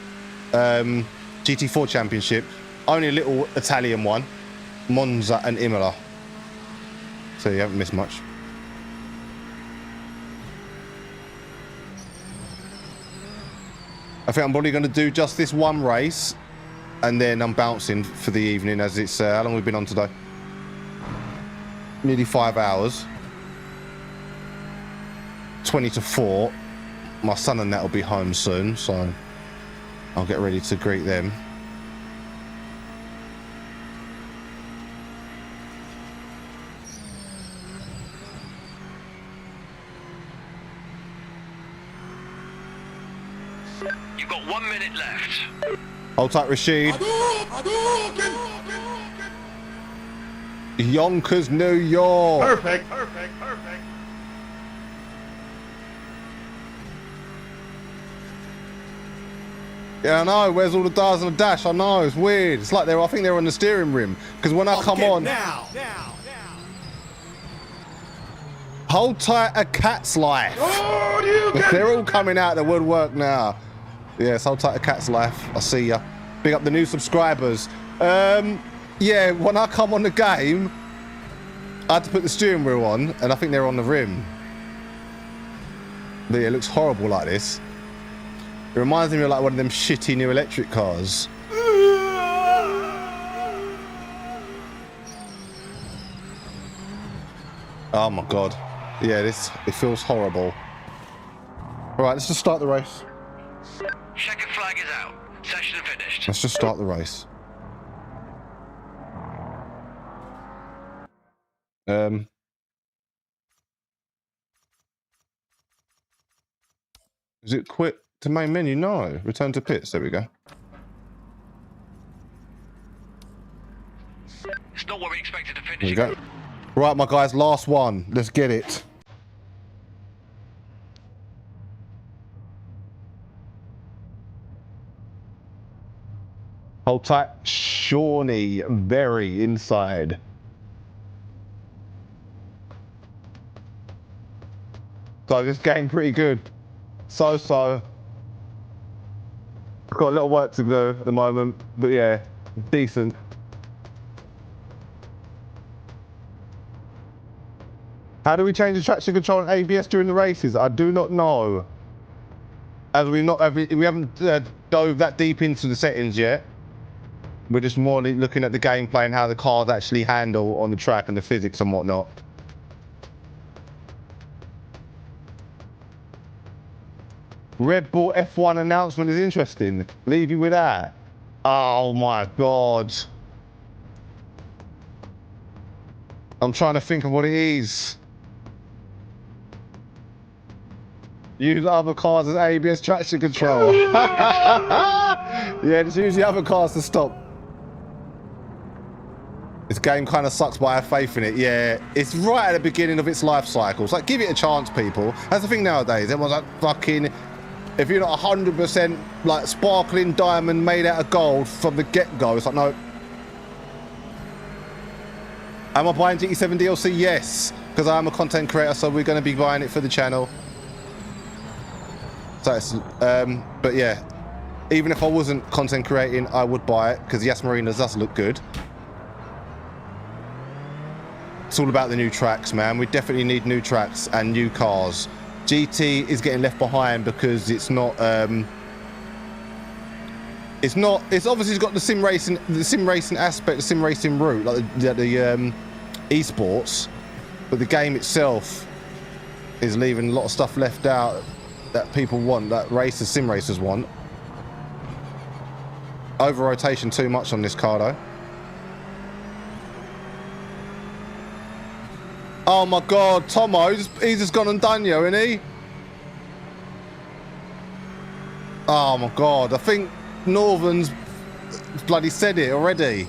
GT4 championship. Only a little Italian one, Monza and Imola. So you haven't missed much. I think I'm probably going to do just this one race and then I'm bouncing for the evening as it's, how long have we been on today? Nearly 5 hours. 20 to 4. My son and that will be home soon, so I'll get ready to greet them. You've got 1 minute left. Hold tight, Rashid. Yonkers, New York. Perfect. Yeah, I know. Where's all the dials on the dash? I know. It's weird. It's like I think they're on the steering rim. Because when I come on, hold tight, a cat's life. They're all coming out the woodwork now. Yes, hold tight, a cat's life. I see ya. Big up the new subscribers. Yeah, when I come on the game, I had to put the steering wheel on, and I think they're on the rim. But yeah, it looks horrible like this. It reminds me of like one of them shitty new electric cars. Oh my god. Yeah, it feels horrible. Alright, let's just start the race. finished. Let's just start the race. Is it quit to main menu? No. Return to pits. There we go. It's not where we expected to finish. There we go. Right, my guys, last one. Let's get it. Hold tight. Shawnee, very inside. So this game pretty good. So. Got a little work to do at the moment, but yeah, decent. How do we change the traction control and ABS during the races? I do not know. As we haven't dove that deep into the settings yet. We're just more looking at the gameplay and how the cars actually handle on the track and the physics and whatnot. Red Bull F1 announcement is interesting. Leave you with that. Oh my God. I'm trying to think of what it is. Use other cars as ABS traction control. Yeah, just use the other cars to stop. This game kind of sucks, but I have faith in it. Yeah, it's right at the beginning of its life cycle. It's like, give it a chance, people. That's the thing nowadays. Everyone's like, fucking, if you're not 100% like sparkling diamond made out of gold from the get-go, it's like, no. Am I buying GT7 DLC? Yes, because I am a content creator, so we're going to be buying it for the channel. So it's, but yeah, even if I wasn't content creating, I would buy it because Yas Marinas does look good. It's all about the new tracks, man. We definitely need new tracks and new cars. GT is getting left behind because it's obviously got the sim racing aspect, the sim racing route, like the esports, but the game itself is leaving a lot of stuff left out that people want, that sim racers want. Over rotation too much on this car though. Oh my God, Tomo, he's just gone and done you, isn't he? Oh my God, I think Northern's bloody said it already.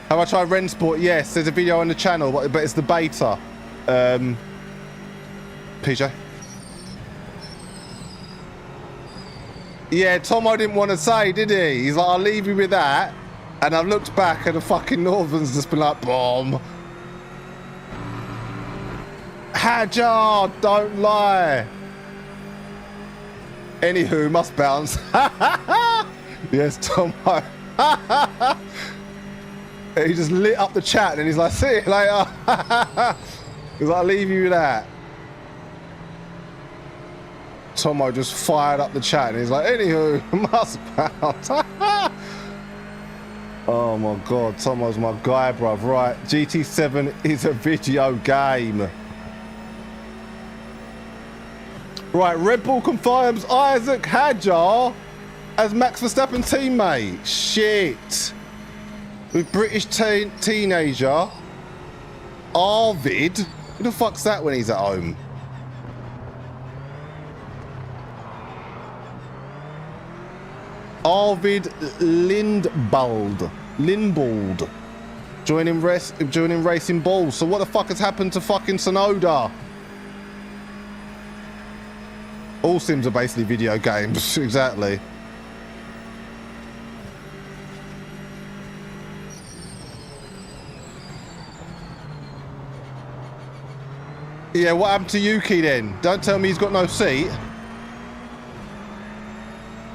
Have I tried Rensport? Yes, there's a video on the channel, but it's the beta. PJ? Yeah, Tomo didn't want to say, did he? He's like, I'll leave you with that. And I've looked back and the fucking Northern's just been like, bomb. Hajar, don't lie. Anywho, must bounce. Yes, Tomo. He just lit up the chat and he's like, see you later. He's like, I'll leave you with that. Tomo just fired up the chat and he's like, anywho, must bounce. Oh my God, Tomo's my guy, bruv. Right, GT7 is a video game. Right, Red Bull confirms Isaac Hadjar as Max Verstappen teammate. Shit. With British teenager Arvid. Who the fuck's that when he's at home? Arvid Lindbald joining Racing Balls. So what the fuck has happened to fucking Sonoda? All sims are basically video games. Exactly. Yeah, what happened to Yuki then? Don't tell me he's got no seat.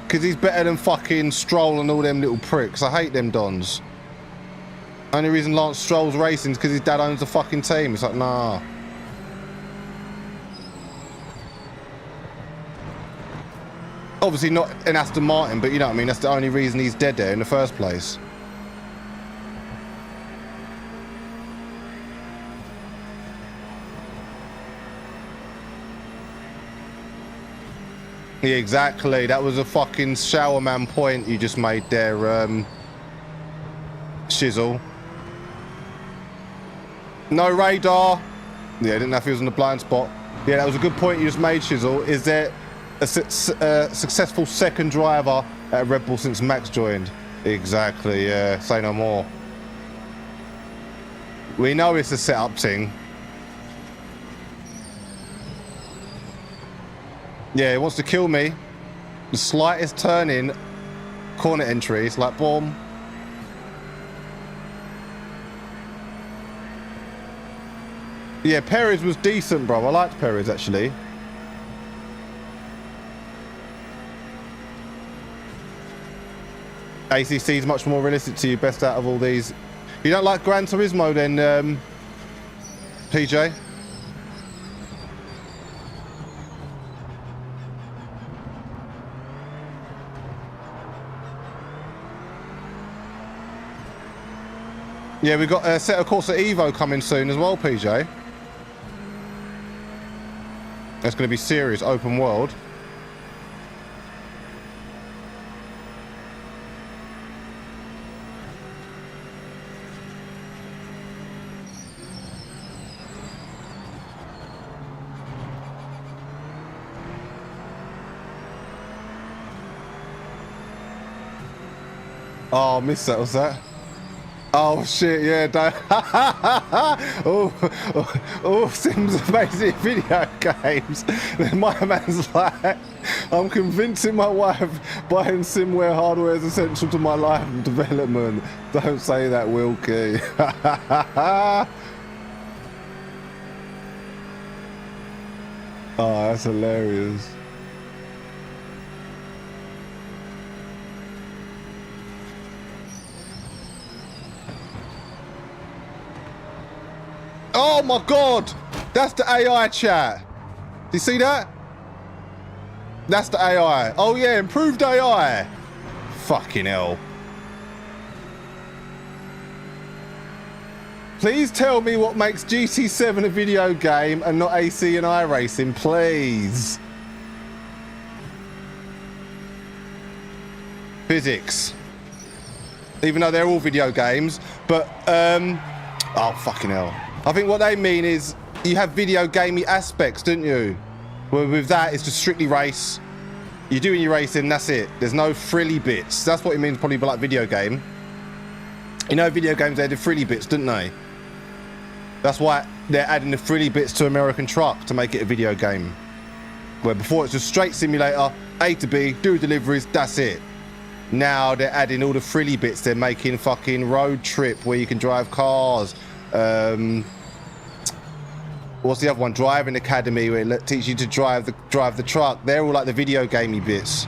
Because he's better than fucking Stroll and all them little pricks. I hate them dons. Only reason Lance Stroll's racing is because his dad owns the fucking team. It's like, nah. Obviously not an Aston Martin, but you know what I mean? That's the only reason he's dead there in the first place. Yeah, exactly. That was a fucking showerman point you just made there, Shizzle. No radar. Yeah, I didn't know if he was in the blind spot. Yeah, that was a good point you just made, Shizzle. Is there a successful second driver at Red Bull since Max joined? Exactly, yeah. Say no more. We know it's a setup thing. Yeah, he wants to kill me. The slightest turn in, corner entry, it's like boom. Yeah, Perez was decent, bro. I liked Perez actually. ACC is much more realistic to you, best out of all these. You don't like Gran Turismo then, PJ? Yeah, we've got a set of course at Evo coming soon as well, PJ. That's going to be serious open world. Oh, I missed that, was that? Oh shit, yeah, oh, Sims are basically video games. Then my man's like, I'm convincing my wife buying Simware hardware is essential to my life and development. Don't say that, Wilkie. Oh, that's hilarious. Oh my god! That's the AI chat. Do you see that? That's the AI. Oh yeah, improved AI. Fucking hell. Please tell me what makes GT7 a video game and not AC and iRacing, please. Physics. Even though they're all video games, but oh fucking hell. I think what they mean is you have video gamey aspects, don't you? Well, with that, it's just strictly race. You're doing your racing, that's it. There's no frilly bits. That's what it means probably like video game. You know, video games, they had the frilly bits, didn't they? That's why they're adding the frilly bits to American Truck to make it a video game. Where before it's just straight simulator, A to B, do deliveries, that's it. Now they're adding all the frilly bits. They're making fucking road trip where you can drive cars. What's the other one? Driving Academy, where it teaches you to drive the truck. They're all like the video gamey bits,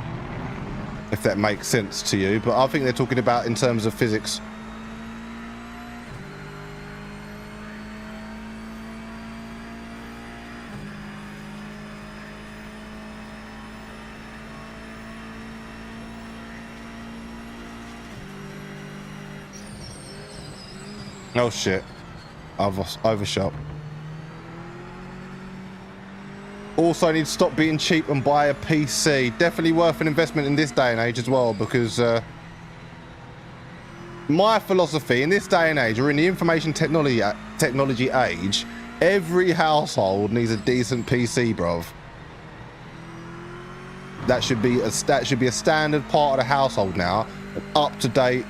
if that makes sense to you. But I think they're talking about in terms of physics. Oh shit. I've overshot. Also need to stop being cheap and buy a PC. Definitely worth an investment in this day and age as well, because my philosophy in this day and age, or in the information technology age, every household needs a decent PC, bruv. That should be a standard part of the household now, an up-to-date,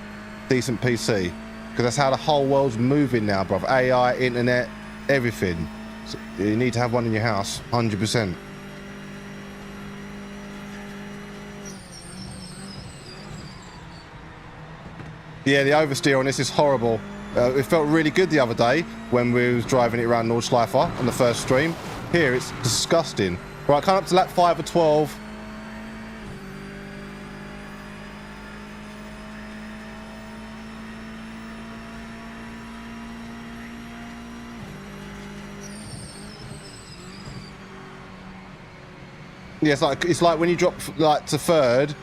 decent PC. Because that's how the whole world's moving now, bruv. AI, internet, everything. So you need to have one in your house, 100%. Yeah, the oversteer on this is horrible. It felt really good the other day when we was driving it around Nordschleife on the first stream. Here, it's disgusting. Right, come up to lap 5 or 12. Yeah, it's like when you drop like to third,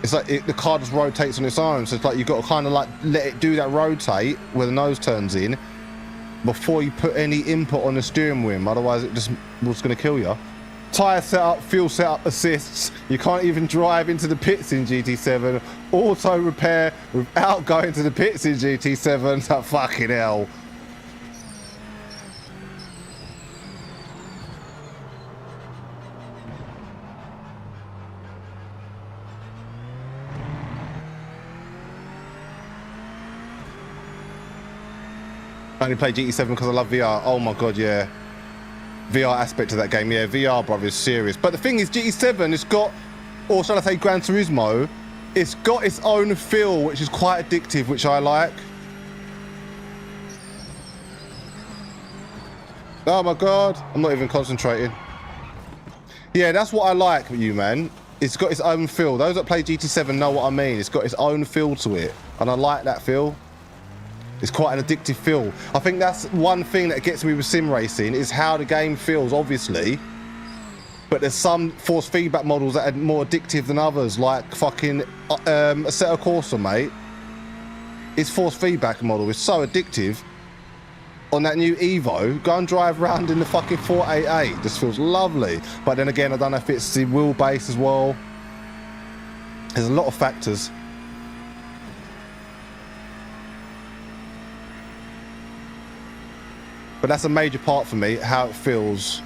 it's like the car just rotates on its own. So it's like you've got to kind of like let it do that rotate where the nose turns in before you put any input on the steering wheel. Otherwise, it just was going to kill you. Tyre setup, fuel setup assists. You can't even drive into the pits in GT7. Auto repair without going to the pits in GT7. So fucking hell. I only play GT7 because I love VR. Oh my god, yeah. VR aspect of that game, yeah. VR, brother, is serious. But the thing is, GT7 has got, or shall I say Gran Turismo, it's got its own feel, which is quite addictive, which I like. Oh my god, I'm not even concentrating. Yeah, that's what I like with you, man. It's got its own feel. Those that play GT7 know what I mean. It's got its own feel to it, and I like that feel. It's quite an addictive feel. I think that's one thing that gets me with sim racing is how the game feels, obviously. But there's some force feedback models that are more addictive than others, like fucking Assetto Corsa, mate. Its force feedback model is so addictive. On that new Evo, go and drive around in the fucking 488. Just feels lovely. But then again, I don't know if it's the wheelbase as well. There's a lot of factors. But that's a major part for me, how it feels.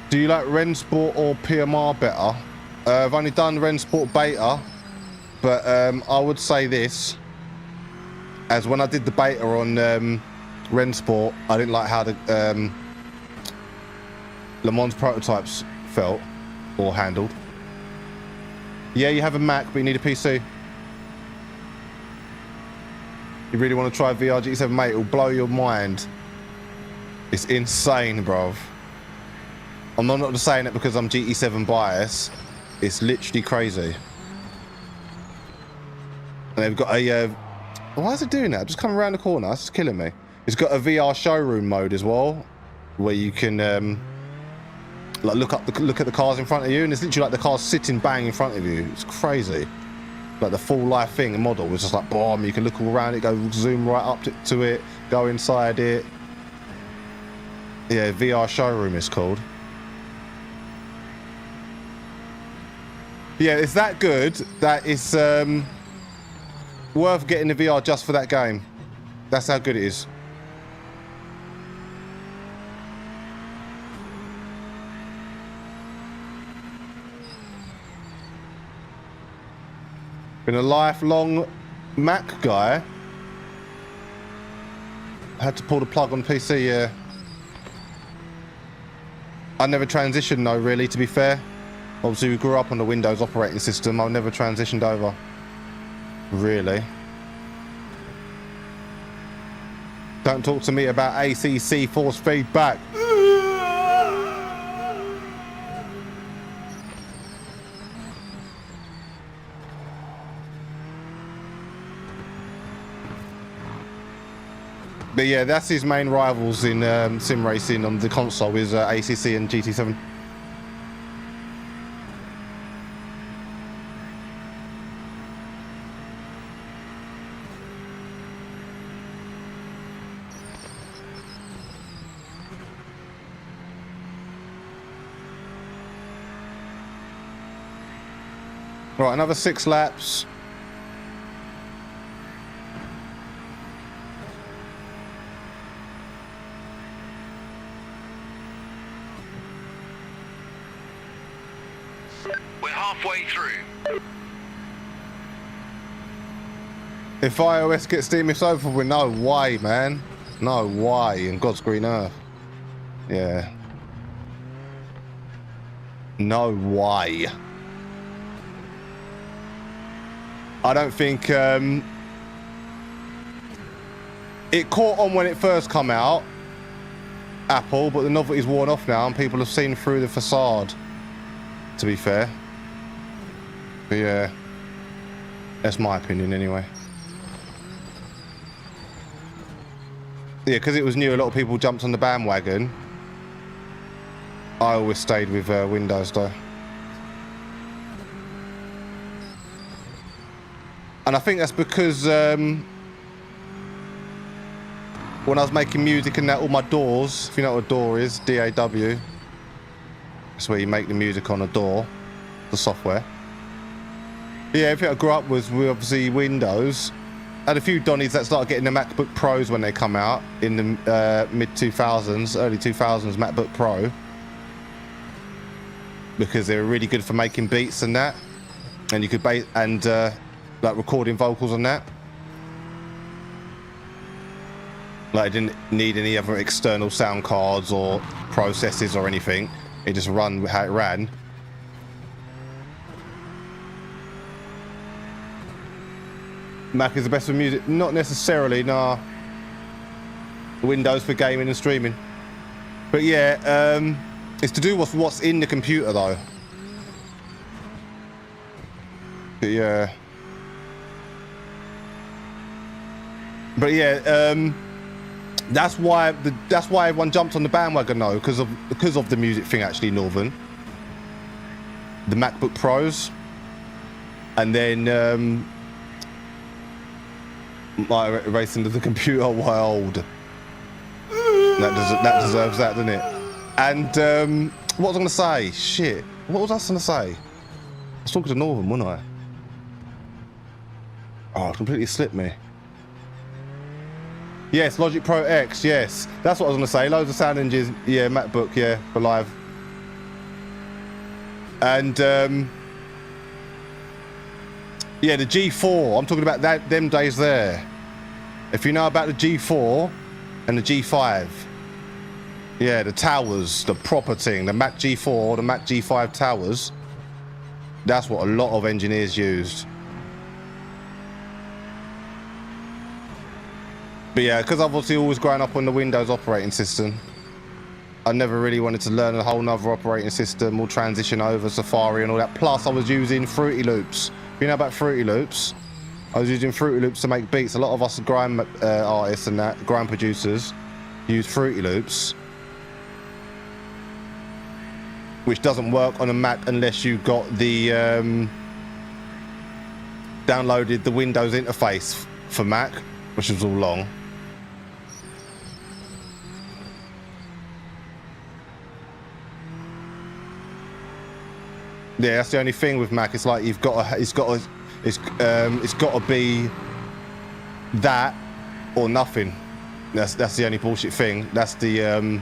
Do you like Rensport or PMR better? I've only done Rensport beta, but I would say this. As when I did the beta on Rensport, I didn't like how the Le Mans prototypes felt or handled. Yeah, you have a Mac, but you need a PC. You really want to try VR GT7, mate? It'll blow your mind. It's insane, bruv. I'm not just saying it because I'm GT7 biased. It's literally crazy. And they've got a... why is it doing that? Just coming around the corner. That's just killing me. It's got a VR showroom mode as well, where you can like look at the cars in front of you, and it's literally like the cars sitting bang in front of you. It's crazy. Like the full life thing, the model was just like boom. You can look all around it, go zoom right up to it, go inside it. Yeah, VR showroom is called. Yeah, it's that good that it's worth getting the VR just for that game. That's how good it is. Been a lifelong Mac guy. Had to pull the plug on PC, yeah. I never transitioned though, really, to be fair. Obviously, we grew up on the Windows operating system. I never transitioned over. Really? Don't talk to me about ACC force feedback. But yeah, that's his main rivals in sim racing on the console is ACC and GT7. Right, another 6 laps. We're halfway through. If iOS gets Steam, it's over with. No way, man. No way. In God's green earth. Yeah. No way. I don't think it caught on when it first come out, Apple, but the novelty's worn off now and people have seen through the facade, to be fair. But yeah, that's my opinion anyway. Yeah, because it was new, a lot of people jumped on the bandwagon. I always stayed with Windows though. And I think that's because when I was making music and that, all my doors, if you know what a door is, DAW, that's where you make the music on a door, the software. Yeah, everything I grew up with obviously Windows. Had a few Donnies that started getting the MacBook Pros when they come out in the mid 2000s, early 2000s MacBook Pro, because they were really good for making beats and that, and you could like recording vocals on that. Like, it didn't need any other external sound cards or processors or anything. It just ran how it ran. Mac is the best for music? Not necessarily, nah. Windows for gaming and streaming. But yeah, it's to do with what's in the computer though. But yeah. But yeah, that's why everyone jumped on the bandwagon though, because of the music thing actually, Northern. The MacBook Pros, and then like racing to the computer world. That deserves that, doesn't it? And what was I gonna say? Shit, what was I gonna say? I was talking to Northern, wasn't I? Oh, it completely slipped me. Yes, Logic Pro X, yes. That's what I was gonna say. Loads of sound engines, yeah, MacBook, yeah, for live. And yeah, the G4, I'm talking about them days there. If you know about the G4 and the G5, yeah, the towers, the proper thing, the Mac G4, the Mac G5 towers, that's what a lot of engineers used. But yeah, because I've obviously always grown up on the Windows operating system, I never really wanted to learn a whole nother operating system or transition over Safari and all that. Plus, I was using Fruity Loops. You know about Fruity Loops? I was using Fruity Loops to make beats. A lot of us grime artists and that, grime producers, use Fruity Loops, which doesn't work on a Mac unless you got the downloaded the Windows interface for Mac, which was all long. Yeah, that's the only thing with Mac. It's like you've got to, it's got to be that or nothing. That's the only bullshit thing. That's the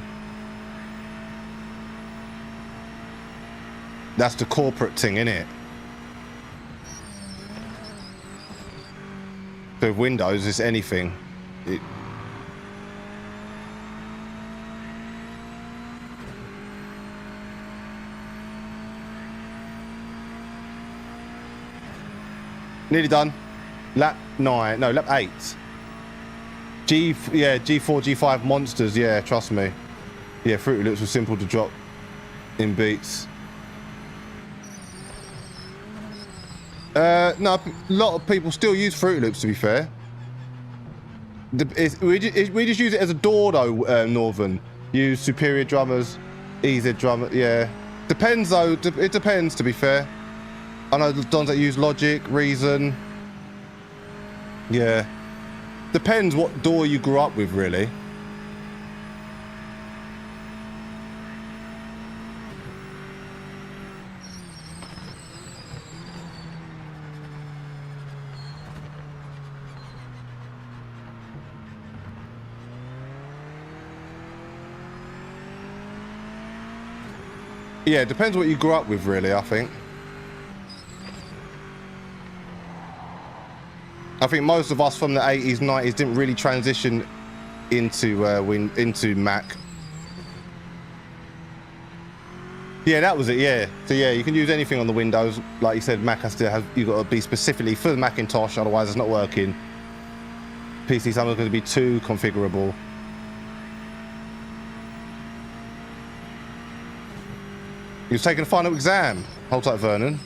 corporate thing, innit? So with Windows, it's anything. Nearly done. Lap 9, no, lap 8. Yeah, G4, G5 monsters, yeah, trust me. Yeah, Fruity Loops were simple to drop in beats. No, a lot of people still use Fruity Loops, to be fair. We just use it as a DAW though, Northern. Use Superior Drummers, EZ Drummer, yeah. Depends though, it depends, to be fair. I know the dons that use Logic, Reason. Yeah. Depends what DAW you grew up with, really. Yeah, it depends what you grew up with, really, I think. I think most of us from the 80s, 90s didn't really transition into Mac. Yeah, that was it, yeah. So yeah, you can use anything on the Windows. Like you said, Mac has to have, you've got to be specifically for the Macintosh, otherwise it's not working. PC something's going to be too configurable. You're taking a final exam. Hold tight, Vernon.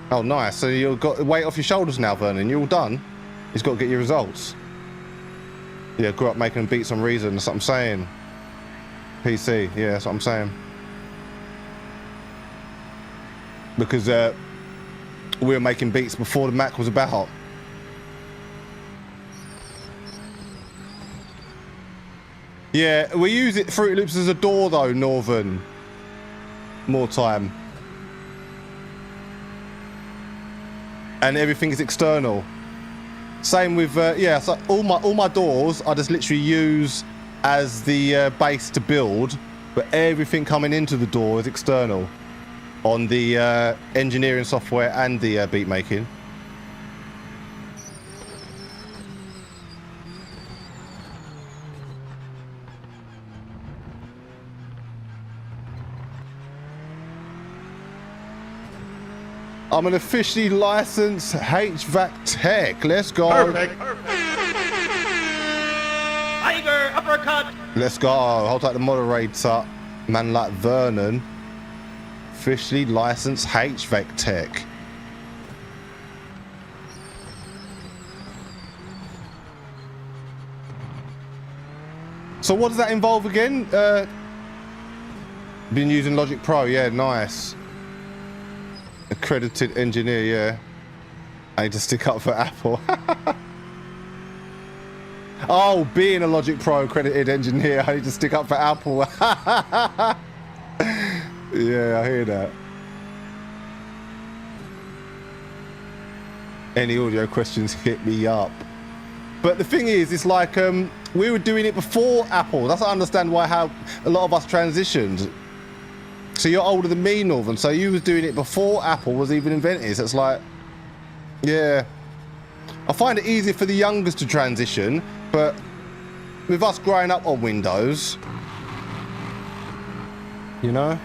Oh, nice. So you've got weight off your shoulders now, Vernon. You're all done. He's got to get your results. Yeah, grew up making beats on Reason, that's what I'm saying. PC, yeah, that's what I'm saying. Because we were making beats before the Mac was about. Yeah, we use it Fruity Loops as a door though, Northern. More time. And everything is external. Same with yeah, so all my doors I just literally use as the base to build, but everything coming into the door is external on the engineering software and the beat making. I'm an officially licensed HVAC tech. Let's go. Perfect. Tiger uppercut. Let's go. Hold tight the moderator. Man like Vernon. Officially licensed HVAC tech. So what does that involve again? Been using Logic Pro. Yeah, nice. Accredited engineer, yeah. I need to stick up for Apple. Oh, being a Logic Pro accredited engineer, I need to stick up for Apple. Yeah, I hear that. Any audio questions, hit me up. But the thing is, it's like we were doing it before Apple. That's I understand why how a lot of us transitioned. So you're older than me, Northern, so you was doing it before Apple was even invented. So it's like, yeah. I find it easier for the youngest to transition, but with us growing up on Windows, you know?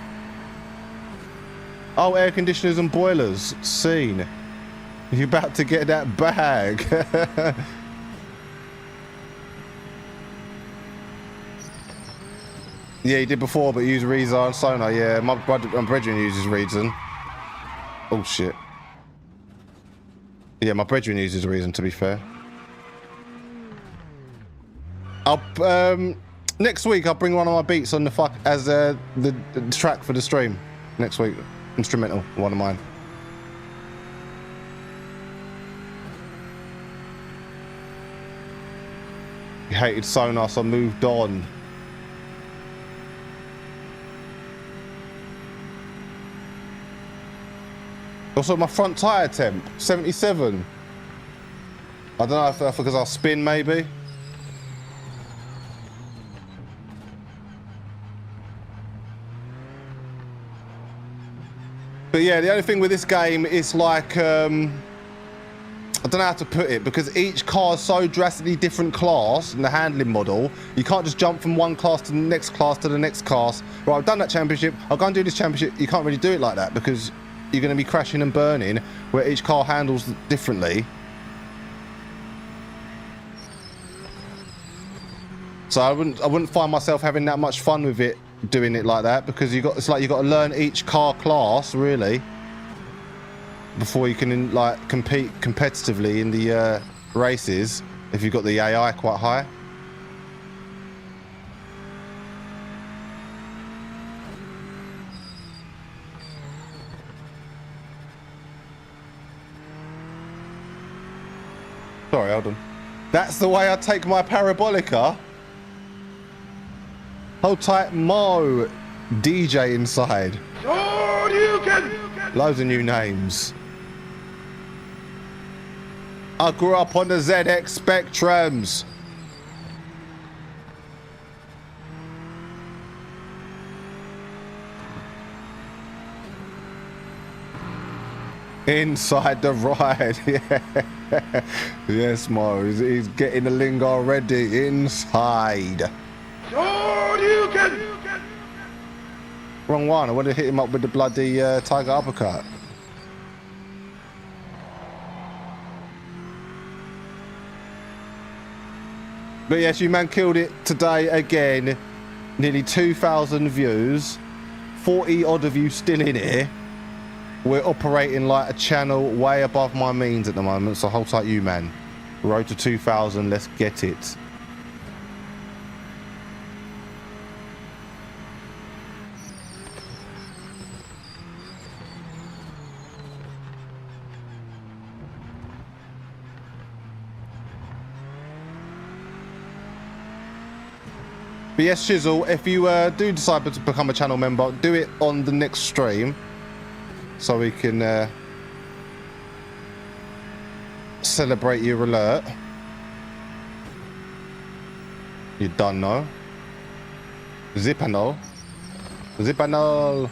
Oh, air conditioners and boilers, scene. You're about to get that bag. Yeah, he did before, but he used Reason Sonar. Yeah, my brethren uses Reason. Oh shit. Yeah, my brethren uses Reason. To be fair, I'll next week I'll bring one of my beats on the as the track for the stream next week. Instrumental, one of mine. He hated Sonar, so I moved on. Also, my front tyre temp, 77. I don't know if that's because I'll spin, maybe. But yeah, the only thing with this game is like, I don't know how to put it, because each car is so drastically different class in the handling model, you can't just jump from one class to the next class to the next class. Right, I've done that championship, I'll go and do this championship. You can't really do it like that because you're going to be crashing and burning where each car handles differently. So I wouldn't find myself having that much fun with it doing it like that, because it's like you got to learn each car class really before you can like compete competitively in the races if you've got the AI quite high. Sorry, hold on. That's the way I take my parabolica. Hold tight, Mo. DJ inside. Oh, you can. Loads of new names. I grew up on the ZX Spectrums. Inside the ride, yeah. Yes, Mo, he's getting the lingo ready inside. Oh, you can. Wrong one, I wanted to hit him up with the bloody tiger uppercut. But yes, you man killed it today again. Nearly 2,000 views, 40 odd of you still in here. We're operating like a channel way above my means at the moment, so hold tight you, man. Road to 2000, let's get it. But yes, Shizzle, if you do decide to become a channel member, do it on the next stream so we can celebrate your alert. You done know. Zippanol. Zippanol.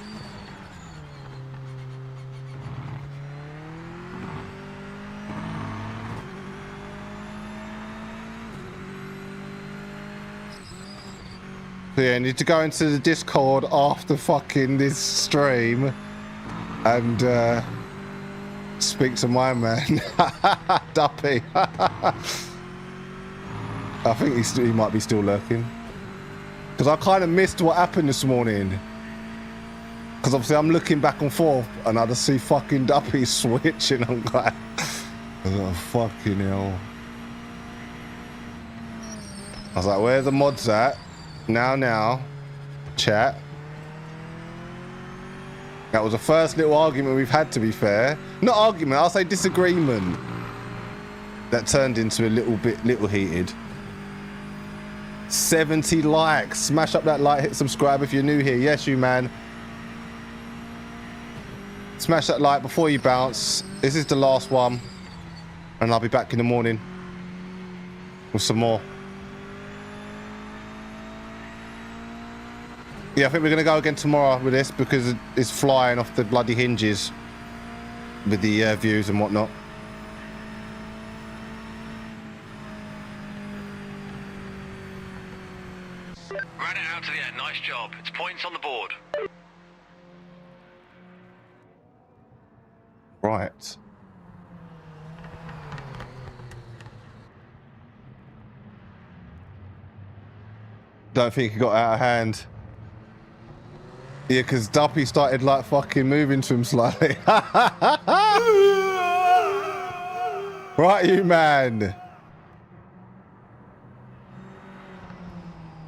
So yeah, I need to go into the Discord after fucking this stream and speak to my man, Duppy. I think he might be still lurking. Because I kind of missed what happened this morning. Because obviously I'm looking back and forth and I just see fucking Duppy switching. I'm like, oh, fucking hell. I was like, where the mods at? Now, chat. That was the first little argument we've had, to be fair. Not argument, I'll say disagreement. That turned into a little heated. 70 likes. Smash up that like, hit subscribe if you're new here. Yes, you man. Smash that like before you bounce. This is the last one. And I'll be back in the morning with some more. Yeah, I think we're going to go again tomorrow with this because it's flying off the bloody hinges with the views and whatnot. Ran it out to the end. Nice job. It's points on the board. Right. Don't think it got out of hand. Yeah, because Duppy started like fucking moving to him slightly. Right, you man.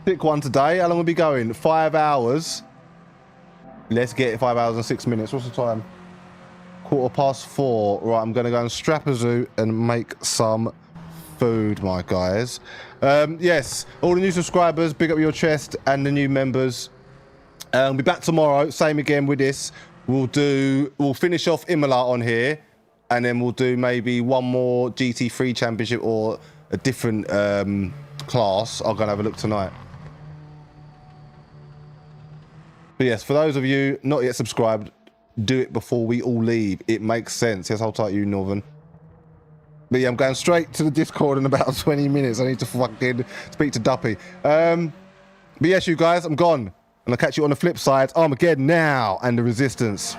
Pick one today. How long will we be going? 5 hours. Let's get it. 5 hours and 6 minutes. What's the time? 4:15. Right, I'm going to go and strap a zoo and make some food, my guys. Yes, all the new subscribers, big up your chest, and the new members. We'll be back tomorrow, same again with this. We'll finish off Imola on here, and then we'll do maybe one more GT3 championship or a different class. I'll go and have a look tonight. But yes, for those of you not yet subscribed, do it before we all leave. It makes sense. Yes, hold tight, you Northern. But yeah, I'm going straight to the Discord in about 20 minutes. I need to fucking speak to Duppy. But yes, you guys, I'm gone. And I'll catch you on the flip side. Armageddon now and the Resistance.